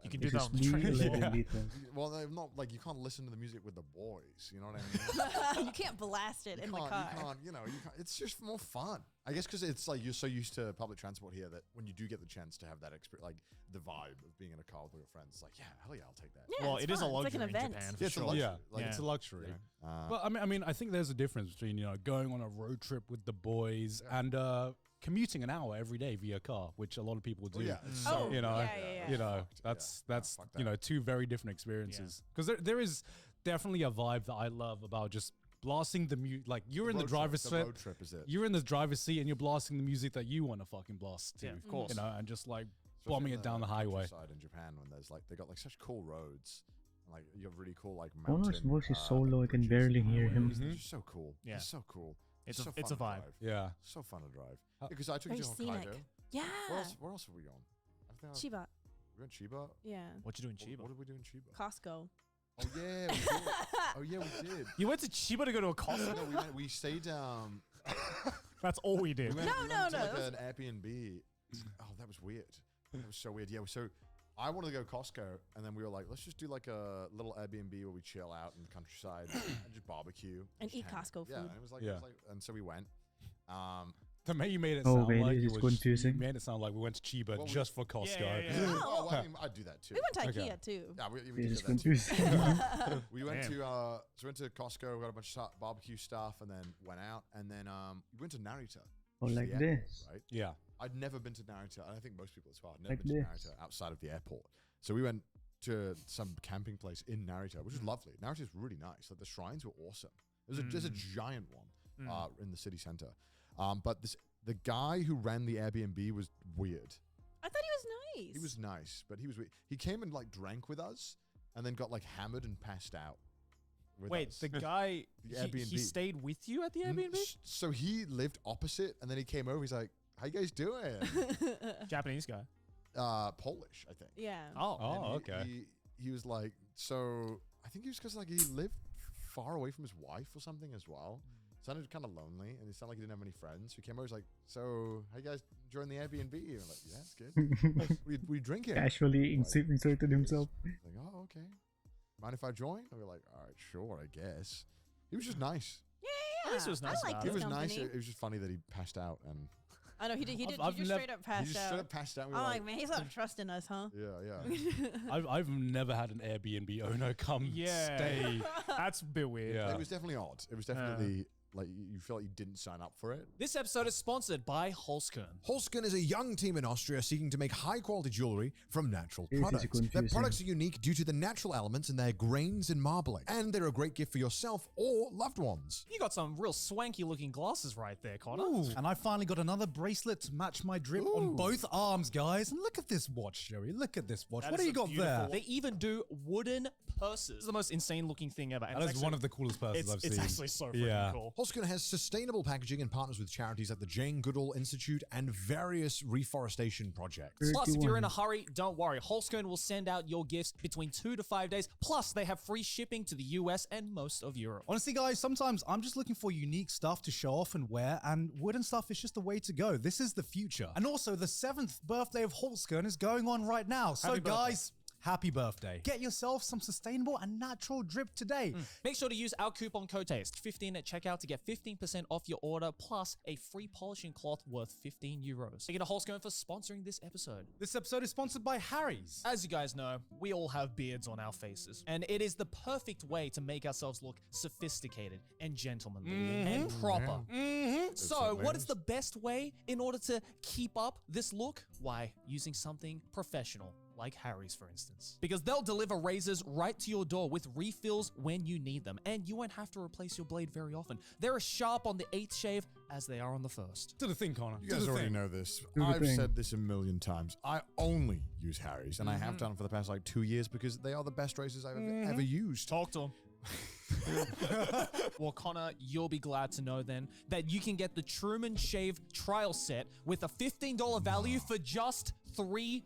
You can and do that on the Just train. leave it little. Well, they're not like you can't listen to the music with the boys. You know what I mean? You can't blast it in the car. You can't. You can't. It's just more fun. I guess because it's like you're so used to public transport here that when you do get the chance to have that experience, like the vibe of being in a car with all your friends, it's like, yeah, hell yeah, I'll take that. Yeah, Well, it's it is a fun. It's like luxury an in event. Japan for Yeah, it's a sure. luxury. Yeah, Like, it's a luxury. You know, But I mean, I think there's a difference between going on a road trip with the boys and commuting an hour every day via car, which a lot of people do. yeah, it's Oh, so, you know, yeah. you know, Fucked. that's Yeah. that's Fuck you that. know, two very different experiences. Because there is definitely a vibe that I love about just blasting the music. Like you're in the road driver's trip, seat. the road trip is it. You're in the driver's seat and you're blasting the music that you want to fucking blast to. Yeah, of course. You know, and just like Especially bombing in it down the highway. countryside in Japan, when there's like they got like such cool roads, and, like you have really cool like Connor's mountain. voice is so low I can bridges barely and hear him. highways. They're just so cool. Yeah. It's so cool. It's so a fun to vibe. drive. Yeah. So fun to drive. Uh, Because I took you Very to scenic. Hokkaido. Yeah. Where else have we gone? I think Chiba. we went Chiba. Yeah. What you do in Chiba? What did we do in Chiba? Costco. Oh yeah, we did. Oh yeah, we did. You went to Chiba to go to a Costco? No, we stayed. That's all we did. We went, No, we no, went to no, like that an Airbnb. Oh, that was weird. That was so weird. Yeah. So I wanted to go Costco, and then we were like, let's just do like a little Airbnb where we chill out in the countryside and just barbecue And just eat hang. Costco Yeah, food. and it was like, Yeah. and so we went. The way you made it Oh, sound wait, like this it is was confusing. You made it sound like we went to Chiba Well, we- just for Costco. well, I mean, I'd do that too. We went to Okay. IKEA too. Yeah, we This did is that too. confusing. We went Damn. to we went to Costco, got a bunch of barbecue stuff, and then went out, and then we went to Narita. Oh, which is like the airport, this. right? Yeah. I'd never been to Narita, and I think most people as well. I'd never Like been to this. Narita outside of the airport. So we went to some camping place in Narita, which was lovely. Narita is really nice. Like the shrines were awesome. There's a giant one in the city center. But the guy who ran the Airbnb was weird. I thought he was nice. He was nice, but he was weird. He came and like drank with us, and then got like hammered and passed out. With Wait, us. the guy, The he Airbnb. stayed with you at the Airbnb? So he lived opposite, and then he came over. He's like, "How you guys doing?" Japanese guy. Polish, I think. Yeah. Oh. And okay. He was like, so I think he was because like he lived far away from his wife or something as well. Sounded kind of lonely, and it sounded like he didn't have any friends. So he came over, was like, so how you guys enjoying the Airbnb? And I'm like, yeah, it's good. we drink it. Casually inserted himself. Like, oh, okay. Mind if I join? And we're like, all right, sure, I guess. He was just nice. Yeah. At least it was nice I like about He his was company. nice. It was just funny that he passed out, and I know he did. He did. I've He just nev- straight up he passed just out. straight up passed out. And we I'm were like, man, he's not trusting us, huh? yeah, yeah. I've never had an Airbnb owner come Yeah. stay. That's a bit weird. Yeah. It was definitely odd. It was definitely like you feel like you didn't sign up for it. This episode is sponsored by Holzkern. Holzkern is a young team in Austria seeking to make high-quality jewelry from natural This is products. Their confusing. products are unique due to the natural elements in their grains and marbling, and they're a great gift for yourself or loved ones. You got some real swanky looking glasses right there, Connor. And I finally got another bracelet to match my drip on both arms, guys. And look at this watch, Joey. Look at this watch. That What is do you a got beautiful there? watch. They even do wooden purses. It's the most insane looking thing ever. And That it's is actually- one of the coolest purses I've seen. It's actually so freaking Yeah. cool. Holzkern has sustainable packaging and partners with charities like the Jane Goodall Institute and various reforestation projects. Plus, if you're in a 31. hurry, don't worry. Holzkern will send out your gifts between 2 to 5 days. Plus, they have free shipping to the US and most of Europe. Honestly, guys, sometimes I'm just looking for unique stuff to show off and wear, and wooden stuff is just the way to go. This is the future. And also, the 7th birthday of Holzkern is going on right now. So, Happy birthday. guys, happy birthday. Get yourself some sustainable and natural drip today. Make sure to use our coupon code TASTE15 at checkout to get 15% off your order, plus a free polishing cloth worth €15. Thank you to Holzkern for sponsoring this episode. This episode is sponsored by Harry's. As you guys know, we all have beards on our faces, and it is the perfect way to make ourselves look sophisticated and gentlemanly and proper. So, what is the best way in order to keep up this look? Why, using something professional. Like Harry's, for instance. Because they'll deliver razors right to your door with refills when you need them, and you won't have to replace your blade very often. They're as sharp on the 8th shave as they are on the 1st. Do the thing, Connor. You Do guys the already thing. know this. Do the I've thing. said this a million times. I only use Harry's, and I have done for the past like 2 years because they are the best razors I've ever used. Talk to him. Well, Connor, you'll be glad to know then that you can get the Truman Shave trial set with a $15 value for just $3.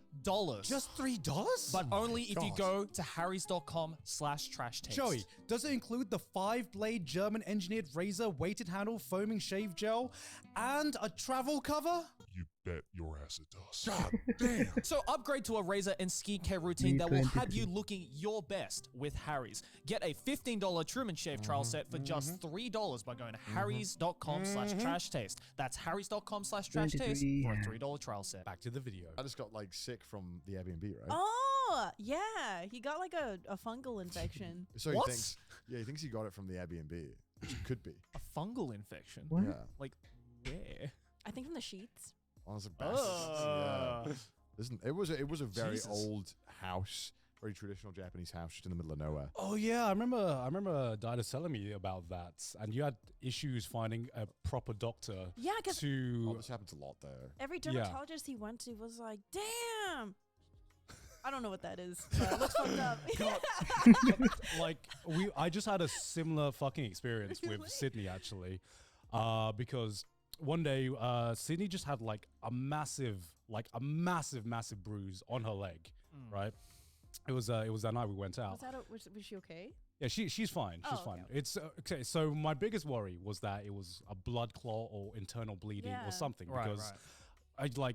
Just $3? But only if you God. go to harrys.com/trash taste. Joey, does it include the 5-blade German engineered razor, weighted handle, foaming shave gel, and a travel cover? You bet your ass it does. God damn. So upgrade to a razor and skincare routine that will have you looking your best with Harry's. Get a $15 Truman Shave trial set for just $3 by going to harrys.com/trash taste. That's harrys.com/trash taste for a $3 trial set. Back to the video. I just got like sick from the Airbnb, right? Oh, yeah. He got like a fungal infection. So What? he thinks, he thinks he got it from the Airbnb, which it could be. A fungal infection? What? Yeah. Like, where? I think from the sheets. Honestly, best. Yeah. Listen, it was a very Jesus. old house, very traditional Japanese house, just in the middle of nowhere. Oh yeah, I remember Didas telling me about that, and you had issues finding a proper doctor Yeah, because Oh, to. this happens a lot there. every Yeah. dermatologist he went to was like, damn. I don't know what that is, but it looks fucked up. Like I just had a similar fucking experience with Sydney actually, because one day Sydney just had like a massive bruise on her leg, right? It was that night we went out. Was she okay? Yeah, she's fine. She's Oh, fine. okay. It's okay. So my biggest worry was that it was a blood clot or internal bleeding Yeah. or something, Right, because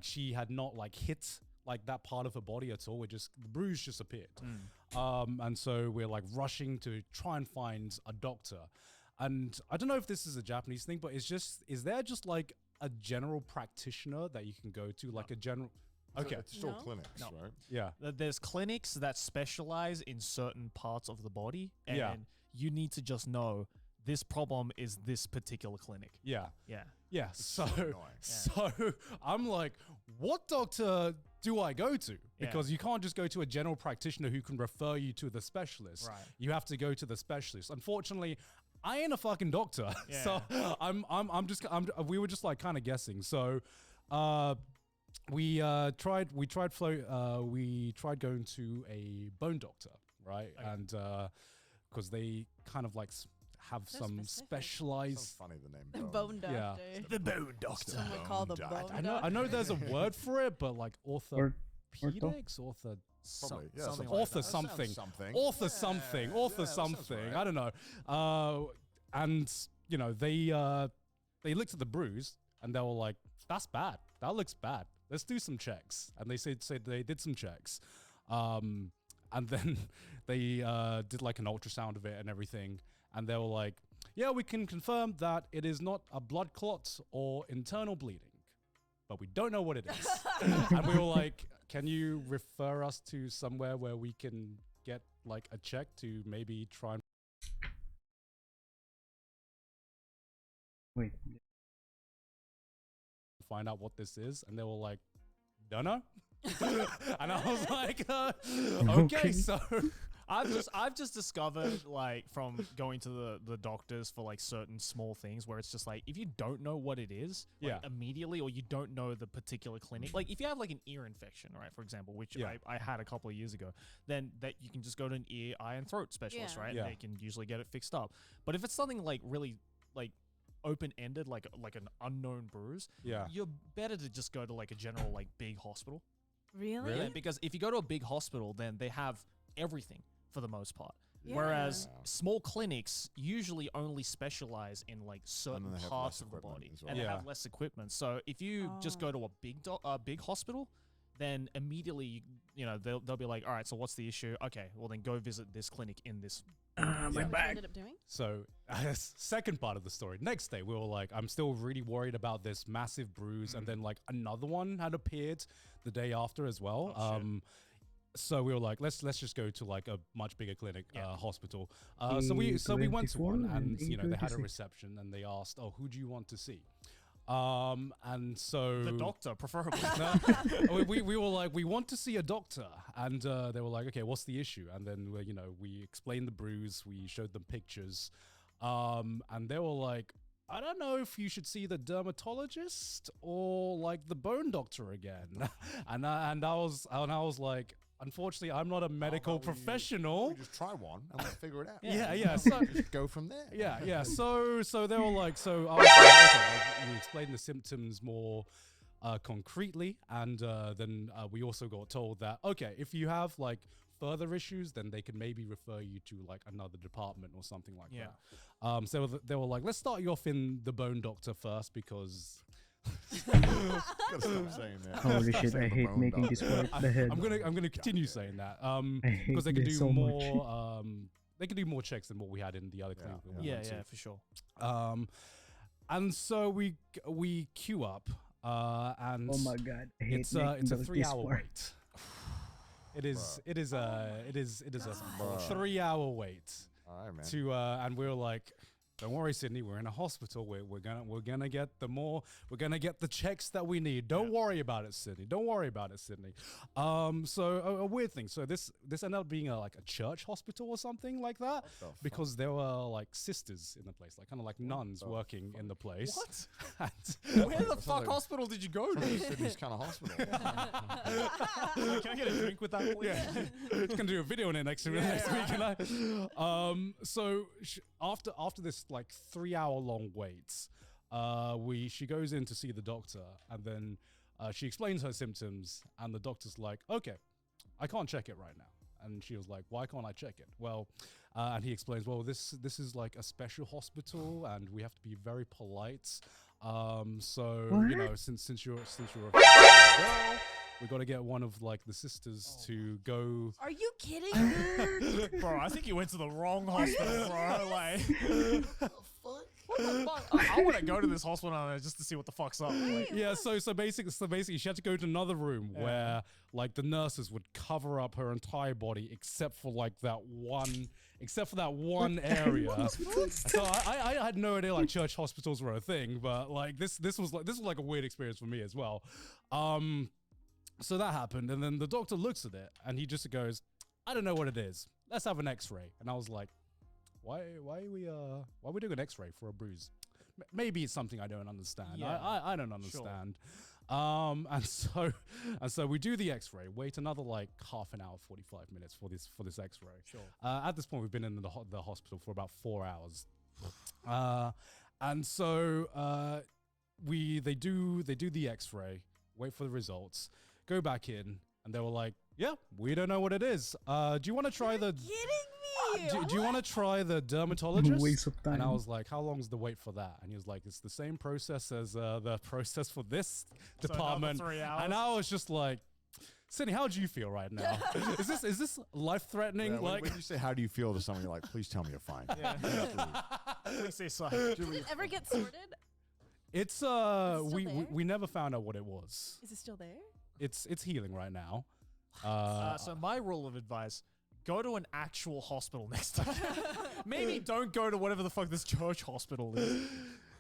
she had not like hit like that part of her body at all. The bruise just appeared. And so we're like rushing to try and find a doctor. And I don't know if this is a Japanese thing, but is there just like a general practitioner that you can go to, like a general? Okay. It's still No? clinics, No. right? Yeah. There's clinics that specialize in certain parts of the body, and Yeah. you need to just know this problem is this particular clinic. Yeah. Yeah. Yeah. So, annoying. so I'm like, what doctor do I go to? Because you can't just go to a general practitioner who can refer you to the specialist. Right. You have to go to the specialist. Unfortunately, I ain't a fucking doctor. So we were just like kind of guessing. So, we tried going to a bone doctor, right? Okay. And because they kind of like have So some specific. specialized. Sounds funny, the name. The Bone. bone doctor. Yeah. The bone doctor. Some would call the bone I know there's a word for it, but like orthopedics, Probably. Yeah, something something like author that. something, Something. author something, author that sounds something. right. I don't know. And you know they looked at the bruise and they were like, "That's bad. That looks bad. Let's do some checks." And they said they did some checks, and then they did like an ultrasound of it and everything, and they were like, "Yeah, we can confirm that it is not a blood clot or internal bleeding, but we don't know what it is." And we were like, "Can you refer us to somewhere where we can get like a check to maybe try and Wait. find out what this is?" And they were like, "Don't know." And I was like, "Okay, Okay. so." I've just discovered, like, from going to the doctors for like certain small things where it's just like, if you don't know what it is, like, Yeah. immediately, or you don't know the particular clinic, like if you have like an ear infection, right, for example, which Yeah. I had a couple of years ago, then that you can just go to an ear, eye, and throat specialist, Yeah. right? Yeah. And they can usually get it fixed up. But if it's something like really like open-ended, like an unknown bruise, Yeah. you're better to just go to like a general like big hospital. Really? Yeah, because if you go to a big hospital, then they have everything for the most part. Yeah. Whereas small clinics usually only specialize in like certain they have parts less of the equipment body, as well. and they Yeah. have less equipment. So if you just go to a big hospital, then immediately they'll be like, all right, so what's the issue? Okay, well then go visit this clinic in this. My What you back. ended up doing? So, second part of the story. Next day, we were like, I'm still really worried about this massive bruise, and then like another one had appeared the day after as well. So we were like, let's just go to like a much bigger clinic, hospital. So we went to one, and they had a reception, and they asked, oh, who do you want to see? And so The doctor, preferably. we were like, we want to see a doctor, and they were like, okay, what's the issue? And then we explained the bruise, we showed them pictures, and they were like, I don't know if you should see the dermatologist or like the bone doctor again. and I was like, unfortunately, I'm not a medical professional. We just try one and we'll figure it out. Yeah. So Just go from there. yeah. So they were like, so I was like, okay, we explained the symptoms more concretely, and then we also got told that, okay, if you have like further issues, then they can maybe refer you to like another department or something like that. So they were like, let's start you off in the bone doctor first, because Gotta stop saying that. Holy shit, I hate making this work. The head. I'm gonna continue saying that I hate because they can do this so more. They can do more checks than what we had in the other clinic. we Yeah, went to. for sure. And so we queue up, and Oh my god, I hate it's making a this 3-hour work. wait. It is a 3 hour wait All right, man. to and we were like, don't worry, Sydney, we're in a hospital. We're gonna get the checks that we need. Don't worry about it, Sydney. Don't worry about it, Sydney. So a weird thing. So this ended up being like a church hospital or something like that, because there were like sisters in the place, like kind of like nuns working in the place. What? And Where the fuck hospital did you go to? Sydney's kind of hospital. Can I get a drink with that, please? Yeah, gonna do a video on it next week. Can I? So after this like 3 hour long wait, she goes in to see the doctor, and then she explains her symptoms, and the doctor's like, okay, I can't check it right now. And she was like, why can't I check it? Well, and he explains, well, this is like a special hospital, and we have to be very polite. So What? since you're a girl, we got to get one of like the sisters to go. Are you kidding? Bro, I think you went to the wrong hospital, bro. Like, what the fuck? I want to go to this hospital just to see what the fuck's up. Like, Yeah, so basically, she had to go to another room where like the nurses would cover up her entire body except for that one area. So I had no idea like church hospitals were a thing, but like this was like a weird experience for me as well. So that happened, and then the doctor looks at it, and he just goes, I don't know what it is. Let's have an X-ray. And I was like, why are we doing an X-ray for a bruise? Maybe it's something I don't understand. Yeah. I don't understand. And so we do the X-ray. Wait another like half an hour, 45 minutes for this X-ray. Sure. At this point, we've been in the hospital for about 4 hours. And so they do the X-ray. Wait for the results. Go back in, and they were like, "Yeah, we don't know what it is. Do you want to try the? Kidding me? Do you want to try the dermatologist?" Waste of time. And I was like, "How long's the wait for that?" And he was like, "It's the same process as the process for this department." 3 hours? And I was just like, "Sydney, how do you feel right now? is this life threatening?" Yeah, like, when you say, how do you feel to someone, you're like, please tell me you're fine. Yeah. Please say so. Did it ever get sorted? it's still we there? we never found out what it was. Is it still there? It's healing right now. So my rule of advice: go to an actual hospital next time. Maybe don't go to whatever the fuck this church hospital is.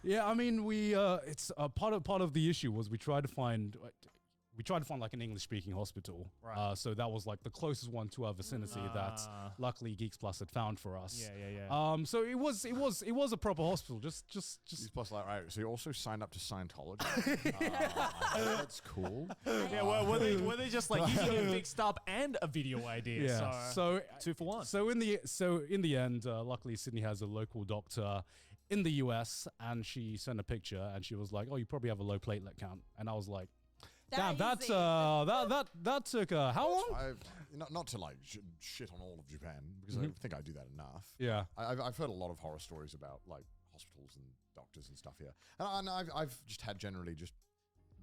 Yeah, I mean, it's part of the issue was we tried to find like an English-speaking hospital. Right. So that was like the closest one to our vicinity that luckily Geeks Plus had found for us. Yeah. So it was a proper hospital. Just He's plus like, right, so you also signed up to Scientology? That's cool. Yeah, were they just like you get fixed up and a video idea? yeah. So 2 for 1. So in the end, luckily Sydney has a local doctor in the US, and she sent a picture, and she was like, "Oh, you probably have a low platelet count," and I was like, "Damn, that's that took how long?" Not to like shit on all of Japan, because I think I do that enough. Yeah. I've heard a lot of horror stories about like hospitals and doctors and stuff here, and I've just had generally just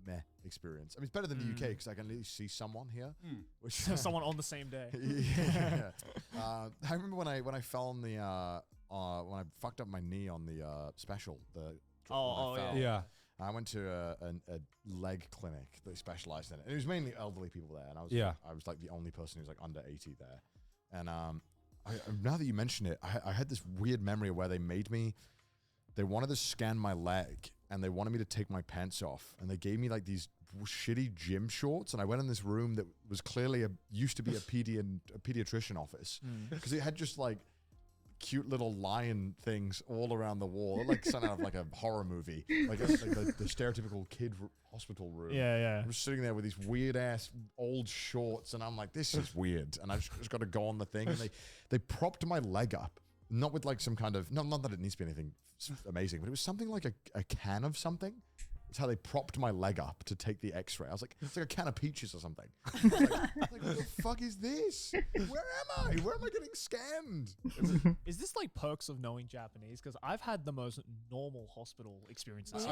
meh experience. I mean, it's better than the UK because I can at least see someone here, which Someone on the same day. yeah. I remember when I fell on the when I fucked up my knee on the special. Yeah. I went to a leg clinic that specialized in it. And it was mainly elderly people there, and I was like the only person who was like under 80 there. And now that you mention it, I had this weird memory of where they wanted to scan my leg, and they wanted me to take my pants off, and they gave me like these shitty gym shorts, and I went in this room that was clearly used to be a pediatrician office, because it had just like cute little lion things all around the wall, like something out of like a horror movie, like the stereotypical kid hospital room. Yeah. I'm just sitting there with these weird ass old shorts, and I'm like, this is weird, and I just got to go on the thing, and they propped my leg up, not with like some kind of not that it needs to be anything amazing, but it was something like a can of something. It's how they propped my leg up to take the X-ray. I was like, it's like a can of peaches or something. Like, what the fuck is this? Where am I? Where am I getting scanned? Is this like perks of knowing Japanese? Because I've had the most normal hospital experiences.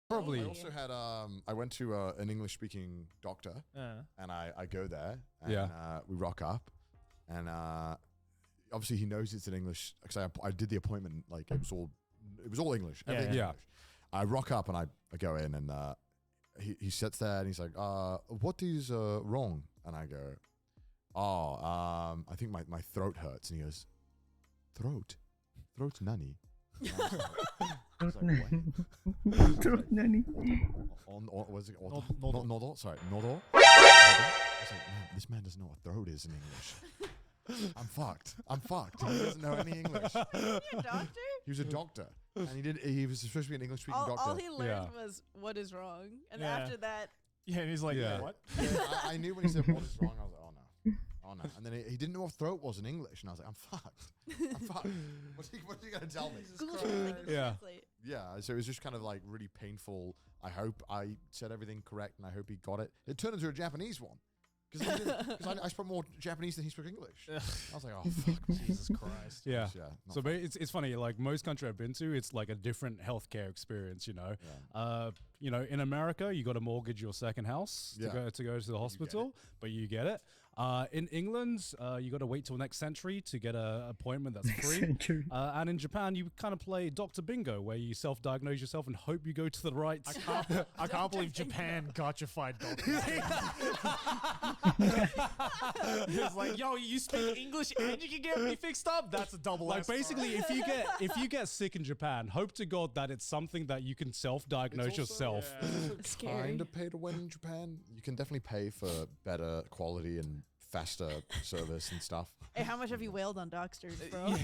Probably. I also had I went to an English-speaking doctor, and I go there, and we rock up, and obviously he knows it's in English because I did the appointment like it was all English. Everything English. I rock up and I go in, and he sits there and he's like, what is wrong? And I go, I think my throat hurts. And he goes, throat nani? Throat nani? Was it nodo? Sorry, nodo. I was like, man, this man doesn't know what throat is in English. I'm fucked. He doesn't know any English. Was he a doctor? He was a doctor, and he was supposed to be an English-speaking doctor. All he learned was what is wrong, and after that, and he's like, what? I knew when he said what is wrong, I was like, oh no. And then he didn't know what throat was in English, and I was like, I'm fucked. What's he gonna tell me? Yeah. So it was just kind of like really painful. I hope I said everything correct, and I hope he got it. It turned into a Japanese one. Because I spoke more Japanese than he spoke English. I was like, oh, fuck. Jesus Christ. Yeah. So it's funny, like most country I've been to, it's like a different healthcare experience, you know. Yeah. In America, you got to mortgage your second house to go to the hospital, but you get it. In England, you got to wait till next century to get an appointment that's free. And in Japan, you kind of play Dr. Bingo, where you self-diagnose yourself and hope you go to the right. I can't believe Japan gotcha-fied doctors. It's like, yo, you speak English and you can get me fixed up. That's a double. Like basically, if you get sick in Japan, hope to God that it's something that you can self-diagnose yourself. Scary. Kind of pay to win in Japan. You can definitely pay for better quality and faster service and stuff. Hey, how much have you wailed on Docsters, bro?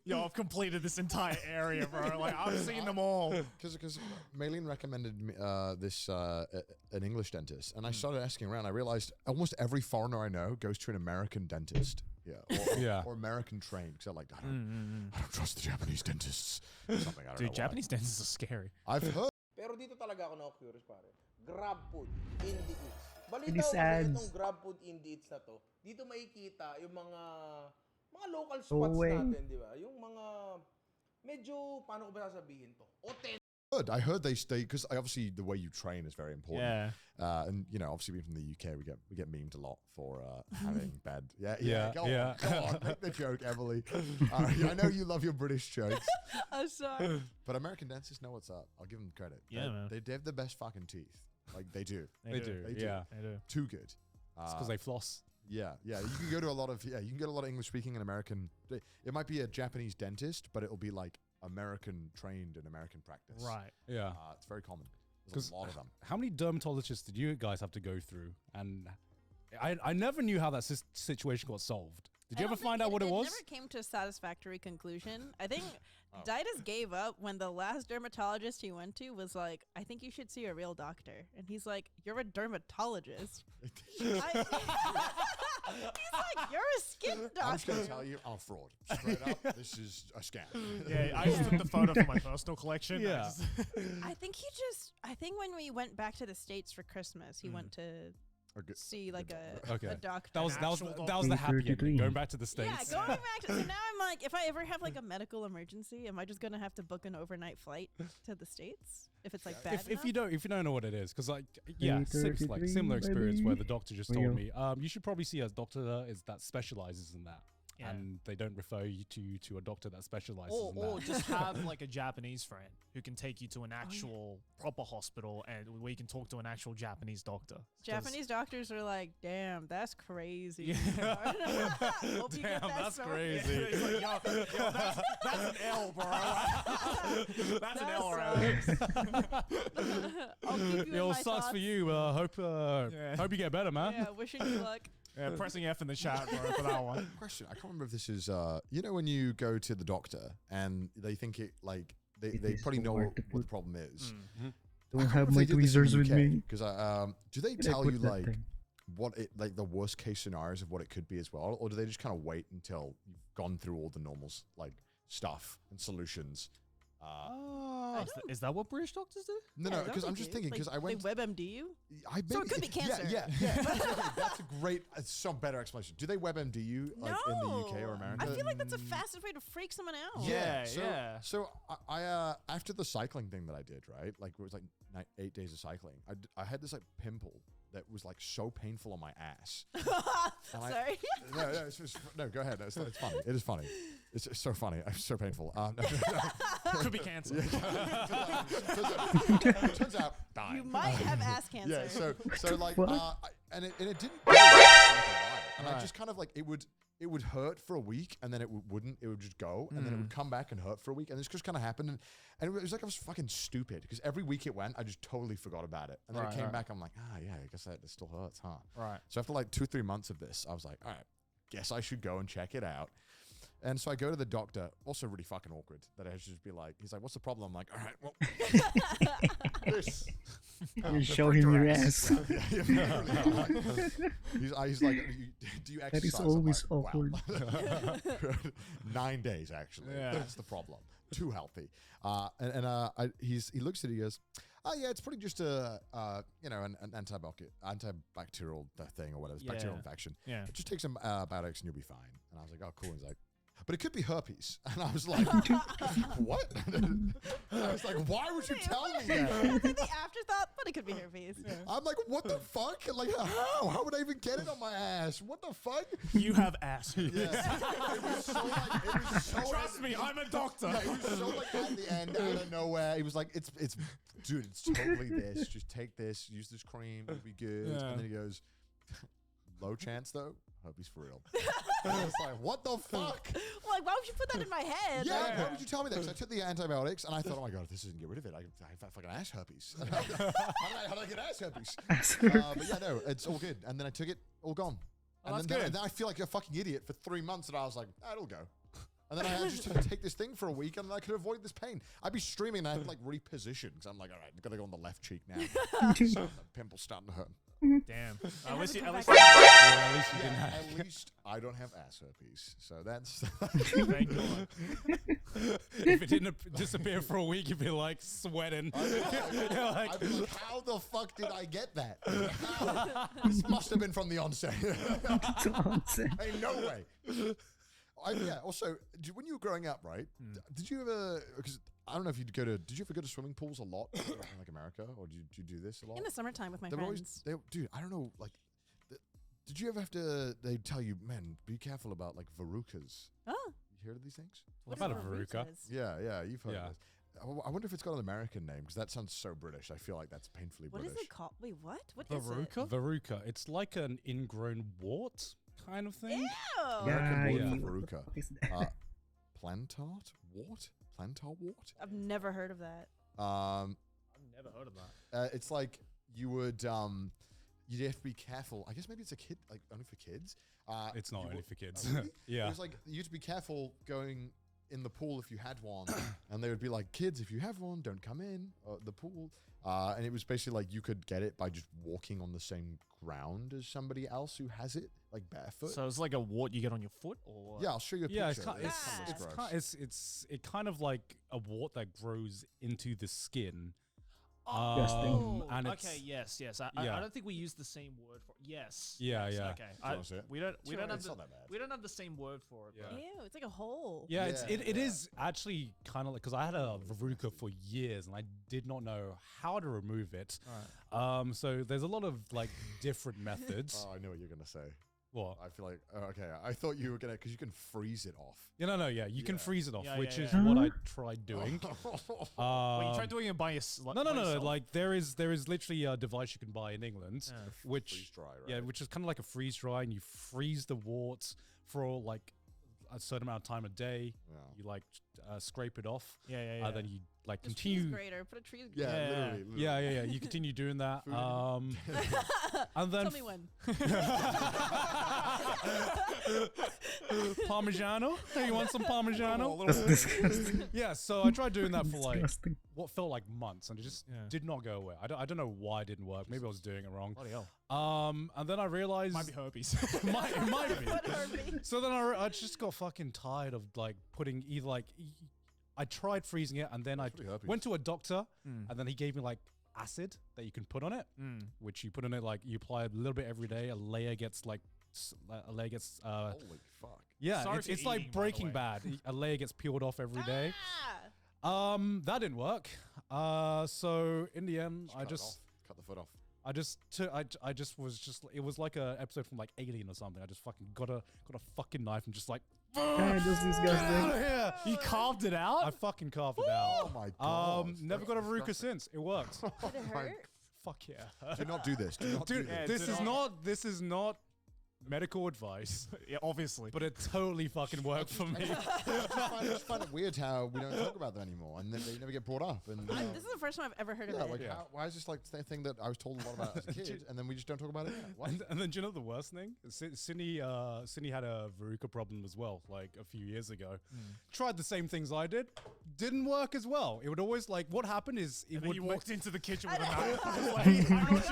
Yo, I've completed this entire area, bro. Like, I've seen them all. Because Maylene recommended me, an English dentist, and I started asking around. I realized almost every foreigner I know goes to an American dentist. Or American trained, because I don't trust the Japanese dentists. Something I don't know. Dude, Japanese dentists are scary. I've heard. Pero dito talaga ako na-curious, pare. Grab food, Indie Eats. Balita These ko kasi ads. itong Grab food, Indie Eats na to, dito makikita yung mga local spots natin, di ba? Yung mga medyo, paano ko ba sasabihin to? Authentic. I heard they stay because obviously the way you train is very important. Yeah. And obviously being from the UK, we get memed a lot for having bad. Go on, make the joke, Emily. I know you love your British jokes. I'm sorry. But American dentists know what's up. I'll give them credit. Yeah, man. They have the best fucking teeth. Like they do. They do. Yeah, they do. Too good. It's because they floss. Yeah. You can go to a lot of English speaking and American. It might be a Japanese dentist, but it'll be like American trained in American practice. Right. Yeah. It's very common. There's a lot of them. How many dermatologists did you guys have to go through? And I never knew how that situation got solved. Did you ever find out what it was? Never came to a satisfactory conclusion. I think Didas gave up when the last dermatologist he went to was like, I think you should see a real doctor. And he's like, you're a dermatologist. He's like, you're a skin doctor. I'm just going to tell you, I'm a fraud. Straight up, this is a scam. Yeah, I just took the photo for my personal collection. Yeah. I think when we went back to the States for Christmas, he went to see like a doctor. That was the happy ending. Going back to the States. Yeah, going back to, so now I'm like, if I ever have like a medical emergency, am I just gonna have to book an overnight flight to the States if it's like bad? If you don't know what it is, because like similar experience where the doctor just told me, you should probably see a doctor that specializes in that. Yeah. And they don't refer you to a doctor that specializes in that. Or just have like a Japanese friend who can take you to an actual proper hospital and where you can talk to an actual Japanese doctor. Japanese doctors are like, damn, that's crazy. Damn, that's crazy. Like, yo, that's an L, bro. That's an L, right? It sucks for you. Hope you get better, man. Yeah, wishing you luck. Yeah, pressing F in the chat, bro, for that one. Question. I can't remember if this is, you know, when you go to the doctor and they think it, like, they probably know what the problem is. Don't have my tweezers with me. Because do they tell you, like, what it, like, the worst case scenarios of what it could be as well? Or do they just kind of wait until you've gone through all the normals, like, stuff and solutions? Is that what British doctors do? No, because I'm just thinking, because I went... They WebMD you? So it could be cancer. Yeah. That's a great, some better explanation. Do they WebMD you like, in the UK or America? I feel like that's the fastest way to freak someone out. Yeah. So I after the cycling thing that I did, right? Like it was like 8 days of cycling. I had this like pimple that was like so painful on my ass. Sorry. No, go ahead. It's funny. It is funny. It's so funny. It's so painful. Could be cancer. Turns out, dying. You might have ass cancer. Yeah. So like, and it didn't. And I just kind of like it would hurt for a week and then it wouldn't. It would just go and then it would come back and hurt for a week and this just kind of happened and it was like I was fucking stupid because every week it went, I just totally forgot about it and then it came back. I'm like, yeah, I guess that still hurts, huh? Right. So after like 2-3 months of this, I was like, all right, guess I should go and check it out. And so I go to the doctor, also really fucking awkward that I should just be like, he's like, what's the problem? I'm like, all right, well, this. You show him your ass. He's like, do you exercise? That is always awkward. Wow. 9 days, actually. Yeah. That's the problem. Too healthy. He looks at it, he goes, oh yeah, it's probably just an antibacterial thing or whatever. It's bacterial infection. Yeah. Just take some antibiotics and you'll be fine. And I was like, oh, cool. And he's like, but it could be herpes. And I was like, what? I was like, why would you tell me that? It's like the afterthought, but it could be herpes. Yeah. I'm like, what the fuck? Like, how? How would I even get it on my ass? What the fuck? You have ass. Yeah. It was so Trust me, I'm a doctor. Yeah, it was so like at the end, out of nowhere. He was like, it's dude, it's totally this. Just take this, use this cream, it'll be good. Yeah. And then he goes, low chance though. Herpes for real. And I was like, what the fuck? Like, why would you put that in my head? Yeah, why would you tell me that? Because I took the antibiotics and I thought, oh my god, if this doesn't get rid of it, I have fucking ass herpes. How did I get ass herpes? But yeah, no, it's all good. And then I took it, all gone. Oh, And then I feel like a fucking idiot for 3 months, and I was like, it'll go. And then I had just to take this thing for a week, and I could avoid this pain. I'd be streaming, and I had to like reposition because I'm like, all right, I've got to go on the left cheek now. So the pimple's starting to hurt. Damn. At least you At least I don't have ass herpes, so that's. Thank God. If it didn't disappear for a week, you'd be like sweating. I'd be like, how the fuck did I get that? This must have been from the onset. Ain't no way. Also, when you were growing up, right? Did you ever? Because I don't know if did you ever go to swimming pools a lot in like America, or did you do this a lot? In the summertime with my They were friends. dude, I don't know. Like, did you ever have to? They tell you, man, be careful about like verrucas. Oh, you heard of these things? What about a verruca? Yeah, you've heard of this. I wonder if it's got an American name because that sounds so British. I feel like that's painfully what British. is it called? Wait, what? What is it? Verruca. It's like an ingrown wart kind of thing. Ew. American word for verruca. Plantart wart. Plantar wart. I've never heard of that. I've never heard of that. It's like you would you have to be careful. I guess maybe it's a kid, like only for kids. It's not you only would- for kids. Oh, really? Yeah. It was like you had to be careful going in the pool if you had one, and they would be like, "Kids, if you have one, don't come in the pool." And it was basically like you could get it by just walking on the same ground as somebody else who has it, like barefoot. So it's like a wart you get on your foot, or Yeah, I'll show you a picture. Yeah, it's kind of like a wart that grows into the skin. And it's, okay, yes. Yeah. I don't think we use the same word for yes. Yeah, yes, yeah. Okay, you wanna see it? we don't have It's the, not that bad. we don't have the same word for it. Yeah. but- Ew, it's like a hole. Yeah, Yeah. it is actually kind of like, because I had a verruca for years and I did not know how to remove it. So there's a lot of like different methods. Oh, I know what you're gonna say. What? I feel like okay. I thought you were gonna because you can freeze it off. Yeah, you can freeze it off, Yeah, which yeah, is yeah. what I tried doing. Wait, you tried doing it by yourself? No. Like there is literally a device you can buy in England, which Freeze dry, right? yeah, which is kind of like a freeze dry, and you freeze the warts for like a certain amount of time a day. Yeah. You like scrape it off. Yeah. Then you like Just continue. cheese grater. Put a cheese Yeah, grater. literally. Yeah. You continue doing that. And then Tell me when. Parmigiano. Hey, you want some Parmigiano? That's disgusting. Yeah, so I tried doing that for like Disgusting. what felt like months, and it just did not go away. I don't know why it didn't work. Maybe I was doing it wrong. Bloody hell. And then I realized Might be herpes. it might be. What herpes? So then I just got fucking tired of like putting either like I tried freezing it, and then I Probably herpes. went to a doctor, and then he gave me like acid that you can put on it, which you put on it like you apply a little bit every day. A layer gets Holy fuck. yeah, Sorry it's for like eating, by the Breaking way. Bad. A layer gets peeled off every day. Ah! That didn't work. So in the end, I cut it just off. Cut the foot off. I just took, I just was just, it was like a episode from like Alien or something. I just fucking got a fucking knife and just like, God, that's get out disgusting. of here. You carved it out? I fucking carved it out. Oh my god. Never got a verruca since. It worked. Did it hurt? Fuck yeah. Do not do this. Do not do Dude, this. this is not medical advice, Yeah, obviously. but it totally fucking worked for me. I just find it weird how we don't talk about that anymore, and then they never get brought up. And This is the first time I've ever heard yeah, of it. like why is this like the thing that I was told a lot about as a kid, and then we just don't talk about it now? What? And then do you know the worst thing? Sydney had a verruca problem as well, like a few years ago. Tried the same things I did, didn't work as well. It would always like what happened is it And then would you make- walked into the kitchen with a knife.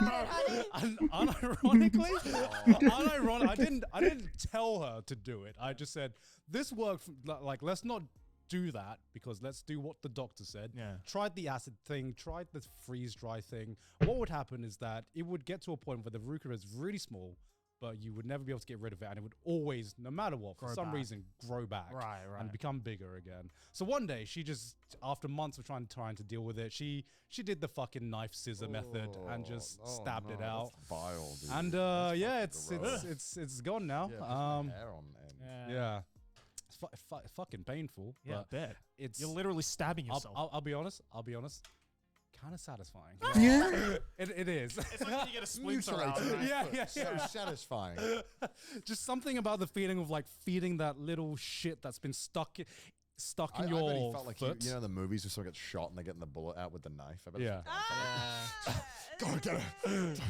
unironically, I didn't tell her to do it. I just said this worked. Like let's not do that because let's do what the doctor said. Yeah. Tried the acid thing. Tried the freeze dry thing. What would happen is that it would get to a point where the verruca is really small, but you would never be able to get rid of it, and it would always, no matter what, for Grow some back. reason, grow back Right. and become bigger again. So one day, she just, after months of trying to deal with it, she did the fucking knife scissor method and just stabbed it out. That's vile, dude. And That's yeah, fucking gross. it's gone now. Yeah, there's no hair on end. Yeah, it's fucking painful. Yeah, but bet. it's You're literally stabbing yourself. I'll be honest. Kind of satisfying. Yeah. It is. It's like when you get a splinter out. Mutilated. Right? Yeah, So satisfying. Just something about the feeling of like feeding that little shit that's been stuck in I bet he your felt like foot. you know the movies where someone gets shot and they're getting the bullet out with the knife. I bet Yeah. Go get it.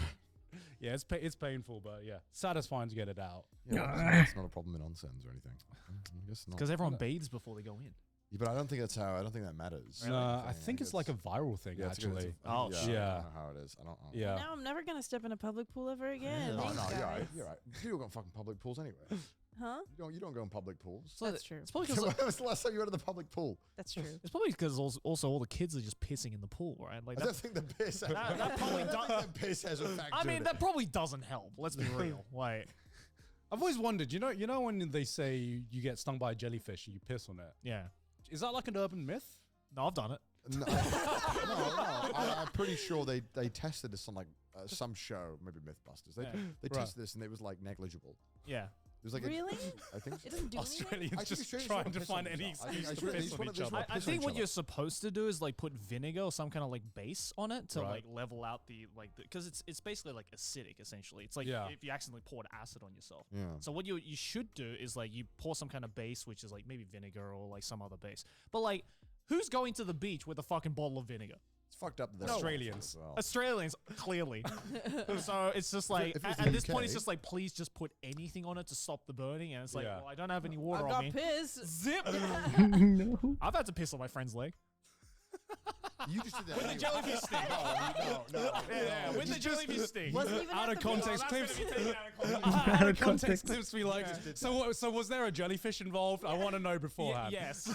Yeah, it's painful, but yeah, satisfying to get it out. Yeah, it's not a problem in onsens or anything. I guess not. Because everyone bathes before they go in. Yeah, but I don't think that's how. I don't think that matters. No, I think it's like a viral thing yeah, actually. Oh, yeah. shit. I Yeah. don't know how it is. I don't know. Yeah. Now I'm never gonna step in a public pool ever again. No, Thanks, no, guys. you're right. You're right. You don't go in fucking public pools anyway. Huh? You don't go in public pools. That's true. It's probably When because was the last time you went to the public pool? That's true. it's probably because also all the kids are just pissing in the pool, right? Like I don't think the piss. that probably I don't think the piss has a factor. I mean, in that it. probably doesn't help. Let's be real. Like, I've always wondered, you know when they say you get stung by a jellyfish and you piss on it, yeah. is that like an urban myth? No, I've done it. No, I'm pretty sure they tested this on like some show, maybe MythBusters. They Right. tested this and it was like negligible. Yeah. It was like Really? I think It doesn't do anything? Australians I think just Australians trying wanna to piss find on any themselves. I think excuse to Australians piss wanna- on each they just other. wanna I piss on think each what other. you're supposed to do is like put vinegar or some kind of like base on it to Right. like level out the like because it's basically like acidic essentially. It's like Yeah. if you accidentally poured acid on yourself. Yeah. So what you should do is like you pour some kind of base, which is like maybe vinegar or like some other base. But like, who's going to the beach with a fucking bottle of vinegar? It's fucked up. That Australians. as well. Australians, clearly. So it's just like, if it was at the this point, UK it's just like, please just put anything on it to stop the burning. And it's like, Yeah. well, I don't have any I water on got me. piss. Zip. No. I've had to piss on my friend's leg. You just did that. With the anyway. jellyfish sting. No. Yeah, with the jellyfish sting. Wasn't even Out at of the beach. context clips. Out Out of of context context. clips be like, so was there a jellyfish involved? I want to know beforehand. Yes.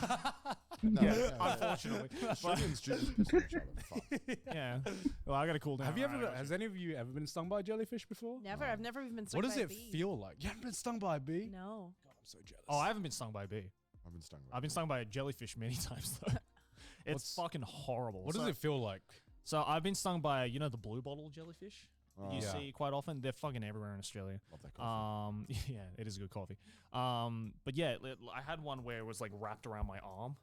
No, Unfortunately. Australians just piss on each other. Fuck. Yeah. Well, I gotta cool down. Have you Alright, I ever? got Has any of you ever been stung by a jellyfish before? Never. I've never even been stung What does by a it bee. feel like? You haven't been stung by a bee? No. God, I'm so jealous. Oh, I haven't been stung by a bee. I've been stung. I've been stung by a jellyfish many times though. It's fucking horrible. What does So- it feel like? So I've been stung by, you know, the blue bottle jellyfish that you Yeah. see quite often. They're fucking everywhere in Australia. Love that coffee. Yeah, it is good coffee. But yeah, I had one where it was like wrapped around my arm,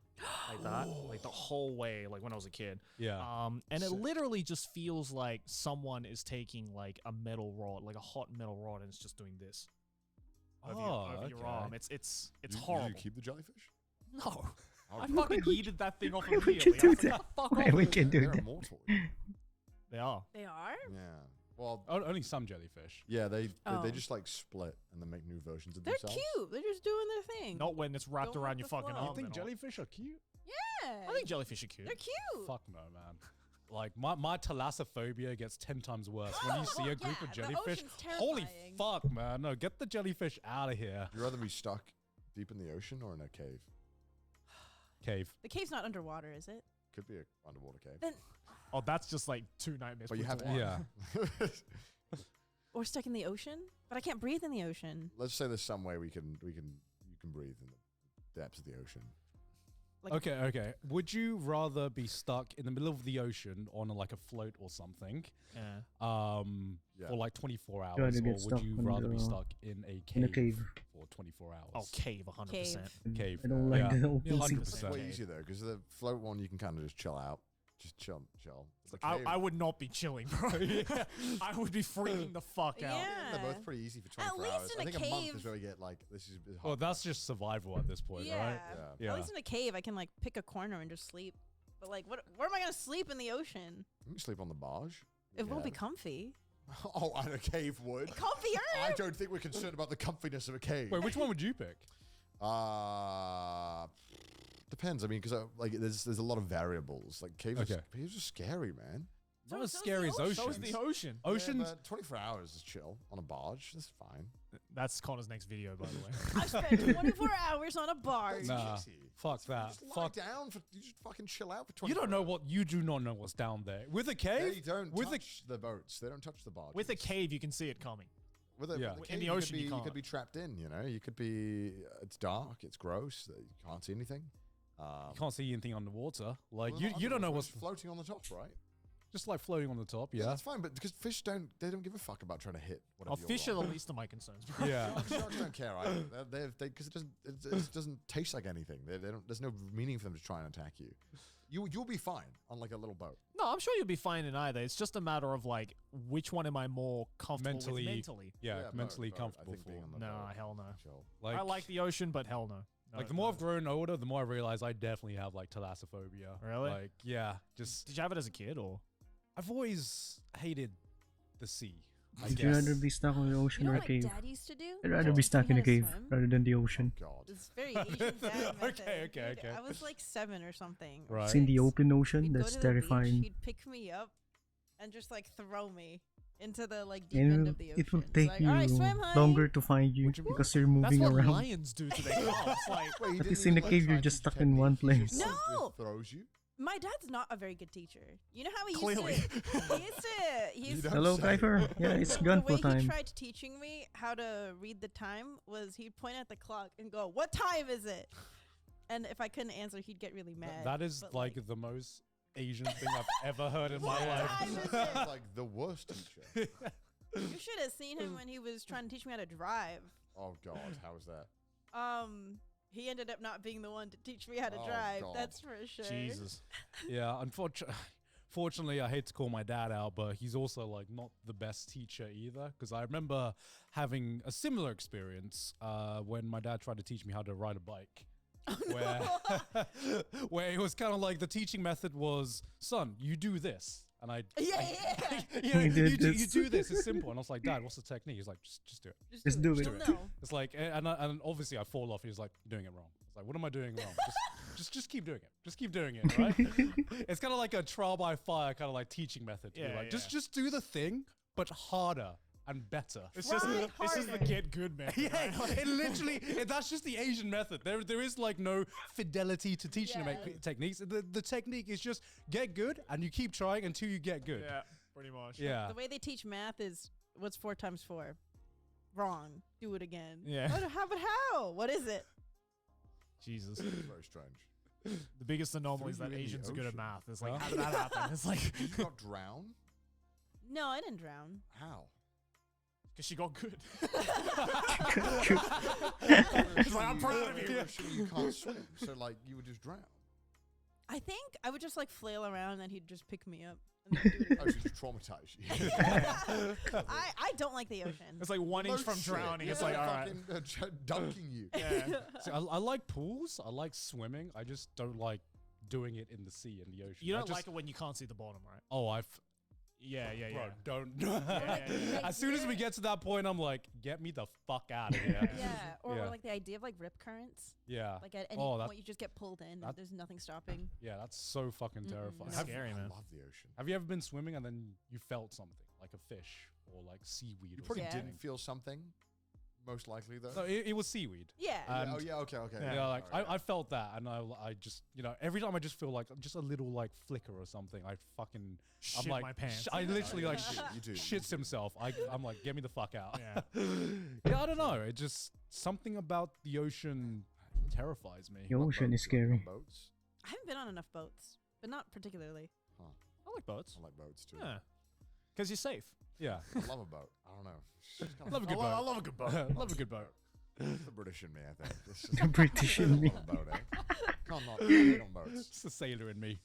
like that, like the whole way, like when I was a kid. Yeah. And it literally just feels like someone is taking like a metal rod, like a hot metal rod, and it's just doing this over, over your arm. It's horrible. Did you keep the jellyfish? No. I Okay. fucking yeeted that thing off Why would immediately. you do I was like, that? "Fuck Why off." would you do They're that? immortal. They are. They are? Yeah. Well, Only some jellyfish. yeah, they Oh. just like split and then make new versions of They're themselves. cute. They're just doing their thing. Not when it's wrapped Going around with your the fucking flow. arm. You think and all. jellyfish are cute? Yeah. I think jellyfish are cute. They're cute. Fuck no, man. Like my thalassophobia gets 10 times worse when you see Well, a group of yeah, the jellyfish. ocean's Holy terrifying. fuck, man! No, get the jellyfish out of here. You'd rather be stuck deep in the ocean or in a cave? Cave. The cave's not underwater, is it? Could be an underwater cave. Then, Oh, that's just like two nightmares. But you put have into one. Yeah. or stuck in the ocean? But I can't breathe in the ocean. Let's say there's some way you can breathe in the depths of the ocean. Like, Okay. Would you rather be stuck in the middle of the ocean on like a float or something, Yeah. Yeah. for like 24 hours, rather or get would stuck you on rather be the- stuck in a in a cave, cave. for 24 hours? Oh, cave, 100%. Cave. I don't like Yeah. the open Yeah, sea. 100%. It's way easier though, because the float one you can kind of just chill out, just chill. The I cave- would not be chilling, bro. I would be freaking the fuck out. Yeah. They're both pretty easy for 24 least hours. in I a think a month cave- is where we get like this is. Well, that's just survival at this point, yeah. right? Yeah. At least in a cave, I can like pick a corner and just sleep. But like, where am I gonna sleep in the ocean? You can sleep on the barge. It won't be Yeah. comfy. Oh, and a cave would. Comfier. I don't think we're concerned about the comfiness of a cave. Wait, which one would you pick? Depends. I mean, because like there's a lot of variables. Like caves, Okay. caves are scary, man. Not as so's scary as the oceans. ocean. So is the ocean. Oceans. Yeah, but 24 hours is chill on a barge. That's fine. That's Connor's next video, by the way. I spent 24 hours on a barge. Nah, easy. fuck that. Just lie Fuck. down for. You just fucking chill out for 24 You don't know hours. what. You do not know what's down there. With a cave. They don't with touch the boats. They don't touch the barge. With a cave, you can see it coming. With a, Yeah. with a In cave, the you could ocean, you be, can't. could be trapped in. You know, you could be. It's dark. It's gross. You can't see anything. You can't see anything underwater. Like well, you not don't know underwater, what's it's floating on the top, right? just like floating on the top. Yeah. That's fine. But because fish don't give a fuck about trying to hit whatever. Oh, you're fish are on. the least of my concerns, bro. Yeah. Sharks don't care either. Because it doesn't taste like anything. They don't. There's no meaning for them to try and attack you. You'll be fine on like a little boat. No, I'm sure you'll be fine in either. It's just a matter of like, which one am I more comfortable Mentally- with mentally? Yeah. boat, mentally boat, I comfortable think for. being on the No, boat, hell no. chill. Like I like the ocean, but hell no. No, Like the more no. I've grown older, the more I realize I definitely have like thalassophobia. Really? Like yeah, just Did you have it as a kid or? I've always hated the sea. I Would you rather guess. be stuck in the You ocean know or a what cave? Dad used to do? I'd rather be He stuck in a had cave swim. rather than the ocean. God. It's very Asian dad method. Okay, Dude, okay. I was like 7 or something. or Right. It's in the 6. open ocean. We'd go That's to the beach, terrifying. He'd pick me up and just like throw me into the like deep And end of the ocean. it will It's take like, you "All right, swim, honey." longer to find you because you're That's moving what around. lions do to their cubs. Like, Wait, he But didn't it's in even, a like, cave, try you're and just teach stuck in technique. one He place. just No! throws you. My dad's not a very good teacher. You know how he Clearly. used to. He used to. don't Hello, say. Kaifer. Yeah, it's The way Gunpla he time. tried teaching me how to read the time was he'd point at the clock and go, "What time is it?" And if I couldn't answer, he'd get really mad. That is But, like the most Asian thing I've ever heard in my What life. time is it? Sounds like the worst teacher. You should have seen him when he was trying to teach me how to drive. Oh God, how was that? He ended up not being the one to teach me how to Oh, drive. God. That's for sure. Jesus. Yeah, fortunately, I hate to call my dad out, but he's also like not the best teacher either. Because I remember having a similar experience when my dad tried to teach me how to ride a bike. where where it was kind of like the teaching method was, son, you do this. And I you know, you do this. It's simple. And I was like, Dad, what's the technique? He's like, just do it. Just do it. It's like, and obviously I fall off. He's like, you're doing it wrong. It's like, what am I doing wrong? Just keep doing it. Just keep doing it. Right? It's kind of like a trial by fire, kind of like teaching method. Yeah, like, yeah. just do the thing, but harder and better. It's just the get good method. Yeah, right? it literally, that's just the Asian method. There is like no fidelity to teaching techniques. The technique is just get good and you keep trying until you get good. Yeah, pretty much. Yeah. The way they teach math is what's 4 times 4? Wrong. Do it again. Yeah. But how? What is it? Jesus. It's very strange. The biggest anomaly is Threw that you in the Asians are good at ocean. math. It's like, Huh? how did that happen? It's like, You got drowned? No, I didn't drown. How? because she got good. It's like, I'm proud of you. You can't swim, so like you would just drown. I think I would just like flail around and then he'd just pick me up. And then do it Oh, again. she's traumatized you. I don't like the ocean. It's like 1 inch from shit. drowning. Yeah, It's like, all right. fucking, dunking you. Yeah. See, I like pools. I like swimming. I just don't like doing it in the sea, in the ocean. You I don't just, like it when you can't see the bottom, right? Oh, I've. Yeah, yeah, Bro, yeah. don't. yeah. As soon as we get to that point, I'm like, get me the fuck out of here. Yeah, or Yeah. like the idea of like rip currents. Yeah. Like at any Oh, point you just get pulled in. And there's nothing stopping. Yeah, that's so fucking terrifying. That's scary, man. I love the ocean. Have you ever been swimming and then you felt something, like a fish or like seaweed? You or probably something? didn't feel something, most likely though. No, it was seaweed. Yeah. And oh yeah, okay. yeah, like Alright. I felt that, and I just, you know, every time I just feel like just a little like flicker or something, I fucking, I'm Shit like, my pants. I literally like You do. shits himself. I'm like, get me the fuck out. Yeah. Yeah, I don't know. It just something about the ocean terrifies me. The ocean is scary. Boats. I haven't been on enough boats, but not particularly. I like boats. I like boats too. Yeah. Because you're safe. Yeah, I love a boat. I don't know. It's just kind love a good I boat. love a good boat. Love a good boat. It's the British in me, I think. It's just The British in me. on a boat, eh? Can't not hate on boats. It's the sailor in me.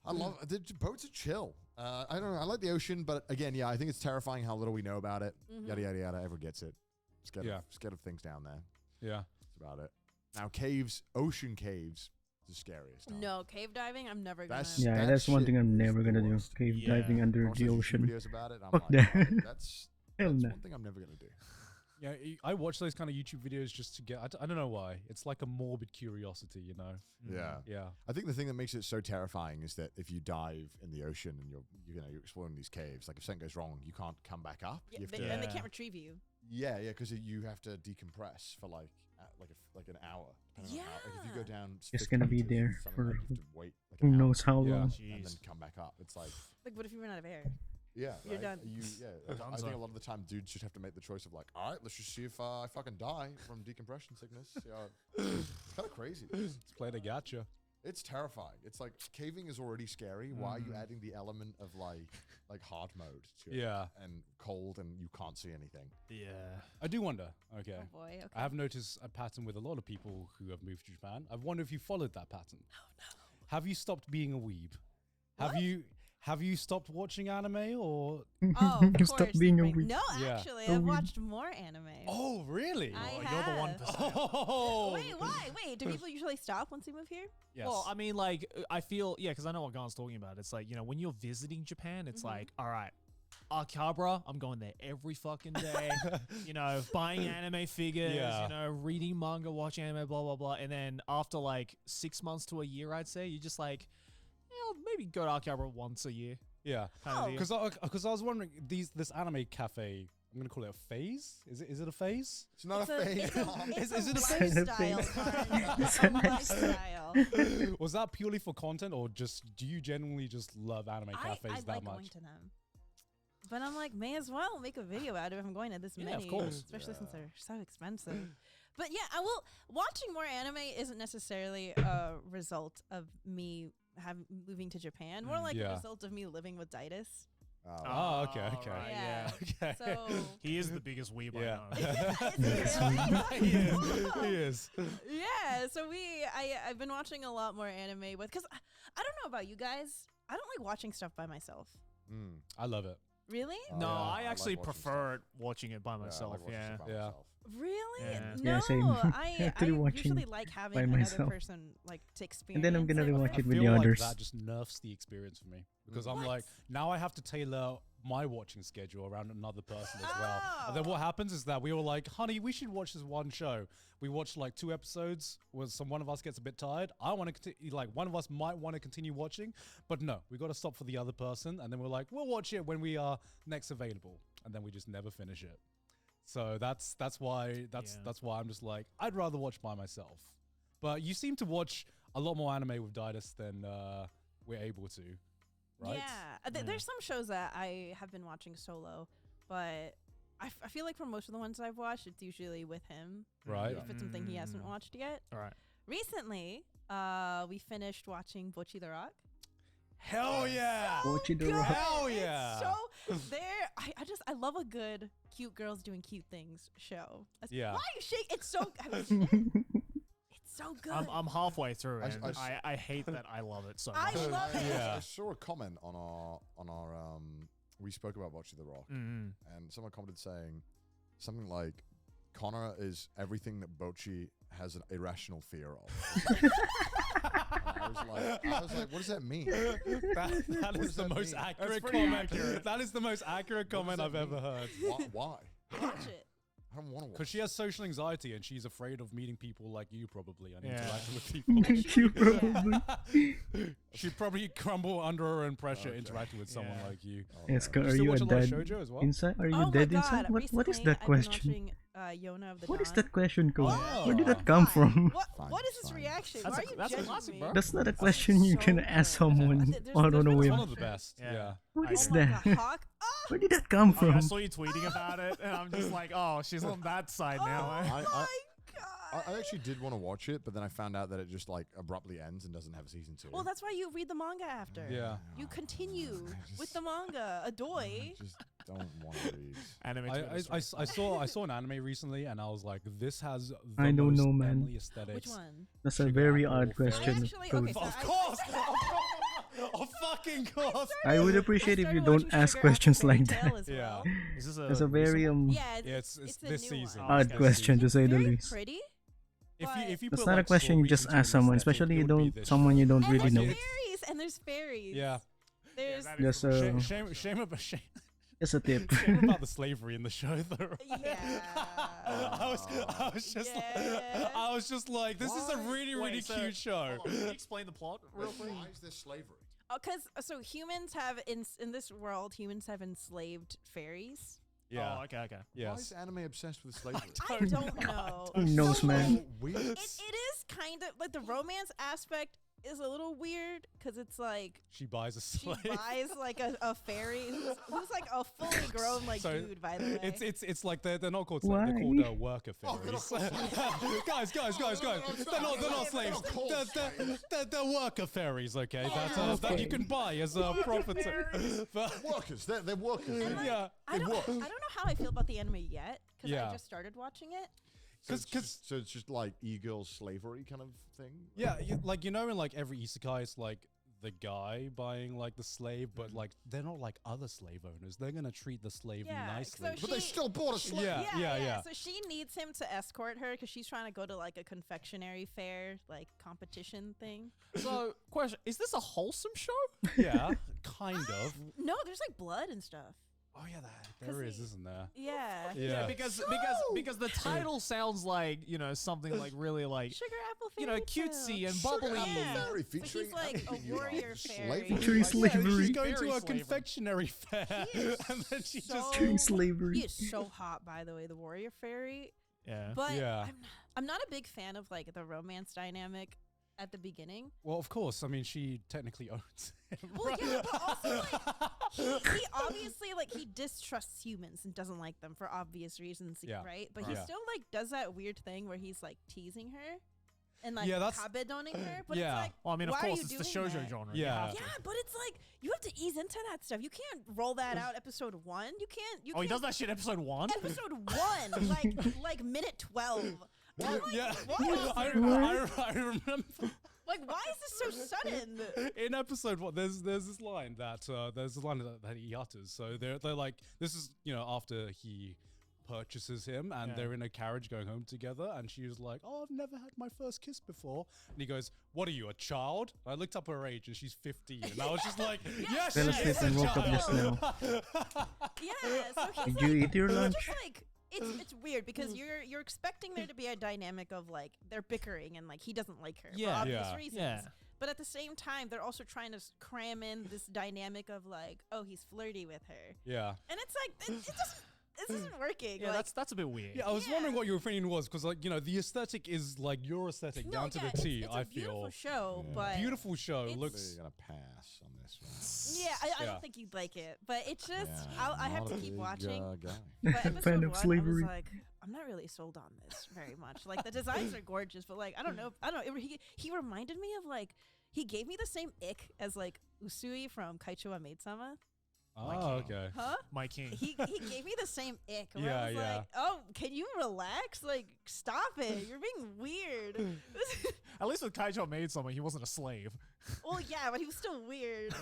I love boats are chill. I don't know. I like the ocean, but again, yeah, I think it's terrifying how little we know about it. Yada yada yada. Everyone gets it. Scared of things down there. Yeah. That's about it. Now caves, ocean caves, is the scariest. huh? No, cave diving. I'm never gonna. That's- Yeah, that that's one shit thing I'm is never gonna the do. worst. Cave Yeah. diving under Watch the YouTube ocean. videos about it. I'm Fuck like, that. that's Hell no. one thing I'm never gonna do. Yeah, I watch those kind of YouTube videos just to get. I don't know why. It's like a morbid curiosity, you know. Yeah. Yeah. I think the thing that makes it so terrifying is that if you dive in the ocean and you're exploring these caves, like if something goes wrong, you can't come back up. Yeah, You have they, to, and they Yeah. can't retrieve you. yeah, because you have to decompress for like an hour. depending on how- like if you go Yeah. down, Just 50 gonna be meters or there something, for like, you have to wait like who an hour knows how Yeah. long. and Jeez. then come back up. It's like Like, what if you run out of air? yeah, You're right? done. I Dunzo. think a lot of the time dudes just have to make the choice of like, all right, let's just see if I fucking die from decompression sickness. Yeah, it's kind of crazy. Let's play the gotcha. It's terrifying. It's like caving is already scary. Why are you adding the element of like hard mode to it? Yeah. And cold and you can't see anything. Yeah. I do wonder. Okay. Oh boy. Okay. I have noticed a pattern with a lot of people who have moved to Japan. I wonder if you followed that pattern. Oh no. Have you stopped being a weeb? What? Have you stopped watching anime or? Oh, of You stop course, being a Spring. weeb. No, Yeah. actually, A I've weeb. watched more anime. Oh, really? I You're the 1%. Oh. Wait, why? Wait, do people usually stop once they move here? Yes. Well, I mean, like, I feel, yeah, because I know what Gon's talking about. It's like, you know, when you're visiting Japan, it's like, all right, Akihabara, I'm going there every fucking day. You know, buying anime figures, Yeah. you know, reading manga, watching anime, blah, blah, blah. And then after like 6 months to a year, I'd say, you're just like, maybe go to Akihabara once a year. yeah. Kind of deal. Because I was wondering this anime cafe. I'm gonna call it a phase. Is it a phase? It's not It's a phase. It's Is it a lifestyle, phase? Karn. It's a lifestyle. Was that purely for content, or just do you genuinely just love anime cafes I that like much? going to them. But I'm like, may as well make a video out of it if I'm going to this Yeah, of many. course. Especially since they're so expensive. But yeah, I will. Watching more anime isn't necessarily a result of me moving to Japan. More like Yeah. a result of me living with Ditis. Oh, okay, okay. right, Yeah. Okay. So He is the biggest weeb Yeah. I know. he is. He is. yeah, so I've been watching a lot more anime with, because I don't know about you guys, I don't like watching stuff by myself. I love it. Really? No, Yeah, I I actually like watching prefer watching it by I myself. like watching Yeah. stuff by Yeah. myself. Really? Yeah. No, Yeah, same. I Actually watching usually like having by another myself. person like to experience. And then I'm gonna it rewatch with. it with feel the like others. that just nerfs the experience for me because I'm What? like, now I have to tailor my watching schedule around another person as well. And then what happens is that we were like, honey, we should watch this one show. We watched like 2 episodes. One of us gets a bit tired. I want to like one of us might want to continue watching, but no, we got to stop for the other person. And then we're like, we'll watch it when we are next available, and then we just never finish it. So that's why I'm just like, I'd rather watch by myself. But you seem to watch a lot more anime with Didus than we're able to, right? Yeah, there's some shows that I have been watching solo, but I feel like for most of the ones I've watched, it's usually with him. Right. If it's something he hasn't watched yet. All right. Recently, we finished watching Bocchi the Rock. Hell yeah! Bocchi the Good. Rock. Hell yeah! So there, I love a good cute girls doing cute things show. Yeah. Why you shake? It's so it's so good. I'm halfway through, I- and I- I hate that I love it so I much. love it. Yeah. I saw a comment on our we spoke about Watching the Rock, Mm-hmm. and someone commented saying something like, Connor is everything that Bocchi has an irrational fear of. I was like, what does that mean? That is the most accurate comment. That is the most accurate comment I've ever heard. Why? Watch it. I don't want to watch. Because she has social anxiety and she's afraid of meeting people like you probably and Yeah. interacting with people. You probably. She'd probably crumble under her own pressure interacting with someone Yeah. like you. Eska, You are still you a watch a lot of dead shoujo as well? inside? Are you Oh my dead god! inside? What is Recently, that I've been question? watching, Yona of the What is Dawn. that question, Cole? Oh. Where did that come from? What is this reaction? That's Why a- are you that's a judging classic, me? bro. That's not a question you can ask someone There's out on a been whim. One of the best. Yeah. Yeah. What I is agree. Oh that? my god, Hawk! Ah! Where did that come I from? saw you tweeting about it, and I'm just like, oh, she's on that side now. Oh eh? my god! I actually did want to watch it, but then I found out that it just like abruptly ends and doesn't have a season 2. Well, that's why you read the manga after. Yeah. You continue with the manga. Adoy. I just don't want to read. Anime I saw an anime recently and I was like, this has the I don't most know, man. family aesthetics. Which one? That's a Sugar very Apple odd Fairy. question. Actually, Cole. okay, so Of course! Of fucking course! I would appreciate if you started don't watching ask Sugar questions Apple Fairy like Tale that. as Yeah. well. Is this That's a very Yeah, Yeah, it's a this new season. one. odd This question to season. say the Very least. pretty. If you That's put, not a like, question you strawberries just into ask an someone, aesthetic, especially it you would be don't this someone you don't And really there's know. fairies, and there's fairies. Yeah. There's Just Shame about just a tip. shame about the slavery in the show though. yeah. I was just like, this is a really Wait, really so- cute show. Can you explain the plot real quick? Why is this slavery? Because so humans have in this world, humans have enslaved fairies. Yeah. Oh, okay, okay. Why Yes. is anime obsessed with slavery? I don't know. Who knows, man? Weird. It is kind of like the romance aspect is a little weird because it's like She buys a she slave. buys like a fairy who's like a fully grown like So, dude, by the way. It's like they're not called slaves, they're Why? called worker Oh, they're fairies. not called guys. They're not slaves. called They're worker fairies. Okay, that you can buy as a property. But Workers. They're workers. And, like, yeah. I don't know how I feel about the anime yet because Yeah. I just started watching it. So it's just like e-girl slavery kind of thing? Yeah, like in like every isekai, it's like the guy buying like the slave, but like they're not like other slave owners. They're gonna treat the slave Yeah, nicely. so But they still bought a slave. Yeah. So she needs him to escort her because she's trying to go to like a confectionery fair, like competition thing. So, question: is this a wholesome show? Yeah, kind of. No, there's like blood and stuff. Oh yeah, there is, he- isn't there? Yeah. Yeah. because the title sounds like something like really like Sugar apple fairy cutesy tale. and bubbly. Yeah. Fairy So featuring he's like a everything you warrior love. fairy. Featuring slavery. She's going to Very a slavery. confectionery fair, He is and then she so- just Featuring slavery. He is so hot, by the way, the warrior fairy. Yeah. But Yeah. I'm not a big fan of like the romance dynamic at the beginning. Well, of course. I mean, she technically owns him. Well, right? yeah, but also like he obviously like he distrusts humans and doesn't like them for obvious reasons, Yeah. right? But he Yeah. still like does that weird thing where he's like teasing her and like Yeah, that's- kabedoning her. But Yeah. it's like, Well, I mean, of why course, are you it's the doing shoujo that? genre. You Yeah. have to. Yeah, but it's like you have to ease into that stuff. You can't roll that out episode 1. You can't. Oh, he does that shit episode 1? Episode 1, like minute 12. I'm like, Yeah, what? I remember. Like, why is this so sudden? In episode one, there's this line that that he utters. So they're like, this is after he purchases him and they're in a carriage going home together, and she was like, "Oh, I've never had my first kiss before," and he goes, "What are you, a child?" I looked up her age and she's 15, and I was just like, "Yes, Fell she is asleep and a woke up just child." now. Yeah, so he's Did you eat your lunch? Just like it's weird because you're expecting there to be a dynamic of like they're bickering and like he doesn't like her for obvious reasons. Yeah. But at the same time, they're also trying to cram in this dynamic of like, oh, he's flirty with her. Yeah. And it's like this isn't working. Yeah, like, that's a bit weird. Yeah, I was wondering what your opinion was, because the aesthetic is like your aesthetic down to the T. It's I a beautiful feel show, but beautiful show. it's- Looks. You're gonna pass on this one. yeah, I Yeah. don't think you'd like it. But it's just Yeah, I have not to a keep big, watching. guy. But episode Fan of 1, slavery. I was like, I'm not really sold on this very much. Like the designs are gorgeous, but like I don't know. He reminded me of like he gave me the same ick as like Usui from Kaicho wa Maid-sama. Oh, okay. Huh? My king. He gave me the same ick. Where Yeah, I was yeah. like, oh, can you relax? Like, stop it. You're being weird. At least with Kaijo made someone, he wasn't a slave. Well, yeah, but he was still weird.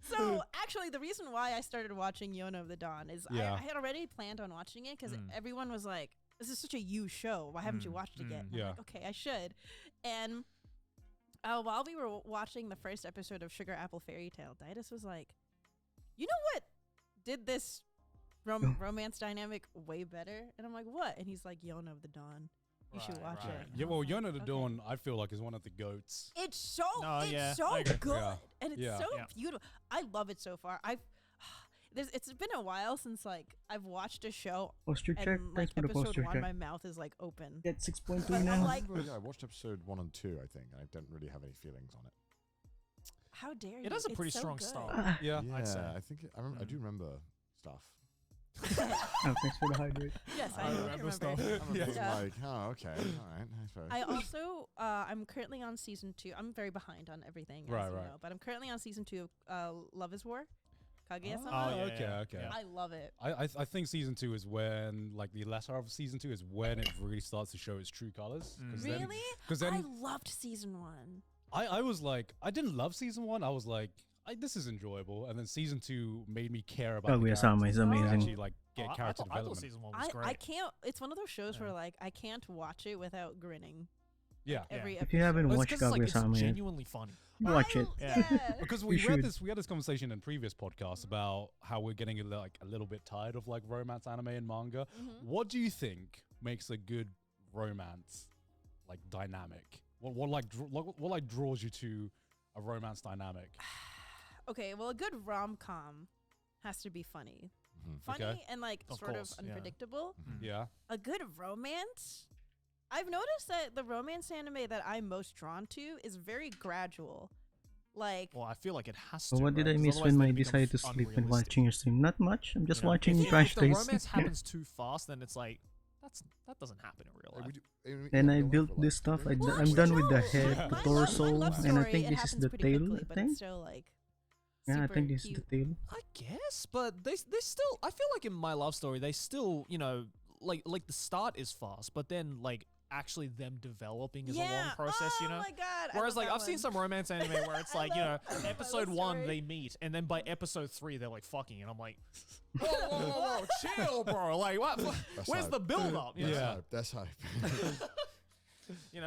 So, actually, the reason why I started watching Yona of the Dawn is Yeah. I had already planned on watching it because everyone was like, this is such a you show. Why haven't you watched it yet? And I'm Yeah. like, okay, I should. And while we were watching the first episode of Sugar Apple Fairy Tale, Didus was like, you know what did this romance dynamic way better? And I'm like, what? And he's like, Yona of the Dawn. You should watch it. Yeah, And I well, was like, Yona the okay. Dawn, I feel like is one of the goats. It's so No, yeah, it's so I agree. good, Yeah. and it's Yeah. so Yeah. beautiful. I love it so far. It's been a while since like I've watched a show Poster and check. like Thanks for the episode poster 1, check. my mouth is like open. Get 6.2 But I'm now. like, Yeah, I watched episode 1 and 2, I think, and I don't really have any feelings on it. how dare you? It has a It's pretty so strong good. start. Yeah. Yeah, I'd say. I think I do remember stuff. Oh, thanks for the hydrate. Yes, I I remember remember stuff. stuff. I remember Yeah. like, oh, okay, all right, I suppose. I also I'm currently on season 2. I'm very behind on everything, as Right, you right. know, but I'm currently on season 2 of Love Is War. Kaguya-sama. Oh, yeah, okay, yeah, okay. yeah. I love it. I think season 2 is when, like, the latter half of season 2 is when it really starts to show its true colors. Really? Because then I loved season 1. I was like, I didn't love season 1. I was like, this is enjoyable. And then season 2 made me care about the Kaguya-sama characters is and amazing. actually, like, get I character thought development. season 1 was great. I can't. It's one of those shows Yeah. where like I can't watch it without grinning. Yeah. Every Yeah. If you haven't Well, it's watched 'cause, like, it's Kaguya-sama yet, genuinely funny. watch it. Yeah. Because You we should. had this conversation in previous podcasts about how we're getting a little bit tired of like romance anime and manga. Mhm. What do you think makes a good romance like dynamic? What draws you to a romance dynamic? Okay, well, a good rom-com has to be funny. Funny Okay. and like Of sort course, of yeah. unpredictable. Yeah. A good romance. I've noticed that the romance anime that I'm most drawn to is very gradual. Like, Well, I feel like it has to. So what did right? I 'Cause miss otherwise when they I become decided to sleep when unrealistic, watching your stream? Not much. I'm just you know? watching If Crash the Days. romance happens too fast, then it's like that doesn't happen in real life. Then I built this stuff. I'm done with the head, my the love- torso, my love and I story, think it this is happens the pretty tail. quickly, I but think. it's still like Yeah, I super think this is cute. the tail. I guess, but they still. I feel like in My Love Story, they still, like the start is fast, but then like actually them developing is a long Yeah. process, Oh my God, I Whereas love like that I've seen one. some romance anime where it's like, I love My episode Love 1 Story. they meet, and then by episode 3 they're like fucking, and I'm like, whoa, chill, bro. Like what? Where's hype. the build up? You know? Yeah. That's hype.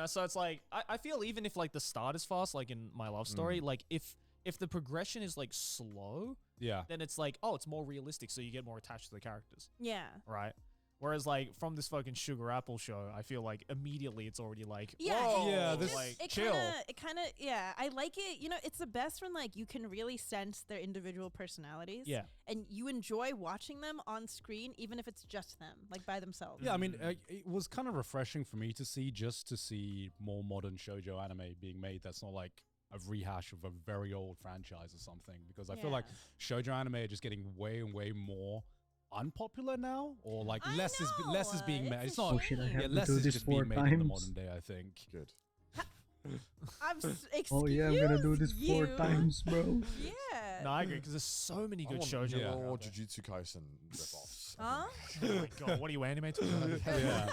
So it's like I feel even if like the start is fast, like in My Love Story, like if the progression is like slow, Yeah. then it's like, oh, it's more realistic, so you get more attached to the characters, Yeah. right? Whereas like from this fucking Sugar Apple show, I feel like immediately it's already like, Yeah, whoa, Yeah, it this- just- like it chill. kind of, yeah. I like it. It's the best when like you can really sense their individual personalities. Yeah. and you enjoy watching them on screen, even if it's just them, like by themselves. Yeah, I mean, it was kind of refreshing for me to see more modern shoujo anime being made. That's not like a rehash of a very old franchise or something. Because I feel like shoujo anime are just getting way and way more unpopular now, or like I less is being made. It's not. Oh shit, I have to less do is this just 4 being made in the times. modern day. I think. Good. Oh yeah, I'm gonna do this 4 you. times, bro. Yeah. No, I agree because there's so many I good want shoujo. Yeah. out more there. Jujutsu Kaisen ripoffs. Huh? Oh my god, what are you animated? Yeah.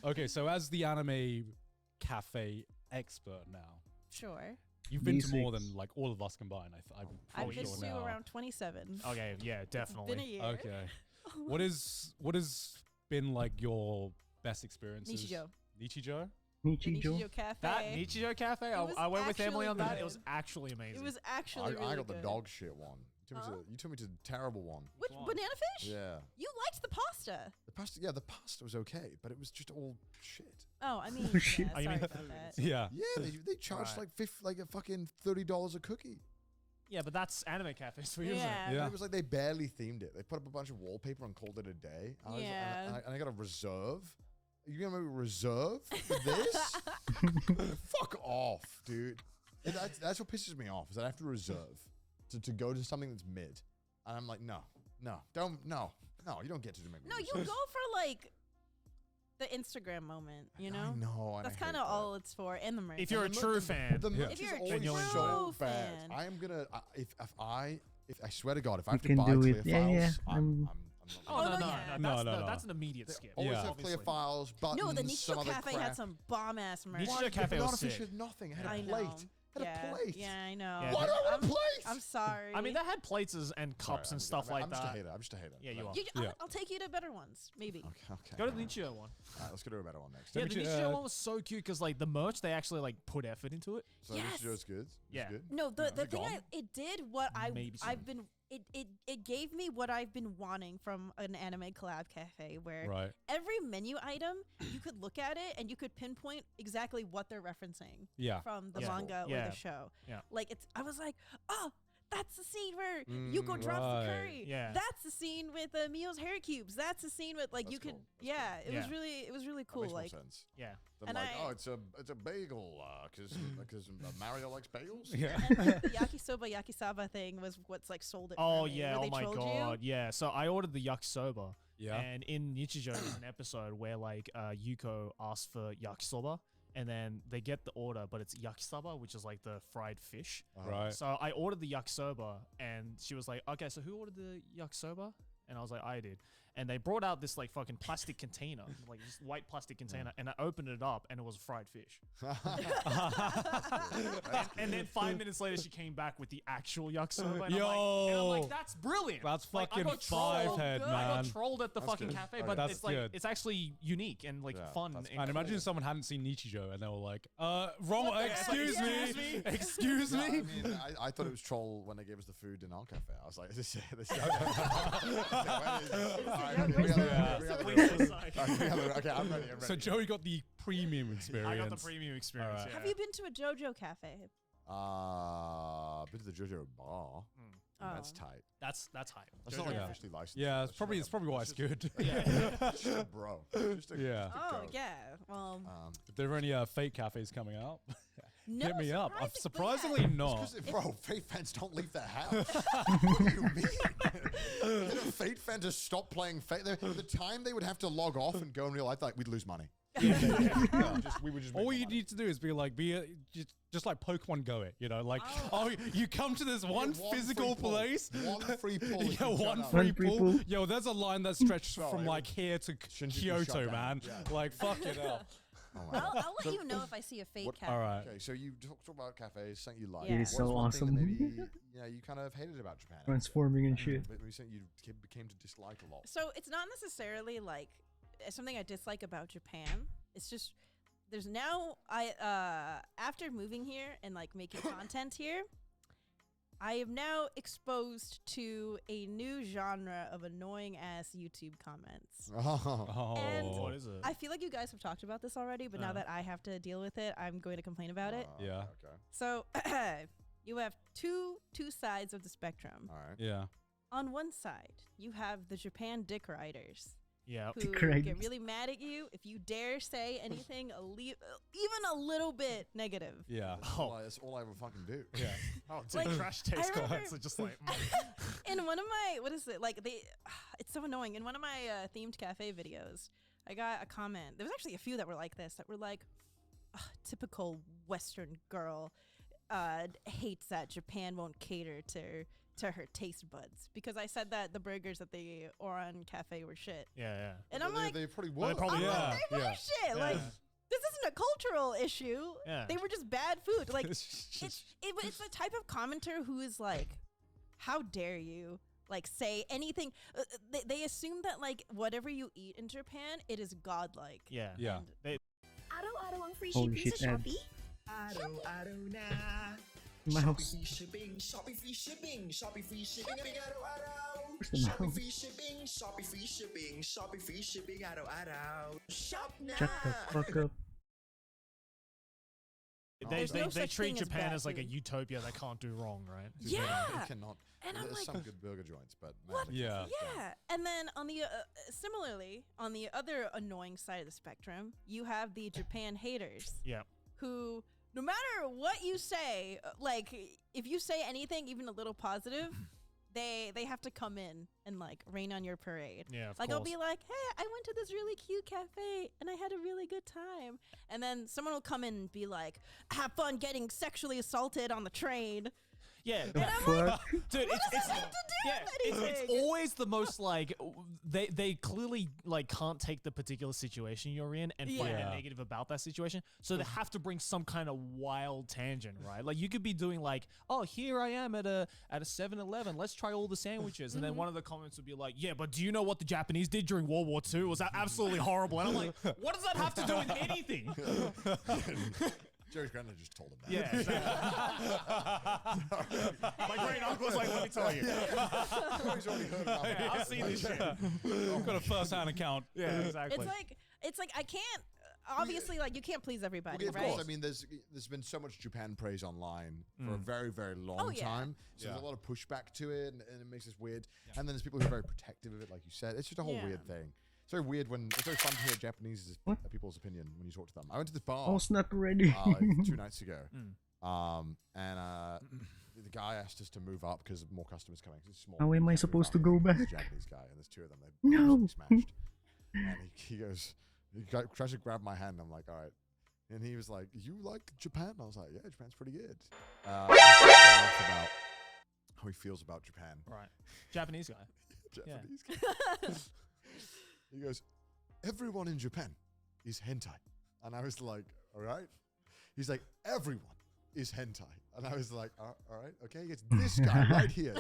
Okay, so as the anime cafe expert now, Sure. you've been to more Basics. than like all of us combined. I'm I've pretty been sure to now. around 27. Okay, yeah, It's been a definitely. year. Okay. What has been like your best experiences? Nichijou. Nichijou? The Nichijou. Nichijou Cafe. That Nichijou Cafe, It was I went with Emily on that. actually It was good. actually amazing. It was actually really I got the good. dog shit one. Huh? You took me to the terrible one. Which one? banana fish? Yeah. You liked the pasta. The pasta was okay, but it was just all shit. Oh, I mean, Oh, shit. yeah, Oh, you sorry mean about that. Yeah. Yeah, they charged Right. like a fucking $30 a cookie. Yeah, but that's anime cafes for you, isn't it? Yeah. Yeah. It was like they barely themed it. They put up a bunch of wallpaper and called it a day. Yeah. And I got a reserve. You're gonna make a reserve for this? Fuck off, dude. And that's what pisses me off is that I have to reserve to go to something that's mid. And I'm like, no, you don't get to make me No, you reserve. go for like the Instagram moment, you know? I know. and That's I kind hate of that. all it's for, and the merch. If you're a And true fan, the merch If you're is a always you'll true so bad. fan. I am gonna if I swear to God, if I You have to can buy do clear it. Yeah, files, yeah. I'm oh, Oh, no, no, no, yeah. no, No. that's an immediate they skip. always Yeah. have clear obviously. files, buttons, no, the some Nichijou other Cafe crap. had some bomb ass merch. Nichijou Why? Cafe The banana was fish sick. had nothing. It had I a know. plate. Had Yeah. a plate. Yeah, I know. Yeah, Why but- do I want a I'm- plate? I'm sorry. I mean, they had plates and cups and stuff like I'm just a that. hater. I'm just a hater. Yeah, you are. I'll, Yeah. I'll take you to better ones, maybe. Okay. Go to the Nichijou one. All right, let's go to a better one next. Yeah, the Nichijou, Nichijou one was so cute because like the merch, they actually like put effort into it. So Yes. this is good. It's Yeah. good. No, the Is it thing gone? it did what Maybe I've soon. been it gave me what I've been wanting from an anime collab cafe where Right. every menu item you could look at it and you could pinpoint exactly what they're referencing Yeah. from the Yeah. manga or Yeah. the show. Yeah. Like I was like, oh, that's the scene where Yuko drops right. the curry. Yeah. That's the scene with Mio's hair cubes. That's the scene with like That's you could cool. That's yeah, cool. it was Yeah. really That cool. makes more Like sense. Yeah. Than And like, I- oh, it's a bagel because Mario likes bagels. Yeah. and the yakisoba yakisaba thing was what's like sold it. Oh for me, yeah. where Oh they my trolled god. Yeah. So I ordered the yakisoba. Yeah. And in Nichijou, there's an episode where like Yuko asks for yakisoba, and then they get the order, but it's yakisoba, which is like the fried fish. Right. So I ordered the yakisoba, and she was like, "Okay, so who ordered the yakisoba?" And I was like, "I did." And they brought out this like fucking plastic container, like this white plastic container, and I opened it up, and it was fried fish. And then 5 minutes later, she came back with the actual yakisoba, and I'm like, that's brilliant. That's Like, I fucking got trolled. five head, good. I man. got trolled at the That's fucking good. cafe, Okay. but That's it's like good. it's actually unique and like Yeah, fun. that's And And imagine cool. someone hadn't seen Nichijou and they were like, wrong, What the excuse heck? me, Excuse me? excuse No, me. I mean, I thought it was troll when they gave us the food in our cafe. I was like, this Okay, I'm ready. So Joey got the premium experience. I got the premium experience. Alright. Yeah. Have you been to a JoJo cafe? Been to the JoJo bar. That's Oh. tight. That's hype. That's not like Yeah. officially licensed. Yeah, That's it's probably just why that's it's good. It's just a bro. Just a, Yeah. just a Oh goat. yeah. Well, If there are any fake cafes coming out, no, hit me up. surprisingly, Surprisingly not. Because, bro, Fate fans don't leave their house. What do you mean? Get a Fate fan to stop playing Fate. The time they would have to log off and go in real life, like we'd lose money. We would just All make you money. need to do is be just like Pokemon Go it, you know, like you come to this one one physical free pull. place, One free pull if yeah, you turn one up. free One free pull. pull. Yo, there's a line that stretches Sorry, from like here to Shinjuku shut Kyoto, down. man. Yeah. Like fuck it up. Oh my God. I'll let you know if I see a fake what- cafe. All right. Okay, so you talk about cafes, something you like. It is What's so one thing awesome. that maybe you kind of hated about Japan? Transforming and shit. But recently you became to dislike a lot. So it's not necessarily like something I dislike about Japan. It's just there's now after moving here and like making content here, I am now exposed to a new genre of annoying ass YouTube comments. Oh. And What is it? I feel like you guys have talked about this already, but now that I have to deal with it, I'm going to complain about it. Yeah. Okay. So you have two sides of the spectrum. All right. Yeah. On one side, you have the Japan dick riders Yeah. who Dick get riders. really mad at you if you dare say anything even a little bit negative. Yeah. That's all I ever fucking do. Yeah. Oh, dude, Like, trash I taste remember- comments are just like. In one of my it's so annoying. In one of my themed cafe videos, I got a comment. There was actually a few that were like this, that were like, typical Western girl hates that Japan won't cater to to her taste buds because I said that the burgers at the Oran Cafe were shit. Yeah. And I'm like, they probably Well, were. they probably I'm were. like, they were shit. Like, this isn't a cultural issue. Yeah. They were just bad food. Like, it's the type of commenter who is like, how dare you? Like, say anything. They assume that, like, whatever you eat in Japan, it is godlike. Yeah. Yeah. Araw-araw ang free Holy shipping shit, sa Ed. Shopee? Araw-araw na. Mouse. Shopee free shipping, Shopee free shipping, Shopee free shipping, araw-araw. Where's the Shopee mouse? free shipping, Shopee free shipping, Shopee free shipping, araw-araw. Shop na. Shut the fuck up. They There's no they such treat thing as Japan bad as like a food. utopia they can't do wrong, right? Dude, Yeah. they cannot. And I'm There's like, some good burger joints, but man, what? they Yeah. can't do Yeah. And then on the similarly, on the other annoying side of the spectrum, you have the Japan haters Yeah. who, no matter what you say, like if you say anything even a little positive, they have to come in and like rain on your parade. Yeah, of Like course. I'll be like, hey, I went to this really cute cafe and I had a really good time. And then someone will come in and be like, have fun getting sexually assaulted on the train. Yeah, The fuck? dude, What does that have to do with it's anything? always the most like they clearly like can't take the particular situation you're in and find Yeah. a negative about that situation, so they have to bring some kind of wild tangent, right? Like you could be doing like, oh, here I am at a 7-Eleven, let's try all the sandwiches, and then one of the comments would be like, yeah, but do you know what the Japanese did during World War II? Was that absolutely horrible? And I'm like, what does that have to do with anything? Jerry's granddad just told him that. Yeah, exactly. My great uncle's like, let me tell you. He's already heard about it. I've seen this shit. I've got a first-hand account. Yeah, exactly. It's like I can't obviously like you can't please everybody, Of right? course, I mean, there's been so much Japan praise online for a very, very long Oh, yeah. time. So Yeah. there's a lot of pushback to it, and it makes us weird. And then there's people who are very protective of it, like you said. It's just a whole Yeah. weird thing. It's very weird when it's very fun to hear Japanese people's opinion when you talk to them. I went to this bar I was not ready. like 2 nights ago, and the guy asked us to move up because more customers coming. 'Cause it's small. How am I Can't move supposed up. to go It's back? a Japanese guy, and there's 2 of them. They're No. smashed. And he goes, tries to grab my hand. I'm like, all right. And he was like, you like Japan? I was like, yeah, Japan's pretty good. He started about how he feels about Japan. Right. Japanese guy. Japanese guy. He goes, everyone in Japan is hentai. And I was like, all right. He's like, everyone is hentai. And I was like, all right, okay. It's this guy right here,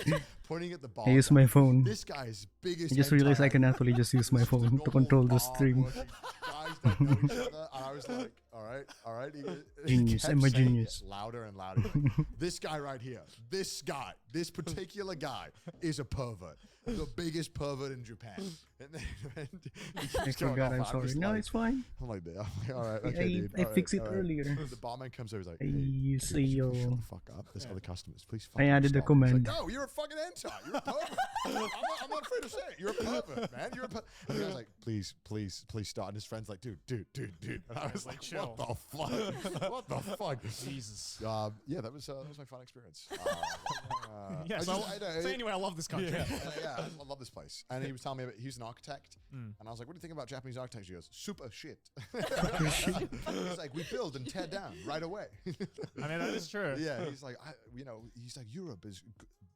pointing at the bar. I use my phone. This guy is biggest. I just realized I hentai can actually just use my phone to control the stream. guys that know each other. And I was like, all right. He Genius, kept I'm a saying genius. it louder and louder. Like, this guy right here, this particular guy is a pervert. The biggest pervert in Japan. And then he I keeps going forgot, off. I'm sorry. just No, like- it's fine. I'm like, all right, okay, dude. I all right, fixed it all right. earlier. The barman comes over, he's like, I hey, see shut your... the fuck up. There's other customers. Please I added the stop. He's command. like, no, you're a fucking hentai. You're a pervert. I'm not afraid to say it. You're a pervert, man. You're a pervert. And the guy's like, please stop. And his friend's like, dude. And I was like, chill. what the fuck? What the fuck? Jesus. Yeah, that was my fun experience. Yeah, so anyway, I love this country. Yeah, I love this place. And he was telling me about, he's an architect. And I was like, what do you think about Japanese architecture? He goes, super shit. He's like, we build and tear down right away. I mean, that is true. Yeah, he's like, he's like, Europe is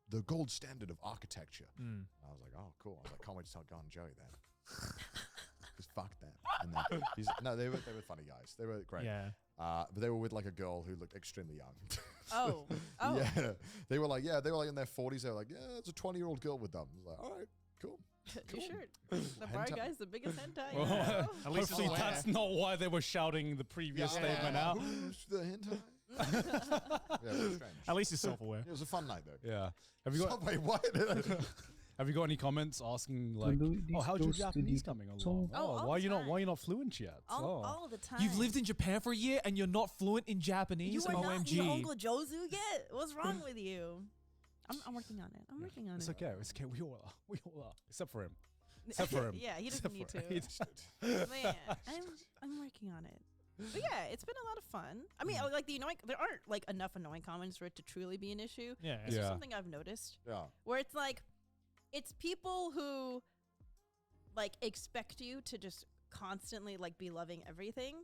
the gold standard of architecture. I was like, oh, cool. I was like, can't wait to tell Garn Joey then. Because fuck them. And then they were funny guys. They were great. Yeah. But they were with like a girl who looked extremely young. Oh. Yeah. They were like in their 40s. They were like, yeah, it's a 20-year-old girl with them. I was like, all right, cool. You sure? The bar Hentai. guy's the biggest hentai. Well, Yeah. At least hopefully it's that's not why they were shouting the previous statement out. Who's the hentai? Yeah, it was strange. At least you're self-aware. It was a fun night though. Yeah. Have you got Wait, what? Have you got any comments asking like, oh, how's your Japanese coming along? Oh, all why are the you not time. why are you not fluent yet? All the time. You've lived in Japan for a year and you're not fluent in Japanese? You are not OMG. your Uncle Jozu yet? What's wrong with you? I'm working on it. I'm working on It's it. okay. It's okay. We all are. Except for him. Except for him. Yeah, he doesn't need to. Except But yeah, I'm working on it. But yeah, it's been a lot of fun. I mean, like the annoying, there aren't like enough annoying comments for it to truly be an issue. Yeah. It's just Yeah. something I've noticed. Yeah. Where it's like, it's people who like expect you to just constantly like be loving everything.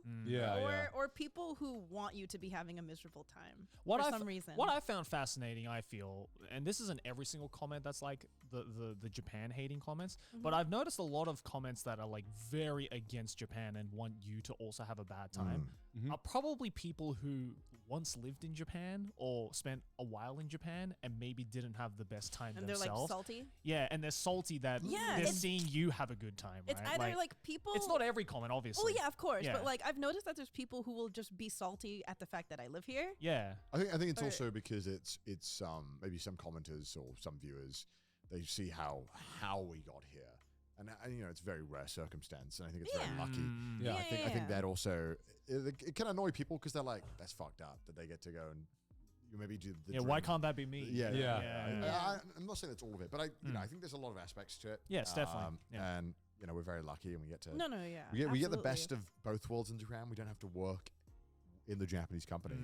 Or people who want you to be having a miserable time for some reason. What I found fascinating, I feel, and this isn't every single comment that's like the Japan hating comments, but I've noticed a lot of comments that are like very against Japan and want you to also have a bad time are probably people who once lived in Japan or spent a while in Japan and maybe didn't have the best time and themselves. they're like salty. Yeah, and they're salty that they're seeing you have a good time. It's right? either like people. It's not every comment, obviously. Oh yeah, of course. Yeah. But like I've noticed that there's people who will just be salty at the fact that I live here. Yeah. I think it's also because it's maybe some commenters or some viewers, they see how we got here. And you know, it's very rare circumstance, and I think it's very lucky. I think that also it can annoy people because they're like, that's fucked up that they get to go and you maybe do the why can't that be me? I'm not saying that's all of it, but I think there's a lot of aspects to it. Yes, definitely. And you know, we're very lucky, and we get to we get the best of both worlds in Japan. We don't have to work in the Japanese company.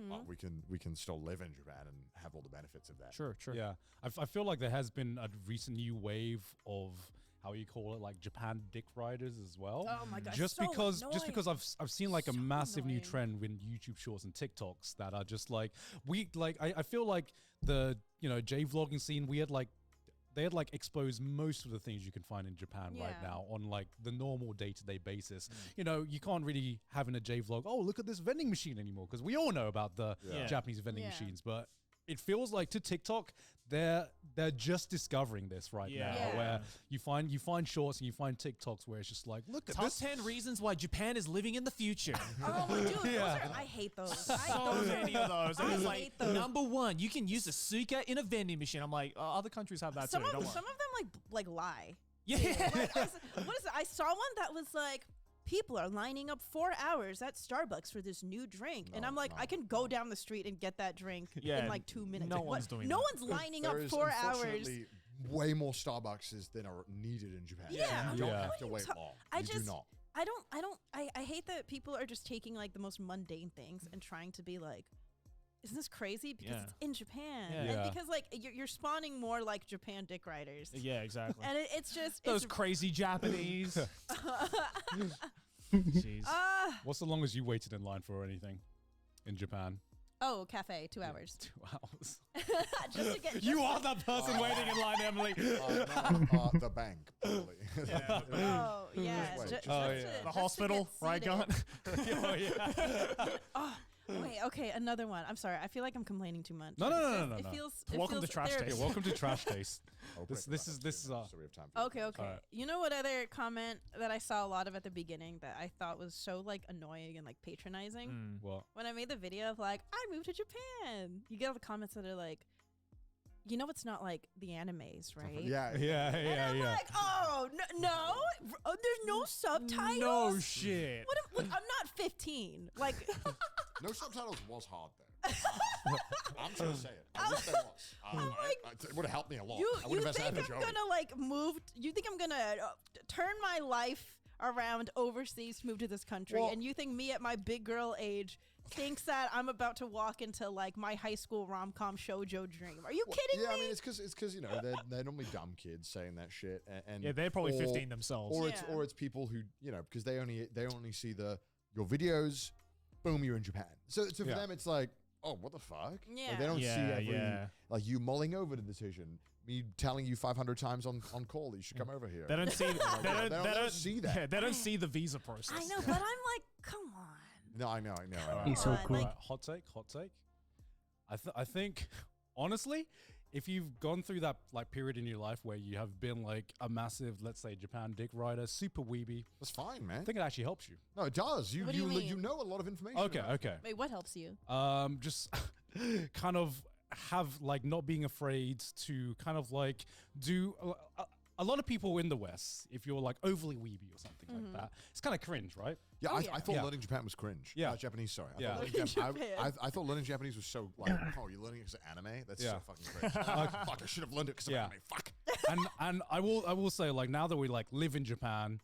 But we can still live in Japan and have all the benefits of that. Sure. Yeah, I feel like there has been a recent new wave of how you call it, like Japan dick riders as well. Oh my god! Just because I've seen like a massive new trend with YouTube Shorts and TikToks that are just like I feel like the J vlogging scene they had exposed most of the things you can find in Japan right now on like the normal day-to-day basis. You know, you can't really have in a J vlog, oh, look at this vending machine anymore, because we all know about the Japanese vending machines, but it feels like to TikTok they're just discovering this right now, where you find shorts and you find TikToks where it's just like, look at Top this. 10 reasons why Japan is living in the future. Oh my dude, I hate those. So many of those. And it's like, hate those. number one, you can use a suika in a vending machine. I'm like, other countries have that Some too. of Don't worry. them like lie. Yeah. Like, what is it? I saw one that was like, people are lining up 4 hours at Starbucks for this new drink. And I'm like, I can go down the street and get that drink in like 2 minutes. No one's doing No that. one's lining up There is 4 hours. unfortunately way more Starbucks than are needed in Japan. Yeah. You don't Yeah. have to wait long. You do not. I hate that people are just taking like the most mundane things and trying to be like, isn't this crazy? Because it's in Japan. And because like you're spawning more like Japan dick riders. Yeah, exactly. And it's just those crazy Japanese. Jeez. What's the longest you waited in line for anything in Japan? Oh, cafe, 2 hours. 2 hours. Just to get. You are that person waiting in line, Emily. The bank, probably. Oh yeah. The hospital, right, Gun? Oh yeah. Wait, okay, another one. I'm sorry. I feel like I'm complaining too much. No. It feels. Welcome to Trash Taste. Yeah, welcome to Trash Taste. This is so we have time for Okay. Alright. You know what other comment that I saw a lot of at the beginning that I thought was so like annoying and like patronizing? What? When I made the video of like, I moved to Japan. You get all the comments that are like, you know, it's not like the animes, right? Yeah. And I'm like, oh, no, there's no subtitles. No shit. Look, I'm not 15. Like, No subtitles was hard though. I'm trying to say it. I wish there was. It would have helped me a lot. I would you have think had I'm gonna like move? You think I'm gonna turn my life around overseas to move to this country? Well- and you think me at my big girl age thinks that I'm about to walk into like my high school rom-com shoujo dream? Are you kidding me? I mean, it's because you know they're normally dumb kids saying that shit, and Yeah, they're probably 15 themselves. or it's people who because they only see your videos, boom, you're in Japan. So for them it's like, oh, what the fuck? Yeah. Like, they don't see every yeah. like you mulling over the decision, me telling you 500 times on call that you should come over here. They don't see. They don't see that. Yeah, they don't see the visa process. I know, but I'm like, come on. No, I know. He's so cool. Like- Hot take. I think, honestly, if you've gone through that like period in your life where you have been like a massive, let's say, Japan dick rider, super weeby, That's fine, man. I think it actually helps you. No, it does. What do you mean? You know a lot of information. Okay. about it. Wait, what helps you? Just kind of have like not being afraid to kind of like do a lot of people in the West, if you're like overly weeby or something like that, it's kind of cringe, right? Yeah, Oh, I thought learning Japan was cringe. Yeah. Japanese, sorry. I Yeah. thought Learning Japan. I thought learning Japanese was so like, oh, you're learning it because of anime? That's so fucking cringe. Fuck, I should have learned it because of anime. Fuck. and I will say, like, now that we like live in Japan,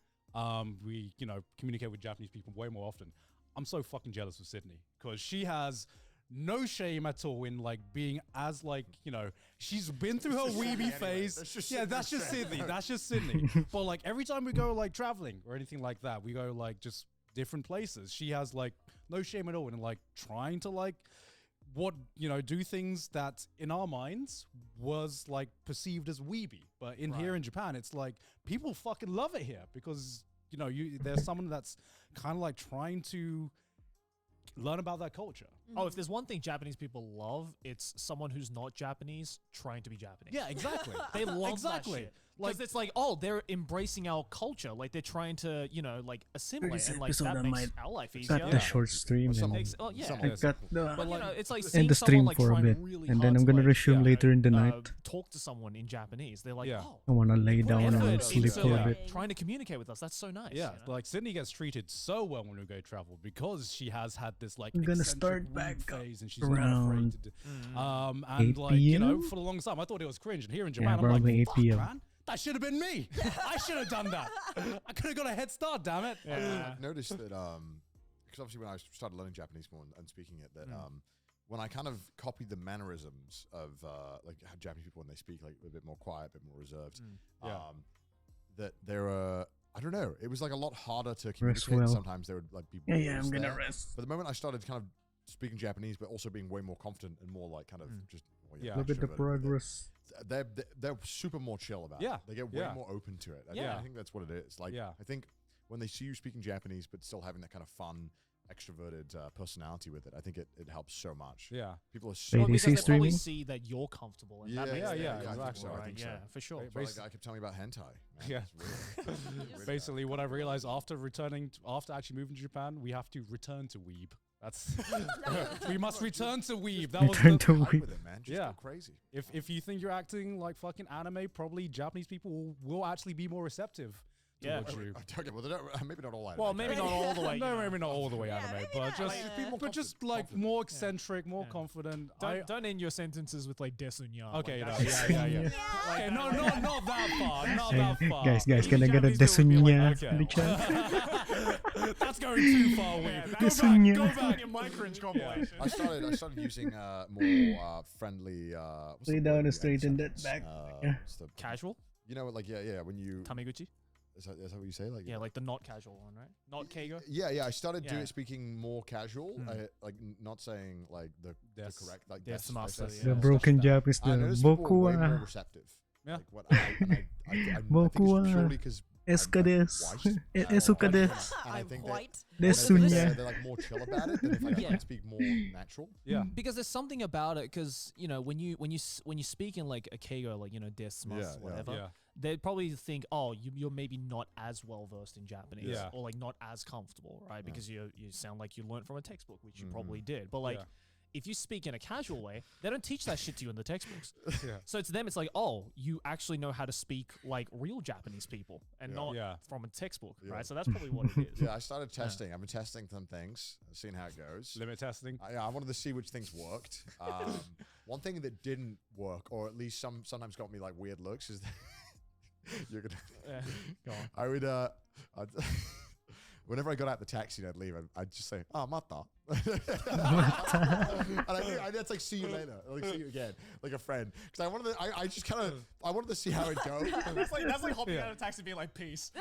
we communicate with Japanese people way more often. I'm so fucking jealous of Sydney because she has no shame at all in like being as like, you know, she's been through her weeby phase. That's just Sydney. That's just Sydney. But like every time we go like traveling or anything like that, we go like just different places. She has like no shame at all in like trying to like do things that in our minds was like perceived as weeby, but here in Japan, it's like people fucking love it here because there's someone that's kind of like trying to learn about that culture. Oh, if there's one thing Japanese people love, it's someone who's not Japanese trying to be Japanese. Yeah, exactly. They love that shit. Because it's like, oh, they're embracing our culture. Like, they're trying to, like, assimilate. And, like, that makes our life easier. Got the short stream. Yeah. I got the it's like end seeing the stream someone, like, for a trying bit. really And hard then I'm to, going to like, resume later in the night. talk to someone in Japanese. They're like, oh, I want to lay down and effort sleep into, for a bit. trying to communicate with us. That's so nice. Yeah, like Sydney gets treated so well when we go travel because she has had this like I'm gonna eccentric start back phase and she's around not afraid to Mm. 8 and like, you know, PM? for the longest time I thought it was cringe, and here in Japan I'm probably like, 8 fuck, PM. man, that should have been me. I should have done that. I could have got a head start, damn it. I've noticed that because obviously when I started learning Japanese more and speaking it, that when I kind of copied the mannerisms of like how Japanese people when they speak, like a bit more quiet, a bit more reserved, that there are, I don't know, it was like a lot harder to communicate. well. Sometimes there would like be I'm gonna there. rest. But the moment I started kind of speaking Japanese, but also being way more confident and more like kind of just Look at the extroverted, progress. they're super more chill about it. They get way more open to it. I think that's what it is. Like, I think when they see you speaking Japanese, but still having that kind of fun, extroverted personality with it, I think it helps so much. Yeah. People are so... Well, because they probably streaming? see that you're comfortable. And that makes them exactly. comfortable, I right? think Yeah, so. for sure. That's why I kept telling me about hentai. Man. Yeah. It's weird. Basically, what I realized after actually moving to Japan, we have to return to weeb. That's we must return to weeb. That was Return to Hype weeb. with it, man. Just go crazy. If you think you're acting like fucking anime, probably Japanese people will actually be more receptive towards you. Okay, well, maybe not all anime. Well, maybe not all the way. No, maybe not all the way anime, but just people just like more eccentric, more confident. Don't end your sentences with like desunya. Okay, like, yeah. Okay, no, not that far, not that far. Guys, can I get a desunya? That's going too far, Desunya. Go back your my cringe compilation. I started using more friendly. Lay down and straighten that back. Casual? You know, like when you Tameguchi. Is that what you say? Like like the not casual one, right? Not keigo. Yeah. I started speaking more casual, like not saying like the correct like The broken Japanese, I the noticed people were way boku more wa receptive. Yeah. Like what I think boku it's wa purely because esuka desu. Esuka desu. and I think that Desunya. they're like more chill about it than if I can speak more natural. Yeah. Because there's something about it. Because when you speak in like a keigo, like desumasu, whatever. They'd probably think, oh, you're maybe not as well versed in Japanese, or like not as comfortable, right? Because you sound like you learned from a textbook, which you probably did. But like, if you speak in a casual way, they don't teach that shit to you in the textbooks. So it's them. It's like, oh, you actually know how to speak like real Japanese people and not from a textbook, right? So that's probably what it is. Yeah, I started testing. I've been testing some things, seeing how it goes. Limit testing. I wanted to see which things worked. One thing that didn't work, or at least sometimes got me like weird looks, is that you're gonna. Go on. I would whenever I got out the taxi and I'd leave, I'd just say, "Ah, mata." And that's like see you later, like see you again, like a friend. Because I wanted to, I just kind of, I wanted to see how it goes. that's like hopping out of a taxi being like, peace.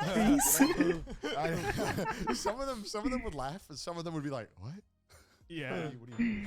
Some of them would laugh, and some of them would be like, "What?" Yeah. What do you mean?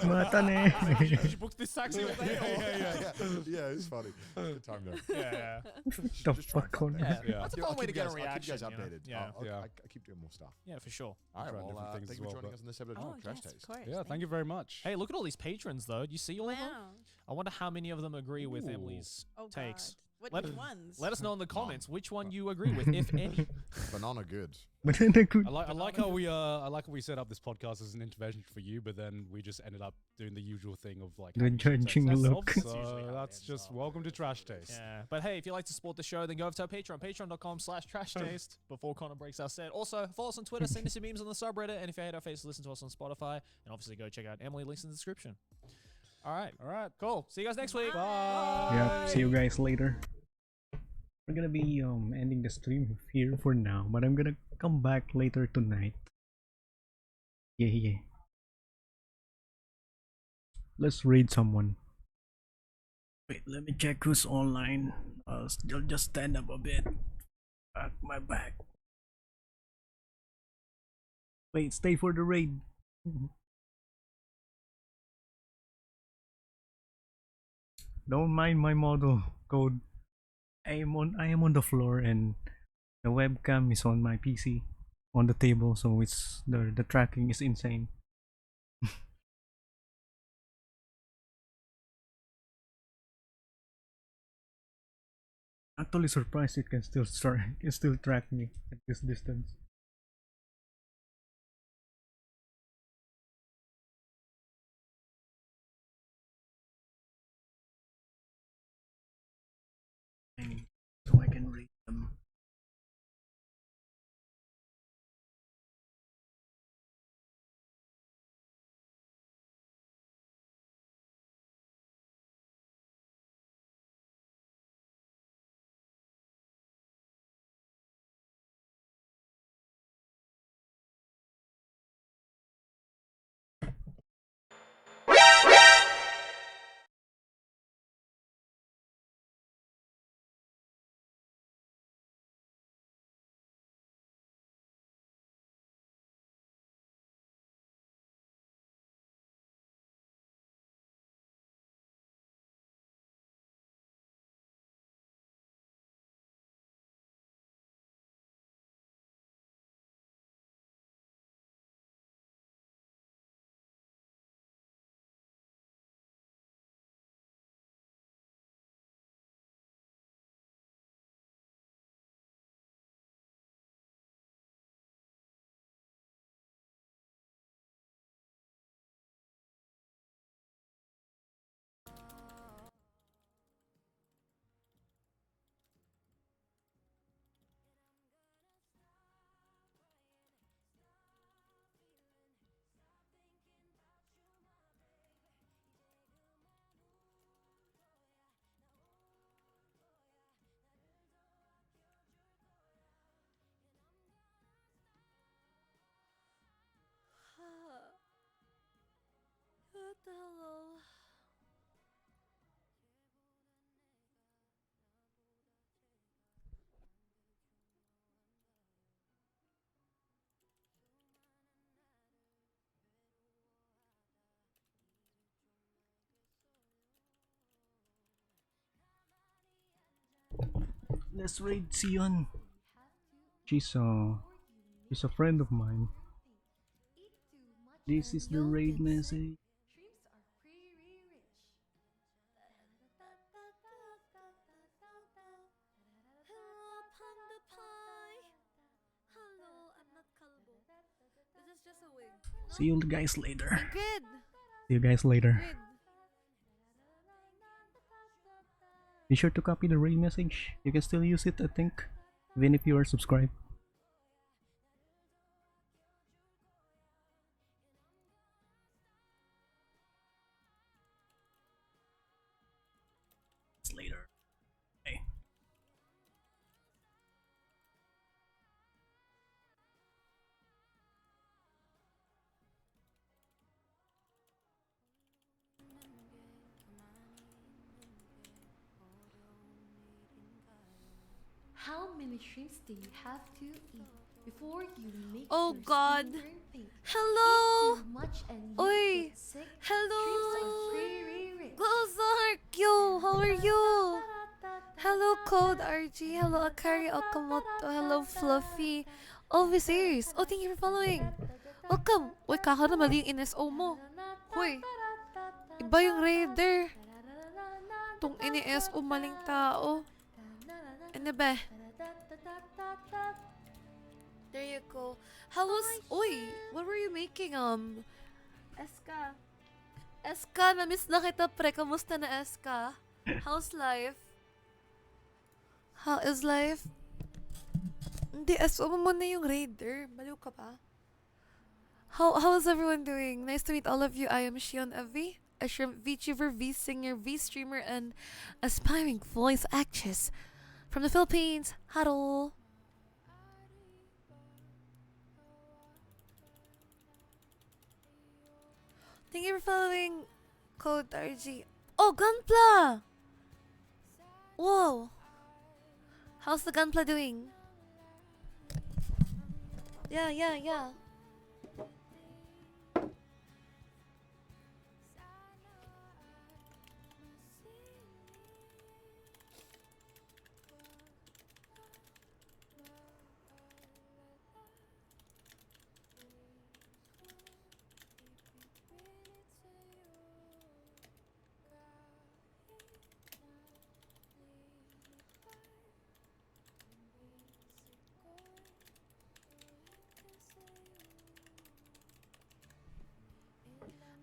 Mata ne. Did you book this taxi? Yeah, it's funny. Good time though. Yeah. The fuck on. That's a fun way to get a reaction. I'll keep you guys updated. Yeah. I keep doing more stuff. Yeah, for sure. All right, Try well, different things thank as you for well, joining but- us on this episode of Trash Taste. Yeah, thank you very much. Hey, look at all these patrons, though. Do you see all of them? Wow. I wonder how many of them agree with Emily's Oh, takes. God. Which ones? Let us know in the comments which one you agree with, if any. Banana good. I like how we set up this podcast as an intervention for you, but then we just ended up doing the usual thing of like The judging look. So that's just welcome to Trash Taste. Yeah, but hey, if you'd like to support the show, then go over to our Patreon, patreon.com/trashtaste, before Connor breaks our set. Also, follow us on Twitter, send us your memes on the subreddit, and if you hate our faces, listen to us on Spotify, and obviously go check out Emily, links in the description. All right, cool. See you guys next week. Bye. Yeah, see you guys later. We're gonna be ending the stream here for now, but I'm gonna come back later tonight. Yeah. Let's raid someone. Wait, let me check who's online. I'll still just stand up a bit. Back my back. Wait, stay for the raid. Don't mind my model code. I am on the floor and the webcam is on my PC on the table, so it's the tracking is insane. Actually surprised it can still start can still track me at this distance. So I can read them. What the hell? Let's raid Sion. She's a friend of mine. This is the raid message. Hello, Panda Pie. Hello, I'm not Kalbo. This is just a wig. See you guys later. Ingrid. See you guys later. Ingrid. Be sure to copy the raid message. You can still use it, I think, even if you are subscribed. It's later. Hey. How many shrimps do you have to eat before you make Oh your God. skin turn pink? Hello. Eat too much and you Oi. get sick. Hello. Shrimps are pretty rich. Glozark, yo, how are you? Hello, Code RG. Hello, Akari Okamoto. Hello, Fluffy. Oh, Viserys. Oh, thank you for following. Welcome. Uy, kaka na mali yung NSO mo. Hoy. Iba yung raider. Tong NSO maling tao. Ano ba? There you go. How was... Uy, what were you making? Eska. Eska, na-miss na kita, pre. Kamusta na, Eska? How's life? How is life? Hindi, SO mo muna yung raider. Baliw ka ba? How is everyone doing? Nice to meet all of you. I am Shion Evie, a shrimp VTuber, V-singer, V-streamer, and aspiring voice actress from the Philippines. Hello. Thank you for following Code RG. Oh, Gunpla! Whoa! How's the Gunpla doing? Yeah.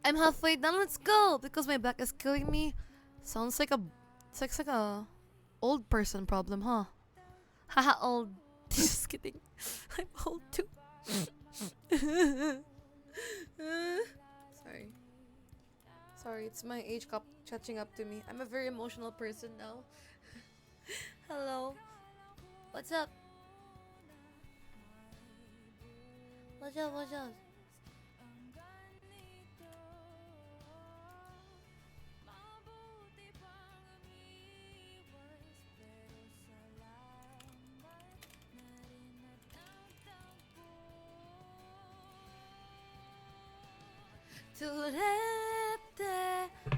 I'm halfway done. Let's go because my back is killing me. Sounds like a old person problem, huh? Haha, old. Just kidding. I'm old too. Sorry, it's my age catching up to me. I'm a very emotional person now. Hello. What's up? What's up?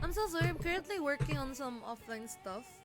I'm so sorry. I'm currently working on some offline stuff.